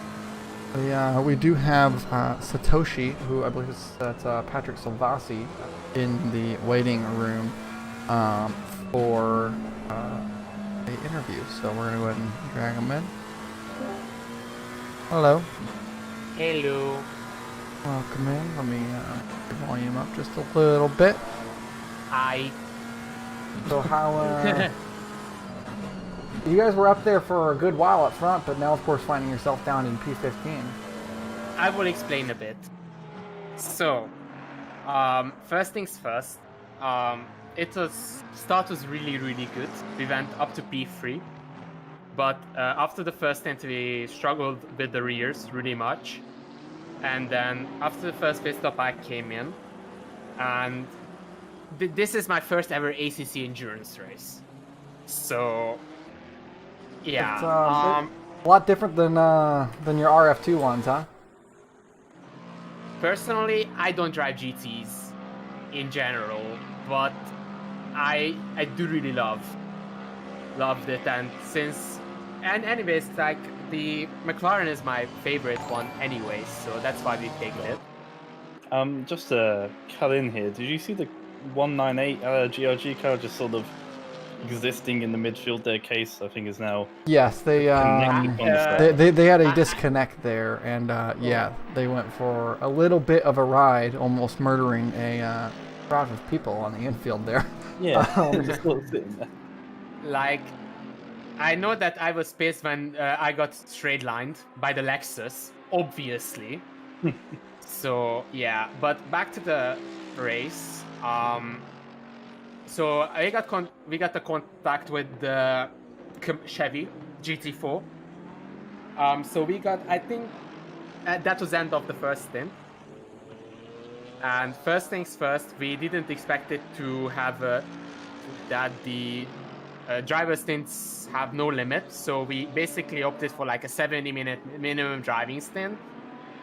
Speaker 1: We do have Satoshi, who I believe is that's Patrick Salvasi, in the waiting room for the interview. So we're gonna go ahead and drag him in. Hello.
Speaker 5: Hello.
Speaker 1: Welcome in. Let me the volume up just a little bit.
Speaker 5: Hi.
Speaker 1: So how you guys were up there for a good while up front, but now of course finding yourself down in P15.
Speaker 5: I will explain a bit. So, first things first. Start was really good. We went up to P3, but after the first stint we struggled with the rears really much, and then after the first pit stop I came in, and this is my first ever ACC endurance race. So, yeah.
Speaker 1: It's a lot different than your RF2 ones, huh?
Speaker 5: Personally, I don't drive GTs in general, but I do really loved it, and anyways, like the McLaren is my favorite one anyways, so that's why we picked it.
Speaker 2: Just to cut in here, did you see the 198 GRG car just sort of existing in the midfield there? Case I think is now
Speaker 1: Yes, they
Speaker 2: connected on the side.
Speaker 1: they had a disconnect there, and yeah, they went for a little bit of a ride, almost murdering a crowd of people on the infield there.
Speaker 2: Yeah, just sort of sitting there.
Speaker 5: Like, I know that I was pissed when I got straight lined by the Lexus, obviously. So yeah, but back to the race. So we got the contact with the Chevy GT4. So we got, I think that was the end of the first stint. And first things first, we didn't expect it to have that the driver stints have no limit. So we basically opted for like a 70-minute minimum driving stint.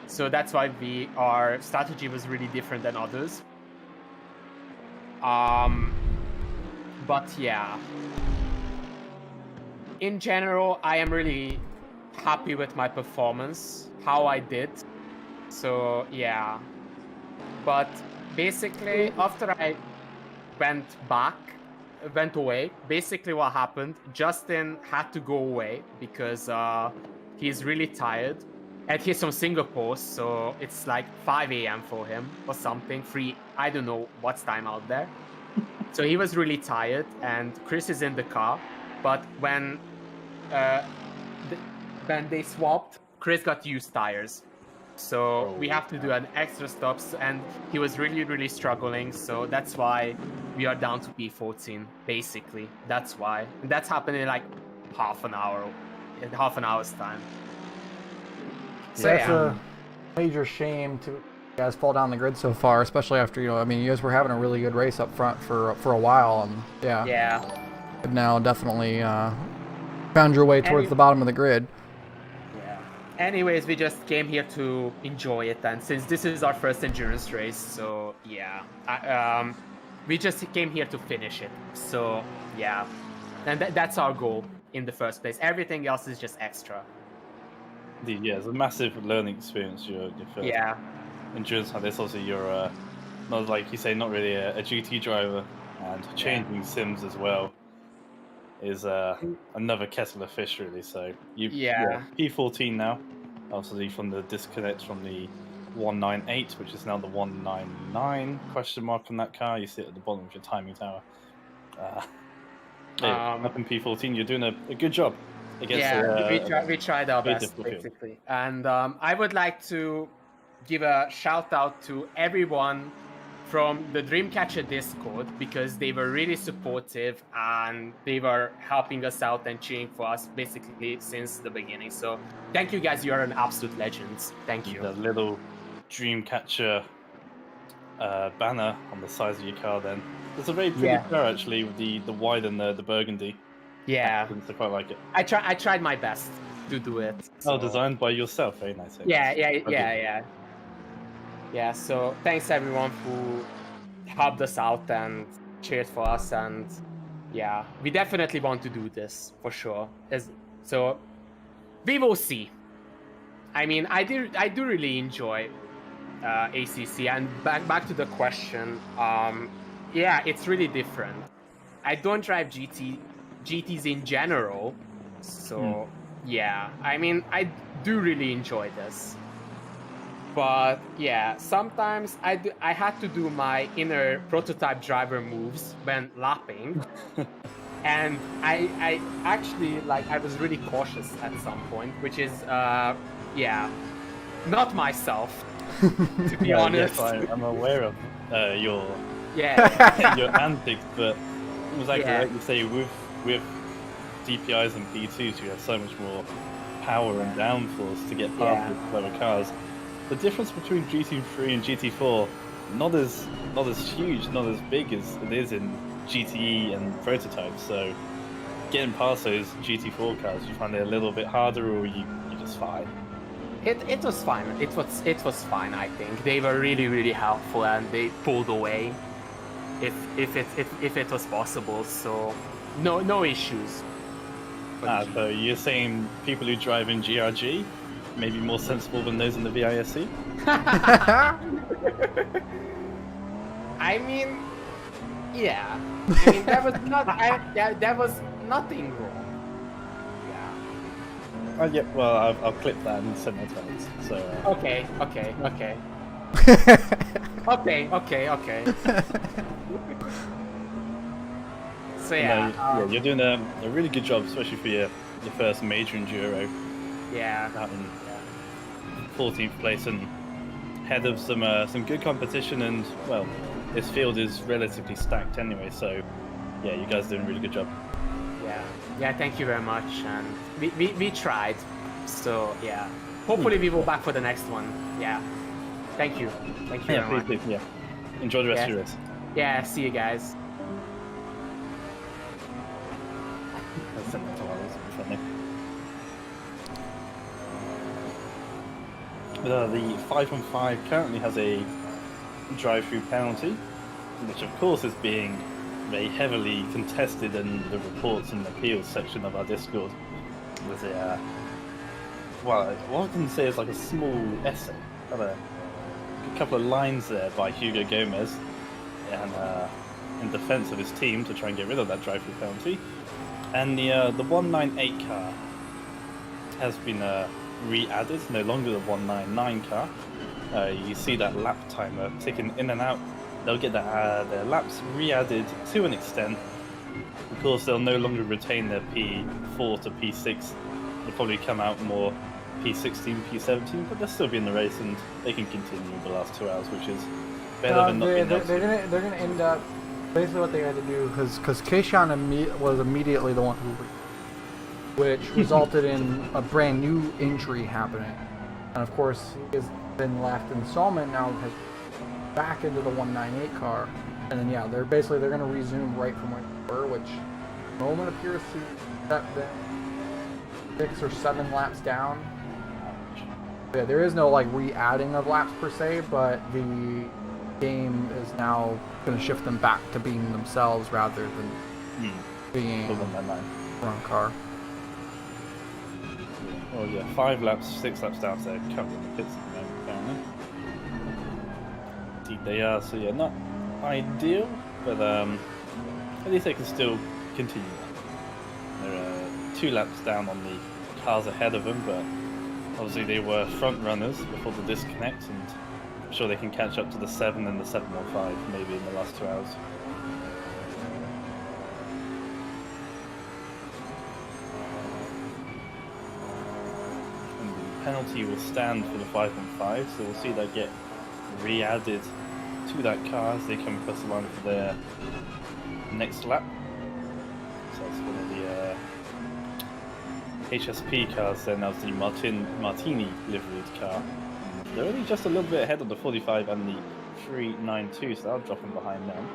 Speaker 5: So that's why our strategy was really different than others. But yeah, in general, I am really happy with my performance, how I did. So yeah, but basically after I went away, basically what happened, Justin had to go away because he's really tired. And he's from Singapore, so it's like 5 a.m. for him or something. I don't know what's time out there. So he was really tired, and Chris is in the car. But when they swapped, Chris got used tires. So we have to do an extra stop, and he was really struggling. So that's why we are down to P14, basically. That's why. And that's happened in like half an hour's time. So
Speaker 1: That's a major shame to you guys fall down the grid so far, especially after, I mean, you guys were having a really good race up front for a while, and
Speaker 5: yeah.
Speaker 1: But now definitely found your way towards the bottom of the grid.
Speaker 5: Yeah. Anyways, we just came here to enjoy it, and since this is our first endurance race, so yeah, we just came here to finish it. So yeah, and that's our goal in the first place. Everything else is just extra.
Speaker 2: Indeed, yeah, it's a massive learning experience. Your first endurance like this. Also, you're not, like you say, not really a GT driver, and changing sims as well is another kettle of fish, really. So P14 now, obviously from the disconnect from the 198, which is now the 199 question mark on that car. You see it at the bottom of your timing tower. Up in P14, you're doing a good job.
Speaker 5: We tried our best, basically. And I would like to give a shout out to everyone from the Dreamcatcher Discord, because they were really supportive and they were helping us out and cheering for us basically since the beginning. So thank you guys, you are an absolute legends. Thank you.
Speaker 2: The little Dreamcatcher banner on the sides of your car then. It's a very pretty car actually, with the white and the burgundy.
Speaker 5: Yeah,
Speaker 2: I quite like it.
Speaker 5: I tried my best to do it. So.
Speaker 2: Oh, designed by yourself, very nice.
Speaker 5: Yeah, so thanks everyone who helped us out and cheered for us, and yeah, we definitely want to do this for sure. So we will see. I mean, I do really enjoy ACC. And back to the question. Yeah, it's really different. I don't drive GTs in general, so yeah. I mean, I do really enjoy this. But yeah, sometimes I had to do my inner prototype driver moves when lapping. And I actually, like, I was really cautious at some point, which is yeah, not myself, to be honest.
Speaker 2: Yes, I'm aware of your
Speaker 5: Yeah.
Speaker 2: your antics, but exactly like you say, with DPIs and P2s, you have so much more power and downforce to get past the slower cars. The difference between GT3 and GT4 not as huge, not as big as it is in GTE and prototypes. So getting past those GT4 cars, you find it a little bit harder, or you're just fine.
Speaker 5: It was fine. It was fine. I think they were really helpful, and they pulled away if it was possible. So no issues.
Speaker 2: So you're saying people who drive in GRG may be more sensible than those in the VISC?
Speaker 5: I mean, yeah. I mean, there was nothing wrong. Yeah.
Speaker 2: Yeah. Well, I'll clip that and send that to Alex. So.
Speaker 5: Okay. Okay. So yeah.
Speaker 2: You're doing a really good job, especially for your first major enduro.
Speaker 5: Yeah.
Speaker 2: Out in 14th place and head of some good competition, and well, this field is relatively stacked anyway. So yeah, you guys are doing a really good job.
Speaker 5: Yeah. Thank you very much, and we tried. So yeah, hopefully we will back for the next one. Yeah. Thank you very much.
Speaker 2: Please. Yeah. Enjoy the rest of your race.
Speaker 5: Yeah. See you guys.
Speaker 2: I'll send that to Alex. The 5-on-5 currently has a drive-through penalty, which of course is being very heavily contested in the reports and appeals section of our Discord. There's what I can say is like a small essay, a couple of lines there by Hugo Gomez, and in defense of his team to try and get rid of that drive-through penalty. And the 198 car has been re-added, no longer the 199 car. You see that lap timer ticking in and out. They'll get their laps re-added to an extent. Of course, they'll no longer retain their P4 to P6. They'll probably come out more P16, P17, but they'll still be in the race, and they can continue the last 2 hours, which is better than not being there.
Speaker 1: They're gonna end up basically what they had to do, because Keishan was immediately the one who, which resulted in a brand new injury happening, and of course he has been left in Salman now has back into the 198 car, and then yeah, they're gonna resume right from where they were, which Roman appears to have been 6 or 7 laps down. Yeah, there is no like re-adding of laps per se, but the game is now going to shift them back to being themselves rather than being the wrong car.
Speaker 2: Oh yeah, 5 laps, 6 laps down, so they're currently in the pits at the moment, apparently. Indeed they are, so yeah, not ideal, but at least they can still continue. They're 2 laps down on the cars ahead of them, but obviously they were front runners before the disconnect, and I'm sure they can catch up to the 7 and the 715 maybe in the last 2 hours. And the penalty will stand for the 5-on-5, so we'll see that get re-added to that car as they come across the line for their next lap. So that's one of the HSP cars then, as the Martini liveried car. They're only just a little bit ahead of the 45 and the 392, so they're dropping behind them.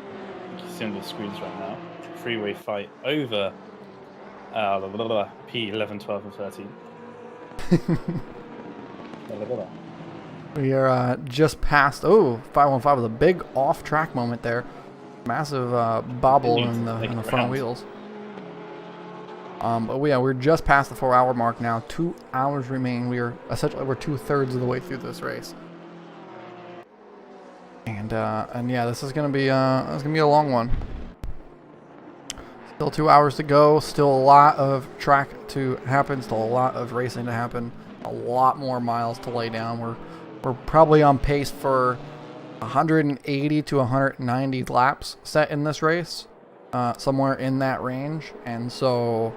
Speaker 2: You can see on the screens right now. Freeway fight over P11, 12, and 13.
Speaker 1: We are just past 515 with a big off-track moment there. Massive bobble in the front wheels. But yeah, we're just past the 4 hour mark now. 2 hours remain. We're 2/3 of the way through this race. And yeah, this is gonna be a long one. Still 2 hours to go. Still a lot of track to happen. Still a lot of racing to happen. A lot more miles to lay down. We're probably on pace for 180 to 190 laps set in this race, somewhere in that range. And so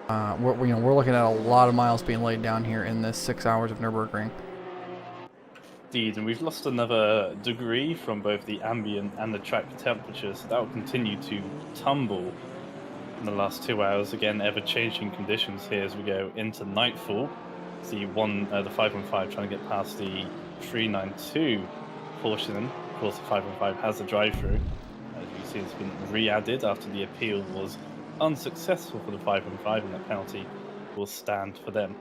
Speaker 1: we're looking at a lot of miles being laid down here in this 6 hours of Nürburgring.
Speaker 2: Indeed, and we've lost another degree from both the ambient and the track temperatures, so that will continue to tumble in the last 2 hours. Again, ever-changing conditions here as we go into nightfall. See the 515 trying to get past the 392 portion. Of course, the 515 has a drive-through. As you see, it's been re-added after the appeal was unsuccessful for the 515, and that penalty will stand for them.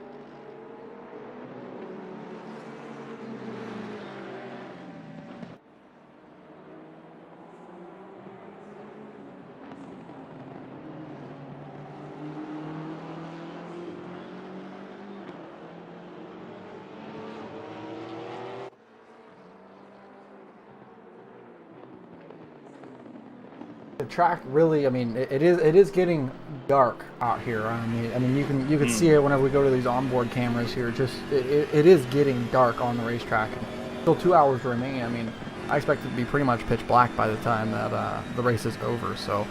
Speaker 1: The track really, I mean, it is getting dark out here. I mean, you can see it whenever we go to these onboard cameras here. Just it is getting dark on the racetrack. And still 2 hours remain. I mean, I expect it to be pretty much pitch black by the time that the race is over. So,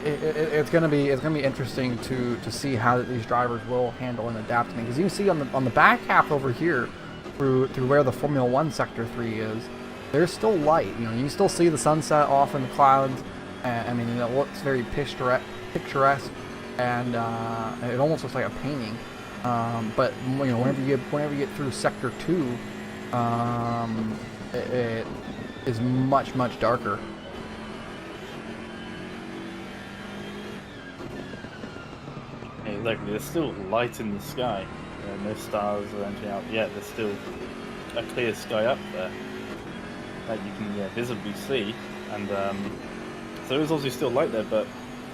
Speaker 1: it's gonna be interesting to see how these drivers will handle and adapt. Because you see on the back half over here, through where the Formula One Sector 3 is. There's still light, you know. You still see the sunset off in the clouds. I mean, it looks very picturesque, and it almost looks like a painting. But you know, whenever you get through Sector 2, it is much darker.
Speaker 2: Hey, look, there's still light in the sky. No stars or anything out yet. There's still a clear sky up there that you can visibly see, and so there's obviously still light there, but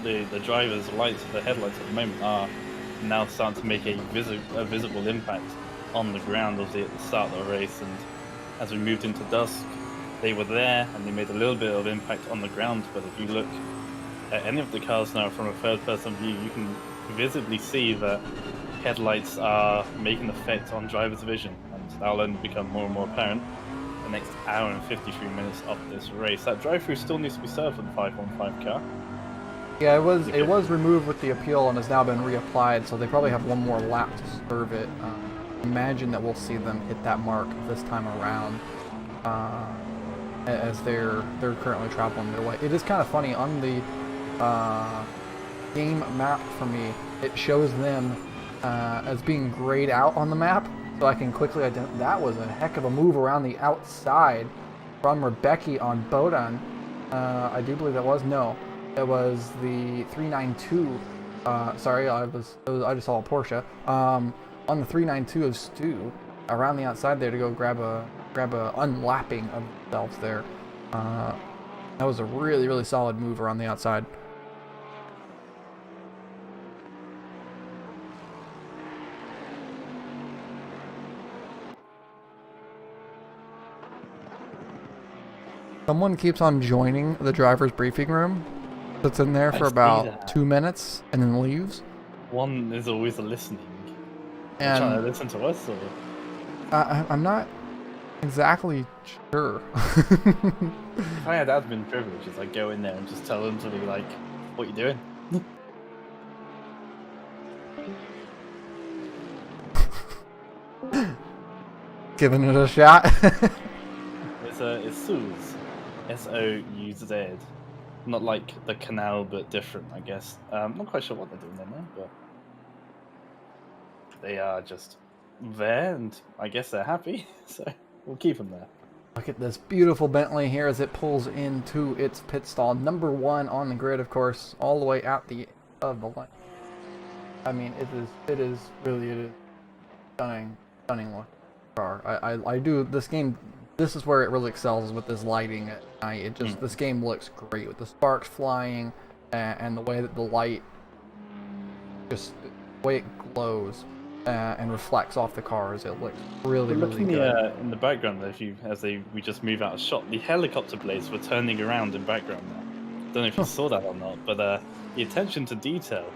Speaker 2: the driver's lights, the headlights at the moment, are now starting to make a visible impact on the ground, obviously at the start of the race, and as we moved into dusk, they were there and they made a little bit of impact on the ground. But if you look at any of the cars now from a third-person view, you can visibly see that headlights are making an effect on driver's vision, and that'll only become more and more apparent the next hour and 53 minutes of this race. That drive-through still needs to be served for the 515 car.
Speaker 1: Yeah, it was removed with the appeal and has now been reapplied, so they probably have one more lap to serve it. Imagine that we'll see them hit that mark this time around, as they're currently traveling their way. It is kind of funny on the game map for me. It shows them as being grayed out on the map. So I can quickly identify. That was a heck of a move around the outside from Rebecca on Bodan. I do believe that was. No, it was the 392. Sorry, I just saw a Porsche. On the 392 of Stu, around the outside there to go grab a unlapping of themselves there. That was a really solid move around the outside. Someone keeps on joining the driver's briefing room. That's in there for about 2 minutes and then leaves.
Speaker 2: One is always listening.
Speaker 1: And
Speaker 2: trying to listen to us, or?
Speaker 1: I'm not exactly sure.
Speaker 2: If I had admin privileges, I'd go in there and just tell them to be like, "What you doing?"
Speaker 1: Giving it a shot.
Speaker 2: It's Souz. S-O-U-Z. Not like the canal, but different, I guess. I'm not quite sure what they're doing there now, but they are just there, and I guess they're happy, so we'll keep them there.
Speaker 1: Look at this beautiful Bentley here as it pulls into its pit stall. Number 1 on the grid, of course, all the way at the end of the line. I mean, it is really stunning looking car. I do this game. This is where it really excels with this lighting at night. This game looks great with the sparks flying. and the way that the light, just the way it glows and reflects off the cars, it looks really,
Speaker 2: Look
Speaker 1: really
Speaker 2: in
Speaker 1: good.
Speaker 2: the in the background there, we just move out of shot. The helicopter blades were turning around in background there. Don't know if you saw that or not, but the attention to detail,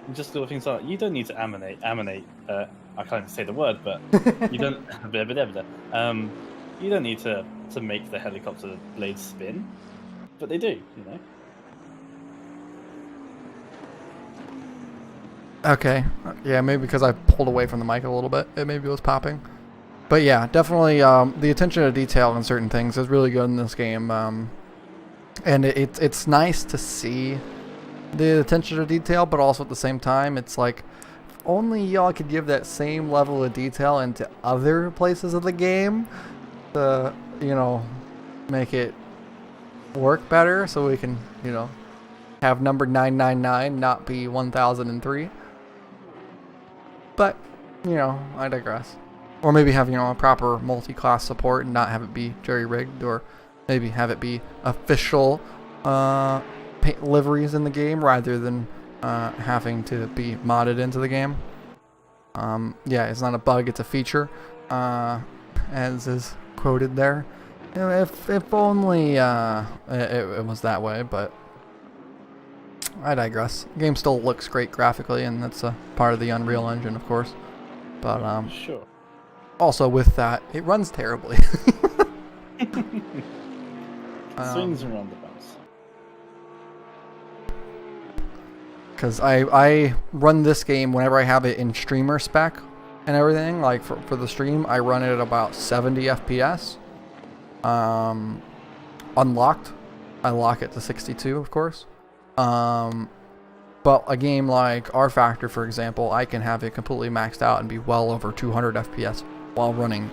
Speaker 2: and just little things like that. You don't need to animate. I can't even say the word, but you don't. You don't need to make the helicopter blades spin, but they do. You know.
Speaker 1: Okay, yeah, maybe because I pulled away from the mic a little bit, it maybe was popping. But yeah, definitely the attention to detail on certain things is really good in this game. And it's nice to see the attention to detail, but also at the same time, it's like, if only y'all could give that same level of detail into other places of the game to, you know, make it work better so we can, you know, have number 999 not be 1003. But, you know, I digress. Or maybe have, you know, a proper multi-class support and not have it be jerry-rigged, or maybe have it be official paint liveries in the game rather than having to be modded into the game. Yeah, it's not a bug, it's a feature, as is quoted there. You know, if only it was that way, but I digress. The game still looks great graphically, and that's a part of the Unreal Engine, of course. But
Speaker 2: Sure.
Speaker 1: also with that, it runs terribly.
Speaker 2: Swings and roundabouts.
Speaker 1: Because I run this game whenever I have it in streamer spec and everything. Like for the stream, I run it at about 70 FPS. Unlocked. I lock it to 62, of course. But a game like R Factor, for example, I can have it completely maxed out and be well over 200 FPS while running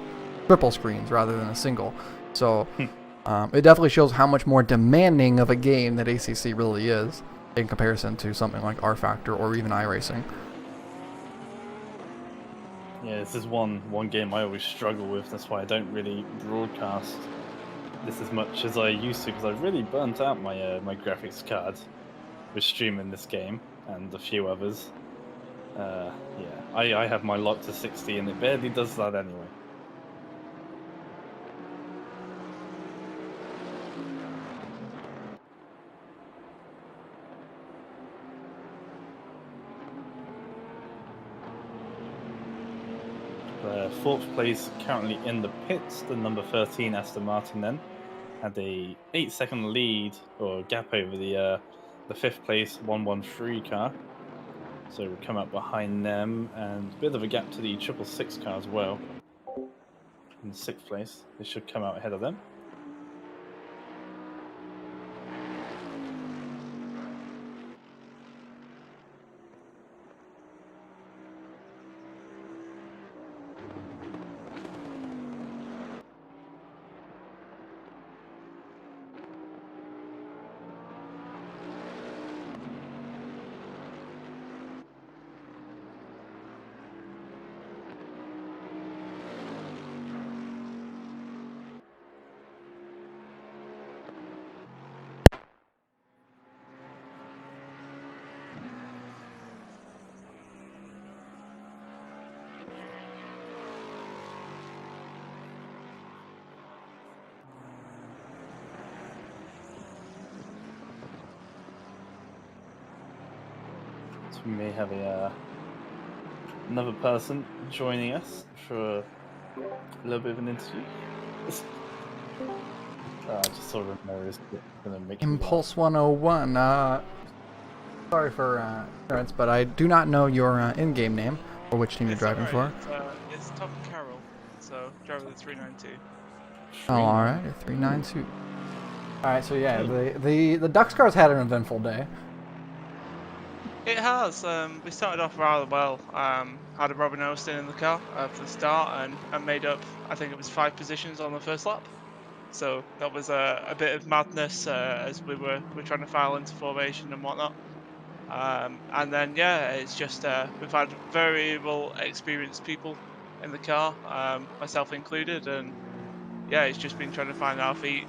Speaker 1: triple screens rather than a single. So it definitely shows how much more demanding of a game that ACC really is in comparison to something like R Factor or even iRacing.
Speaker 2: Yeah, this is one game I always struggle with. That's why I don't really broadcast this as much as I used to, because I really burnt out my my graphics card with streaming this game and a few others. Yeah, I have my lock to 60 and it barely does that anyway. Fourth place currently in the pits, the number 13 Aston Martin then had a 8-second lead or gap over the fifth place 113 car, so we'll come up behind them, and a bit of a gap to the 666 car as well. In sixth place, they should come out ahead of them. So we may have another person joining us for a little bit of an interview. I just saw the nose gonna make
Speaker 1: Impulse 101. Sorry for ignorance, but I do not know your in-game name or which team you're driving for.
Speaker 6: It's Tom Carroll, so driver the 392.
Speaker 1: Oh, all right, 392. All right, so yeah, the Ducks cars had an eventful day.
Speaker 6: It has. We started off rather well. Had a Robin Austin in the car for the start and made up, I think it was 5 positions on the first lap. So that was a bit of madness as we were trying to file into formation and whatnot. And then yeah, it's just we've had very well experienced people in the car, myself included, and yeah, it's just been trying to find our feet.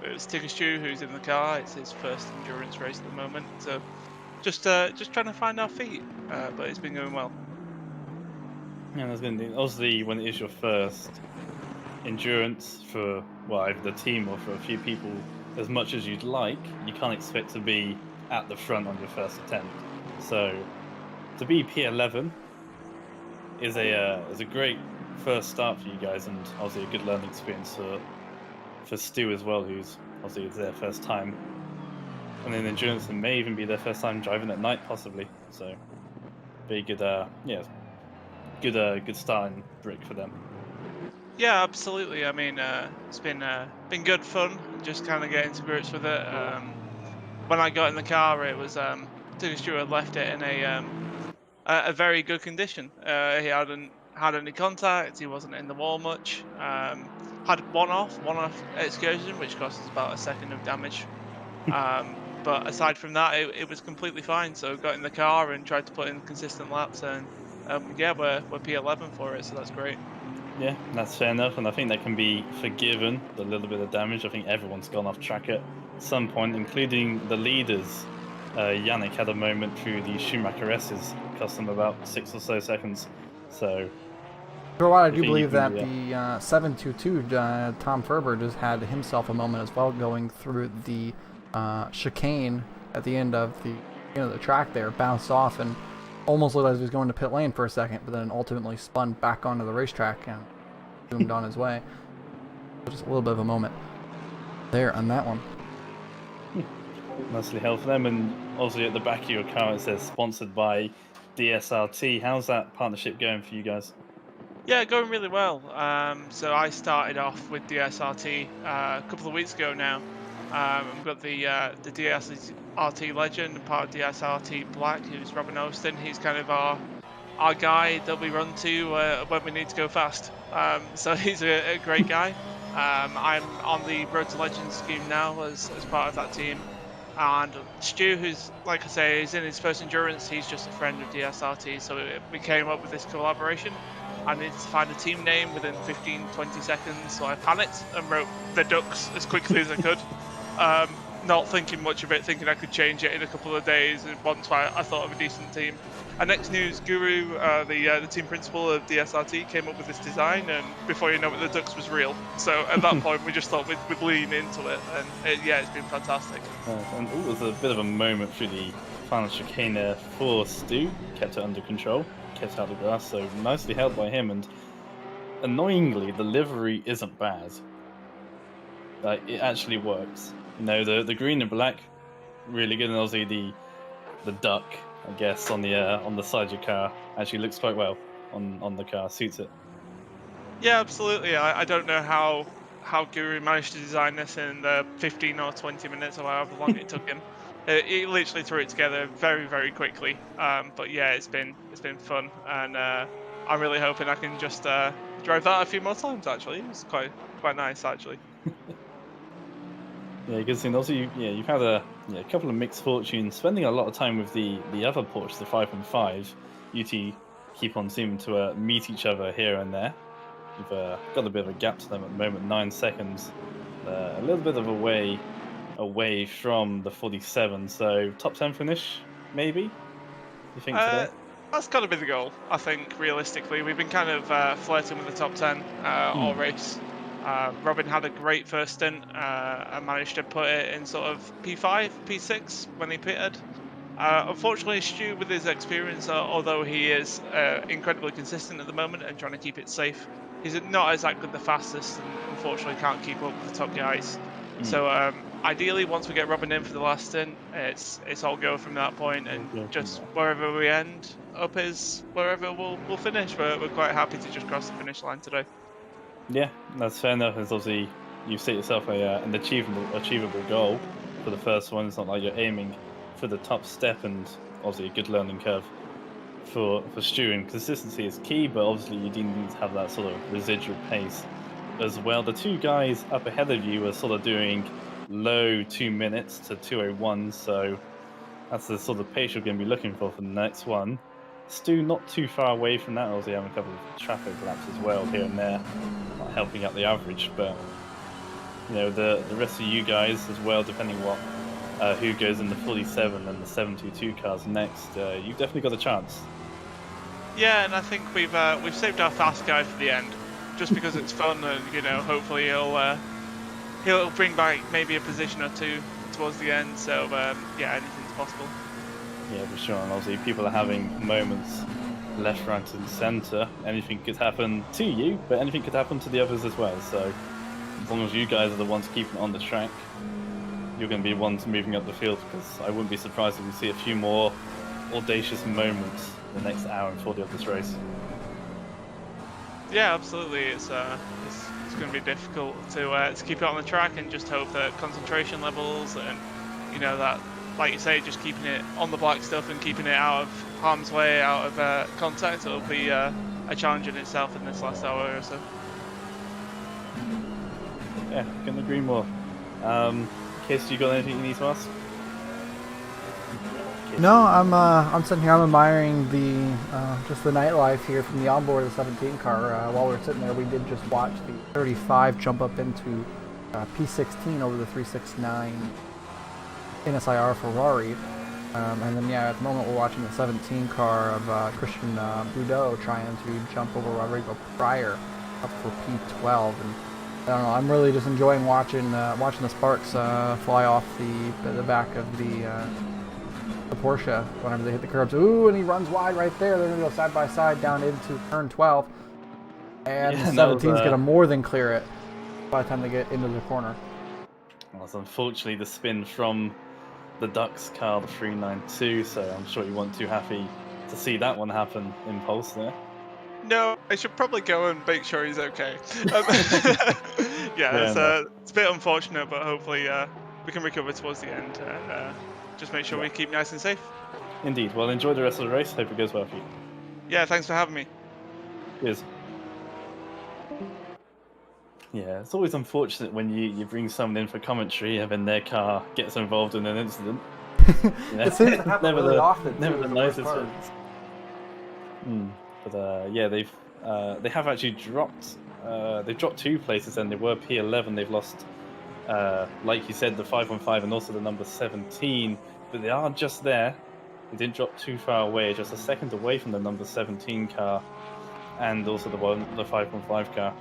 Speaker 6: it's Tigger who's in the car. It's his first endurance race at the moment, so just trying to find our feet. But it's been going well.
Speaker 2: Yeah, there's going to be, obviously, when it is your first endurance for, well, either the team or for a few people, as much as you'd like, you can't expect to be at the front on your first attempt. So to be P11 is a great first start for you guys, and obviously a good learning experience for Stu as well, who's obviously it's their first time. And then endurance, and may even be their first time driving at night, possibly. So very good, good starting brick for them.
Speaker 6: Yeah, absolutely. I mean, it's been good fun, just kind of getting to grips with it. When I got in the car, it was Tigger Stewart left it in a very good condition. He hadn't had any contact. He wasn't in the wall much. Had one-off excursion, which cost us about a second of damage. But aside from that, it was completely fine. So got in the car and tried to put in consistent laps, and yeah, we're P11 for it, so that's great.
Speaker 2: Yeah, that's fair enough, and I think that can be forgiven, the little bit of damage. I think everyone's gone off track at some point, including the leaders. Yannick had a moment through the Schumacher S's, cost them about 6 or so seconds. So,
Speaker 1: For a while, I do believe that the 722 Tom Ferber just had himself a moment as well, going through the chicane at the end of the track there, bounced off and almost looked like he was going to pit lane for a second, but then ultimately spun back onto the racetrack and zoomed on his way. Just a little bit of a moment there on that one.
Speaker 2: Nicely held for them, and also at the back of your car it says sponsored by DSRT. How's that partnership going for you guys?
Speaker 6: Yeah, going really well. So I started off with DSRT a couple of weeks ago now. I've got the DSRT legend and part of DSRT Black, who's Robin Austin. He's kind of our guy that we run to when we need to go fast. So he's a great guy. I'm on the Road to Legends scheme now as part of that team. And Stu, who's, like I say, is in his first endurance, he's just a friend of DSRT, so we came up with this collaboration. I needed to find a team name within 15-20 seconds, so I panicked and wrote the Ducks as quickly as I could. Not thinking much of it, thinking I could change it in a couple of days, and once I thought of a decent team. And next news, Guru, the team principal of DSRT, came up with this design, and before you know it, the Ducks was real. So at that point, we just thought we'd lean into it, and it's been fantastic.
Speaker 2: And it was a bit of a moment through the final chicane there for Stu, kept it under control, kept out of the grass, so nicely held by him, and annoyingly, the livery isn't bad. Like, it actually works. You know, the green and black, really good, and obviously the duck, I guess, on the side of your car actually looks quite well on the car, suits it.
Speaker 6: Yeah, absolutely. I don't know how Guru managed to design this in the 15 or 20 minutes or however long it took him. He literally threw it together very, very quickly. But yeah, it's been fun, and I'm really hoping I can just drive that a few more times. Actually, it's quite nice actually.
Speaker 2: Yeah, good thing. Also, you've had a couple of mixed fortunes, spending a lot of time with the other Porsche, the 5.5. You two keep on seeming to meet each other here and there. You've got a bit of a gap to them at the moment, 9 seconds. A little bit of away from the 47, so top 10 finish, maybe? You think today?
Speaker 6: That's got to be the goal, I think, realistically. We've been kind of flirting with the top 10 all race. Robin had a great first stint and managed to put it in sort of P5, P6 when he pitted. Unfortunately, Stu, with his experience, although he is incredibly consistent at the moment and trying to keep it safe, he's not exactly the fastest and unfortunately can't keep up with the top guys. So ideally, once we get Robin in for the last stint, it's all go from that point, and just wherever we end up is wherever we'll finish. We're quite happy to just cross the finish line today.
Speaker 2: Yeah, that's fair enough. It's obviously you've set yourself an achievable goal for the first one. It's not like you're aiming for the top step, and obviously a good learning curve for Stu. And consistency is key, but obviously you do need to have that sort of residual pace as well. The two guys up ahead of you are sort of doing low 2 minutes to 2:01, so that's the sort of pace you're going to be looking for the next one. Stu not too far away from that, obviously having a couple of traffic laps as well here and there, not helping out the average, but you know, the rest of you guys as well, depending what who goes in the 47 and the 722 cars next, you've definitely got a chance.
Speaker 6: Yeah, and I think we've saved our fast guy for the end, just because it's fun, and you know, hopefully he'll bring back maybe a position or two towards the end. So yeah, anything's possible.
Speaker 2: Yeah, for sure. And obviously, people are having moments left, right, and centre. Anything could happen to you, but anything could happen to the others as well. So as long as you guys are the ones keeping it on the track, you're going to be the ones moving up the field, because I wouldn't be surprised if we see a few more audacious moments in the next hour and 40 of this race.
Speaker 6: Yeah, absolutely. It's going to be difficult to keep it on the track, and just hope that concentration levels and, you know, that, like you say, just keeping it on the black stuff and keeping it out of harm's way, out of contact, it'll be a challenge in itself in this last hour or so.
Speaker 2: Yeah, couldn't agree more. Case, you got anything you need to ask?
Speaker 1: No, I'm sitting here. I'm admiring the just the nightlife here from the onboard of the 17 car. While we were sitting there, we did just watch the 35 jump up into P16 over the 369 NSIR Ferrari, and then yeah, at the moment we're watching the 17 car of Christian Boudot trying to jump over Rodrigo Pryor up for P12. And I don't know, I'm really just enjoying watching the sparks fly off the back of the Porsche whenever they hit the curbs. Ooh, and he runs wide right there. They're going to go side by side down into turn 12. And
Speaker 2: Yeah,
Speaker 1: the 17's going to more than clear it by the time they get into the corner.
Speaker 2: Well, that's unfortunately the spin from the Ducks car, the 392, so I'm sure you weren't too happy to see that one happen in Pulse there.
Speaker 6: No, I should probably go and make sure he's okay. Yeah, it's a bit unfortunate, but hopefully we can recover towards the end. Just make sure we keep nice and safe.
Speaker 2: Indeed. Well, enjoy the rest of the race. Hope it goes well for you.
Speaker 6: Yeah, thanks for having me.
Speaker 2: Cheers. Yeah, it's always unfortunate when you bring someone in for commentary and then their car gets involved in an incident.
Speaker 1: It seems to happen really often.
Speaker 2: Never the nicest ones. But yeah, they have actually dropped. They've dropped 2 places, and they were P11. They've lost, like you said, the 515 and also the number 17. But they are just there. They didn't drop too far away, just a second away from the number 17 car, and also the 515 car.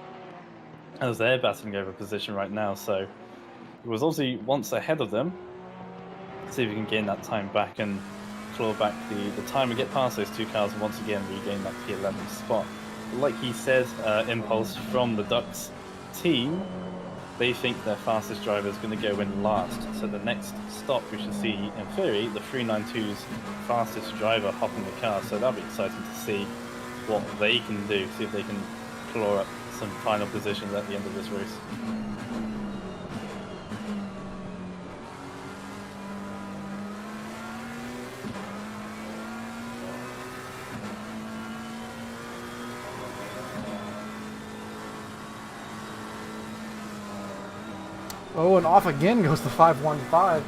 Speaker 2: As they're battling over position right now, so it was obviously once ahead of them. See if we can gain that time back and claw back the time and get past those 2 cars and once again regain that P11 spot. But like he said, Impulse from the Ducks team, they think their fastest driver is going to go in last. So the next stop we should see, in theory, the 392's fastest driver hop in the car. So that'll be exciting to see what they can do, see if they can claw up some final positions at the end of this race.
Speaker 1: Oh, and off again goes the 515.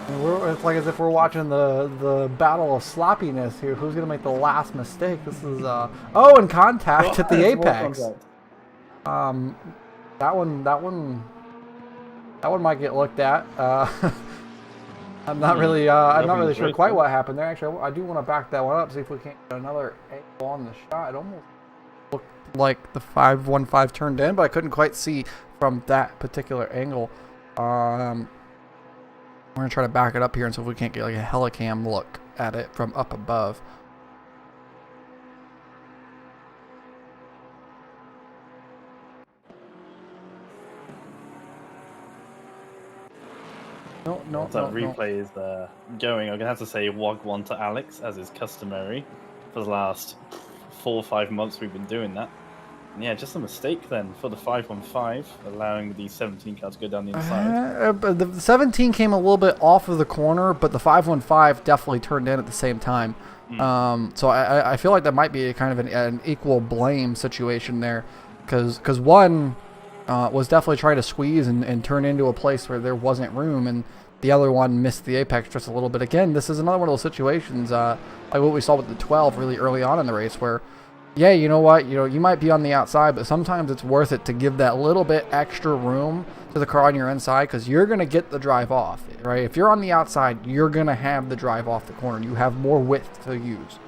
Speaker 1: And it's like as if we're watching the battle of sloppiness here. Who's gonna make the last mistake? This is and contact at the apex. That one might get looked at. I'm not really sure quite what happened there. Actually, I do want to back that one up, see if we can't get another angle on the shot. It almost looked like the 515 turned in, but I couldn't quite see from that particular angle. We're gonna try to back it up here and see if we can't get like a helicam look at it from up above. No.
Speaker 2: That replay is going. I'm going to have to say Wagwan to Alex, as is customary. For the last 4 or 5 months we've been doing that. And yeah, just a mistake then for the 515, allowing the 17 car to go down the inside.
Speaker 1: But the 17 came a little bit off of the corner, but the 515 definitely turned in at the same time. So I feel like that might be a kind of an equal blame situation there. Because one was definitely trying to squeeze and turn into a place where there wasn't room, and the other one missed the apex just a little bit. Again, this is another one of those situations like what we saw with the 12 really early on in the race, where yeah, you know what? You might be on the outside, but sometimes it's worth it to give that little bit extra room to the car on your inside, because you're going to get the drive off, right? If you're on the outside, you're going to have the drive off the corner. You have more width to use.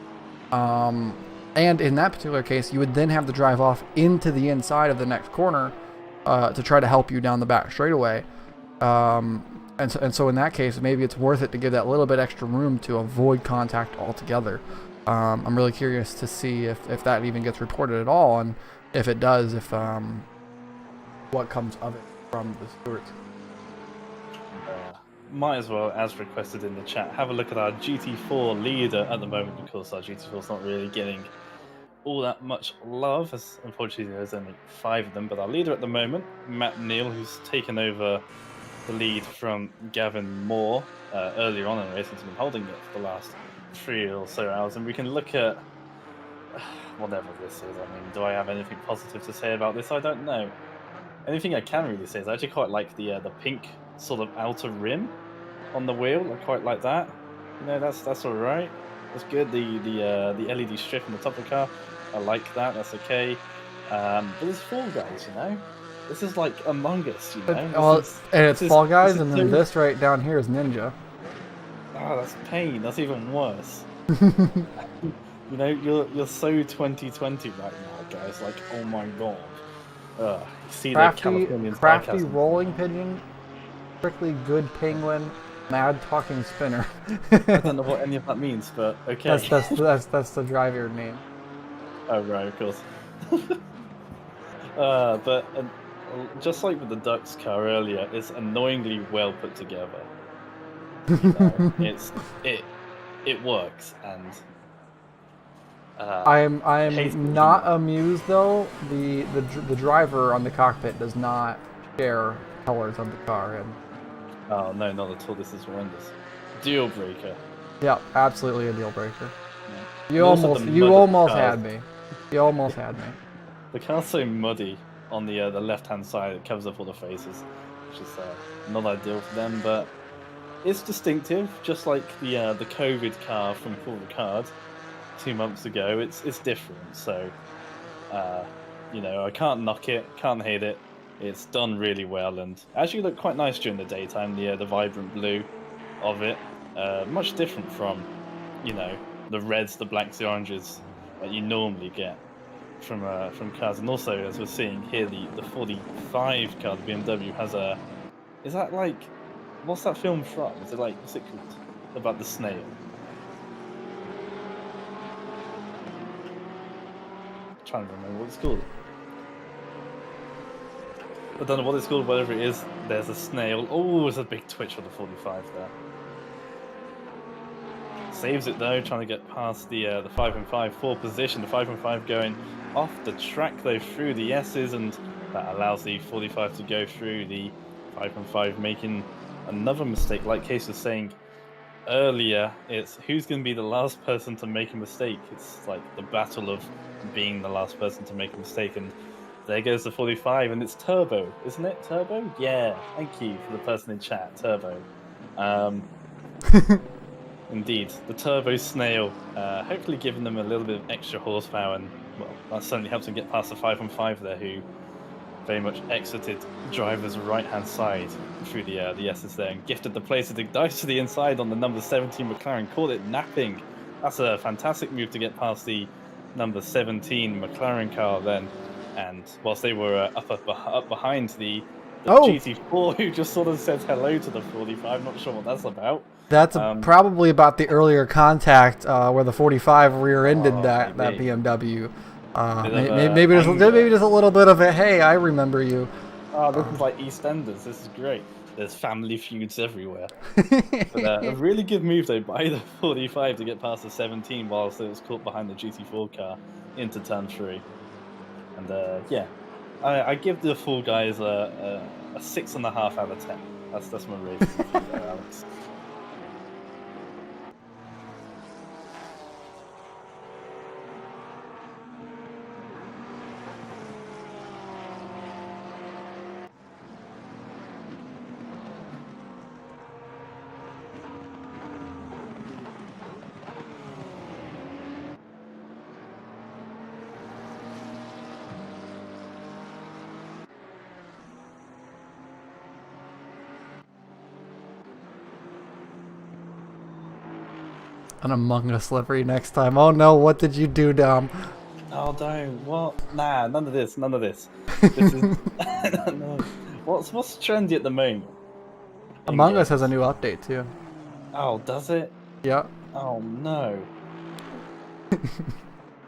Speaker 1: And in that particular case, you would then have the drive off into the inside of the next corner to try to help you down the back straightaway. And so in that case, maybe it's worth it to give that little bit extra room to avoid contact altogether. I'm really curious to see if that even gets reported at all, and if it does, what comes of it from the stewards.
Speaker 2: Might as well, as requested in the chat, have a look at our GT4 leader at the moment, because our GT4 is not really getting all that much love, as unfortunately there's only 5 of them. But our leader at the moment, Matt Neal, who's taken over the lead from Gavin Moore earlier on in the race, and has been holding it for the last 3 or so hours. And we can look at whatever this is. I mean, do I have anything positive to say about this? I don't know. Anything I can really say is I actually quite like the pink sort of outer rim on the wheel. I quite like that. You know, that's all right. That's good. The LED strip on the top of the car, I like that. That's okay. But there's Fall Guys, you know. This is like Among Us, you know.
Speaker 1: It's Fall Guys, and then this right down here is Ninja.
Speaker 2: Oh, that's pain. That's even worse. You know, you're so 2020 right now, guys. Like, oh my god. You see the Californians.
Speaker 1: Crafty rolling pigeon, strictly good penguin, mad talking spinner.
Speaker 2: I don't know what any of that means, but okay.
Speaker 1: That's the driver name.
Speaker 2: Oh right, of course. But just like with the Ducks car earlier, it's annoyingly well put together. You know, it works, and
Speaker 1: I'm not amused though. The driver on the cockpit does not share colors on the car, and
Speaker 2: oh no, not at all. This is horrendous. Deal breaker.
Speaker 1: Yeah, absolutely a deal breaker.
Speaker 2: Yeah.
Speaker 1: You almost had me. You almost had me.
Speaker 2: The car's so muddy on the left-hand side; it covers up all the faces, which is not ideal for them. But it's distinctive, just like the COVID car from Paul Ricard 2 months ago. It's different, so you know, I can't knock it, can't hate it. It's done really well, and actually looked quite nice during the daytime. The vibrant blue of it, much different from, you know, the reds, the blacks, the oranges that you normally get from cars. And also, as we're seeing here, the 45 car, the BMW, has a, is that like, what's that film from? Is it like, what's it called? About the snail. I'm trying to remember what it's called. I don't know what it's called, whatever it is. There's a snail. Oh, there's a big twitch on the 45 there. Saves it though, trying to get past the 5 and 5 4 position. The 5 and 5 going off the track though through the S's, and that allows the 45 to go through. The 5 and 5 making another mistake, like Case was saying earlier. It's who's going to be the last person to make a mistake. It's like the battle of being the last person to make a mistake, and there goes the 45, and it's Turbo, isn't it? Turbo? Yeah, thank you for the person in chat, Turbo. Indeed, the Turbo Snail, hopefully giving them a little bit of extra horsepower, and well, that certainly helps them get past the 5 and 5 there, who very much exited driver's right-hand side through the S's there, and gifted the place of the dice to the inside on the number 17 McLaren, called it napping. That's a fantastic move to get past the number 17 McLaren car then. And whilst they were up behind the GT4, who just sort of says hello to the 45, not sure what that's about.
Speaker 1: That's probably about the earlier contact where the 45 rear-ended that BMW. Maybe there's a little bit of a, hey, I remember you.
Speaker 2: Oh, this is like EastEnders. This is great. There's family feuds everywhere. But a really good move though by the 45 to get past the 17 whilst it was caught behind the GT4 car into turn 3. And yeah, I give the Fall Guys a 6.5 out of 10. That's my rating for you there, Alex.
Speaker 1: An Among Us livery next time. Oh no, what did you do, Dom?
Speaker 2: Oh, don't. What? Nah, none of this. None of this. This is. No. What's trendy at the moment?
Speaker 1: Among Us has a
Speaker 2: games?
Speaker 1: new update too.
Speaker 2: Oh, does it?
Speaker 1: Yeah.
Speaker 2: Oh no.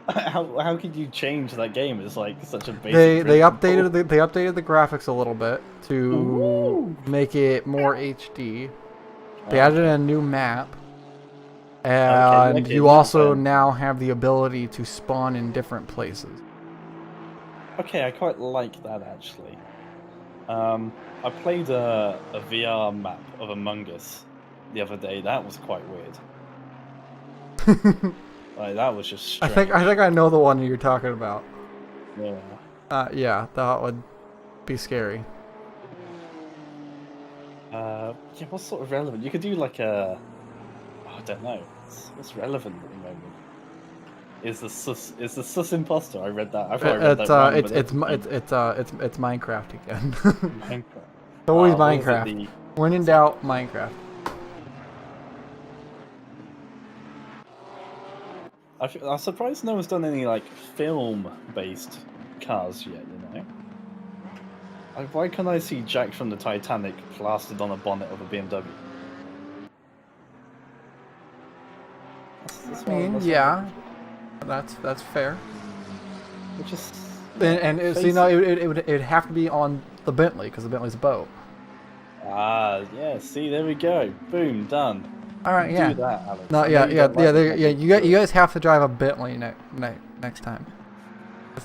Speaker 2: How could you change that game? It's like such a basic.
Speaker 1: They updated the graphics a little bit to
Speaker 2: Ooh.
Speaker 1: make it more HD. They
Speaker 2: Okay.
Speaker 1: added a new map, and
Speaker 2: okay,
Speaker 1: you
Speaker 2: yeah,
Speaker 1: also
Speaker 2: then.
Speaker 1: now have the ability to spawn in different places.
Speaker 2: Okay, I quite like that actually. I played a VR map of Among Us the other day. That was quite weird. Like that was just strange.
Speaker 1: I think I know the one you're talking about.
Speaker 2: Yeah.
Speaker 1: Yeah, that would be scary.
Speaker 2: Yeah, what's sort of relevant? You could do like a. Oh, I don't know. What's relevant at the moment? Is the sus imposter? I read that. I thought I read that wrong, but
Speaker 1: It's Minecraft again.
Speaker 2: Minecraft.
Speaker 1: It's always
Speaker 2: what was it,
Speaker 1: Minecraft. When in doubt, Minecraft.
Speaker 2: I'm surprised no one's done any like film-based cars yet. You know. Like, why can't I see Jack from the Titanic plastered on a bonnet of a BMW?
Speaker 1: I mean, yeah, that's fair.
Speaker 2: Which is.
Speaker 1: And so, you know, it'd have to be on the Bentley because the Bentley's a boat.
Speaker 2: Ah, yeah. See, there we go. Boom, done.
Speaker 1: All right, yeah.
Speaker 2: Do that, Alex.
Speaker 1: No,
Speaker 2: I
Speaker 1: yeah,
Speaker 2: know you
Speaker 1: yeah,
Speaker 2: don't like
Speaker 1: yeah.
Speaker 2: it,
Speaker 1: You guys have to drive a Bentley next time.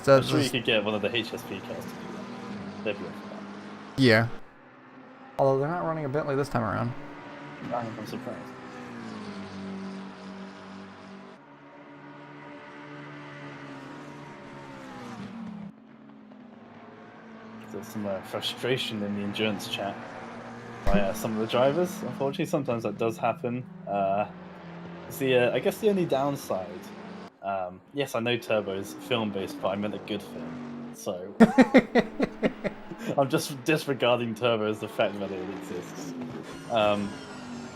Speaker 2: I'm sure you could get one of the HSP cars to do that. They'd be up for that.
Speaker 1: Yeah. Although they're not running a Bentley this time around.
Speaker 2: I'm surprised. There's some frustration in the endurance chat by some of the drivers. Unfortunately, sometimes that does happen. I guess the only downside. Yes, I know Turbo is film-based, but I meant a good film. So I'm just disregarding Turbo as the fact that it exists. I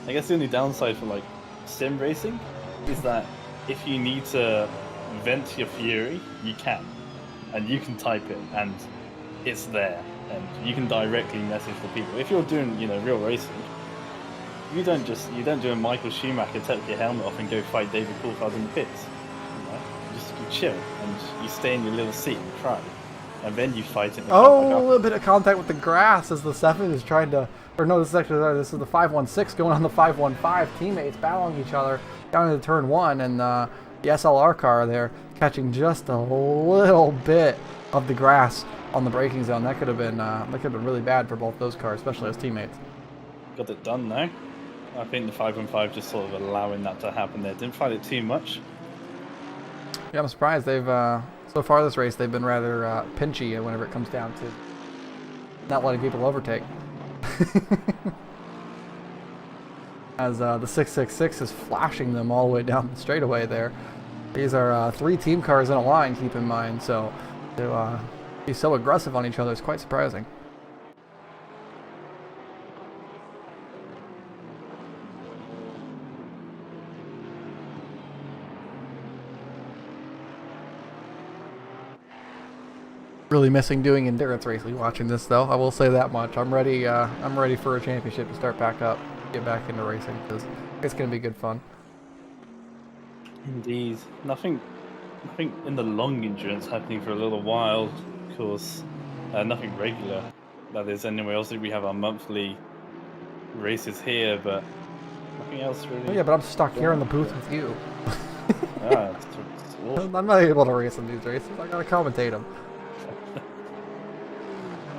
Speaker 2: guess the only downside for like sim racing is that if you need to vent your fury, you can, and you can type it, and it's there, and you can directly message the people. If you're doing, real racing, you don't do a Michael Schumacher, take your helmet off and go fight David Coulthard in the pits. You chill and you stay in your little seat and cry, and then you fight it.
Speaker 1: Oh, a little bit of contact with the grass as the 7 is trying to, or no, this is the 516 going on the 515. Teammates battling each other down into turn 1, and the SLR car there catching just a little bit of the grass on the braking zone. That could have been really bad for both those cars, especially as teammates.
Speaker 2: Got it done though. I think the 515 just sort of allowing that to happen there. Didn't fight it too much.
Speaker 1: Yeah, I'm surprised they've so far this race they've been rather pinchy whenever it comes down to not letting people overtake. As the 666 is flashing them all the way down the straightaway there. These are 3 team cars in a line, keep in mind, so to be so aggressive on each other is quite surprising. Really missing doing endurance racing watching this though. I will say that much. I'm ready for a championship to start back up, get back into racing because it's going to be good fun.
Speaker 2: Indeed. Nothing in the long endurance happening for a little while, of course. Nothing regular. That is, anyway, also we have our monthly races here, but nothing else really.
Speaker 1: Oh yeah, but I'm stuck here in the booth with you.
Speaker 2: It's awful.
Speaker 1: I'm not able to race in these races. I gotta commentate them.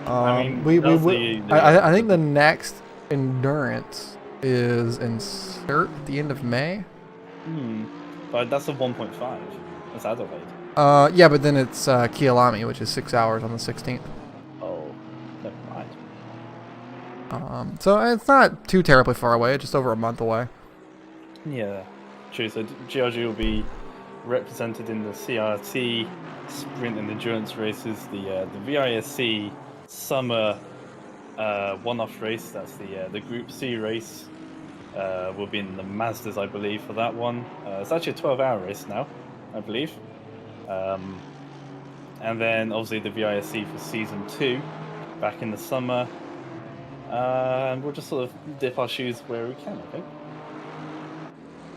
Speaker 2: I mean,
Speaker 1: I think the next endurance is in CERT at the end of May.
Speaker 2: But that's a 1.5. That's Adelaide.
Speaker 1: Yeah, but then it's Kielami, which is 6 hours on the 16th.
Speaker 2: Oh, never mind.
Speaker 1: So it's not too terribly far away. Just over a month away.
Speaker 2: Yeah, true. So GRG will be represented in the CRT sprint and endurance races, the VISC summer one-off race. That's the Group C race, will be in the Mazdas, I believe, for that one. It's actually a 12-hour race now, I believe. And then obviously the VISC for Season 2 back in the summer. And we'll just sort of dip our shoes where we can, I think.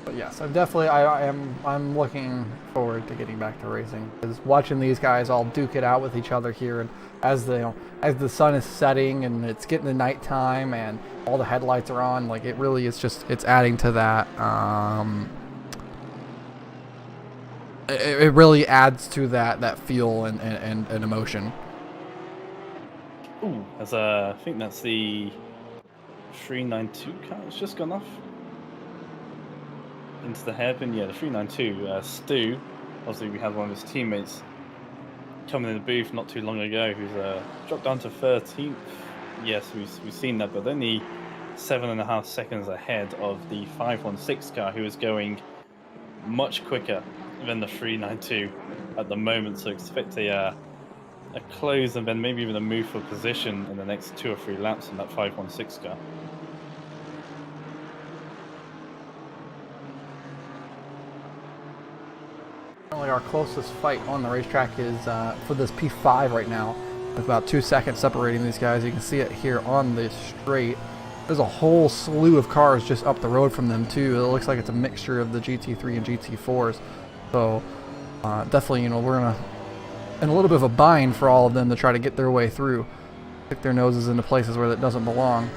Speaker 1: But yes, I'm definitely I'm looking forward to getting back to racing, because watching these guys all duke it out with each other here, and as the sun is setting and it's getting to nighttime and all the headlights are on, like it really is just, it's adding to that. It really adds to that feel and emotion.
Speaker 2: Ooh, I think that's the 392 car that's just gone off into the hairpin. Yeah, the 392. Stu, obviously we had one of his teammates coming in the booth not too long ago, who's dropped down to 13th. Yes, we've seen that, but only 7.5 seconds ahead of the 516 car, who is going much quicker than the 392 at the moment. So expect a close and then maybe even a move for position in the next 2 or 3 laps in that 516 car.
Speaker 1: Our closest fight on the racetrack is for this P5 right now, with about 2 seconds separating these guys. You can see it here on the straight. There's a whole slew of cars just up the road from them too. It looks like it's a mixture of the GT3 and GT4s. So definitely, we're in a little bit of a bind for all of them to try to get their way through, stick their noses into places where it doesn't belong.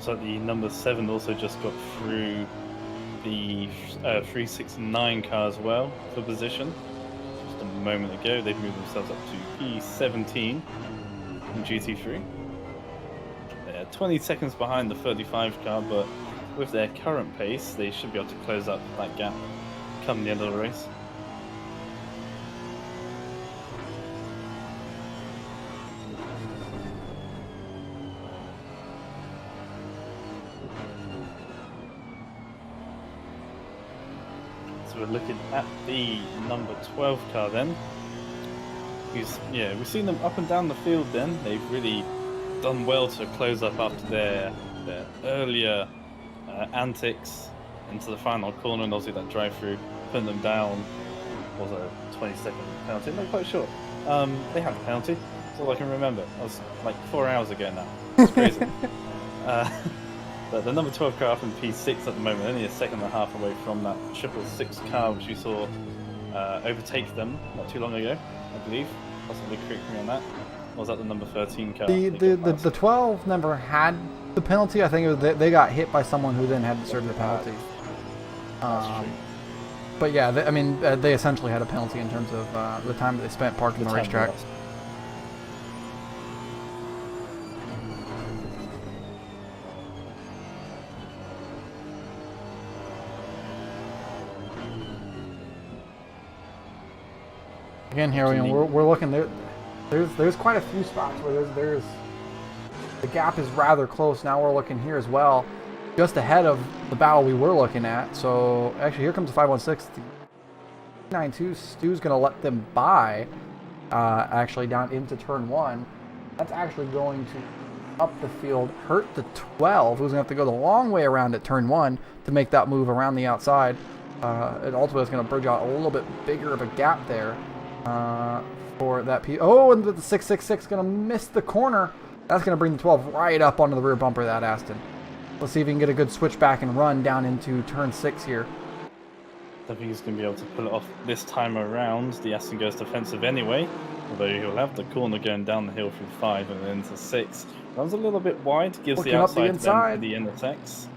Speaker 2: So the number 7 also just got through the 369 car as well for position. Just a moment ago, they've moved themselves up to P17 in GT3. They're 20 seconds behind the 35 car, but with their current pace, they should be able to close up that gap come the end of the race. So we're looking at the number 12 car then. We've seen them up and down the field then. They've really done well to close up after their earlier antics into the final corner, and obviously that drive-through, putting them down was a 20-second penalty. I'm not quite sure. They had a penalty. That's all I can remember. That was like 4 hours ago now. It's crazy. But the number 12 car up in P6 at the moment, only a second and a half away from that 666 car, which you saw overtake them not too long ago, I believe. Possibly correct me on that. Or was that the number 13 car?
Speaker 1: The 12 never had the penalty. I think it was they got hit by someone who then had to serve the penalty. But yeah, they essentially had a penalty in terms of the time that they spent parked on the racetrack. Again, here we're looking there. There's quite a few spots where there's the gap is rather close. Now we're looking here as well, just ahead of the battle we were looking at. So actually, here comes the 516. The 92 Stu's going to let them by, actually down into turn 1. That's actually going to up the field, hurt the 12, who's going to have to go the long way around at turn 1 to make that move around the outside. It ultimately is going to bridge out a little bit bigger of a gap there. For that and the 666 going to miss the corner. That's going to bring the 12 right up onto the rear bumper of that Aston. Let's see if he can get a good switchback and run down into turn 6 here.
Speaker 2: I think he's going to be able to pull it off this time around. The Aston goes defensive anyway, although he'll have the corner going down the hill through 5 and then into 6. Runs a little bit wide, gives
Speaker 1: looking
Speaker 2: the outside
Speaker 1: up the inside.
Speaker 2: Then the intersects.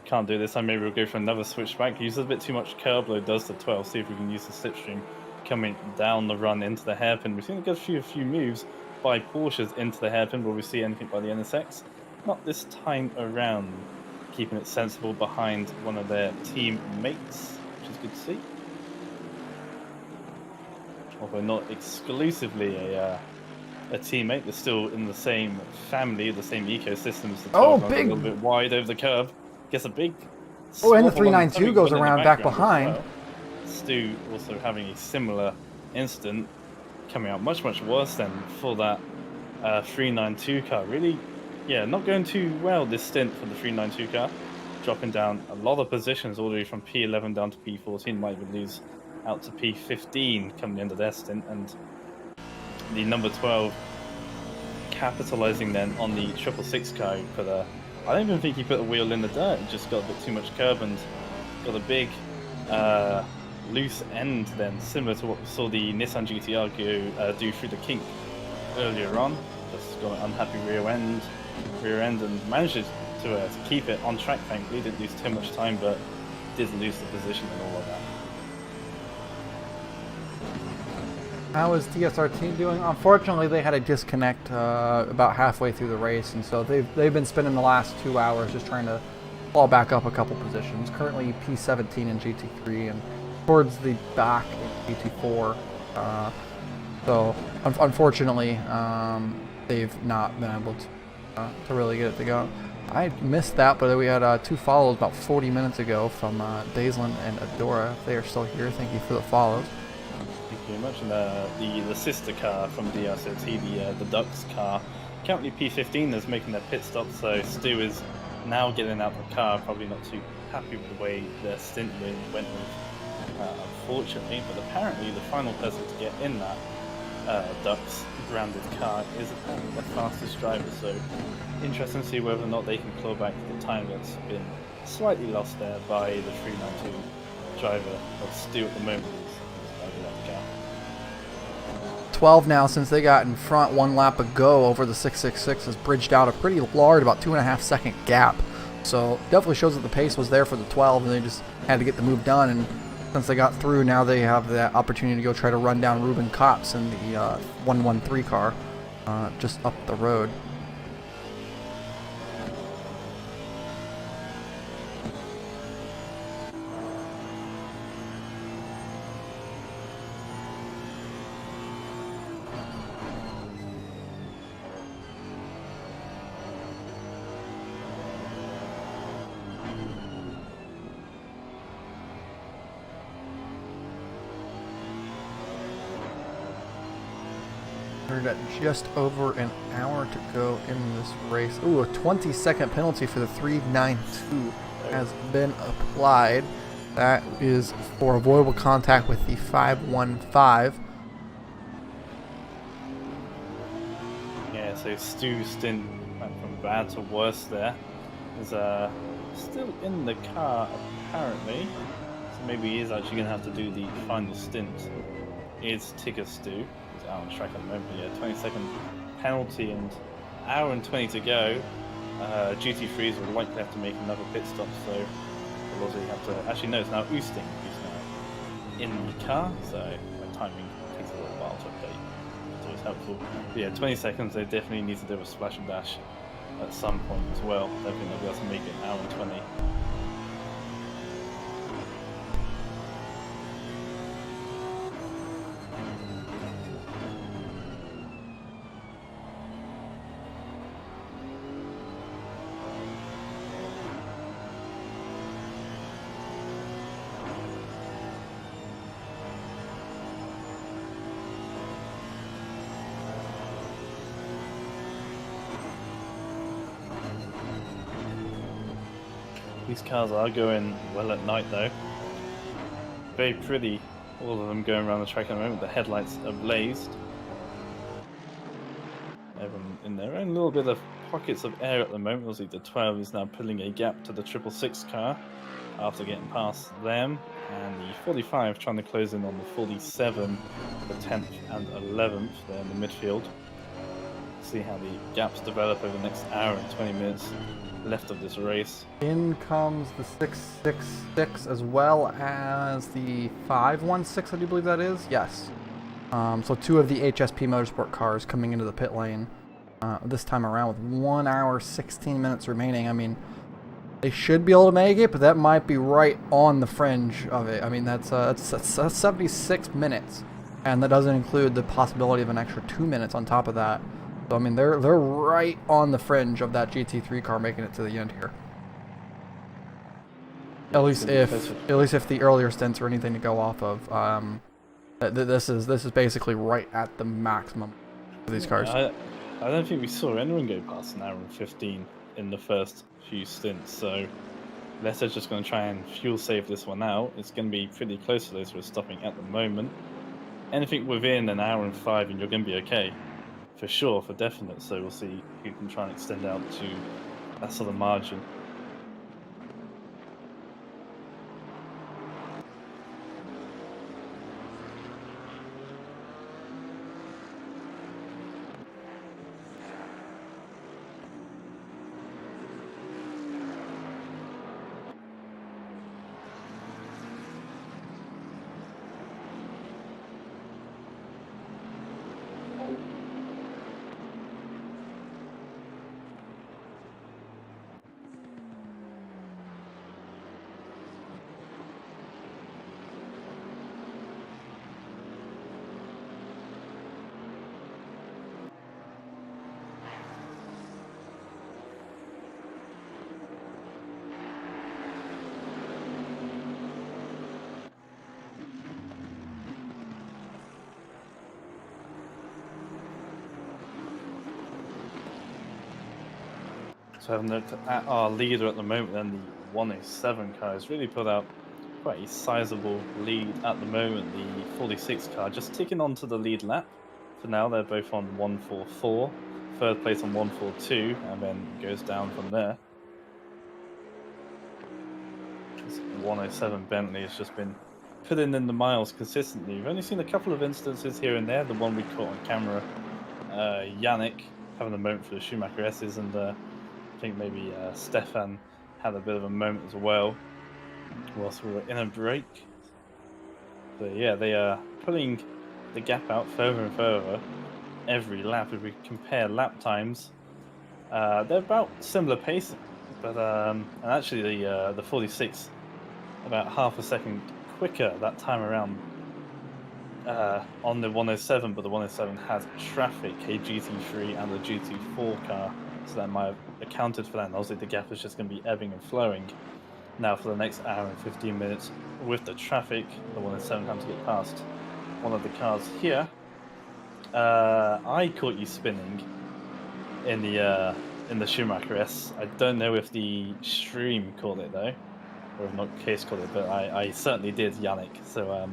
Speaker 2: Can't do this time, maybe we'll go for another switchback. Uses a bit too much curb, though it does the 12. See if we can use the slipstream coming down the run into the hairpin. We've seen a few moves by Porsches into the hairpin. Will we see anything by the NSX? Not this time around. Keeping it sensible behind one of their teammates, which is good to see. Although not exclusively a a teammate. They're still in the same family, the same ecosystem as the 12
Speaker 1: Oh,
Speaker 2: runs
Speaker 1: big-
Speaker 2: a little bit wide over the curb. Gets a big.
Speaker 1: Oh, and the
Speaker 2: swavel on
Speaker 1: 392
Speaker 2: tummy
Speaker 1: goes
Speaker 2: gun in the
Speaker 1: around back
Speaker 2: background as
Speaker 1: behind.
Speaker 2: well. Stu also having a similar incident, coming out much worse than for that 392 car. Really, yeah, not going too well this stint for the 392 car. Dropping down a lot of positions all the way from P11 down to P14. Might even lose out to P15 come the end of their stint. And the number 12 capitalizing then on the 666 car. He put a, I don't even think he put a wheel in the dirt. He just got a bit too much curb and got a big loose end then, similar to what we saw the Nissan GTR do through the kink earlier on. Just got an unhappy rear end and manages to keep it on track, thankfully. Didn't lose too much time, but did lose the position and all of that.
Speaker 1: How is DSR team doing? Unfortunately, they had a disconnect about halfway through the race, and so they've been spending the last 2 hours just trying to fall back up a couple positions. Currently P17 in GT3 and towards the back in GT4. So unfortunately, they've not been able to really get it to go. I missed that, but we had 2 follows about 40 minutes ago from Daisland and Adora. If they are still here, thank you for the follows.
Speaker 2: Thank you very much. And the sister car from DRCT, the Ducks car, currently P15 is making their pit stop, so Stu is now getting out the car, probably not too happy with the way their stint went with, unfortunately, but apparently the final person to get in that Ducks branded car is apparently the fastest driver, so interesting to see whether or not they can claw back the time that's been slightly lost there by the 392 driver of Stu at the moment.
Speaker 1: 12 now since they got in front 1 lap ago over the 666 has bridged out a pretty large, about 2.5 second gap. So definitely shows that the pace was there for the 12 and they just had to get the move done. And since they got through, now they have that opportunity to go try to run down Ruben Kops in the 113 car just up the road. We're at just over an hour to go in this race. Ooh, a 20-second penalty for the 392 has been applied. That is for avoidable contact with the 515.
Speaker 2: Yeah, so Stu's stint went from bad to worse there. He's still in the car, apparently. So maybe he is actually going to have to do the final stint. It's Tigger Stu. Out on track at the moment, yeah, 20-second penalty and hour and 20 to go. GT3s will likely have to make another pit stop, so they'll also have to. Actually, no, it's now Oosting who's now in the car, so my timing takes a little while to update. So it's helpful. But yeah, 20 seconds, they definitely need to do a splash and dash at some point as well. I don't think they'll be able to make it an hour and 20. These cars are going well at night though. Very pretty, all of them going around the track at the moment. The headlights are blazed. Everyone in their own little bit of pockets of air at the moment. Obviously the 12 is now pulling a gap to the 666 car after getting past them. And the 45 trying to close in on the 47, the 10th and 11th there in the midfield. See how the gaps develop over the next hour and 20 minutes left of this race.
Speaker 1: In comes the 666 as well as the 516, I do believe that is. Yes. So 2 of the HSP Motorsport cars coming into the pit lane this time around with 1 hour 16 minutes remaining. I mean, they should be able to make it, but that might be right on the fringe of it. I mean, that's 76 minutes and that doesn't include the possibility of an extra 2 minutes on top of that. So I mean, they're right on the fringe of that GT3 car making it to the end here. At least if the earlier stints are anything to go off of. This is basically right at the maximum for these cars.
Speaker 2: I don't think we saw anyone go past an hour and 15 in the first few stints, so unless they're just going to try and fuel save this one out, it's going to be pretty close to those who are stopping at the moment. Anything within an hour and 5 and you're going to be okay. For sure, for definite, so we'll see who can try and extend out to that sort of margin. So having looked at our leader at the moment, then the 107 car has really put out quite a sizable lead at the moment. The 46 car just ticking onto the lead lap. For now, they're both on 144, third place on 142, and then goes down from there. This 107 Bentley has just been putting in the miles consistently. We've only seen a couple of instances here and there. The one we caught on camera, Yannick having a moment for the Schumacher S's, and I think maybe Stefan had a bit of a moment as well whilst we were in a break. So yeah, they are pulling the gap out further and further every lap. If we compare lap times, they're about similar pace, but and actually the 46 about half a second quicker that time around on the 107, but the 107 has traffic, a GT3 and a GT4 car, so that might have accounted for that, and obviously the gap is just going to be ebbing and flowing. Now for the next hour and 15 minutes with the traffic, the 107 having to get past one of the cars here. I caught you spinning in the Schumacher S. I don't know if the stream caught it though, or if not Case caught it, but I certainly did, Yannick. So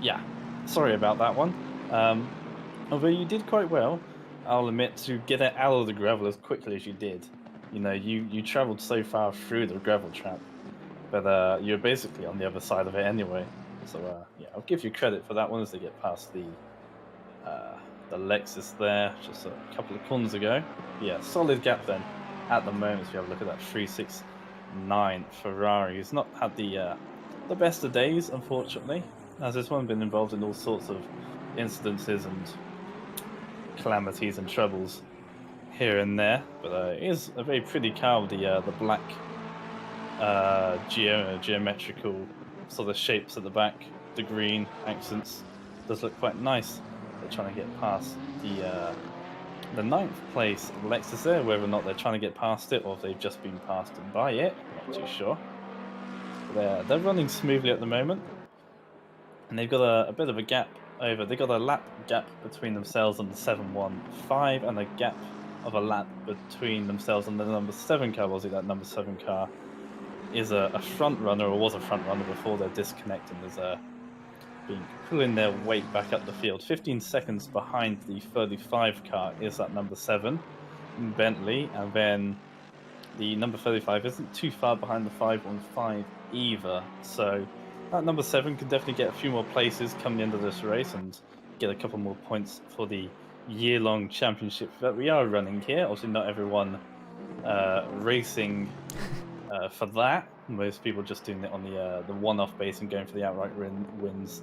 Speaker 2: yeah, sorry about that one. Although you did quite well, I'll admit, to get it out of the gravel as quickly as you did. You know, you travelled so far through the gravel trap, but you're basically on the other side of it anyway. So yeah, I'll give you credit for that one as they get past the Lexus there just a couple of corners ago. Yeah, solid gap then at the moment. If you have a look at that 369 Ferrari, he's not had the best of days, unfortunately, as this one been involved in all sorts of incidences and calamities and troubles here and there, but it is a very pretty car with the black geometrical sort of shapes at the back. The green accents does look quite nice. They're trying to get past the 9th place Lexus there. Whether or not they're trying to get past it or if they've just been passed by it, not too sure. They're running smoothly at the moment, and they've got a bit of a gap over. They got a lap gap between themselves and the 715, and a gap of a lap between themselves and the number 7 car. Was it that number 7 car is a front runner, or was a front runner before they're disconnecting? There's been pulling their weight back up the field. 15 seconds behind the 35 car is that number 7 Bentley, and then the number 35 isn't too far behind the 515 either. So that number 7 could definitely get a few more places come the end of this race and get a couple more points for the year-long championship that we are running here. Obviously, not everyone racing for that. Most people just doing it on the one-off base and going for the outright wins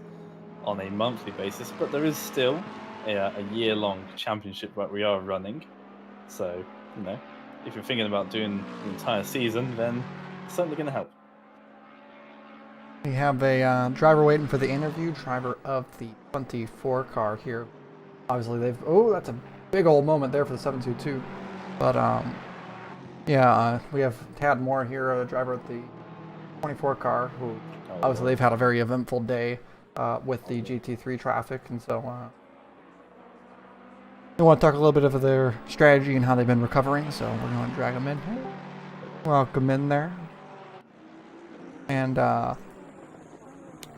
Speaker 2: on a monthly basis. But there is still a year-long championship that we are running. So, you know, if you're thinking about doing the entire season, then it's certainly going to help.
Speaker 1: We have a driver waiting for the interview, driver of the 24 car here. Obviously, that's a big old moment there for the 722. But, yeah, we have Tad Moore here, a driver of the 24 car, who obviously they've had a very eventful day with the GT3 traffic. And so, they want to talk a little bit of their strategy and how they've been recovering. So, we're going to drag them in here. Welcome in there. And,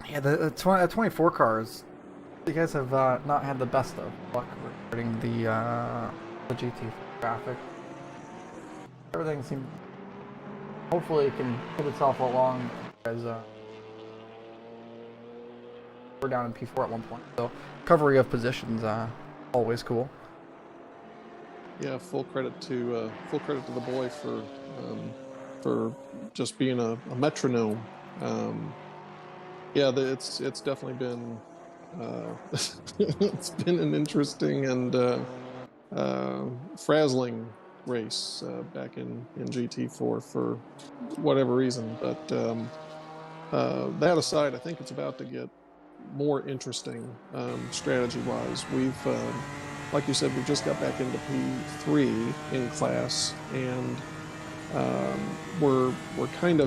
Speaker 1: yeah, the 24 cars, you guys have not had the best of luck regarding the GT traffic. Everything seems, hopefully it can hit itself along, as we're down in P4 at one point. So recovery of positions, always cool.
Speaker 7: Yeah, full credit to the boy for just being a metronome. Yeah, it's definitely been it's been an interesting and frazzling race back in GT4 for whatever reason. But that aside, I think it's about to get more interesting strategy-wise. We've, like you said, we just got back into P3 in class, and we're kind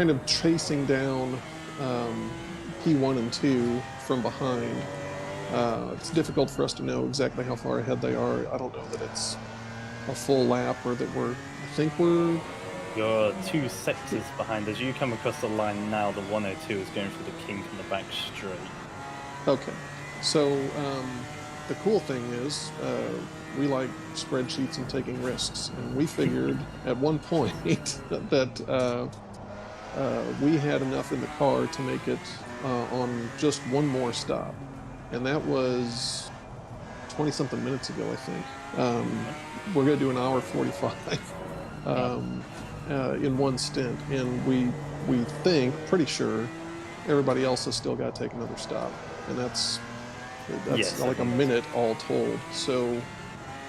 Speaker 7: of chasing down P1 and 2 from behind. It's difficult for us to know exactly how far ahead they are. I don't know that it's a full lap or that I think we're...
Speaker 2: You're 2 sectors behind. As you come across the line now, the 102 is going through the kink in the back straight.
Speaker 7: Okay. So the cool thing is we like spreadsheets and taking risks. And we figured at one point that we had enough in the car to make it on just one more stop. And that was 20-something minutes ago, I think. We're going to do an hour 45 in one stint. And we think, pretty sure, everybody else has still got to take another stop. And that's yes, like a minute all told. So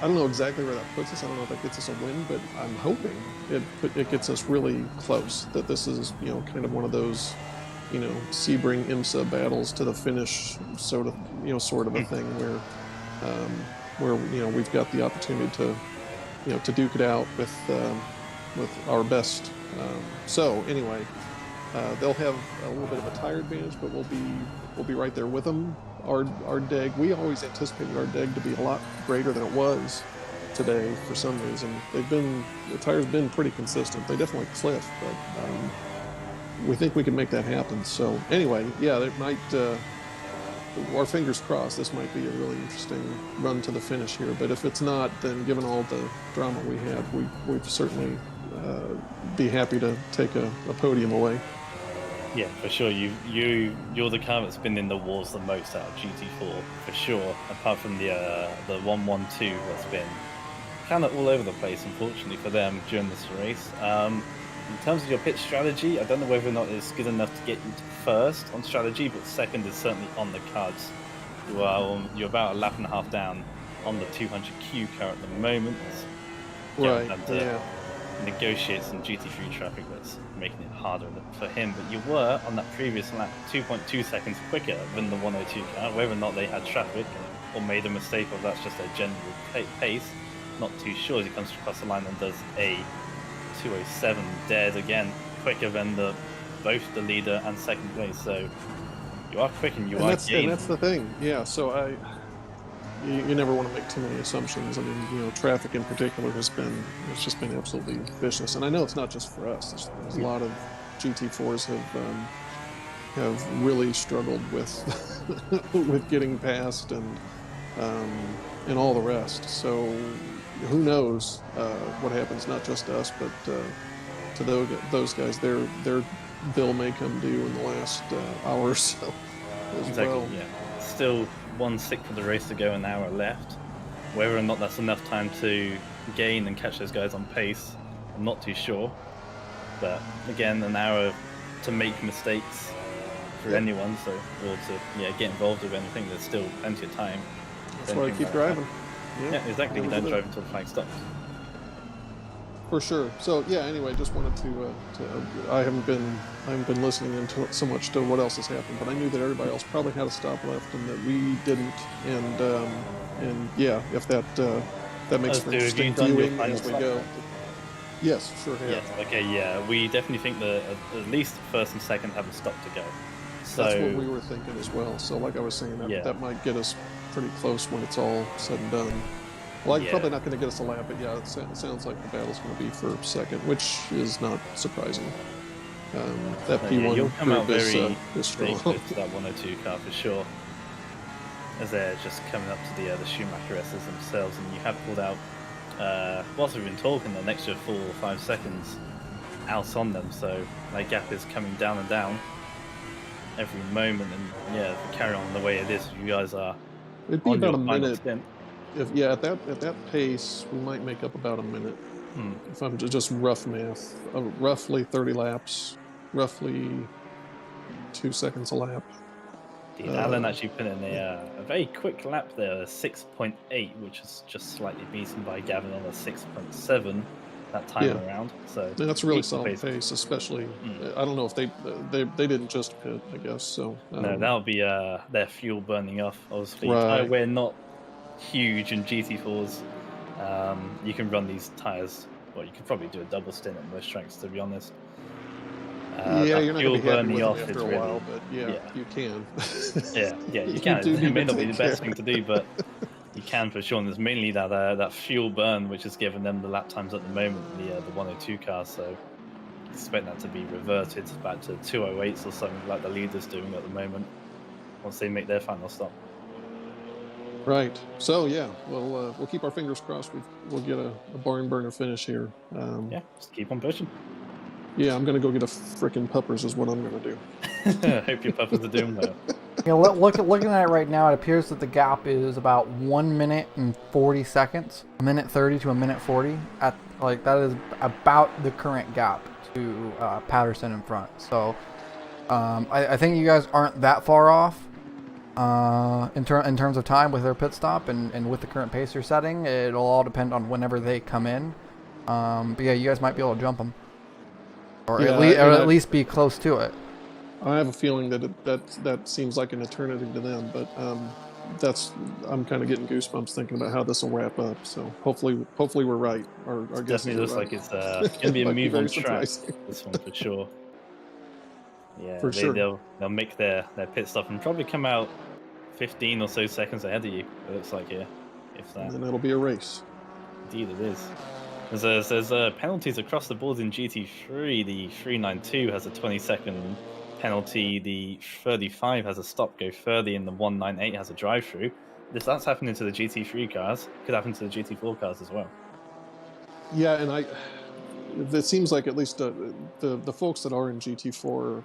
Speaker 7: I don't know exactly where that puts us. I don't know if that gets us a win, but I'm hoping it gets us really close. That this is, kind of one of those, Sebring IMSA battles to the finish, sort of a thing where we've got the opportunity to duke it out with our best. So anyway, they'll have a little bit of a tire advantage, but we'll be right there with them. Our DEG, we always anticipated our DEG to be a lot greater than it was today for some reason. The tires have been pretty consistent. They definitely cliff, but we think we can make that happen. So anyway, yeah, it might, our fingers crossed, this might be a really interesting run to the finish here. But if it's not, then given all the drama we had, we'd certainly be happy to take a podium away.
Speaker 2: Yeah, for sure. You're the car that's been in the wars the most out of GT4, for sure. Apart from the 112 that's been kind of all over the place, unfortunately for them during this race. In terms of your pit strategy, I don't know whether or not it's good enough to get you to first on strategy, but second is certainly on the cards. You're about a lap and a half down on the 200Q car at the moment.
Speaker 7: Right.
Speaker 2: Yeah. Negotiate some GT3 traffic that's making it harder for him, but you were on that previous lap 2.2 seconds quicker than the 102 car. Whether or not they had traffic or made a mistake or that's just their general pace, not too sure. As he comes across the line and does a 207 dead again, quicker than both the leader and second place. So you are quick and are gaining.
Speaker 7: And that's the thing. Yeah. So you never want to make too many assumptions. I mean, traffic in particular it's just been absolutely vicious. And I know it's not just for us. There's a lot of GT4s have really struggled with with getting past and all the rest. So who knows what happens, not just to us, but to those guys. Their bill may come due in the last hour or so as
Speaker 2: exactly,
Speaker 7: well.
Speaker 2: Yeah. Still 1/6 of the race to go, an hour left. Whether or not that's enough time to gain and catch those guys on pace, I'm not too sure. But again, an hour to make mistakes for anyone, or to get involved with anything, there's still plenty of time.
Speaker 7: That's why I keep driving.
Speaker 2: Yeah, exactly. You don't drive until the flag stops.
Speaker 7: For sure. So yeah. Anyway, just wanted to I haven't been listening into so much to what else has happened, but I knew that everybody else probably had a stop left and that we didn't. And yeah, if that makes for interesting viewing as we go. Yes, sure have.
Speaker 2: Yes. Okay. Yeah. We definitely think that at least first and second have a stop to go. So
Speaker 7: that's what we were thinking as well. So like I was saying, that might get us pretty close when it's all said and done. Well, probably not going to get us a lap, but yeah, it sounds like the battle's going to be for second, which is not surprising. That P1
Speaker 2: you'll come out
Speaker 7: group
Speaker 2: very
Speaker 7: is strong.
Speaker 2: close to that 102 car for sure. As they're just coming up to the Schumacher S's themselves, and you have pulled out, whilst we've been talking, an extra 4 or 5 seconds out on them, so that gap is coming down and down every moment, and yeah, if we carry on the way it is, you guys are.
Speaker 7: It'd be about a minute. At that pace, we might make up about a minute. If I'm just rough math, roughly 30 laps, roughly 2 seconds a lap.
Speaker 2: Alan actually put in a very quick lap there, a 6.8, which is just slightly beaten by Gavin on a 6.7 that time around. So
Speaker 7: that's a really solid pace, especially. I don't know if they didn't just pit, I guess. So
Speaker 2: no, that'll be their fuel burning off. Obviously,
Speaker 7: right.
Speaker 2: We're not huge in GT4s. You can run these tires. Well, you could probably do a double stint at most tracks, to be honest.
Speaker 7: You're not going to be happy with
Speaker 2: off
Speaker 7: them after a while, but you can.
Speaker 2: yeah, you can. It may not be the best thing to do, but you can for sure. And there's mainly that fuel burn, which is giving them the lap times at the moment, the 102 cars. So expect that to be reverted back to 208s or something like the leader's doing at the moment once they make their final stop.
Speaker 7: Right. So yeah, we'll keep our fingers crossed. We'll get a barn burner finish here.
Speaker 2: Just keep on pushing.
Speaker 7: Yeah, I'm gonna go get a frickin' puppers is what I'm gonna do.
Speaker 2: I hope your puppers are doing well.
Speaker 1: Looking at it right now, it appears that the gap is about 1 minute and 40 seconds, a minute 30 to a minute 40. That is about the current gap to Patterson in front. So I think you guys aren't that far off. In terms of time with their pit stop and with the current pace you're setting, it'll all depend on whenever they come in. But yeah, you guys might be able to jump them, or at least be close to it.
Speaker 7: I have a feeling that seems like an eternity to them, but I'm kind of getting goosebumps thinking about how this will wrap up. So hopefully we're right. Our
Speaker 2: definitely looks like it's going to be a move on track. This one for sure. Yeah,
Speaker 7: for sure.
Speaker 2: They'll make their pit stop and probably come out 15 or so seconds ahead of you. It looks like here, if that.
Speaker 7: And then it'll be a race.
Speaker 2: Indeed, it is. There's penalties across the board in GT3. The 392 has a 20-second penalty. The 35 has a stop go further, and the 198 has a drive-through. That's happening to the GT3 cars. Could happen to the GT4 cars as well.
Speaker 7: Yeah, and it seems like at least the folks that are in GT4,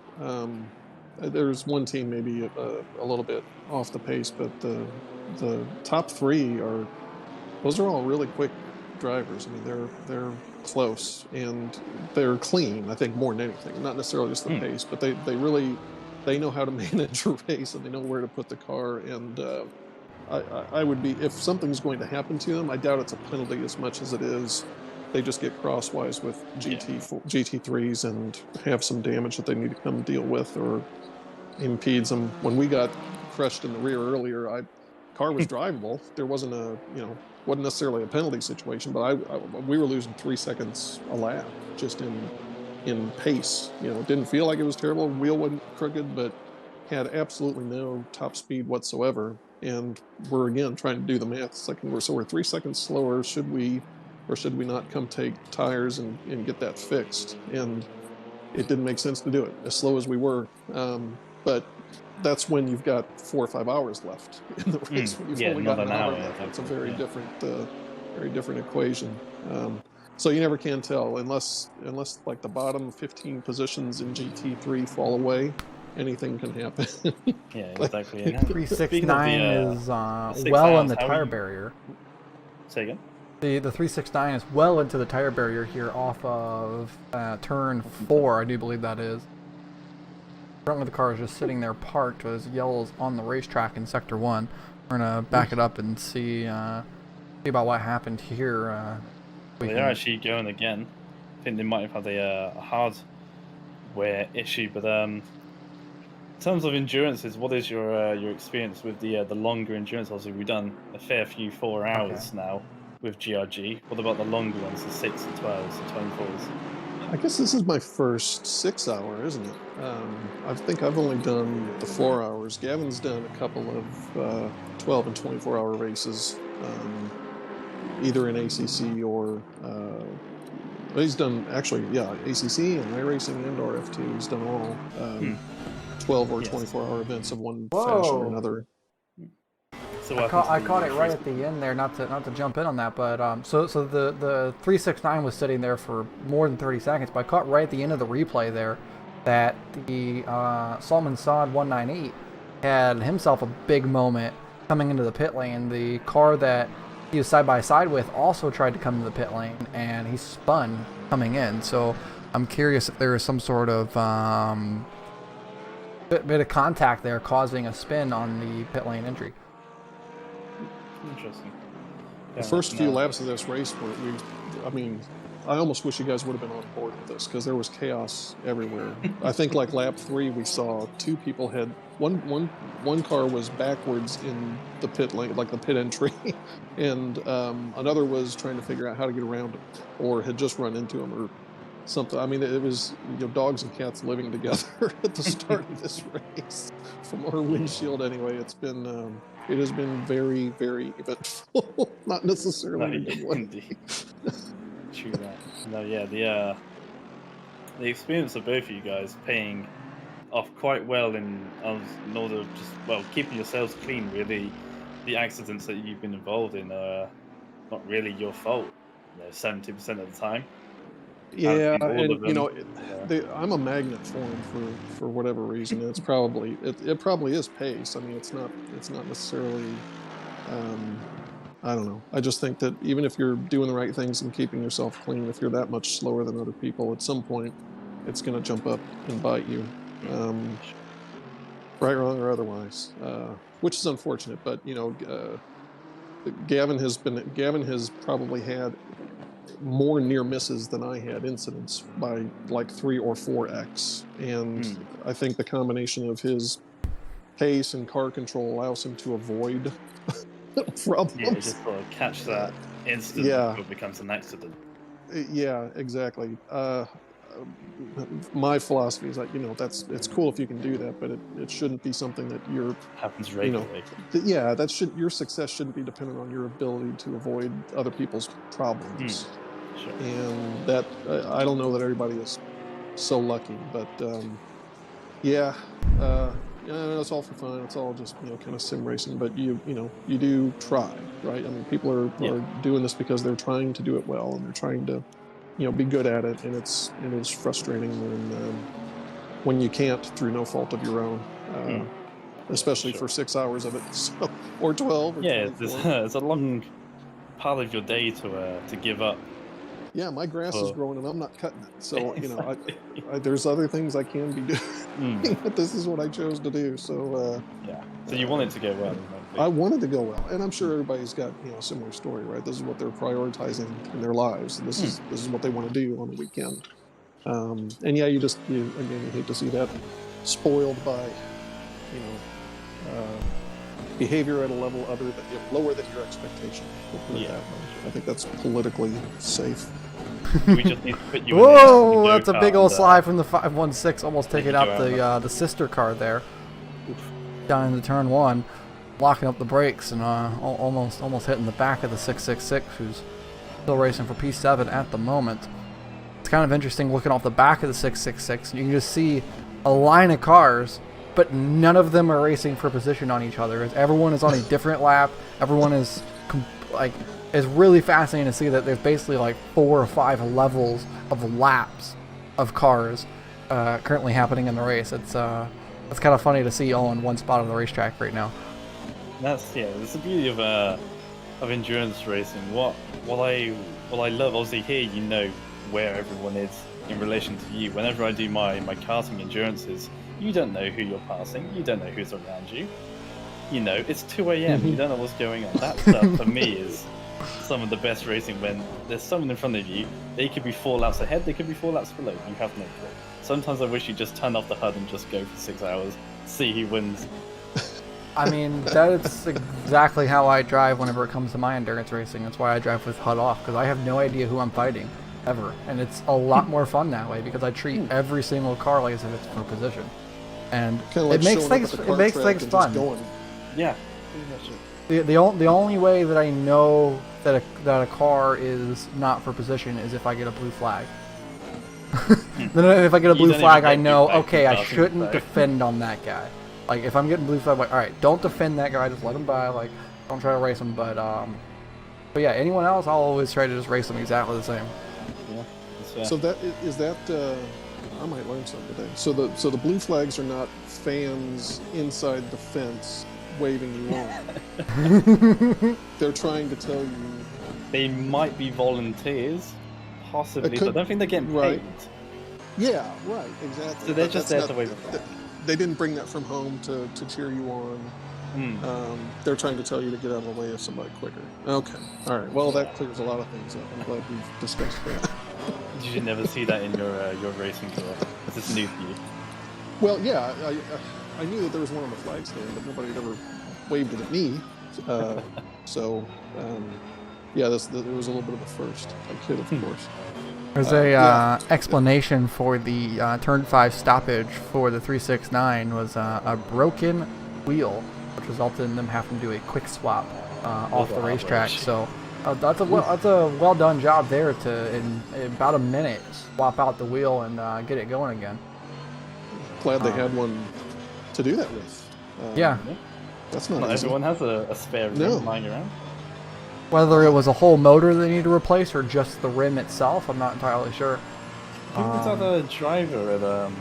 Speaker 7: there's one team maybe a little bit off the pace, but the top three are all really quick drivers. I mean, they're close and they're clean. I think more than anything, not necessarily just the pace, but they know how to manage a race and they know where to put the car. And I would be, if something's going to happen to them, I doubt it's a penalty as much as it is they just get crosswise with GT3s and have some damage that they need to come deal with or impedes them. When we got crushed in the rear earlier, car was drivable. There wasn't wasn't necessarily a penalty situation, but we were losing 3 seconds a lap just in pace. Didn't feel like it was terrible. Wheel wasn't crooked, but had absolutely no top speed whatsoever. And we're again trying to do the math. It's like we're 3 seconds slower. Should we not come take tires and get that fixed? And it didn't make sense to do it as slow as we were. But that's when you've got 4 or 5 hours left in the race. When you've only got an hour left. It's a very different equation. So you never can tell unless like the bottom 15 positions in GT3 fall away. Anything can happen.
Speaker 2: Yeah, exactly.
Speaker 1: 369 is well in the tire barrier.
Speaker 2: Say again?
Speaker 1: The 369 is well into the tire barrier here off of turn 4, I do believe that is. Front of the car is just sitting there parked with yellows on the racetrack in Sector 1. We're going to back it up and see about what happened here.
Speaker 2: They are actually going again. I think they might have had a hardware issue, but in terms of endurances, what is your experience with the longer endurance? Obviously, we've done a fair few 4 hours now with GRG. What about the longer ones, the 6 and 12s and 24s?
Speaker 7: I guess this is my first 6 hour, isn't it? I think I've only done the 4 hours. Gavin's done a couple of 12 and 24 hour races, either in ACC or he's done actually, ACC and iRacing and RF2. He's done all 12 or 24 hour events of one fashion or another.
Speaker 1: So I caught it right at the end there, not to jump in on that, but so the 369 was sitting there for more than 30 seconds, but I caught right at the end of the replay there that the Salman Saad 198 had himself a big moment coming into the pit lane. The car that he was side by side with also tried to come to the pit lane, and he spun coming in. So I'm curious if there is some sort of bit of contact there causing a spin on the pit lane entry.
Speaker 2: Interesting.
Speaker 7: The first few laps of this race were, I almost wish you guys would have been on board with this because there was chaos everywhere. I think like lap 3, we saw 2 people had one car was backwards in the pit lane, like the pit entry, and another was trying to figure out how to get around him, or had just run into him or something. I mean, it was dogs and cats living together at the start of this race. From our windshield, anyway, it has been very, very eventful. Not necessarily in a good way.
Speaker 2: Indeed. True that. No, yeah, the experience of both of you guys paying off quite well in order of just keeping yourselves clean. Really, the accidents that you've been involved in are not really your fault. 70% of the time.
Speaker 7: Yeah, and I'm a magnet for him for whatever reason. It's probably it probably is pace. I mean, it's not necessarily. I don't know. I just think that even if you're doing the right things and keeping yourself clean, if you're that much slower than other people, at some point, it's going to jump up and bite you, right, wrong, or otherwise. Which is unfortunate, but Gavin has probably had more near misses than I had incidents by like 3 or 4x, and I think the combination of his pace and car control allows him to avoid problems.
Speaker 2: Yeah, just sort of catch that instant before it becomes an accident.
Speaker 7: Yeah, exactly. My philosophy is like, it's cool if you can do that, but it shouldn't be something that
Speaker 2: happens regularly.
Speaker 7: Your success shouldn't be dependent on your ability to avoid other people's problems.
Speaker 2: Sure.
Speaker 7: And that I don't know that everybody is so lucky, but it's all for fun. It's all just kind of sim racing, but you do try, right? I mean, people are doing this because they're trying to do it well and they're trying to be good at it, and it is frustrating when you can't through no fault of your own, especially for 6 hours of it, or 12. Or
Speaker 2: it's a long part of your day to give up.
Speaker 7: Yeah, my grass is growing and I'm not cutting it. So, there's other things I can be doing, but this is what I chose to do. So,
Speaker 2: So you want it to go well?
Speaker 7: I wanted to go well, and I'm sure everybody's got a similar story, right? This is what they're prioritizing in their lives. This is what they want to do on the weekend. And you hate to see that spoiled by, behavior at a level lower than your expectation. We'll that way. I think that's politically safe.
Speaker 2: We just need to put you
Speaker 1: Whoa, that's a big old slide from the 516, almost taking out the sister car there. Down into turn 1, locking up the brakes and almost hitting the back of the 666, who's still racing for P7 at the moment. It's kind of interesting looking off the back of the 666, and you can just see a line of cars, but none of them are racing for position on each other. Everyone is on a different lap. Everyone is it's really fascinating to see that there's basically like 4 or 5 levels of laps of cars currently happening in the race. It's kind of funny to see all in one spot of the racetrack right now.
Speaker 2: That's the beauty of endurance racing. What I love, obviously here where everyone is in relation to you. Whenever I do my karting endurances, you don't know who you're passing. You don't know who's around you. It's 2 a.m. You don't know what's going on. That stuff for me is some of the best racing when there's someone in front of you. They could be 4 laps ahead, they could be 4 laps below. You have no clue. Sometimes I wish you just turn off the HUD and just go for 6 hours, see who wins.
Speaker 1: I mean, that's exactly how I drive whenever it comes to my endurance racing. That's why I drive with HUD off, because I have no idea who I'm fighting, ever. And it's a lot more fun that way, because I treat every single car like as if it's for position. And
Speaker 7: Like
Speaker 1: it makes things fun.
Speaker 2: Yeah.
Speaker 1: The only way that I know that a car is not for position is if I get a blue flag. Then if I get a blue flag, I know, okay, I shouldn't defend on that guy. Like, if I'm getting blue flag, like, all right, don't defend that guy, just let him by. Like, don't try to race him. But yeah, anyone else, I'll always try to just race them exactly the same.
Speaker 2: Yeah.
Speaker 7: So that is that. I might learn something today. So the blue flags are not fans inside the fence waving you on. They're trying to tell you.
Speaker 2: They might be volunteers, possibly, but I don't think they're getting paid.
Speaker 7: Right. Yeah, right, exactly.
Speaker 2: So they're just there to wave.
Speaker 7: They didn't bring that from home to cheer you on. They're trying to tell you to get out of the way of somebody quicker. Okay, all right. Well, that clears a lot of things up. I'm glad we've discussed that.
Speaker 2: You should never see that in your racing car. This is new for you.
Speaker 7: Well, yeah, I knew that there was one on the flag stand, but nobody had ever waved it at me. Yeah, there was a little bit of a first. I kid, of course.
Speaker 1: There's a explanation for the turn 5 stoppage for the 369 was a broken wheel, which resulted in them having to do a quick swap off the racetrack. So that's a well done job there to in about a minute swap out the wheel and get it going again.
Speaker 7: Glad they had one to do that with.
Speaker 1: Yeah,
Speaker 7: that's not
Speaker 2: easy.
Speaker 7: Everyone
Speaker 2: has a spare rim lying around.
Speaker 1: Whether it was a whole motor they need to replace or just the rim itself, I'm not entirely sure.
Speaker 2: Who was that a driver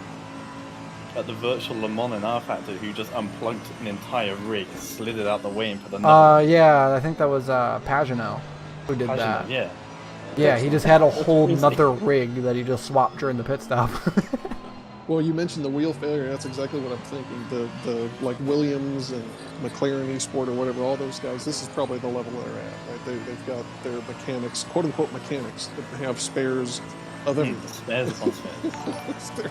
Speaker 2: at the virtual Le Mans in R Factor who just unplugged an entire rig, slid it out the way and put another?
Speaker 1: Yeah, I think that was Pagano who did that.
Speaker 2: Yeah.
Speaker 1: Yeah, he just had a whole nother rig that he just swapped during the pit stop.
Speaker 7: Well, you mentioned the wheel failure. That's exactly what I'm thinking. The like Williams and McLaren eSport or whatever, all those guys. This is probably the level they're at. Right? They've got their mechanics, quote unquote mechanics, that have spares of everything.
Speaker 2: Spares upon spares.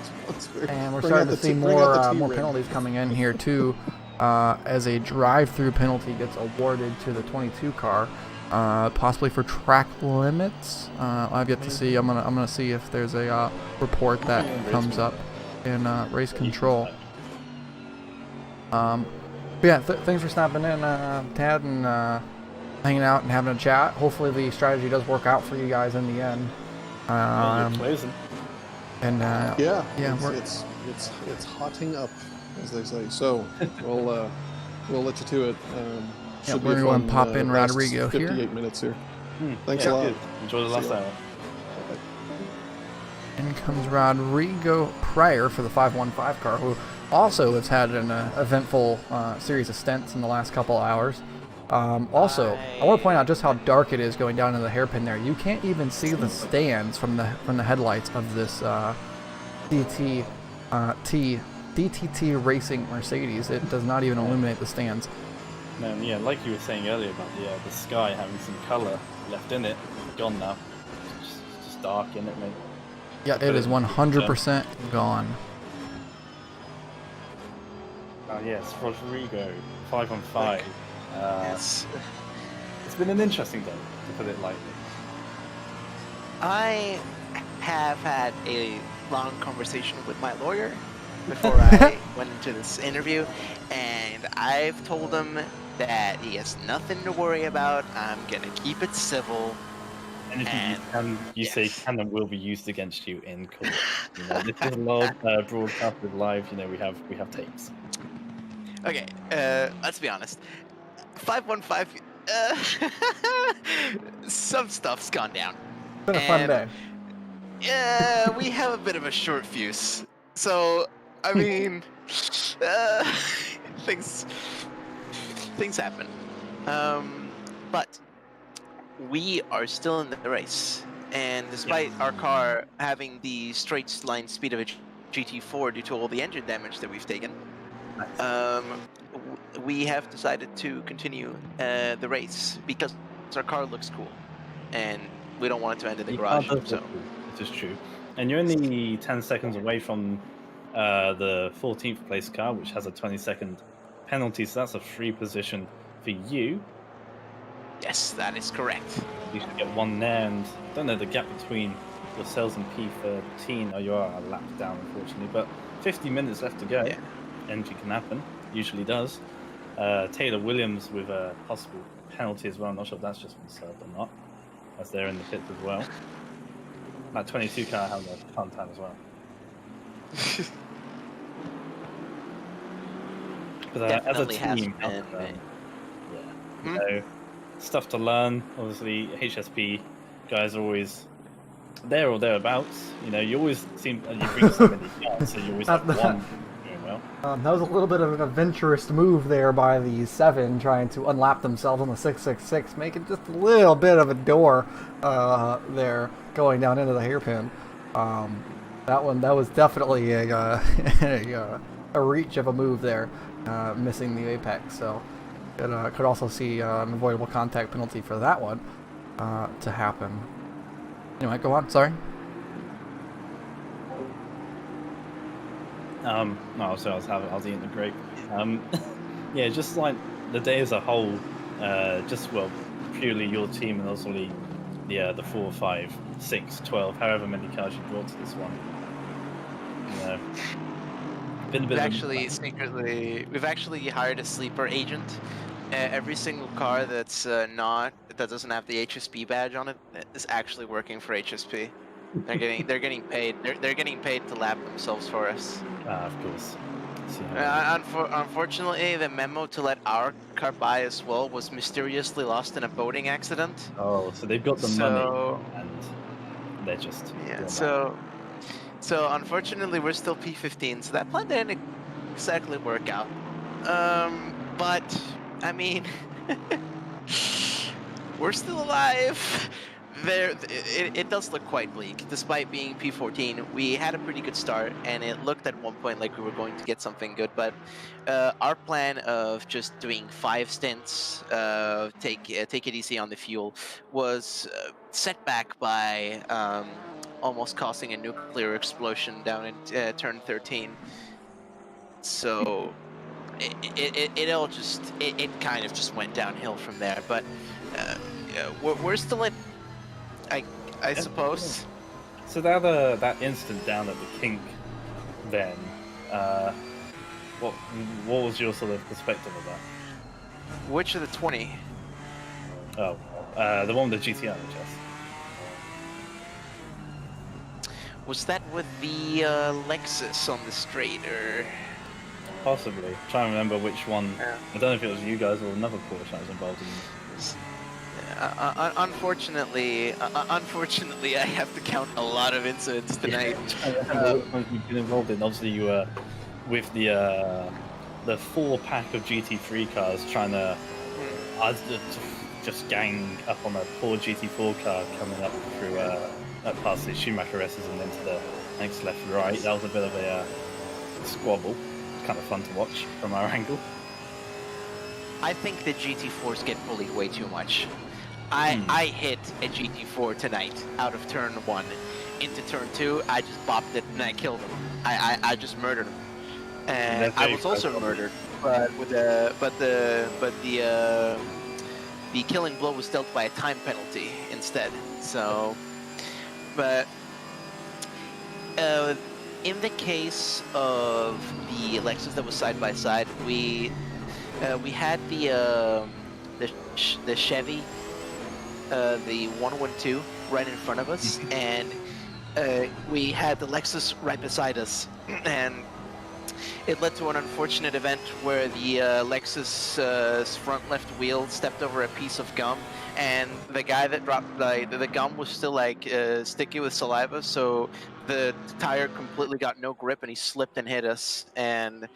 Speaker 1: And we're starting to see more penalties coming in here too, as a drive-through penalty gets awarded to the 22 car, possibly for track limits. I've yet to see. I'm gonna see if there's a report that comes up in race control. But yeah, thanks for stopping in, Tad, and hanging out and having a chat. Hopefully the strategy does work out for you guys in the end. And it's hotting up, as they say. So we'll let you to it. We're going to pop in Rodrigo
Speaker 7: 58
Speaker 1: here.
Speaker 7: minutes here. Thanks a lot.
Speaker 2: Good. Enjoy the last hour.
Speaker 1: In comes Rodrigo Pryor for the 515 car, who also has had an eventful series of stints in the last couple hours. Also, I want to point out just how dark it is going down into the hairpin there. You can't even see the stands from the headlights of this DTT Racing Mercedes. It does not even illuminate the stands.
Speaker 2: Man, yeah, like you were saying earlier about the sky having some color left in it, gone now. It's just dark in it, mate.
Speaker 1: Yeah, it is 100% gone.
Speaker 2: Yes, Rodrigo, 5 on 5.
Speaker 8: Yes.
Speaker 2: It's been an interesting day, to put it lightly.
Speaker 8: I have had a long conversation with my lawyer before I went into this interview, and I've told him that he has nothing to worry about. I'm gonna keep it civil.
Speaker 2: Anything you say can and will be used against you in court. You know, this is a broadcasted live. You know, we have tapes.
Speaker 8: Okay, let's be honest. 515. Some stuff's gone down.
Speaker 1: It's been a fun day.
Speaker 8: Yeah, we have a bit of a short fuse. So, I mean, things happen. But we are still in the race, and despite our car having the straight line speed of a GT4 due to all the engine damage that we've taken, we have decided to continue the race because our car looks cool. and we don't want it to end in the
Speaker 2: You
Speaker 8: garage.
Speaker 2: can't
Speaker 8: So
Speaker 2: this is true, and you're only 10 seconds away from the 14th place car, which has a 20-second penalty. So that's a free position for you.
Speaker 8: yes, that is correct.
Speaker 2: You should get one there, and I don't know the gap between yourselves and P13. Oh, you are a lap down, unfortunately, but 50 minutes left to go.
Speaker 8: Yeah.
Speaker 2: Anything can happen. Usually does. Taylor Williams with a possible penalty as well. I'm not sure if that's just been served or not, as they're in the pits as well. That 22 car has a fun time as well. But as a
Speaker 8: Definitely has
Speaker 2: team,
Speaker 8: been.
Speaker 2: you know, stuff to learn. Obviously, HSP guys are always there or thereabouts. You know, you always seem you bring so many cars, so you always have one doing well.
Speaker 1: That was a little bit of an adventurous move there by the 7, trying to unlap themselves on the 666, making just a little bit of a door there going down into the hairpin. That was definitely a reach of a move there, missing the apex. So it could also see an avoidable contact penalty for that one to happen. Anyway, go on. Sorry.
Speaker 2: No, so I was eating the grape. Yeah, just like the day as a whole, just purely your team and also the 4, 5, 6, 12, however many cars you brought to this one. You know, been a bit
Speaker 8: We've actually hired a sleeper agent. Every single car that doesn't have the HSP badge on it is actually working for HSP. They're getting paid. They're getting paid to lap themselves for us.
Speaker 2: Of course.
Speaker 8: Unfortunately, the memo to let our car by as well was mysteriously lost in a boating accident.
Speaker 2: Oh, so they've got the money, and they're just
Speaker 8: So unfortunately, we're still P15, so that plan didn't exactly work out. But I mean, we're still alive. It does look quite bleak. Despite being P14, we had a pretty good start, and it looked at one point like we were going to get something good. But our plan of just doing 5 stints, take it easy on the fuel, was set back by almost causing a nuclear explosion down in turn 13. So it kind of just went downhill from there. But we're still in. I suppose.
Speaker 2: So that instant down at the kink, then, what was your sort of perspective of that?
Speaker 8: Which of the 20?
Speaker 2: Oh, the one with the GTR, I guess.
Speaker 8: Was that with the Lexus on the straight, or?
Speaker 2: Possibly. Trying to remember which one.
Speaker 8: Yeah.
Speaker 2: I don't know if it was you guys or another Porsche I was involved in.
Speaker 8: Unfortunately, I have to count a lot of incidents tonight.
Speaker 2: You've been involved in. Obviously, you were with the 4-pack of GT3 cars trying to just gang up on a poor GT4 car coming up through past the Schumacher S's and into the next left right. That was a bit of a squabble. It's kind of fun to watch from our angle.
Speaker 8: I think the GT4s get bullied way too much. I hit a GT4 tonight out of turn 1 into turn 2. I just bopped it and I killed him. I just murdered him. And I was also murdered, but the killing blow was dealt by a time penalty instead. So, but in the case of the Lexus that was side by side, we had the Chevy, the 112 right in front of us, and we had the Lexus right beside us, and it led to an unfortunate event where the Lexus front left wheel stepped over a piece of gum, and the guy that dropped the gum was still like sticky with saliva, so the tire completely got no grip and he slipped and hit us, and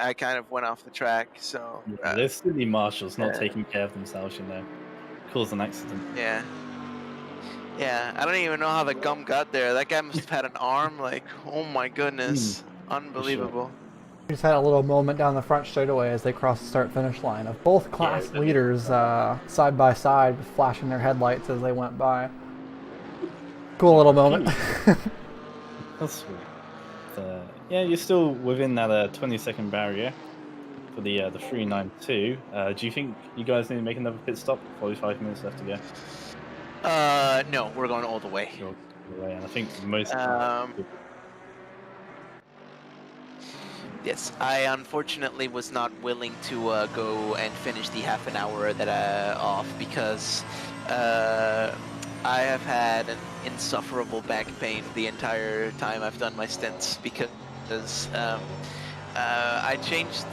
Speaker 8: I kind of went off the track. So
Speaker 2: they're silly marshals not taking care of themselves, you know, caused an accident.
Speaker 8: Yeah, I don't even know how the gum got there. That guy must have had an arm. Like, oh my goodness, unbelievable.
Speaker 1: just had a little moment down the front straightaway as they crossed the start-finish line of both class leaders side by side, flashing their headlights as they went by. Cool little moment.
Speaker 2: That's sweet. Yeah, you're still within that 20-second barrier for the 392. Do you think you guys need to make another pit stop? 45 minutes left to go.
Speaker 8: No, we're going all the way.
Speaker 2: And I think most.
Speaker 8: Yes, I unfortunately was not willing to go and finish the half an hour that off because I have had an insufferable back pain the entire time I've done my stints because I changed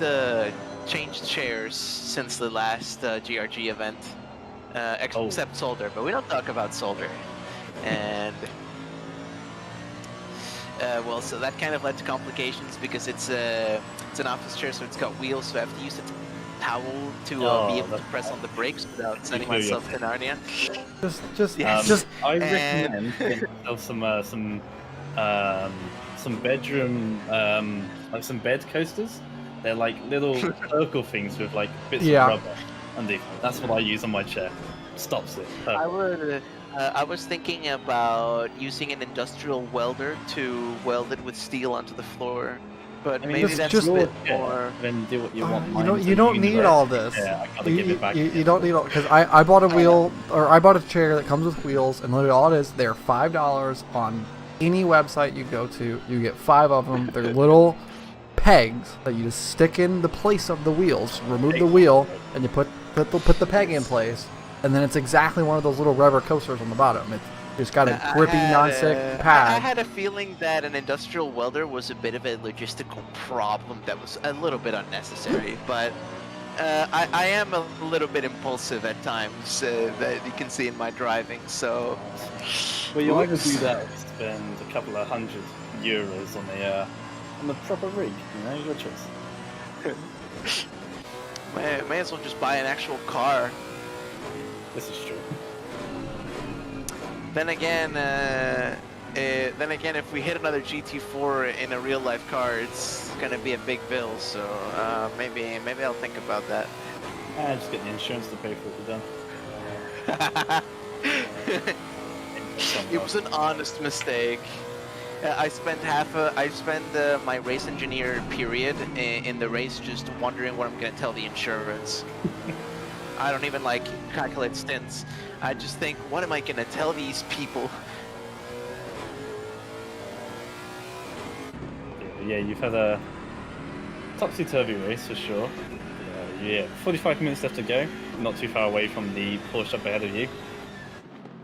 Speaker 8: chairs since the last GRG event, except Solder, but we don't talk about Solder, and. Well, so that kind of led to complications because it's an office chair, so it's got wheels, so I have to use a towel to be able to press on the brakes without sending myself to Narnia.
Speaker 2: I recommend getting yourself some bedroom, like some bed coasters. They're like little circle things with like bits of rubber underneath. That's what I use on my chair. Stops it. Perfect.
Speaker 8: I was thinking about using an industrial welder to weld it with steel onto the floor, but maybe that's just a bit more.
Speaker 2: Then do what you want.
Speaker 1: You don't need all this.
Speaker 2: Yeah, I gotta give it back.
Speaker 1: You don't need all, because I bought a wheel, or I bought a chair that comes with wheels, and literally all it is, they're $5 on any website you go to. You get 5 of them. They're little pegs that you just stick in the place of the wheels. Remove the wheel, and you put the peg in place. And then it's exactly one of those little rubber coasters on the bottom. It's just got a grippy, non-stick pad.
Speaker 8: I had a feeling that an industrial welder was a bit of a logistical problem that was a little bit unnecessary, but I am a little bit impulsive at times, that you can see in my driving, so...
Speaker 2: Well, you either do that or spend a couple of €100 on the proper rig, your choice.
Speaker 8: May as well just buy an actual car.
Speaker 2: This is true.
Speaker 8: Then again, if we hit another GT4 in a real life car, it's gonna be a big bill. So maybe I'll think about that.
Speaker 2: Just get the insurance to pay for it. Done.
Speaker 8: It was an honest mistake. I spent my race engineer period in the race just wondering what I'm gonna tell the insurance. I don't even calculate stints. I just think, what am I gonna tell these people?
Speaker 2: Yeah, you've had a topsy-turvy race for sure. 45 minutes left to go. Not too far away from the Porsche up ahead of you.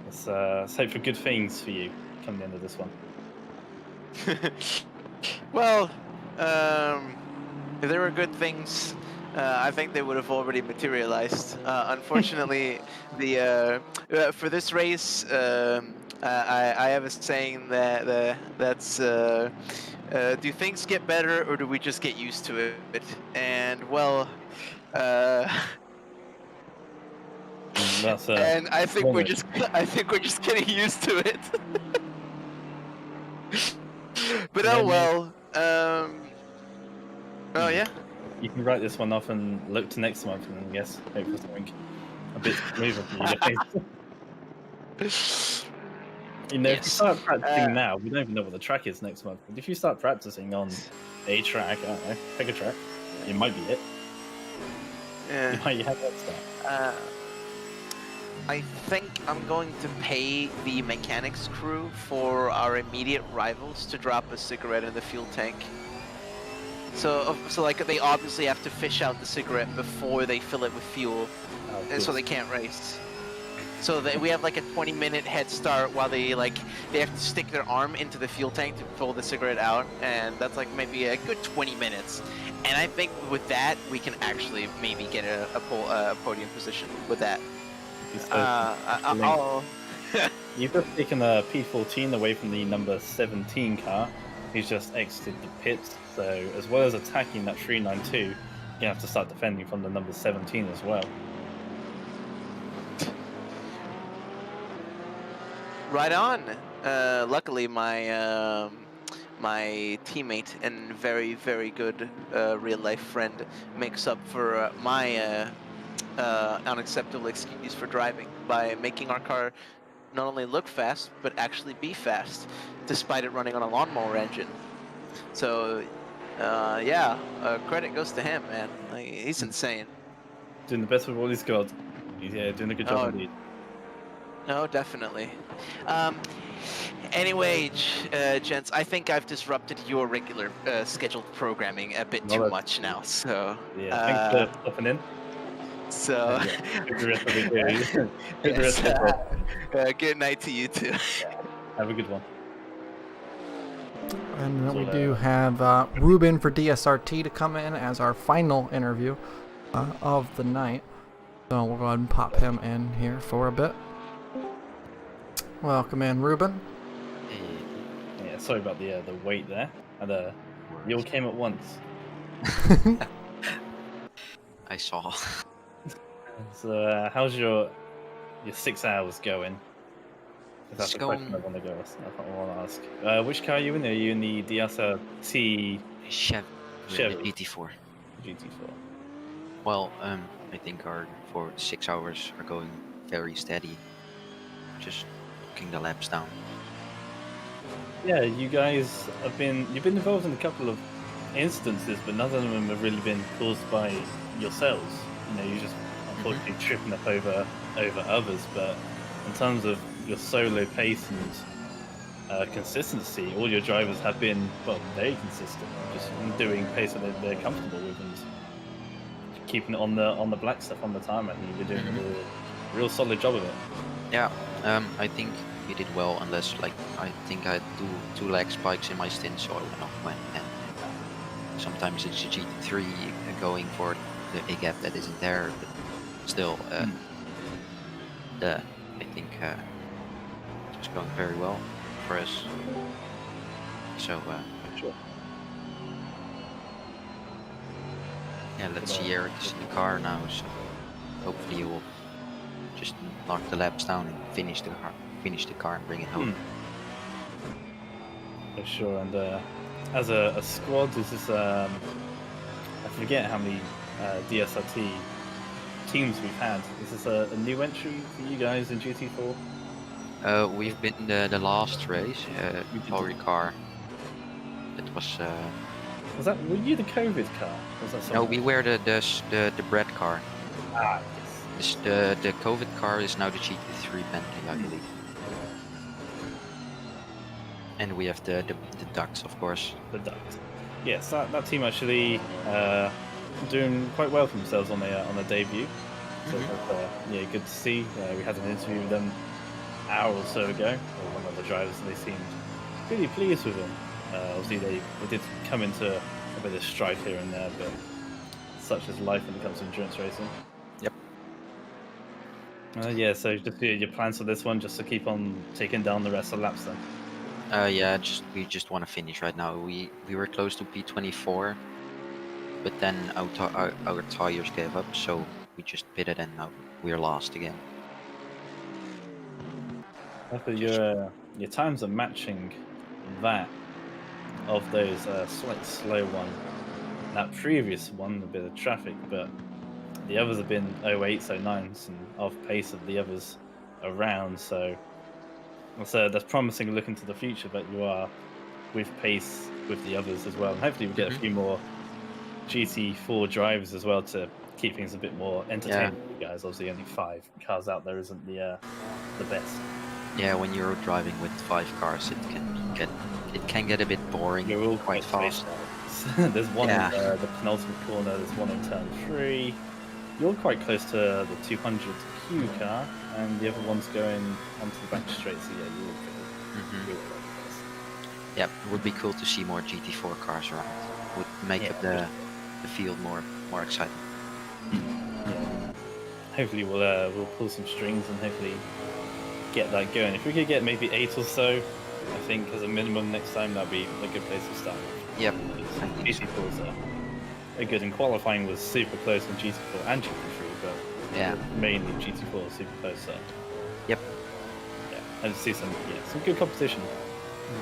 Speaker 2: Let's hope for good things for you come the end of this one.
Speaker 8: Well, if there were good things, I think they would have already materialized. Unfortunately, for this race, I have a saying that's do things get better or do we just get used to it? And well, and I think we're just getting used to it. But oh well. Oh yeah.
Speaker 2: You can write this one off and look to next month and hope for something a bit smoother for you guys. If you start practicing now, we don't even know what the track is next month. But if you start practicing on a track, I don't know, pick a track, it might be it.
Speaker 8: Yeah.
Speaker 2: You might have that start.
Speaker 8: I think I'm going to pay the mechanics crew for our immediate rivals to drop a cigarette in the fuel tank. So they obviously have to fish out the cigarette before they fill it with fuel, and so they can't race. So we have like a 20-minute head start while they have to stick their arm into the fuel tank to pull the cigarette out, and that's like maybe a good 20 minutes. And I think with that we can actually maybe get a podium position with that.
Speaker 2: You've just taken a P14 away from the number 17 car, who's just exited the pits. So as well as attacking that 392, you're gonna have to start defending from the number 17 as well.
Speaker 8: Right on. Luckily, my my teammate and very, very good real-life friend, makes up for my unacceptable excuse for driving by making our car not only look fast, but actually be fast, despite it running on a lawnmower engine. So, yeah, credit goes to him, man. Like, he's insane.
Speaker 2: Doing the best with what he's got. He's doing a good job indeed.
Speaker 8: No, definitely. Anyway, gents, I think I've disrupted your regular scheduled programming a bit too much now. So
Speaker 2: yeah, thanks for stopping in.
Speaker 8: So
Speaker 2: good rest of the day. Good rest of the day.
Speaker 8: Good night to you too.
Speaker 2: Have a good one.
Speaker 1: And then we do have Ruben for DSRT to come in as our final interview of the night. So we'll go ahead and pop him in here for a bit. Welcome in, Ruben.
Speaker 2: Yeah, sorry about the wait there. And you all came at once.
Speaker 9: I saw.
Speaker 2: So how's your 6 hours going? That's
Speaker 9: It's
Speaker 2: the question I want to go. That's what I want to ask. Which car are you in? Are you in the DSRT
Speaker 9: Chevy GT4?
Speaker 2: GT4.
Speaker 9: Well, I think our for 6 hours are going very steady. Just knocking the laps down.
Speaker 2: Yeah, you guys you've been involved in a couple of instances, but none of them have really been caused by yourselves. You know, you just unfortunately tripping up over others. But in terms of your solo pace and consistency, all your drivers have been very consistent, just doing pace that they're comfortable with and keeping it on the black stuff on the time. I think you're doing a real solid job of it.
Speaker 9: Yeah, I think we did well, unless I think I had two lag spikes in my stint, so I went off when. And sometimes it's a GT3 going for a gap that isn't there, but still, I think it's going very well for us. So
Speaker 2: Sure.
Speaker 9: Yeah, let's see Eric's in the car now, so hopefully he will just knock the laps down and finish the car and bring it home.
Speaker 2: For sure. And as a squad, is this I forget how many DSRT teams we've had. Is this a new entry for you guys in GT4?
Speaker 9: We've been the last race, Tory car. It was.
Speaker 2: Were you the COVID car? Was that
Speaker 9: No, we were the bread car.
Speaker 2: Ah, yes.
Speaker 9: The COVID car is now the GT3 Bentley, I believe. And we have the ducks, of course.
Speaker 2: The ducks. Yes, that team actually doing quite well for themselves on their debut. So yeah, good to see. We had an interview with them an hour or so ago. One of the drivers, and they seemed really pleased with them. Obviously, they did come into a bit of strife here and there, but such is life when it comes to endurance racing.
Speaker 9: Yep.
Speaker 2: Yeah, so just your plans for this one, just to keep on taking down the rest of the laps then?
Speaker 9: Yeah, we just want to finish right now. We were close to P24, but then our tires gave up, so we just pitted and now we're last again.
Speaker 2: But your times are matching that of those slight slow one. That previous one, a bit of traffic, but the others have been 08s, 09s, and off pace of the others around. So that's promising look into the future. But you are with pace with the others as well, and hopefully we get a few more GT4 drivers as well to keep things a bit more entertaining for you guys. Obviously, only 5 cars out there isn't the best.
Speaker 9: Yeah, when you're driving with 5 cars, it can get a bit boring.
Speaker 2: You're all
Speaker 9: quite fast.
Speaker 2: There's one in the penultimate corner. There's one in turn 3. You're quite close to the 200Q car, and the other one's going onto the back straight. So yeah, you're all good.
Speaker 9: Yeah, it would be cool to see more GT4 cars around. Would make up the field more exciting.
Speaker 2: Yeah. Hopefully we'll pull some strings and hopefully get that going. If we could get maybe 8 or so, I think as a minimum next time, that'd be a good place to start.
Speaker 9: Yep.
Speaker 2: GT4's are good, and qualifying was super close on GT4 and GT3, but mainly GT4 super close. So.
Speaker 9: Yep.
Speaker 2: Yeah, I just see some good competition.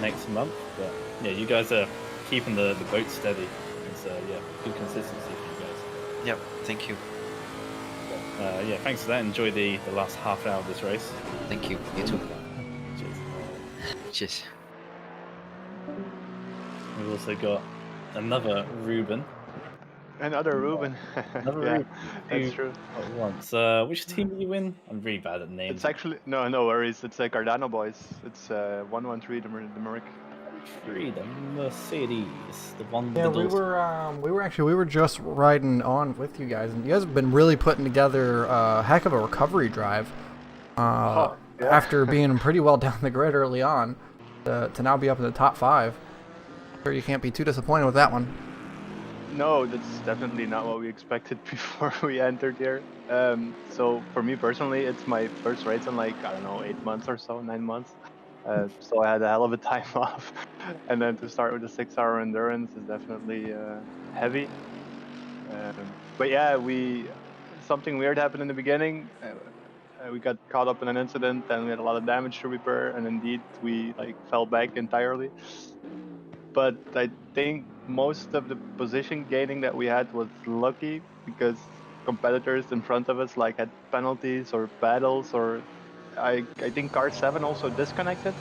Speaker 2: next month. But yeah, you guys are keeping the boat steady. It's yeah, good consistency for you guys.
Speaker 9: Yep, thank you.
Speaker 2: Yeah, thanks for that. Enjoy the last half hour of this race.
Speaker 9: Thank you. You too.
Speaker 2: Cheers.
Speaker 9: Cheers.
Speaker 2: We've also got another Ruben.
Speaker 10: Another Ruben.
Speaker 2: Another
Speaker 10: Yeah,
Speaker 2: Ruben.
Speaker 10: that's true.
Speaker 2: At once. Which team do you win? I'm really bad at names.
Speaker 10: It's actually no worries. It's Cardano boys. It's 113 the Merc.
Speaker 2: 3, the Mercedes, the one.
Speaker 1: Yeah, we were just riding on with you guys, and you guys have been really putting together a heck of a recovery drive.
Speaker 10: Yeah.
Speaker 1: After being pretty well down the grid early on, to now be up in the top 5. Sure, you can't be too disappointed with that one.
Speaker 10: No, that's definitely not what we expected before we entered here. So for me personally, it's my first race in like, I don't know, 8 months or so, 9 months. So I had a hell of a time off. And then to start with a 6-hour endurance is definitely heavy. But yeah, something weird happened in the beginning. We got caught up in an incident and we had a lot of damage to repair, and indeed we like fell back entirely. But I think most of the position gaining that we had was lucky, because competitors in front of us like had penalties or battles, or I think car 7 also disconnected,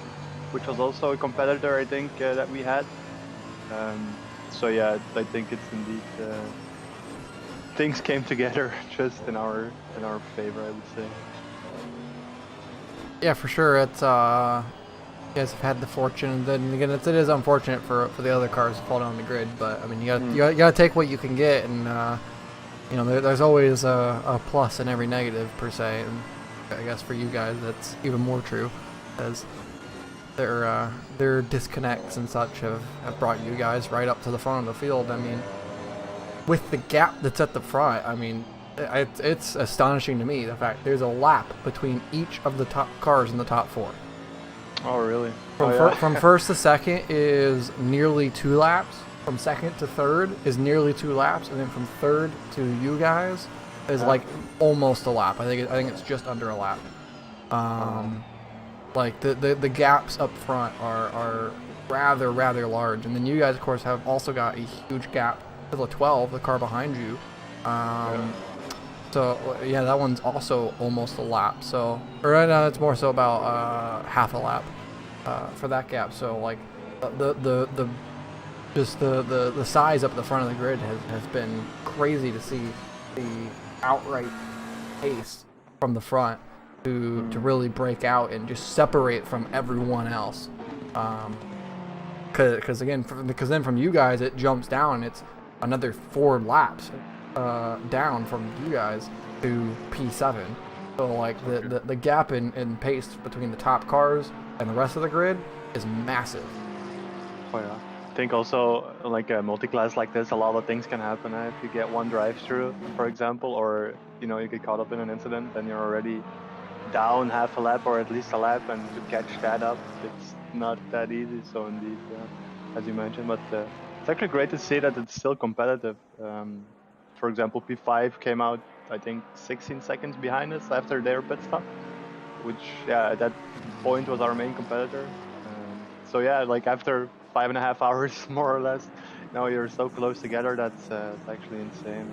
Speaker 10: which was also a competitor I think that we had. So yeah, I think it's indeed things came together just in our favor, I would say.
Speaker 1: Yeah, for sure. It's you guys have had the fortune. And then again, it is unfortunate for the other cars to fall down the grid. But I mean, you gotta take what you can get, and you know, there's always a plus in every negative per se. And I guess for you guys, that's even more true, as their disconnects and such have brought you guys right up to the front of the field. I mean, with the gap that's at the front, I mean, it's astonishing to me the fact there's a lap between each of the top cars in the top 4.
Speaker 10: Oh really?
Speaker 1: From first to second is nearly 2 laps. From second to third is nearly 2 laps, and then from third to you guys is like almost a lap. I think it's just under a lap. Like the gaps up front are rather large, and then you guys of course have also got a huge gap to the 12, the car behind you. So yeah, that one's also almost a lap. So right now it's more so about half a lap for that gap. So like the size up the front of the grid has been crazy to see, the outright pace from the front to really break out and just separate from everyone else. Because then from you guys it jumps down. It's another 4 laps down from you guys to P7. So like the gap in pace between the top cars and the rest of the grid is massive.
Speaker 10: Oh yeah. I think also like a multi-class like this, a lot of things can happen. If you get one drive-through, for example, or you know, you get caught up in an incident, then you're already down half a lap or at least a lap, and to catch that up, it's not that easy. So indeed, as you mentioned, but it's actually great to see that it's still competitive. For example, P5 came out, I think, 16 seconds behind us after their pit stop, which, yeah, at that point was our main competitor. So yeah, like after 5.5 hours, more or less, now you're so close together. That's actually insane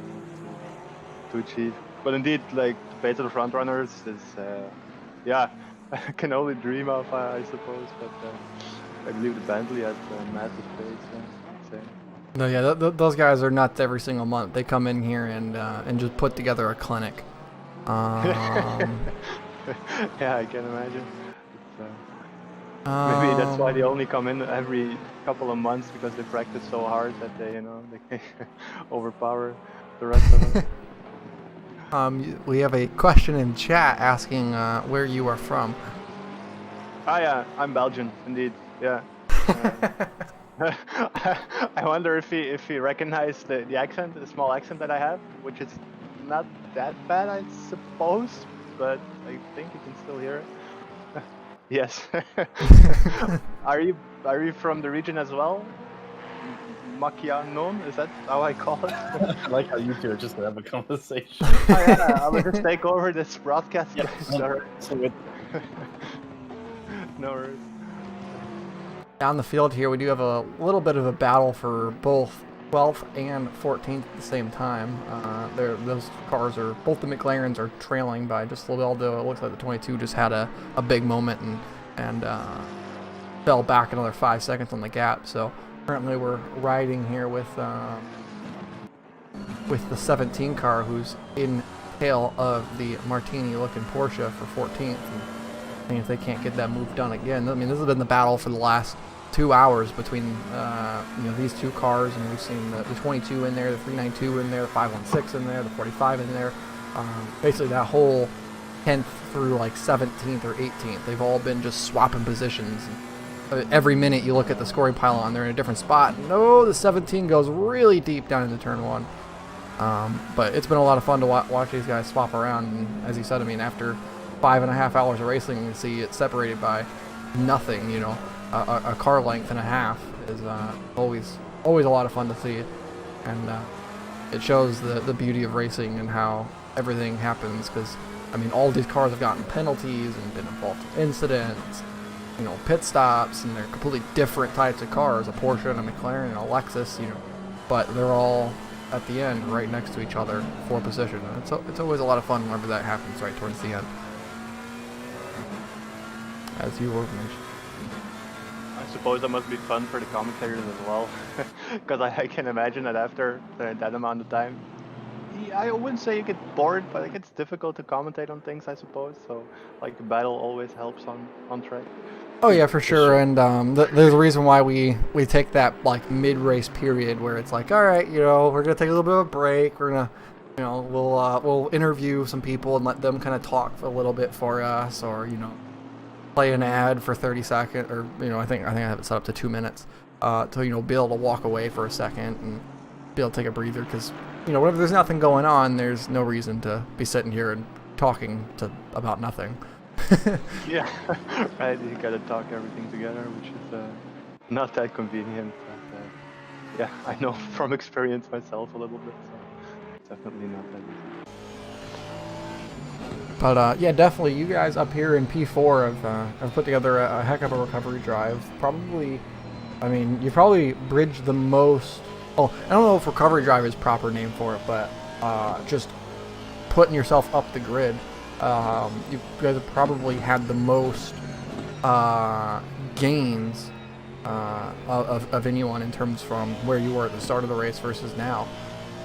Speaker 10: to achieve. But indeed, like the pace of the front runners is, yeah, I can only dream of, I suppose. But I believe the Bentley at massive pace. Insane.
Speaker 1: No, yeah, those guys are nuts every single month. They come in here and just put together a clinic.
Speaker 10: Yeah, I can imagine. Maybe that's why they only come in every couple of months, because they practice so hard that they, you know, they overpower the rest of us.
Speaker 1: We have a question in chat asking where you are from.
Speaker 10: Ah, yeah, I'm Belgian, indeed. Yeah. I wonder if he recognized the accent, the small accent that I have, which is not that bad, I suppose, but I think you can still hear it. Yes. Are you from the region as well? Makianon, is that how I call it?
Speaker 2: I like how you two are just gonna have a conversation.
Speaker 10: Oh, yeah, I will just take over this broadcast.
Speaker 2: Yeah,
Speaker 10: Sorry.
Speaker 2: so
Speaker 10: No worries.
Speaker 1: down the field here, we do have a little bit of a battle for both 12th and 14th at the same time. Those cars are, both the McLarens are trailing by just a little bit, although it looks like the 22 just had a big moment and fell back another 5 seconds on the gap. So currently we're riding here with the 17 car, who's in tail of the Martini-looking Porsche for 14th. And if they can't get that move done again, I mean, this has been the battle for the last 2 hours between these two cars, and we've seen the 22 in there, the 392 in there, the 516 in there, the 45 in there. Basically that whole 10th through like 17th or 18th, they've all been just swapping positions. And every minute you look at the scoring pylon, they're in a different spot. No, the 17 goes really deep down into turn 1. But it's been a lot of fun to watch these guys swap around. And as you said, I mean, after 5.5 hours of racing, you see it separated by nothing, you know. A car length and a half is always a lot of fun to see, and it shows the beauty of racing and how everything happens. Because I mean, all these cars have gotten penalties and been involved in incidents, you know, pit stops, and they're completely different types of cars, a Porsche and a McLaren and a Lexus, you know, but they're all at the end right next to each other for position. And it's always a lot of fun whenever that happens right towards the end, as you were mentioning.
Speaker 10: I suppose that must be fun for the commentators as well, because I can imagine that after that amount of time, I wouldn't say you get bored, but it gets difficult to commentate on things, I suppose. So, like, the battle always helps on track.
Speaker 1: Oh yeah, for sure. And there's a reason why we take that like mid-race period where it's like, all right, you know, we're gonna take a little bit of a break. We're gonna, you know, we'll interview some people and let them kind of talk for a little bit for us, or you know, play an ad for 30 seconds, or you know, I think I have it set up to 2 minutes, to you know, be able to walk away for a second and be able to take a breather, because you know, whenever there's nothing going on, there's no reason to be sitting here and talking about nothing.
Speaker 10: Yeah, right. You gotta talk everything together, which is not that convenient. But, yeah, I know from experience myself a little bit, so definitely not that easy.
Speaker 1: But yeah, definitely, you guys up here in P4 have put together a heck of a recovery drive. Probably, I mean, you probably bridged the most. Oh, I don't know if recovery drive is proper name for it, but just putting yourself up the grid. You guys have probably had the most gains of anyone in terms from where you were at the start of the race versus now.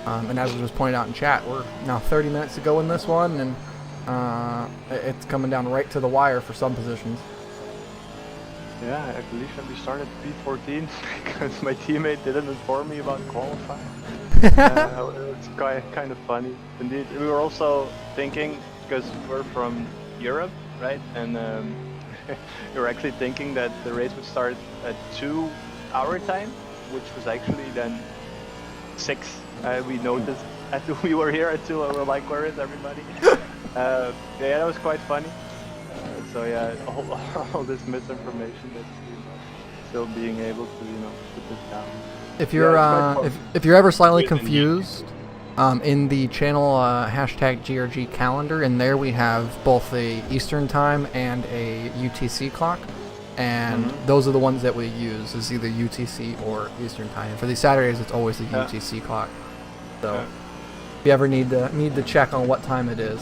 Speaker 1: And as was just pointed out in chat, we're now 30 minutes to go in this one, and it's coming down right to the wire for some positions.
Speaker 10: Yeah, I believe that we started P14 because my teammate didn't inform me about qualifying. It's kind of funny. Indeed, we were also thinking, because we're from Europe, right? And we were actually thinking that the race would start at 2 our time, which was actually then 6. We noticed that we were here at 2, and we're like, where is everybody? Yeah, that was quite funny. So yeah, all this misinformation that's still being able to, you know, put this down.
Speaker 1: If you're if you're ever slightly confused, in the channel hashtag GRG calendar, in there we have both a Eastern time and a UTC clock, and those are the ones that we use, is either UTC or Eastern time. For these Saturdays, it's always the UTC clock. So if you ever need to check on what time it is,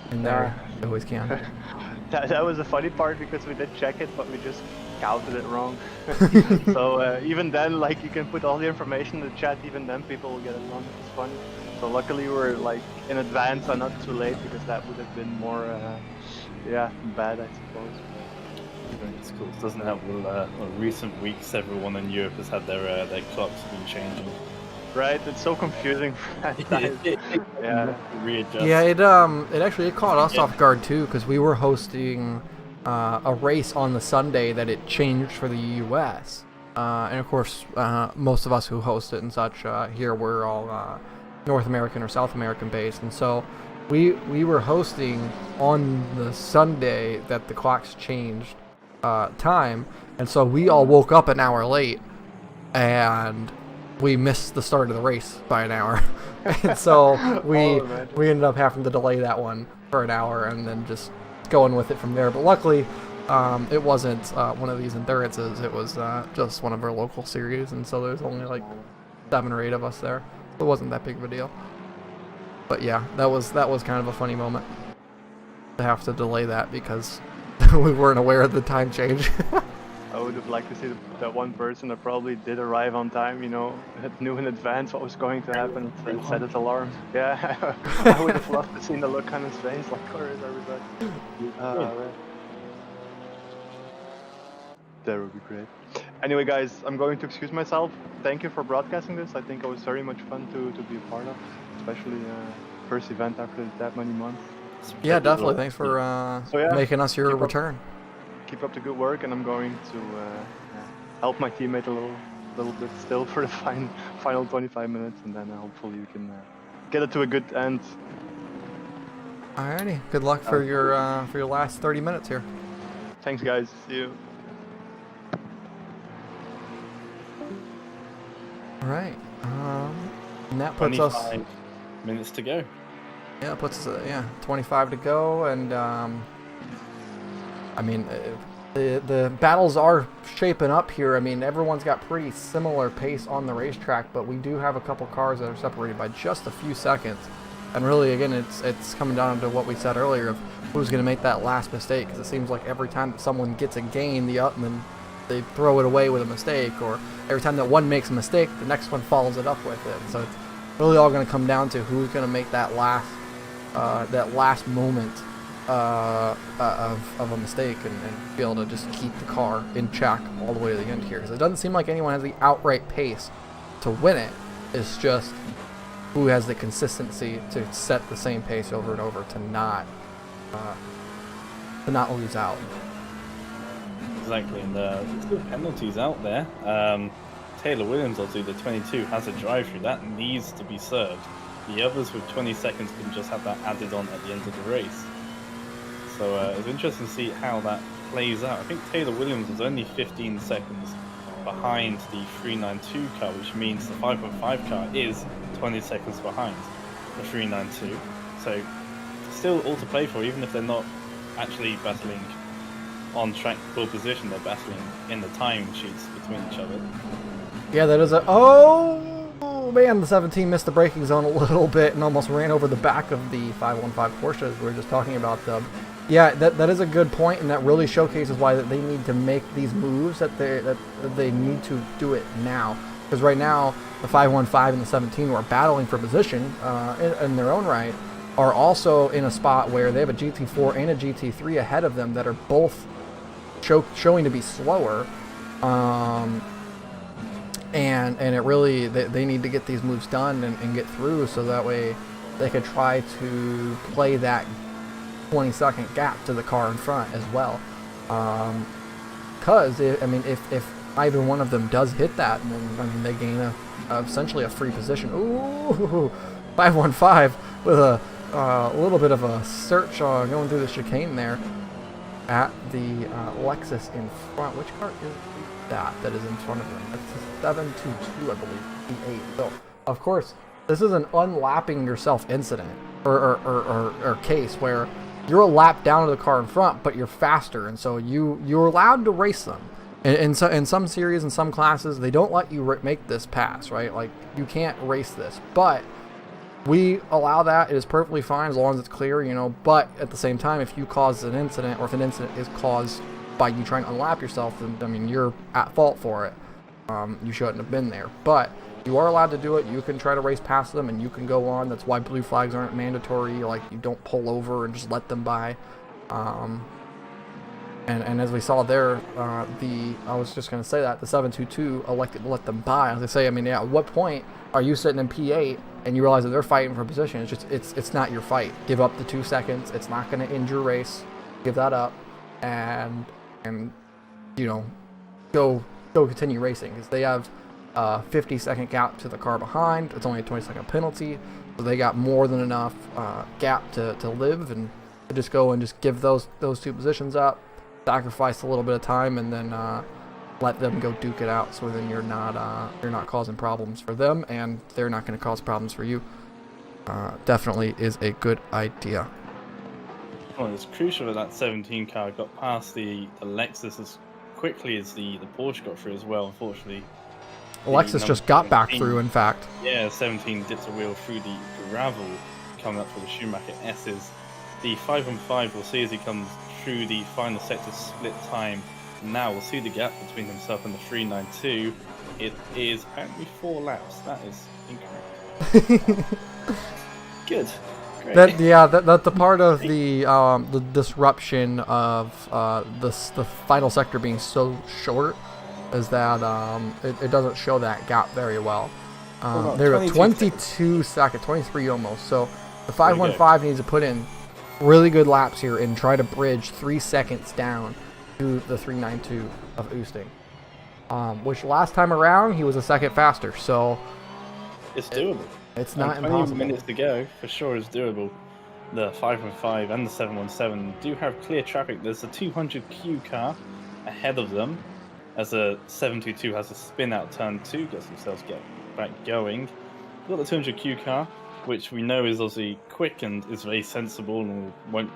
Speaker 1: in there, you always can.
Speaker 10: That was the funny part, because we did check it, but we just counted it wrong. So even then, like, you can put all the information in the chat, even then people will get it wrong. It's funny. So luckily we're like in advance and not too late, because that would have been more bad, I suppose.
Speaker 2: It's cool. It doesn't help with recent weeks everyone in Europe has had their clocks been changing.
Speaker 10: Right, it's so confusing. Yeah.
Speaker 2: Readjust.
Speaker 1: Yeah, it caught us off guard too, because we were hosting a race on the Sunday that it changed for the US, and of course most of us who host it and such here, we're all North American or South American based, and so we were hosting on the Sunday that the clocks changed time, and so we all woke up an hour late, and we missed the start of the race by an hour. And so we ended up having to delay that one for an hour and then just going with it from there. But luckily, It wasn't one of these endurances. It was just one of our local series, and so there's only like 7 or 8 of us there. So it wasn't that big of a deal. But yeah, that was kind of a funny moment to have to delay that because we weren't aware of the time change.
Speaker 10: I would have liked to see that one person that probably did arrive on time, you know, that knew in advance what was going to happen and set its alarm. Yeah, I would have loved to see the look on his face, like, where is everybody? That would be great. Anyway, guys, I'm going to excuse myself. Thank you for broadcasting this. I think it was very much fun to be a part of, especially first event after that many months.
Speaker 1: Yeah, definitely. Thanks for making us your return.
Speaker 10: Keep up the good work, and I'm going to help my teammate a little bit still for the final 25 minutes, and then hopefully we can get it to a good end.
Speaker 1: Alrighty, good luck for your last 30 minutes here.
Speaker 10: Thanks, guys. See you.
Speaker 1: All right, and that puts us
Speaker 2: 25 minutes to go.
Speaker 1: Yeah, it puts us 25 to go, and I mean, the battles are shaping up here. I mean, everyone's got pretty similar pace on the racetrack, but we do have a couple cars that are separated by just a few seconds. And really, again, it's coming down to what we said earlier of who's going to make that last mistake, because it seems like every time that someone gets a gain, then they throw it away with a mistake, or every time that one makes a mistake, the next one follows it up with it. So it's really all going to come down to who's going to make that last moment of a mistake and be able to just keep the car in check all the way to the end here, because it doesn't seem like anyone has the outright pace to win it. It's just who has the consistency to set the same pace over and over to not lose out.
Speaker 2: Exactly, and there's still penalties out there. Taylor Williams, obviously the 22, has a drive-through that needs to be served. The others with 20 seconds can just have that added on at the end of the race. So it's interesting to see how that plays out. I think Taylor Williams is only 15 seconds behind the 392 car, which means the 5.5 car is 20 seconds behind the 392. So still all to play for, even if they're not actually battling on track pole position, they're battling in the time sheets between each other.
Speaker 1: Yeah, that is oh man, the 17 missed the braking zone a little bit and almost ran over the back of the 515 Porsche as we were just talking about them. Yeah, that is a good point, and that really showcases why that they need to make these moves, that they need to do it now. Because right now, the 515 and the 17 who are battling for position in their own right are also in a spot where they have a GT4 and a GT3 ahead of them that are both showing to be slower. And it really, they need to get these moves done and get through, so that way they could try to play that 20-second gap to the car in front as well. Because if either one of them does hit that, then they gain essentially a free position. Ooh, 515 with a little bit of a search going through the chicane there at the Lexus in front. Which car is that is in front of them? That's a 722, I believe, E8. So, of course, this is an unlapping yourself incident or case where you're a lap down to the car in front, but you're faster, and so you're allowed to race them. In some series, in some classes, they don't let you make this pass, right? Like, you can't race this, but we allow that. It is perfectly fine as long as it's clear, you know. But at the same time, if you cause an incident, or if an incident is caused by you trying to unlap yourself, then I mean, you're at fault for it. You shouldn't have been there, but you are allowed to do it. You can try to race past them, and you can go on. That's why blue flags aren't mandatory. Like, you don't pull over and just let them by. And as we saw there, I was just going to say that the 722 elected to let them by. As I say, I mean, yeah, at what point are you sitting in P8 and you realize that they're fighting for position? It's not your fight. Give up the 2 seconds. It's not going to end your race. Give that up, and you know, go continue racing, because they have 50-second gap to the car behind. It's only a 20-second penalty, so they got more than enough gap to live, and to just go and just give those 2 positions up, sacrifice a little bit of time, and then let them go duke it out. So then you're not causing problems for them, and they're not going to cause problems for you. Definitely is a good idea.
Speaker 2: Well, it's crucial that 17 car got past the Lexus as quickly as the Porsche got through as well. Unfortunately,
Speaker 1: Alexis just got back through, in fact.
Speaker 2: Yeah, 17 dipped a wheel through the gravel coming up for the Schumacher S's. The 515 we'll see as he comes through the final sector split time. Now we'll see the gap between himself and the 392. It is apparently 4 laps. That is incorrect. Good. Great.
Speaker 1: That's the part of the disruption of the final sector being so short is that it doesn't show that gap very well. They're at 22 seconds, 23 almost. So the 515 needs to put in really good laps here and try to bridge 3 seconds down to the 392 of Oosting. Which last time around he was a second faster, so
Speaker 2: it's doable.
Speaker 1: It's not
Speaker 2: 20
Speaker 1: impossible.
Speaker 2: Minutes to go, for sure is doable. The 515 and the 717 do have clear traffic. There's a 200Q car ahead of them, as a 722 has a spin out turn 2, gets themselves back going. We've got the 200Q car, which we know is obviously quick and is very sensible and won't,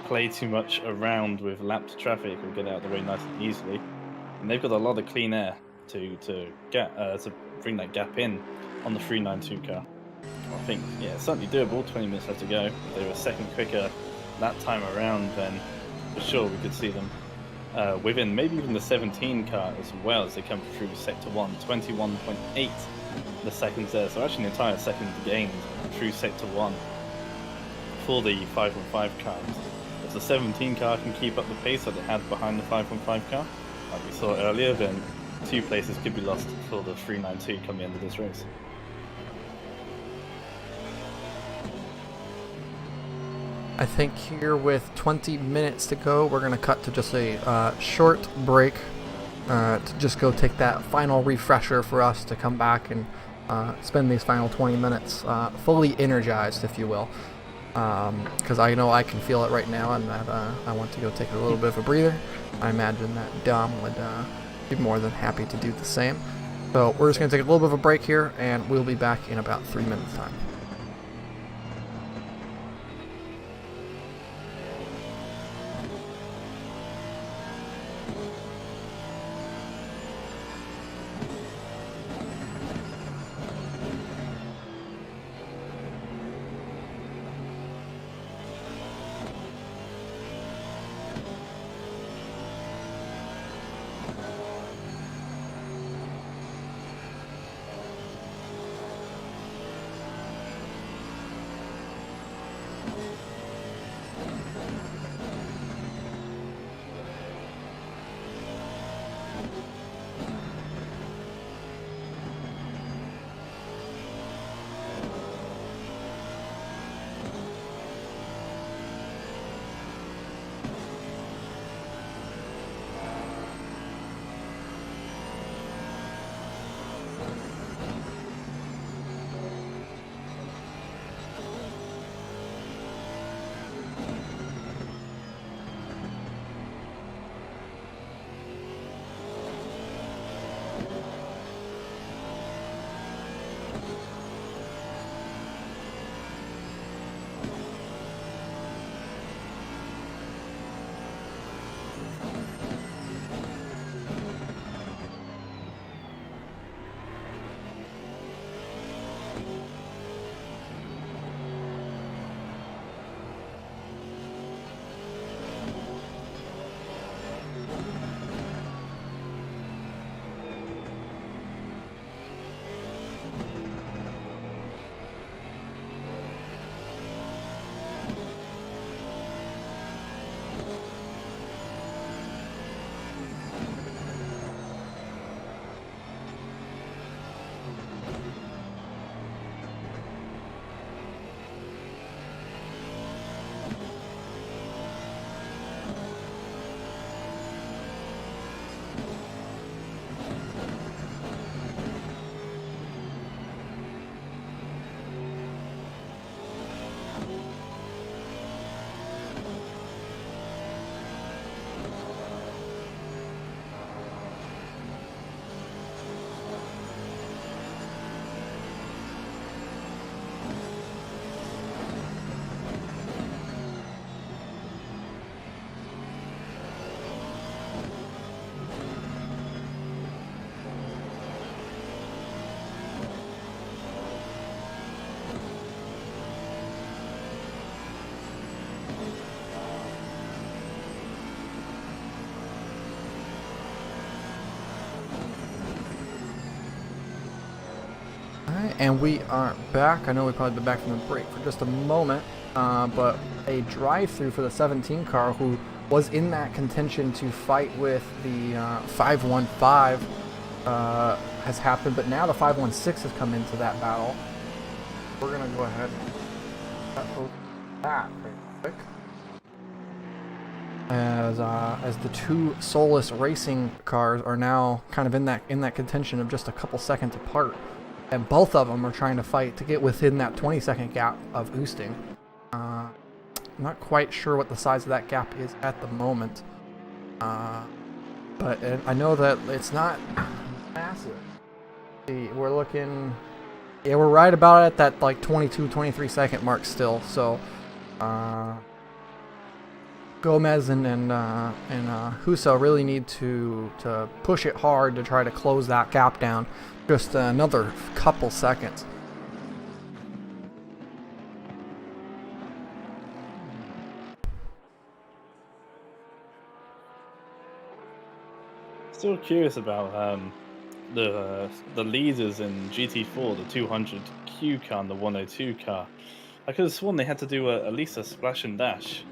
Speaker 2: play too much around with lapped traffic. Will get out of the way nice and easily. And they've got a lot of clean air to bring that gap in on the 392 car. I think, it's certainly doable. 20 minutes left to go. If they were a second quicker that time around, then for sure we could see them within maybe even the 17 car as well as they come through sector 1. 21.8 the seconds there. So actually an entire second gained through sector 1 for the 515 cars. If the 17 car can keep up the pace that it had behind the 515 car, like we saw earlier, then 2 places could be lost for the 392 come the end of this race.
Speaker 1: I think here with 20 minutes to go, we're going to cut to just a short break to just go take that final refresher for us to come back and spend these final 20 minutes fully energized, if you will. Because I know I can feel it right now, and that I want to go take a little bit of a breather. I imagine that Dom would be more than happy to do the same. So we're just going to take a little bit of a break here, and we'll be back in about 3 minutes' time. And we are back. I know we've probably been back from the break for just a moment, but a drive-through for the 17 car who was in that contention to fight with the 515 has happened, but now the 516 has come into that battle. We're going to go ahead and open that very quick. As the two Solus racing cars are now kind of in that contention of just a couple seconds apart, and both of them are trying to fight to get within that 20-second gap of Oosting. I'm not quite sure what the size of that gap is at the moment, but I know that it's not massive. See, we're looking, yeah, we're right about at that like 22-23 second mark still. So Gomez and Huso really need to push it hard to try to close that gap down. Just another couple seconds.
Speaker 2: Still curious about the leaders in GT4, the 200Q car and the 102 car. I could have sworn they had to do at least a splash and dash.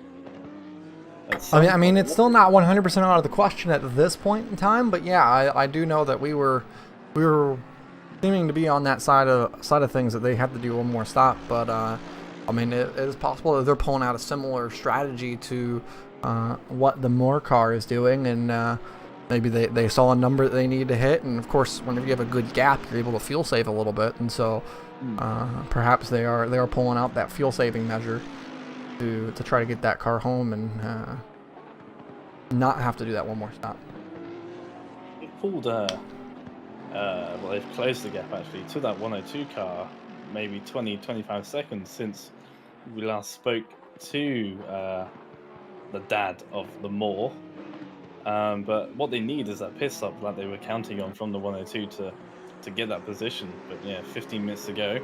Speaker 1: I mean, it's still not 100% out of the question at this point in time, but yeah, I do know that we were seeming to be on that side of things that they had to do one more stop. But I mean, it is possible that they're pulling out a similar strategy to what the Moore car is doing, and maybe they saw a number that they need to hit, and of course, whenever you have a good gap, you're able to fuel save a little bit, and so perhaps they are pulling out that fuel saving measure to try to get that car home and not have to do that one more stop.
Speaker 2: They pulled well, they've closed the gap actually to that 102 car, maybe 20-25 seconds since we last spoke to the dad of the Moore. But what they need is that pit stop that they were counting on from the 102 to get that position. But yeah, 15 minutes to go.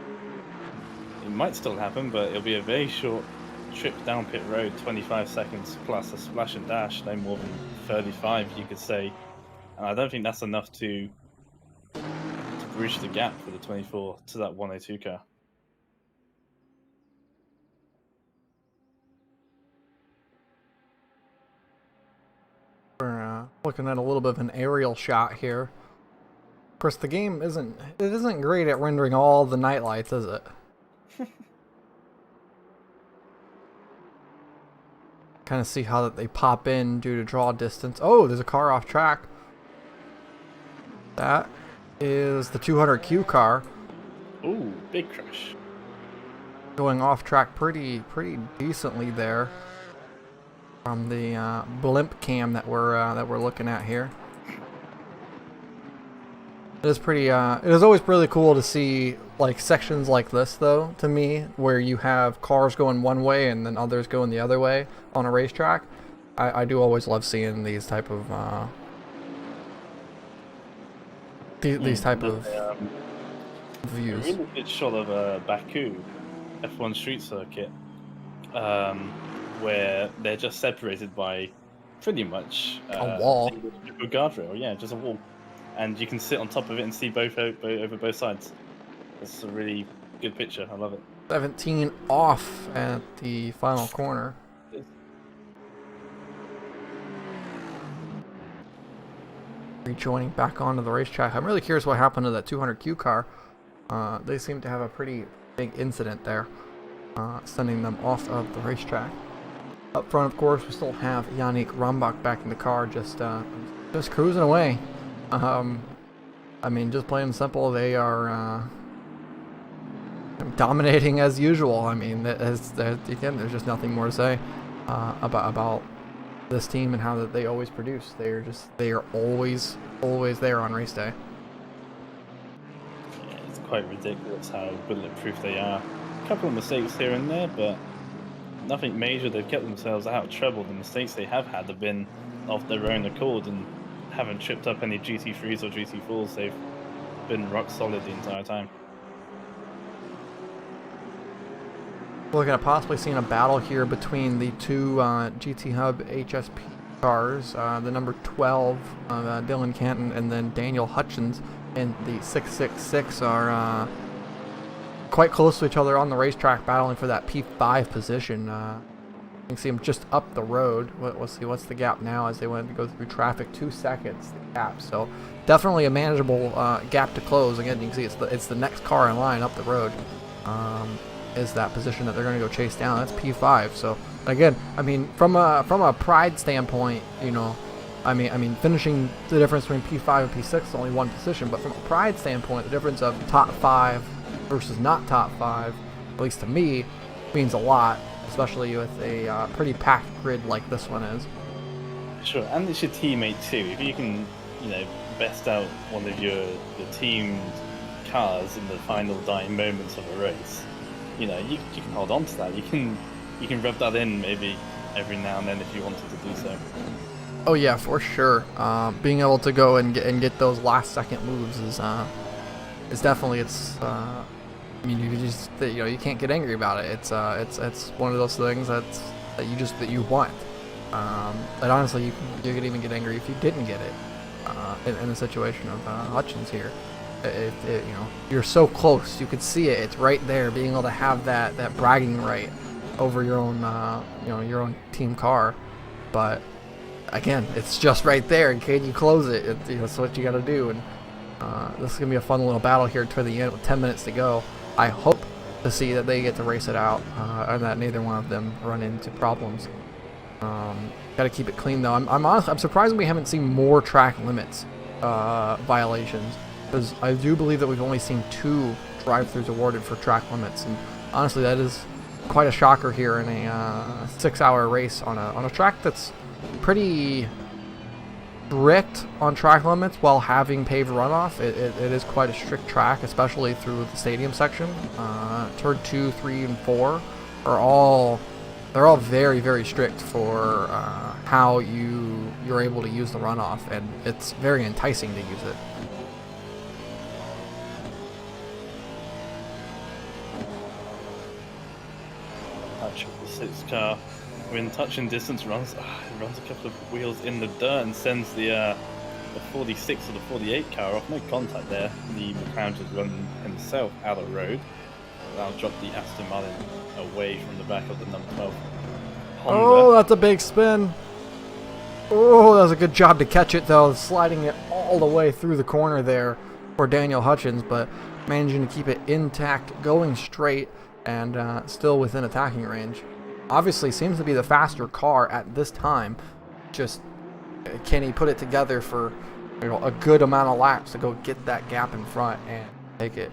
Speaker 2: It might still happen, but it'll be a very short trip down pit road, 25 seconds plus a splash and dash, no more than 35 you could say. And I don't think that's enough to bridge the gap for the 24 to that 102 car.
Speaker 1: We're looking at a little bit of an aerial shot here. Of course, the game isn't great at rendering all the night lights, is it? Kind of see how that they pop in due to draw distance. Oh, there's a car off track. That is the 200Q car.
Speaker 2: Ooh, big crash.
Speaker 1: Going off track pretty decently there from the blimp cam that we're looking at here. It is pretty. It is always really cool to see like sections like this, though. To me, where you have cars going one way and then others going the other way on a racetrack. I do always love seeing these type of these type of views.
Speaker 2: A really good shot of Baku F1 street circuit, where they're just separated by pretty much
Speaker 1: a wall,
Speaker 2: a guardrail. Yeah, just a wall. And you can sit on top of it and see over both sides. It's a really good picture. I love it.
Speaker 1: 17 off at the final corner. Rejoining back onto the racetrack. I'm really curious what happened to that 200Q car. They seem to have a pretty big incident there, sending them off of the racetrack. Up front, of course, we still have Yannick Rombach back in the car, just cruising away. I mean, just plain and simple, they are dominating as usual. I mean, again, there's just nothing more to say about this team and how that they always produce. They are always there on race day.
Speaker 2: Yeah, it's quite ridiculous how bulletproof they are. A couple of mistakes here and there, but nothing major. They've kept themselves out of trouble. The mistakes they have had have been of their own accord and haven't tripped up any GT3s or GT4s. They've been rock solid the entire time.
Speaker 1: Looking at possibly seeing a battle here between the two GT Hub HSP cars, the number 12 Dylan Canton and then Daniel Hutchins, and the 666 are quite close to each other on the racetrack, battling for that P5 position. You can see them just up the road. Let's see, what's the gap now as they went to go through traffic? 2 seconds, the gap. So definitely a manageable gap to close. Again, you can see it's the next car in line up the road. Is that position that they're going to go chase down. That's P5. So again, I mean, from a pride standpoint, you know, I mean, finishing the difference between P5 and P6 is only one position, but from a pride standpoint, the difference of top 5 versus not top 5, at least to me, means a lot, especially with a pretty packed grid like this one is.
Speaker 2: Sure, and it's your teammate too. If you can, you know, best out one of your team cars in the final dying moments of a race, you know, you can hold on to that. You can rub that in maybe every now and then if you wanted to do so.
Speaker 1: Oh yeah, for sure. Being able to go and get those last second moves is definitely I mean, you can't get angry about it. It's one of those things that you want. And honestly, you could even get angry if you didn't get it. In the situation of Hutchins here, you know, you're so close, you could see it. It's right there. Being able to have that bragging right over your own your own team car, but again, it's just right there, and can you close it? That's what you got to do. And this is gonna be a fun little battle here toward the end with 10 minutes to go. I hope to see that they get to race it out, and that neither one of them run into problems. Got to keep it clean though. I'm surprised we haven't seen more track limits violations, because I do believe that we've only seen 2 drive-throughs awarded for track limits, and honestly, that is quite a shocker here in a 6-hour race on a track that's pretty strict on track limits while having paved runoff. It is quite a strict track, especially through the stadium section. Turn 2, 3, and 4 are all very, very strict for how you're able to use the runoff, and it's very enticing to use it.
Speaker 2: Touch the 6 car. When touching distance runs a couple of wheels in the dirt and sends the 46 or the 48 car off. No contact there. The McLaren just run himself out of the road. That'll drop the Aston Martin away from the back of the number 12 Honda.
Speaker 1: Oh, that's a big spin. Oh, that was a good job to catch it though, sliding it all the way through the corner there for Daniel Hutchins, but managing to keep it intact, going straight, and still within attacking range. Obviously seems to be the faster car at this time. Just can he put it together for a good amount of laps to go get that gap in front and take it.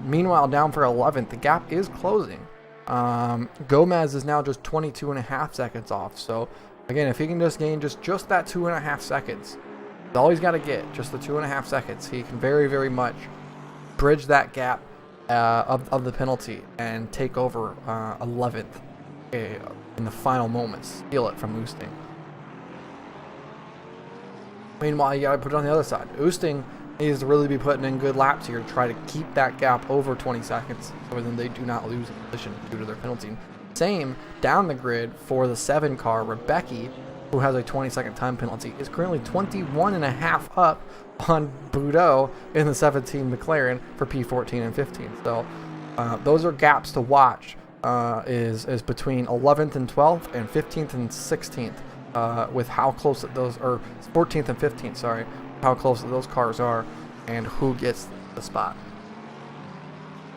Speaker 1: Meanwhile, down for 11th, the gap is closing. Gomez is now just 22.5 seconds off. So again, if he can just gain just that 2.5 seconds, that's all he's got to get, just the 2.5 seconds, he can very, very much bridge that gap of the penalty and take over 11th. In the final moments, steal it from Oosting. Meanwhile, you gotta put it on the other side. Oosting needs to really be putting in good laps here to try to keep that gap over 20 seconds, so then they do not lose a position due to their penalty. Same down the grid for the 7 car, Rebecca, who has a 20-second time penalty, is currently 21.5 up on Boudot in the 17 McLaren for P14 and 15. So those are gaps to watch. Is between 11th and 12th and 15th and 16th, with how close those, or 14th and 15th, sorry, how close those cars are and who gets the spot.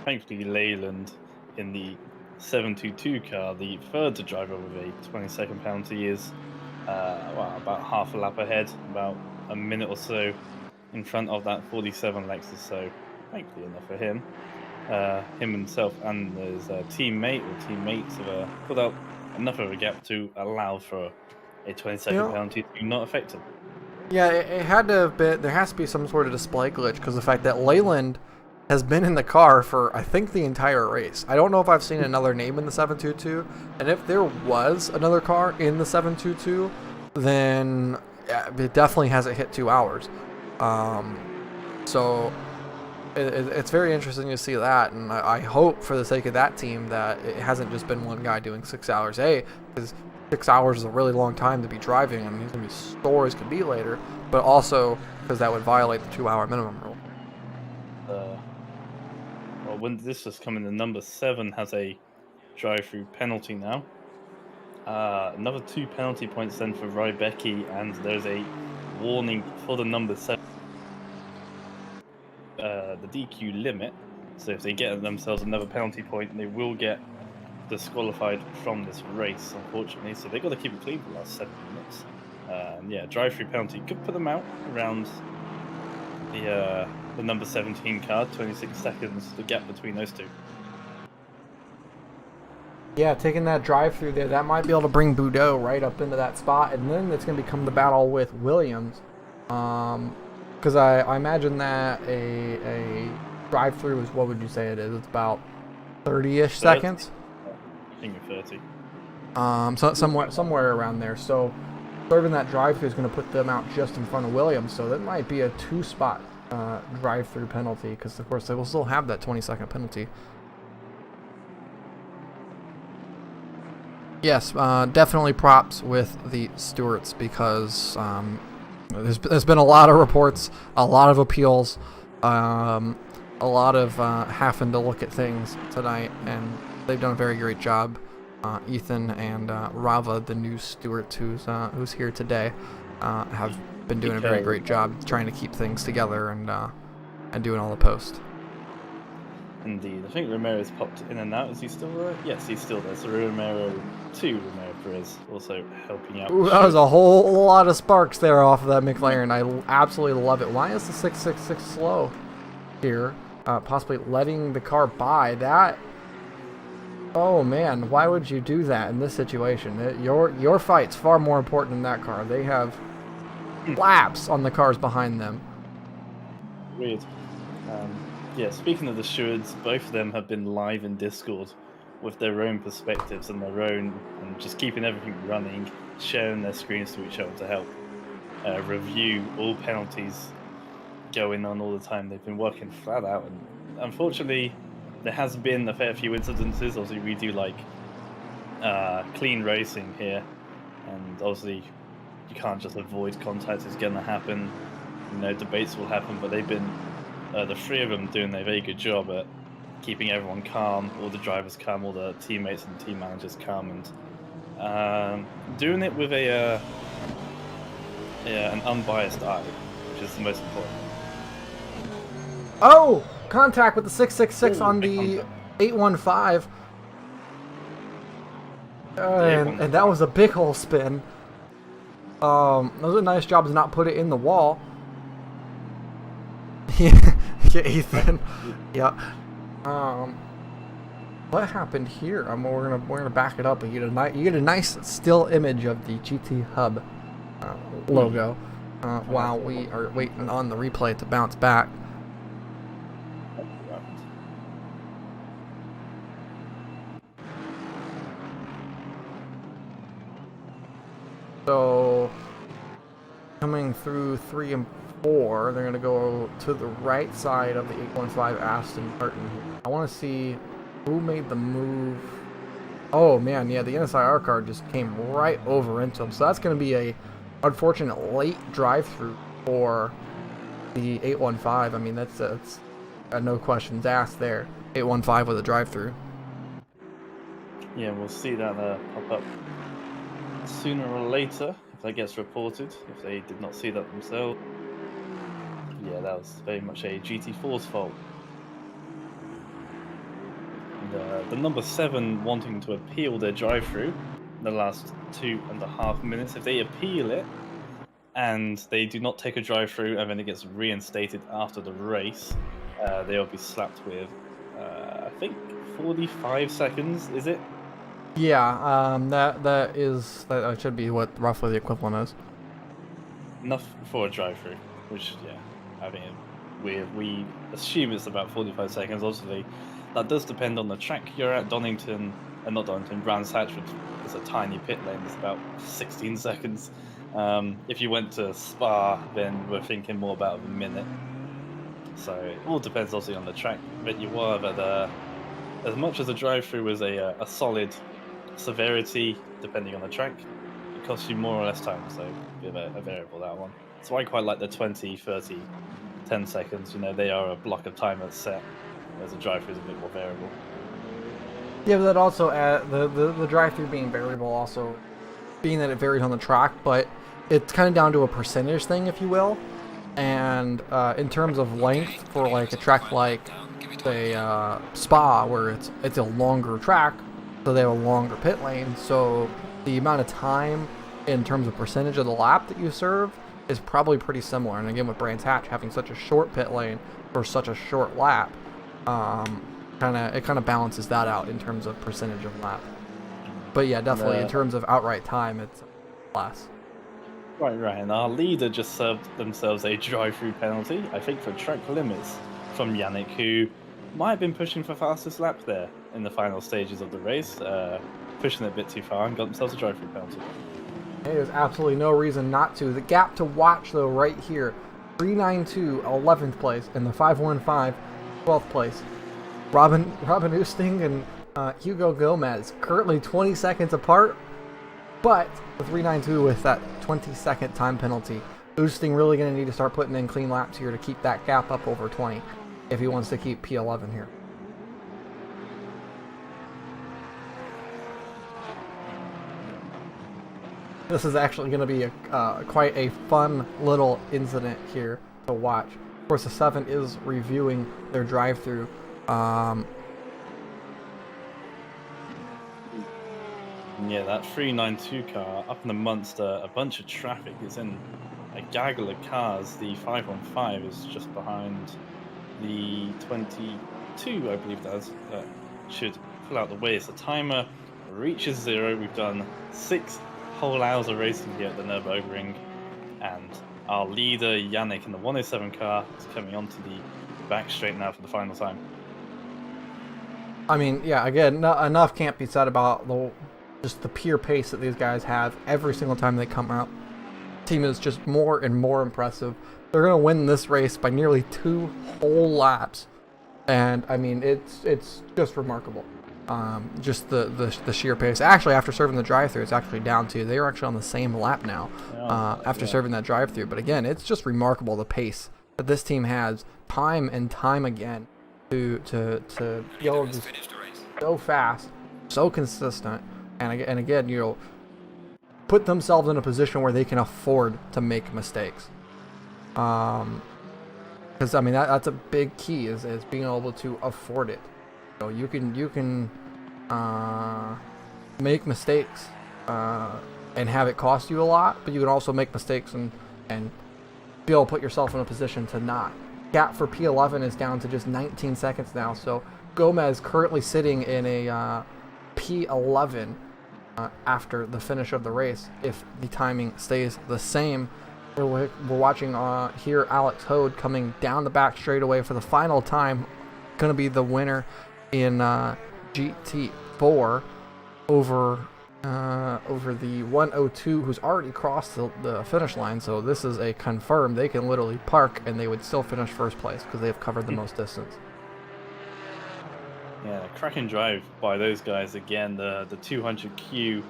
Speaker 2: Thankfully, Leyland in the 722 car, the third to drive over a 20-second penalty, is about half a lap ahead, about a minute or so in front of that 47 Lexus, so thankfully enough for him. Him himself and his teammate or teammates have put out enough of a gap to allow for a 20-second penalty to be not effective.
Speaker 1: Yeah, it had to have been. There has to be some sort of display glitch, because the fact that Leyland has been in the car for, I think, the entire race. I don't know if I've seen another name in the 722, and if there was another car in the 722, then yeah, it definitely hasn't hit 2 hours. So it's very interesting to see that, and I hope for the sake of that team that it hasn't just been one guy doing 6 hours. Because 6 hours is a really long time to be driving, and he's going to be sore as can be later, but also because that would violate the 2-hour minimum rule.
Speaker 2: Well, when this was coming, the number 7 has a drive-through penalty now. Another 2 penalty points then for Rybecki, and there's a warning for the number 7. The DQ limit. So if they get themselves another penalty point, they will get disqualified from this race, unfortunately. So they've got to keep it clean for the last 7 minutes. Yeah, drive-through penalty could put them out around the number 17 car. 26 seconds, the gap between those two.
Speaker 1: Yeah, taking that drive through there, that might be able to bring Boudot right up into that spot, and then it's going to become the battle with Williams. Because I imagine that a drive through is, what would you say it is? It's about 30-ish seconds.
Speaker 2: I think 30.
Speaker 1: So somewhere around there. So serving that drive through is going to put them out just in front of Williams. So that might be a 2-spot drive through penalty, because of course they will still have that 20-second penalty. Yes, definitely props with the Stewarts, because there's been a lot of reports, a lot of appeals, a lot of having to look at things tonight, and they've done a very great job. Ethan and Rava, the new Stewart who's here today, have been doing a very great job trying to keep things together and doing all the posts.
Speaker 2: Indeed. I think Romero's popped in and out. Is he still there? Yes, he's still there. So Romero Perez also helping out.
Speaker 1: Ooh, that was a whole lot of sparks there off of that McLaren. I absolutely love it. Why is the 666 slow here? Possibly letting the car by. That... Oh man, why would you do that in this situation? Your fight's far more important than that car. They have laps on the cars behind them.
Speaker 2: Weird. Yeah, speaking of the stewards, both of them have been live in Discord with their own perspectives and their own, and just keeping everything running, sharing their screens to each other to help review all penalties going on all the time. They've been working flat out, and unfortunately, there has been a fair few incidences. Obviously, we do like clean racing here, and obviously, you can't just avoid contact. It's going to happen. You know, debates will happen, but they've been the 3 of them doing a very good job at keeping everyone calm, all the drivers calm, all the teammates and team managers calm, and doing it with an unbiased eye, which is the most important.
Speaker 1: Oh! Contact with the 666 on the 815. And that was a big hole spin. That was a nice job to not put it in the wall. Yeah, Ethan. Yeah. What happened here? We're gonna back it up and you get a nice still image of the GT Hub logo while we are waiting on the replay to bounce back. So coming through 3 and 4, they're going to go to the right side of the 815 Aston Martin. I want to see who made the move. Oh man, yeah, the NSIR car just came right over into him. So that's going to be a unfortunate late drive-through for the 815. I mean, that's no questions asked there. 815 with a drive-through.
Speaker 2: Yeah, we'll see that pop up sooner or later if that gets reported, if they did not see that themselves. Yeah, that was very much a GT4's fault. And, the number 7 wanting to appeal their drive-through in the last 2.5 minutes. If they appeal it and they do not take a drive-through and then it gets reinstated after the race, they'll be slapped with, I think, 45 seconds, is it?
Speaker 1: Yeah, that should be what roughly the equivalent is.
Speaker 2: Enough for a drive-through, which, yeah, I mean, we assume it's about 45 seconds. Obviously, that does depend on the track you're at. Donington, not Donington, Brands Hatch, which is a tiny pit lane, it's about 16 seconds. If you went to Spa, then we're thinking more about a minute. So it all depends, obviously, on the track that you are, but as much as a drive-through is a solid severity, depending on the track, it costs you more or less time, so a bit of a variable, that one. So I quite like the 20, 30, 10 seconds, you know, they are a block of time that's set whereas the drive-through is a bit more variable.
Speaker 1: Yeah, but that also the drive-through being variable also being that it varies on the track, but it's kind of down to a percentage thing, if you will. And in terms of length for like a track like say Spa, where it's a longer track, so they have a longer pit lane, so the amount of time in terms of percentage of the lap that you serve is probably pretty similar. And again, with Brands Hatch having such a short pit lane for such a short lap, it kind of balances that out in terms of percentage of lap. But yeah, definitely in terms of outright time, it's less.
Speaker 2: Right, and our leader just served themselves a drive-through penalty, I think for track limits, from Yannick, who might have been pushing for fastest lap there in the final stages of the race, pushing it a bit too far and got themselves a drive-through penalty.
Speaker 1: Hey, there's absolutely no reason not to. The gap to watch, though, right here, 392, 11th place, and the 515, 12th place. Robin Oosting and Hugo Gomez, currently 20 seconds apart, but the 392 with that 20-second time penalty. Oosting really going to need to start putting in clean laps here to keep that gap up over 20 if he wants to keep P11 here. This is actually going to be quite a fun little incident here to watch. Of course, the 7 is reviewing their drive-through.
Speaker 2: Yeah, that 392 car up in the Munster, a bunch of traffic is in a gaggle of cars. The 515 is just behind the 22, I believe that is, should pull out the way. So timer reaches 0. We've done 6 whole hours of racing here at the Nürburgring, and our leader Yannick in the 107 car is coming onto the back straight now for the final time.
Speaker 1: I mean, yeah, again, enough can't be said about just the pure pace that these guys have every single time they come out. The team is just more and more impressive. They're going to win this race by nearly 2 whole laps, and I mean, it's just remarkable. Just the sheer pace. Actually, after serving the drive-through, it's actually down to they are actually on the same lap now after serving that drive-through. But again, it's just remarkable the pace that this team has time and time again to be able to so fast, so consistent, and again, you know, put themselves in a position where they can afford to make mistakes. Because I mean that's a big key is being able to afford it. So you can make mistakes and have it cost you a lot, but you can also make mistakes and be able to put yourself in a position to not. Gap for P11 is down to just 19 seconds now, so Gomez currently sitting in a P11 after the finish of the race if the timing stays the same. We're watching here Alex Hode coming down the back straightaway for the final time, going to be the winner in GT4 over the 102, who's already crossed the finish line. So this is a confirm. They can literally park and they would still finish first place because they've covered the most distance.
Speaker 2: Yeah, cracking drive by those guys again. The 200Q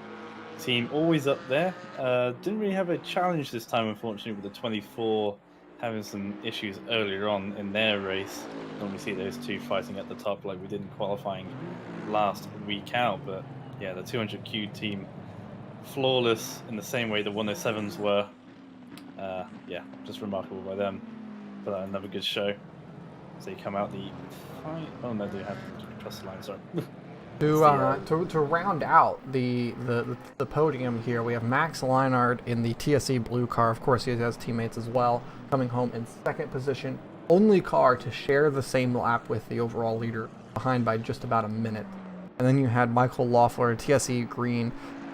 Speaker 2: team always up there. Didn't really have a challenge this time, unfortunately, with the 24 having some issues earlier on in their race. Normally see those two fighting at the top like we did in qualifying last week out. But yeah, the 200Q team flawless in the same way the 107s were. Yeah, just remarkable by them. But another good show. So you come out the fight. Oh no, they have to cross the line. Sorry.
Speaker 1: To round out the podium here, we have Max Leinard in the TSE blue car. Of course, he has teammates as well, coming home in second position. Only car to share the same lap with the overall leader, behind by just about a minute. And then you had Michael Loeffler, TSE green,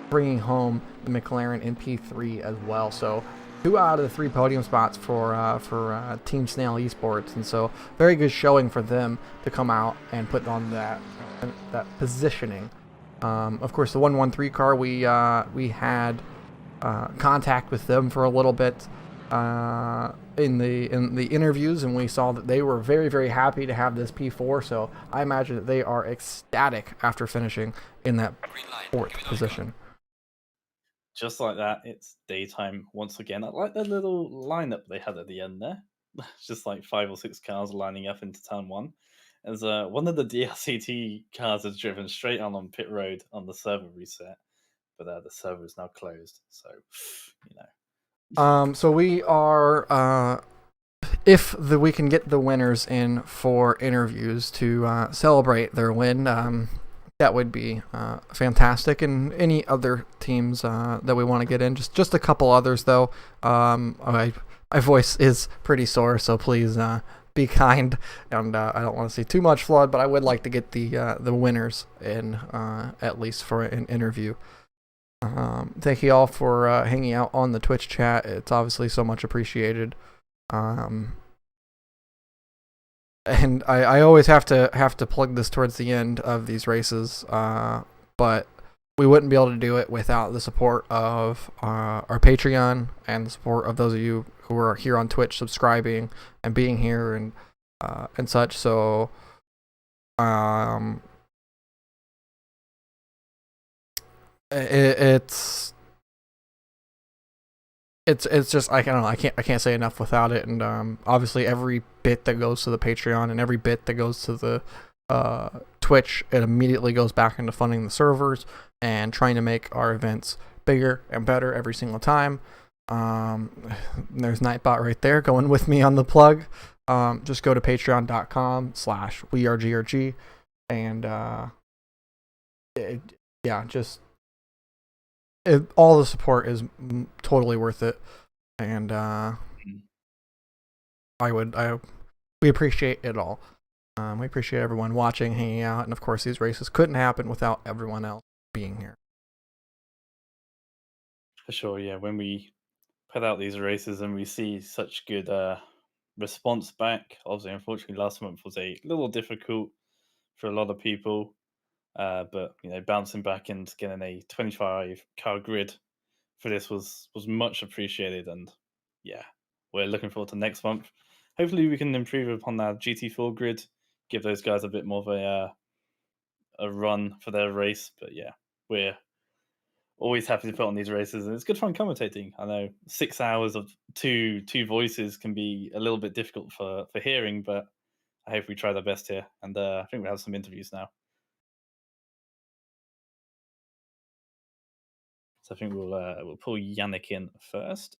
Speaker 1: bringing home the McLaren in P3 as well. So 2 out of the 3 podium spots for Team Snail eSports, and so very good showing for them to come out and put on that positioning. Of course, the 113 car, we had contact with them for a little bit in the interviews, and we saw that they were very, very happy to have this P4. So I imagine that they are ecstatic after finishing in that 4th position.
Speaker 2: Just like that, it's daytime once again. I like the little lineup they had at the end there. It's just like 5 or 6 cars lining up into turn 1. as one of the DLCT cars has driven straight on pit road on the server reset, but the server is now closed. So, you know.
Speaker 1: So we are if we can get the winners in for interviews to celebrate their win, that would be fantastic. And any other teams that we want to get in, just a couple others though. My voice is pretty sore, so please be kind. And I don't want to see too much flood, but I would like to get the winners in at least for an interview. Thank you all for hanging out on the Twitch chat. It's obviously so much appreciated. And I always have to plug this towards the end of these races, but we wouldn't be able to do it without the support of our Patreon and the support of those of you who are here on Twitch subscribing and being here and such. So it's just I don't know, I can't say enough without it. And obviously every bit that goes to the Patreon and every bit that goes to the Twitch, it immediately goes back into funding the servers and trying to make our events bigger and better every single time. There's Nightbot right there going with me on the plug. Just go to patreon.com/wearegrg and all the support is totally worth it, and we appreciate it all. We appreciate everyone watching, hanging out, and of course these races couldn't happen without everyone else being here.
Speaker 2: For sure, yeah. When we put out these races and we see such good response back, obviously, unfortunately, last month was a little difficult for a lot of people. But bouncing back and getting a 25 car grid for this was much appreciated, and yeah, we're looking forward to next month. Hopefully, we can improve upon that GT4 grid, give those guys a bit more of a run for their race. But yeah, we're always happy to put on these races, and it's good fun commentating. I know 6 hours of two voices can be a little bit difficult for hearing, but I hope we try our best here, and I think we have some interviews now. So I think we'll pull Yannick in first.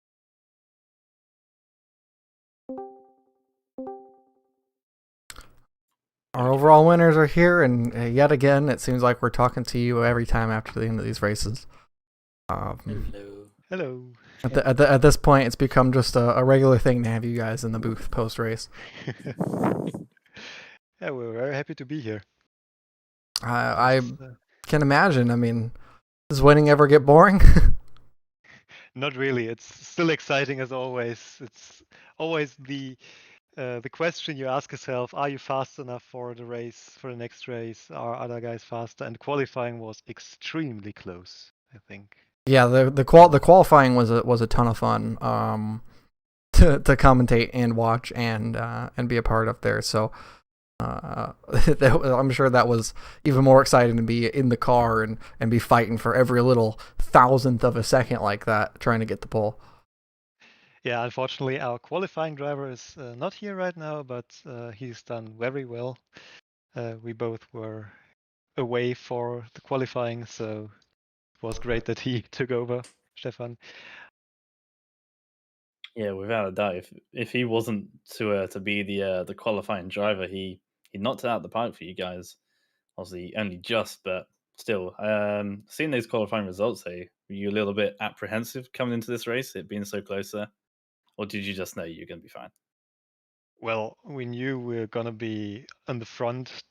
Speaker 1: Our overall winners are here, and yet again, it seems like we're talking to you every time after the end of these races.
Speaker 11: Hello.
Speaker 1: At this point, it's become just a regular thing to have you guys in the booth post race.
Speaker 11: Yeah, we're very happy to be here.
Speaker 1: I can imagine. I mean, does winning ever get boring?
Speaker 11: Not really. It's still exciting as always. It's always the question you ask yourself: are you fast enough for the race, for the next race? Are other guys faster? And qualifying was extremely close, I think.
Speaker 1: Yeah, the qualifying was a ton of fun to commentate and watch and be a part of there. So I'm sure that was even more exciting to be in the car and be fighting for every little thousandth of a second like that, trying to get the pole.
Speaker 11: Yeah, unfortunately, our qualifying driver is not here right now, but he's done very well. We both were away for the qualifying, so it was great that he took over, Stefan.
Speaker 2: Yeah, without a doubt. If he wasn't to be the qualifying driver, he knocked it out the park for you guys. Obviously, only just, but still. Seeing those qualifying results, were you a little bit apprehensive coming into this race, it being so close there, or did you just know you're going to be fine?
Speaker 11: Well, we knew we were going to be on the front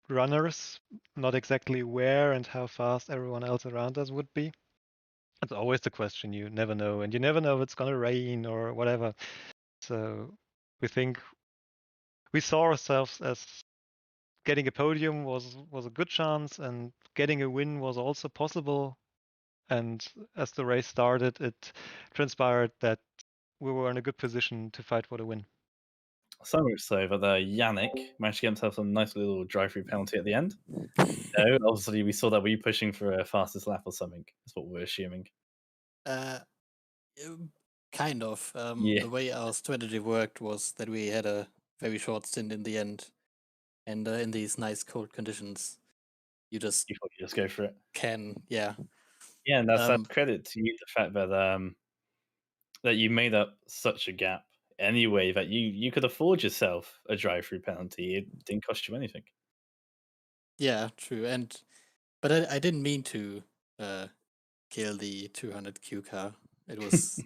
Speaker 11: runners, not exactly where and how fast everyone else around us would be. It's always the question, you never know, and you never know if it's going to rain or whatever. So we think we saw ourselves as getting a podium was a good chance, and getting a win was also possible. And as the race started, it transpired that we were in a good position to fight for the win.
Speaker 2: So much so that Yannick managed to get himself a nice little drive-through penalty at the end. No, obviously we saw that. Were you pushing for a fastest lap or something? That's what we're assuming.
Speaker 12: Kind of.
Speaker 2: Yeah.
Speaker 12: The way our strategy worked was that we had a very short stint in the end, and in these nice cold conditions, you just
Speaker 2: go for it.
Speaker 12: Yeah.
Speaker 2: Yeah, and that's credit to you, the fact that that you made up such a gap anyway that you could afford yourself a drive-through penalty. It didn't cost you anything.
Speaker 12: Yeah, true. But I didn't mean to kill the 200 Q car. It was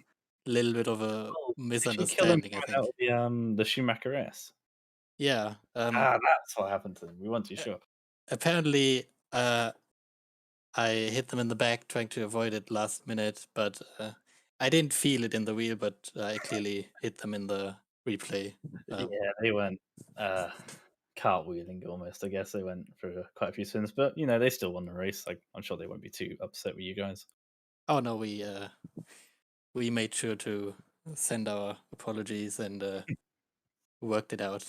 Speaker 12: a little bit of a misunderstanding, I think.
Speaker 2: The Schumacher S.
Speaker 12: Yeah.
Speaker 2: That's what happened to them. We weren't too sure.
Speaker 12: Apparently, I hit them in the back trying to avoid it last minute, but I didn't feel it in the wheel, but I clearly hit them in the replay.
Speaker 2: Yeah, they went cartwheeling almost. I guess they went for quite a few spins, but they still won the race. Like, I'm sure they won't be too upset with you guys.
Speaker 12: Oh no, we made sure to send our apologies and worked it out.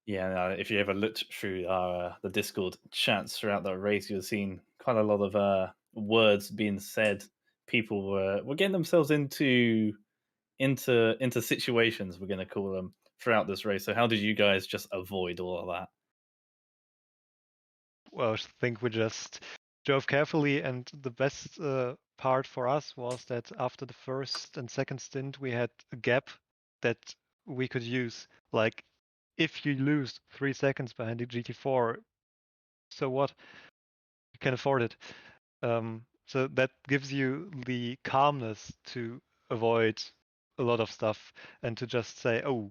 Speaker 2: Yeah, if you ever looked through the Discord chats throughout that race, you've seen quite a lot of words being said. People were getting themselves into situations, we're going to call them, throughout this race. So how did you guys just avoid all of that?
Speaker 11: Well, I think we just drove carefully, and the best part for us was that after the first and second stint, we had a gap that we could use. Like, if you lose 3 seconds behind the GT4, so what? You can afford it. So that gives you the calmness to avoid a lot of stuff and to just say, oh,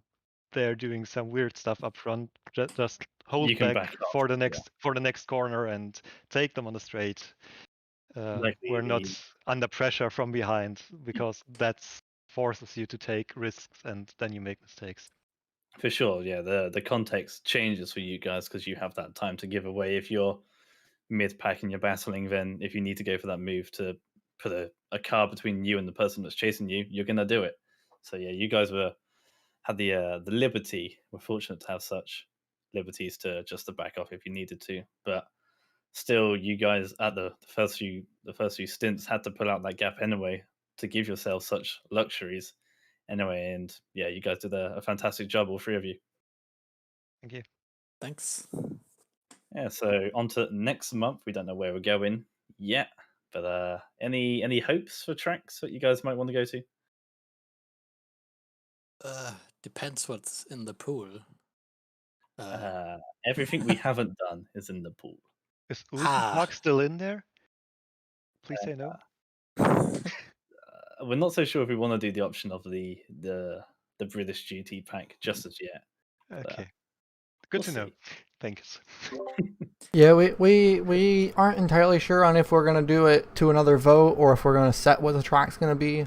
Speaker 11: they're doing some weird stuff up front. Just hold back for the next corner and take them on the straight. We're not under pressure from behind, because that forces you to take risks and then you make mistakes.
Speaker 2: For sure, yeah. The context changes for you guys because you have that time to give away. If you're mid-pack and you're battling, then if you need to go for that move to put a car between you and the person that's chasing you, you're going to do it. So yeah, you guys had the liberty. We're fortunate to have such liberties to back off if you needed to. But still, you guys at the first few stints had to pull out that gap anyway to give yourself such luxuries anyway. And yeah, you guys did a fantastic job, all three of you.
Speaker 11: Thank you.
Speaker 12: Thanks.
Speaker 2: Yeah, so on to next month. We don't know where we're going yet, but any hopes for tracks that you guys might want to go to?
Speaker 12: Depends what's in the pool.
Speaker 2: Everything we haven't done is in the pool.
Speaker 11: Is Oulton Park still in there? Please say no.
Speaker 2: We're not so sure if we want to do the option of the British GT pack just as yet.
Speaker 11: Okay, good to know. Thanks.
Speaker 1: Yeah, we aren't entirely sure on if we're gonna do it to another vote or if we're gonna set what the track's gonna be.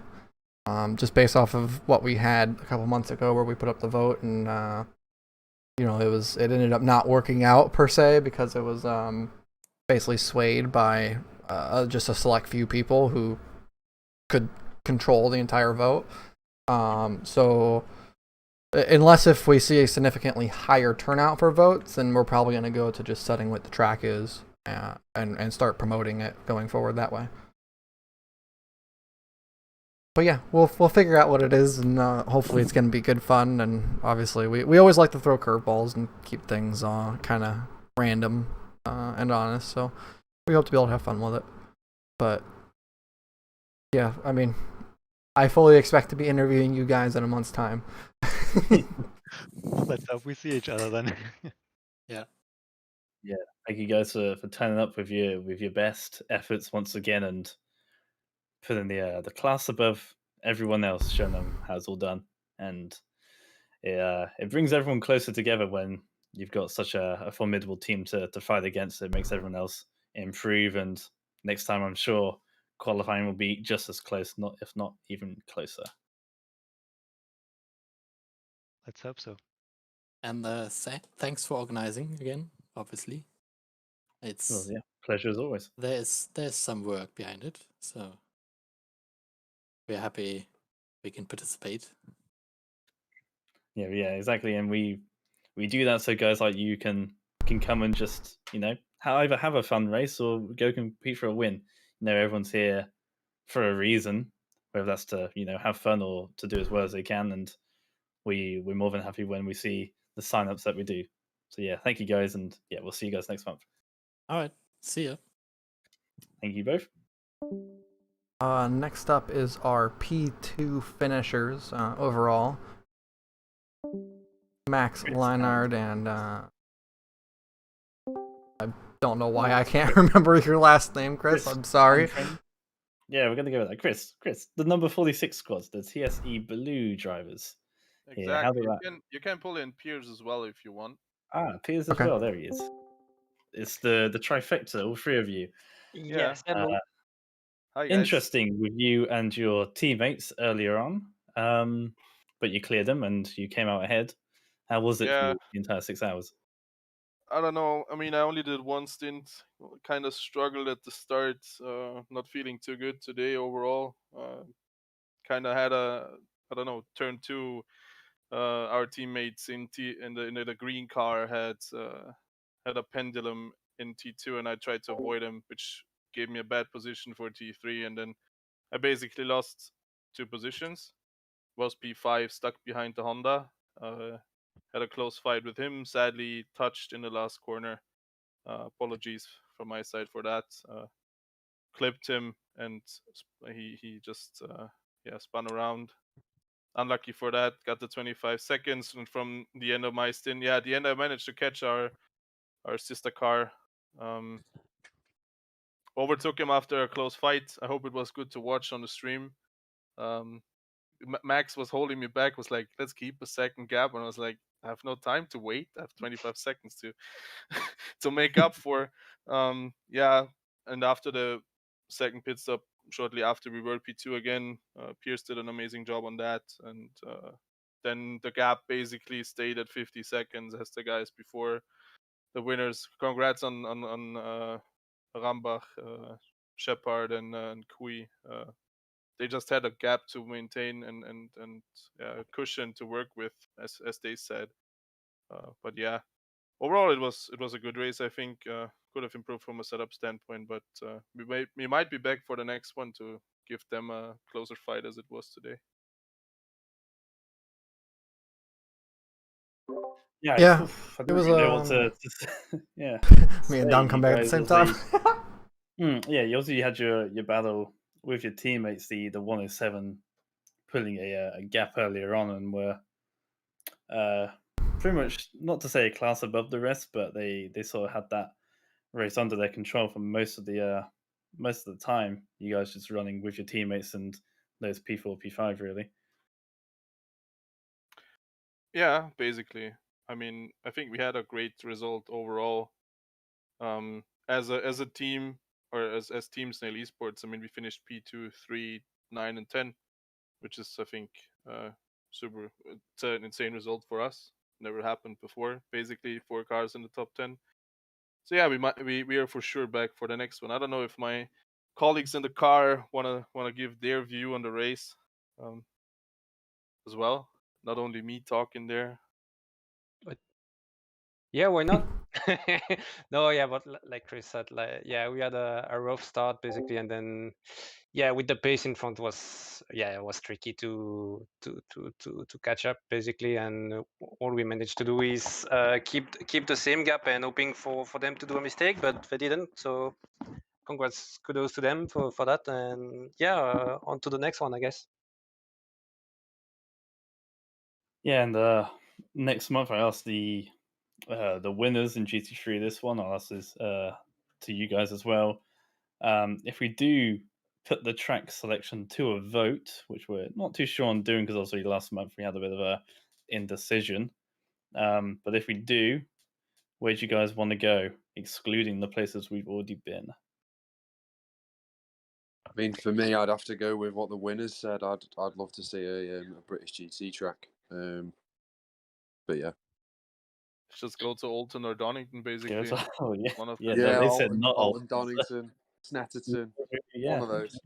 Speaker 1: Just based off of what we had a couple months ago, where we put up the vote, and it ended up not working out per se because it was basically swayed by just a select few people who could control the entire vote. So unless if we see a significantly higher turnout for votes, then we're probably going to go to just setting what the track is and start promoting it going forward that way. But yeah, we'll figure out what it is, and hopefully it's going to be good fun. And obviously, we always like to throw curveballs and keep things kind of random and honest. So we hope to be able to have fun with it. But yeah, I mean, I fully expect to be interviewing you guys in a month's time.
Speaker 11: Let's hope we see each other then.
Speaker 12: Yeah.
Speaker 2: Yeah. Thank you guys for turning up with your best efforts once again and putting the class above everyone else, showing them how it's all done. And it brings everyone closer together when you've got such a formidable team to fight against. It makes everyone else improve, and next time I'm sure qualifying will be just as close, if not even closer.
Speaker 11: Let's hope so.
Speaker 12: And thanks for organizing again. Obviously, it's
Speaker 2: pleasure as always.
Speaker 12: There's some work behind it, so we're happy we can participate.
Speaker 2: Yeah, exactly. And we do that so guys like you can come and just either have a fun race or go compete for a win. Everyone's here for a reason, whether that's to have fun or to do as well as they can. And we're more than happy when we see the signups that we do. So yeah, thank you guys, and yeah, we'll see you guys next month.
Speaker 12: All right. See ya.
Speaker 2: Thank you both.
Speaker 1: Next up is our P2 finishers overall. Max Leinard and I don't know why I can't remember your last name, Chris. I'm sorry.
Speaker 2: Yeah, we're gonna go with that. Chris, the number 46 squad, the TSE Blue drivers.
Speaker 13: Exactly. You can pull in Piers as well if you want.
Speaker 2: Piers as well. There he is. It's the trifecta, all three of you.
Speaker 6: Yes.
Speaker 13: Hi, guys.
Speaker 2: Interesting with you and your teammates earlier on, but you cleared them and you came out ahead. How was it for you the entire 6 hours?
Speaker 13: I don't know. I mean, I only did one stint. Kind of struggled at the start. Not feeling too good today overall. Kind of had turn 2. Our teammates in the green car had a pendulum in T2, and I tried to avoid him, which gave me a bad position for T3, and then I basically lost 2 positions. Was P5 stuck behind the Honda. Had a close fight with him. Sadly, touched in the last corner. Apologies from my side for that. Clipped him, and he just spun around. Unlucky for that. Got the 25 seconds, and from the end of my stint, at the end I managed to catch our sister car. Overtook him after a close fight. I hope it was good to watch on the stream. Max was holding me back, was like, let's keep a second gap, and I was like, I have no time to wait. I have 25 seconds to to make up for. And after the second pit stop, shortly after, we were P2 again. Pierce did an amazing job on that, and then the gap basically stayed at 50 seconds as the guys before. The winners, congrats on Rambach, Shepard, and Kui. They just had a gap to maintain and cushion to work with, as they said. But yeah, overall it was a good race. I think could have improved from a setup standpoint, but we might be back for the next one to give them a closer fight as it was today.
Speaker 1: Yeah,
Speaker 2: it was yeah.
Speaker 1: Me and Don come back at the same time.
Speaker 2: Yeah, you also had your battle with your teammates, the 107, pulling a gap earlier on, and were pretty much, not to say a class above the rest, but they sort of had that race under their control for most of the time. You guys just running with your teammates and those P4, P5 really.
Speaker 13: Yeah, basically. I mean, I think we had a great result overall. As a team, or as Team Snail Esports, I mean, we finished P2, 3, 9, and 10, which is, I think, super. It's an insane result for us. Never happened before. Basically, 4 cars in the top 10. So yeah, we are for sure back for the next one. I don't know if my colleagues in the car wanna give their view on the race, as well. Not only me talking there.
Speaker 14: Yeah, why not? No, yeah, but like Chris said, like, yeah, we had a rough start basically, and then with the pace in front was it was tricky to catch up basically, and all we managed to do is keep the same gap and hoping for them to do a mistake, but they didn't. So kudos to them for that, and on to the next one, I guess.
Speaker 2: Yeah, and next month I asked the winners in GT3 this one. I'll ask this to you guys as well. If we do put the track selection to a vote, which we're not too sure on doing because obviously last month we had a bit of a indecision. But if we do, where do you guys want to go, excluding the places we've already been?
Speaker 15: I mean, for me, I'd have to go with what the winners said. I'd love to see a British GT track. But yeah.
Speaker 13: Let's just go to Alton or Donington, basically.
Speaker 2: Yeah,
Speaker 13: One of
Speaker 2: yeah,
Speaker 13: them.
Speaker 2: they said not
Speaker 15: Alton, Donington, Snetterton. One of those.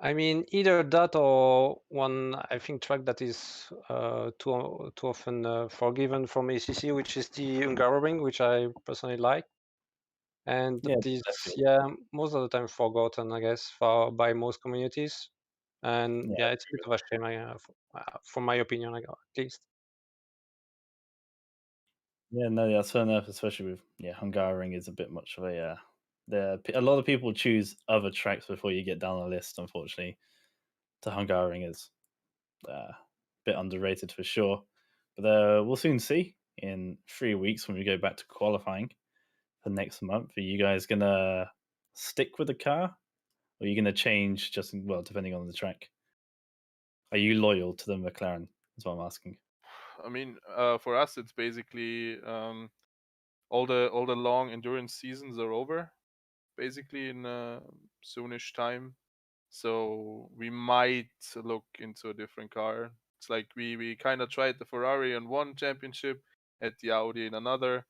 Speaker 14: I mean, either that or one, I think, track that is too often forgiven from ACC, which is the Nürburgring, which I personally like, and that is most of the time forgotten, I guess, by most communities, and it's a bit of a shame, from my opinion, at least.
Speaker 2: Yeah, no, that's fair enough. Especially with Hungaroring is a bit much of a. A lot of people choose other tracks before you get down the list. Unfortunately, to Hungaroring is a bit underrated for sure. But we'll soon see in 3 weeks when we go back to qualifying for next month. Are you guys gonna stick with the car, or are you gonna change? Depending on the track. Are you loyal to the McLaren? That's what I'm asking.
Speaker 13: I mean, for us, it's basically all the long endurance seasons are over, basically in soonish time. So we might look into a different car. It's like we kind of tried the Ferrari in one championship, at the Audi in another,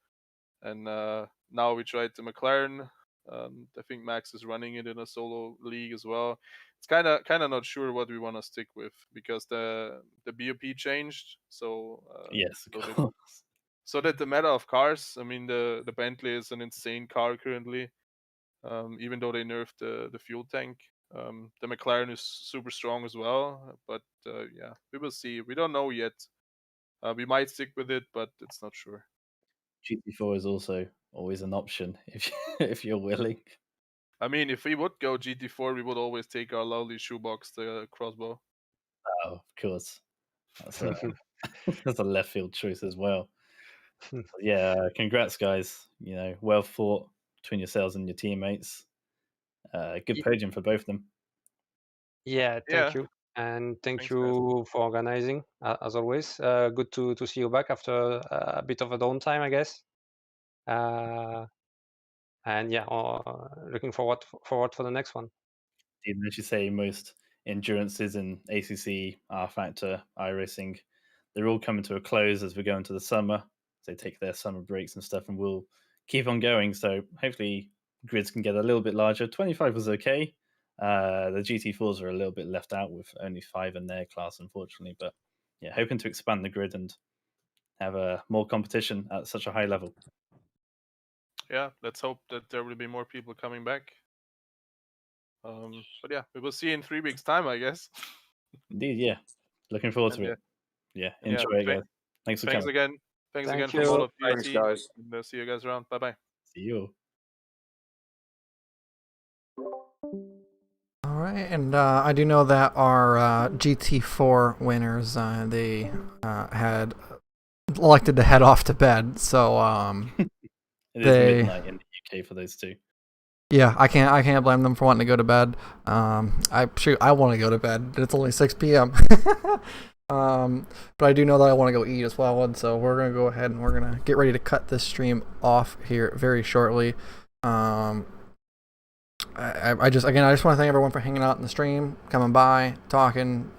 Speaker 13: and now we tried the McLaren. I think Max is running it in a solo league as well. It's kind of not sure what we want to stick with because the BOP changed. So
Speaker 2: Yes,
Speaker 13: so
Speaker 2: of
Speaker 13: that,
Speaker 2: course.
Speaker 13: so that the matter of cars. I mean, the Bentley is an insane car currently. Even though they nerfed the fuel tank. The McLaren is super strong as well, but yeah, we will see. We don't know yet. We might stick with it, but it's not sure.
Speaker 2: GT4 is also always an option if you're willing.
Speaker 13: I mean, if we would go GT4, we would always take our lovely shoebox, the crossbow.
Speaker 2: Oh, of course, that's a that's a left field choice as well. Yeah, congrats, guys. Well fought between yourselves and your teammates. Good podium for both of them.
Speaker 14: Yeah,
Speaker 13: Yeah.
Speaker 14: thank you. And thank
Speaker 13: Thanks, guys.
Speaker 14: you for organizing, as always. Good to see you back after a bit of a downtime, I guess. And yeah, looking forward for the next one.
Speaker 2: As you say, most endurances in ACC, R Factor, iRacing, they're all coming to a close as we go into the summer. They take their summer breaks and stuff, and we'll keep on going. So hopefully, grids can get a little bit larger. 25 was okay. The GT4s are a little bit left out with only 5 in their class, unfortunately. But yeah, hoping to expand the grid and have more competition at such a high level.
Speaker 13: Yeah, let's hope that there will be more people coming back. But yeah, we will see in 3 weeks' time, I guess.
Speaker 2: Indeed, yeah. Looking forward to it. Yeah, enjoy it, guys. Thanks for coming.
Speaker 13: Again. Thanks
Speaker 14: Thank
Speaker 13: again from all of you.
Speaker 15: Thanks, guys.
Speaker 13: And see you guys around. Bye bye.
Speaker 2: See you.
Speaker 1: All right, and I do know that our GT4 winners they had elected to head off to bed, so
Speaker 2: it is midnight in the UK for those two.
Speaker 1: Yeah, I can't blame them for wanting to go to bed. I want to go to bed. It's only 6 p.m. But I do know that I want to go eat as well, and so we're gonna go ahead and we're gonna get ready to cut this stream off here very shortly. I just want to thank everyone for hanging out in the stream, coming by, talking,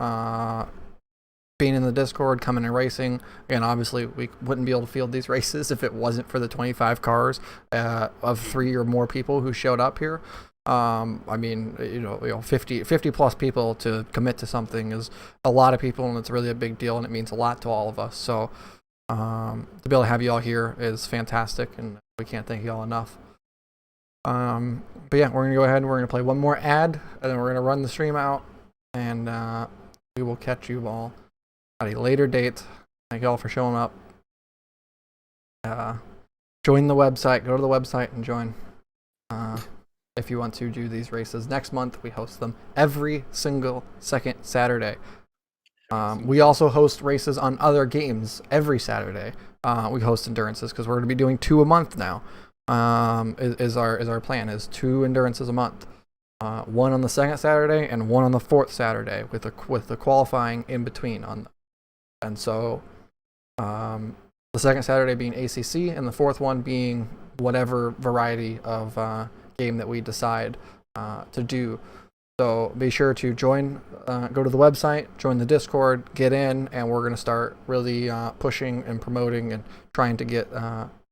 Speaker 1: being in the Discord, coming and racing. Again, obviously we wouldn't be able to field these races if it wasn't for the 25 cars of 3 or more people who showed up here. I mean, 50 plus people to commit to something is a lot of people, and it's really a big deal, and it means a lot to all of us. So to be able to have you all here is fantastic, and we can't thank you all enough. But yeah, we're gonna go ahead and we're gonna play one more ad, and then we're gonna run the stream out, and we will catch you all at a later date. Thank you all for showing up. Join the website. Go to the website and join. If you want to do these races next month, we host them every single second Saturday. We also host races on other games every Saturday. We host endurances because we're going to be doing 2 a month now. Is our plan is 2 endurances a month. One on the second Saturday and one on the fourth Saturday with the qualifying in between on them. And so the second Saturday being ACC and the fourth one being whatever variety of game that we decide to do. So be sure to join, go to the website, join the Discord, get in, and we're going to start really pushing and promoting and trying to get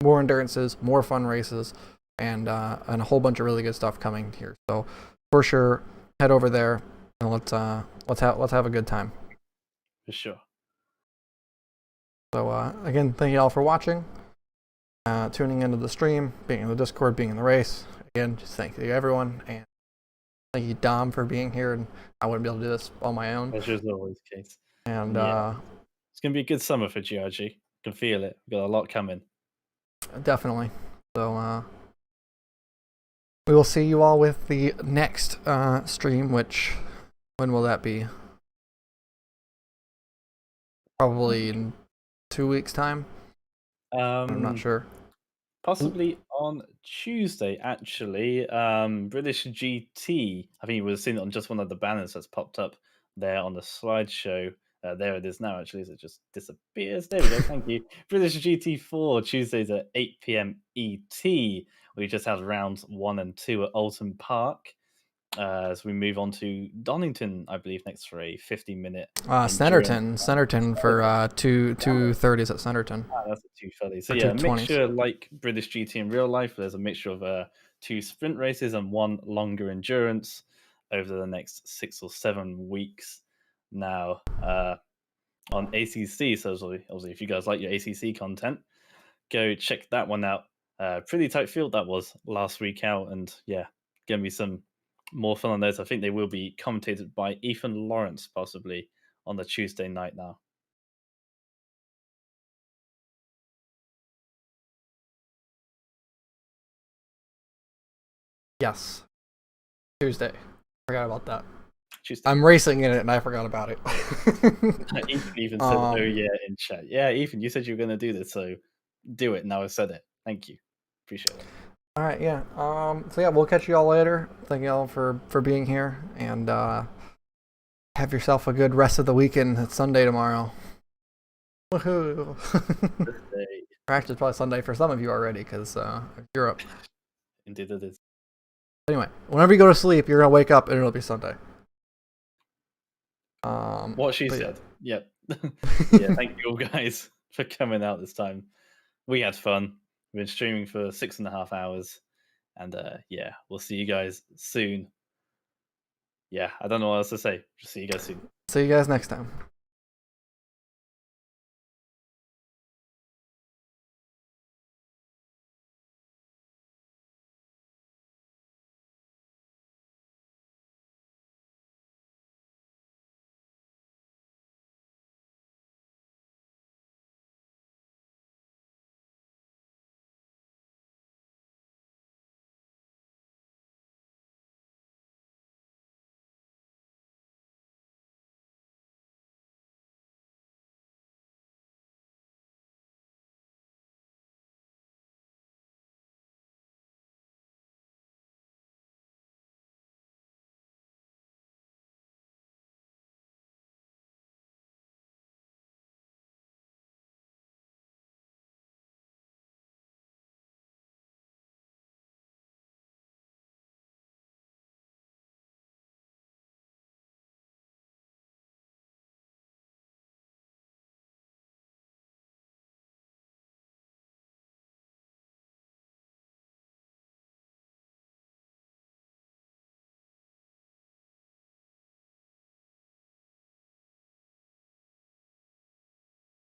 Speaker 1: more endurances, more fun races, and a whole bunch of really good stuff coming here. So for sure, head over there and let's have a good time.
Speaker 2: For sure.
Speaker 1: So again, thank you all for watching, tuning into the stream, being in the Discord, being in the race. Again, just thank you everyone, and thank you Dom for being here. And I wouldn't be able to do this on my own.
Speaker 2: Pleasure as always, Kate.
Speaker 1: And
Speaker 2: it's gonna be a good summer for GRG. Can feel it. We've got a lot coming.
Speaker 1: Definitely. So we will see you all with the next stream, which when will that be? Probably in 2 weeks' time. I'm not sure.
Speaker 2: Possibly on Tuesday, actually. British GT. I think you would have seen it on just one of the banners that's popped up there on the slideshow. There it is now, actually, so it just disappears. There we go, thank you. British GT4, Tuesdays at 8 p.m. ET. We just had rounds 1 and 2 at Alton Park. As we move on to Donington, I believe, next for a 50-minute.
Speaker 1: Centerton for 2:30s at Centerton.
Speaker 2: That's a 2:30. So
Speaker 1: Or
Speaker 2: yeah, a
Speaker 1: 2:20s.
Speaker 2: mixture like British GT in real life. There's a mixture of 2 sprint races and 1 longer endurance over the next 6 or 7 weeks. Now on ACC, so obviously if you guys like your ACC content, go check that one out. Pretty tight field that was last week out, and yeah, gonna be some more fun on those. I think they will be commentated by Ethan Lawrence possibly on the Tuesday night now.
Speaker 1: Yes. Tuesday. Forgot about that.
Speaker 2: Tuesday.
Speaker 1: I'm racing in it and I forgot about it.
Speaker 2: Ethan even said, "Oh yeah," in chat. Yeah, Ethan, you said you were going to do this, so do it. Now I've said it. Thank you. Appreciate it.
Speaker 1: All right, yeah. So yeah, we'll catch you all later. Thank you all for being here, and have yourself a good rest of the weekend. It's Sunday tomorrow. Woohoo! Or actually, it's probably Sunday for some of you already, because Europe.
Speaker 2: Indeed, it is.
Speaker 1: Anyway, whenever you go to sleep, you're gonna wake up and it'll be Sunday.
Speaker 2: What she said. Yeah. Yeah. Thank you all guys for coming out this time. We had fun. We've been streaming for 6.5 hours, and yeah, we'll see you guys soon. Yeah, I don't know what else to say. Just see you guys soon.
Speaker 1: See you guys next time.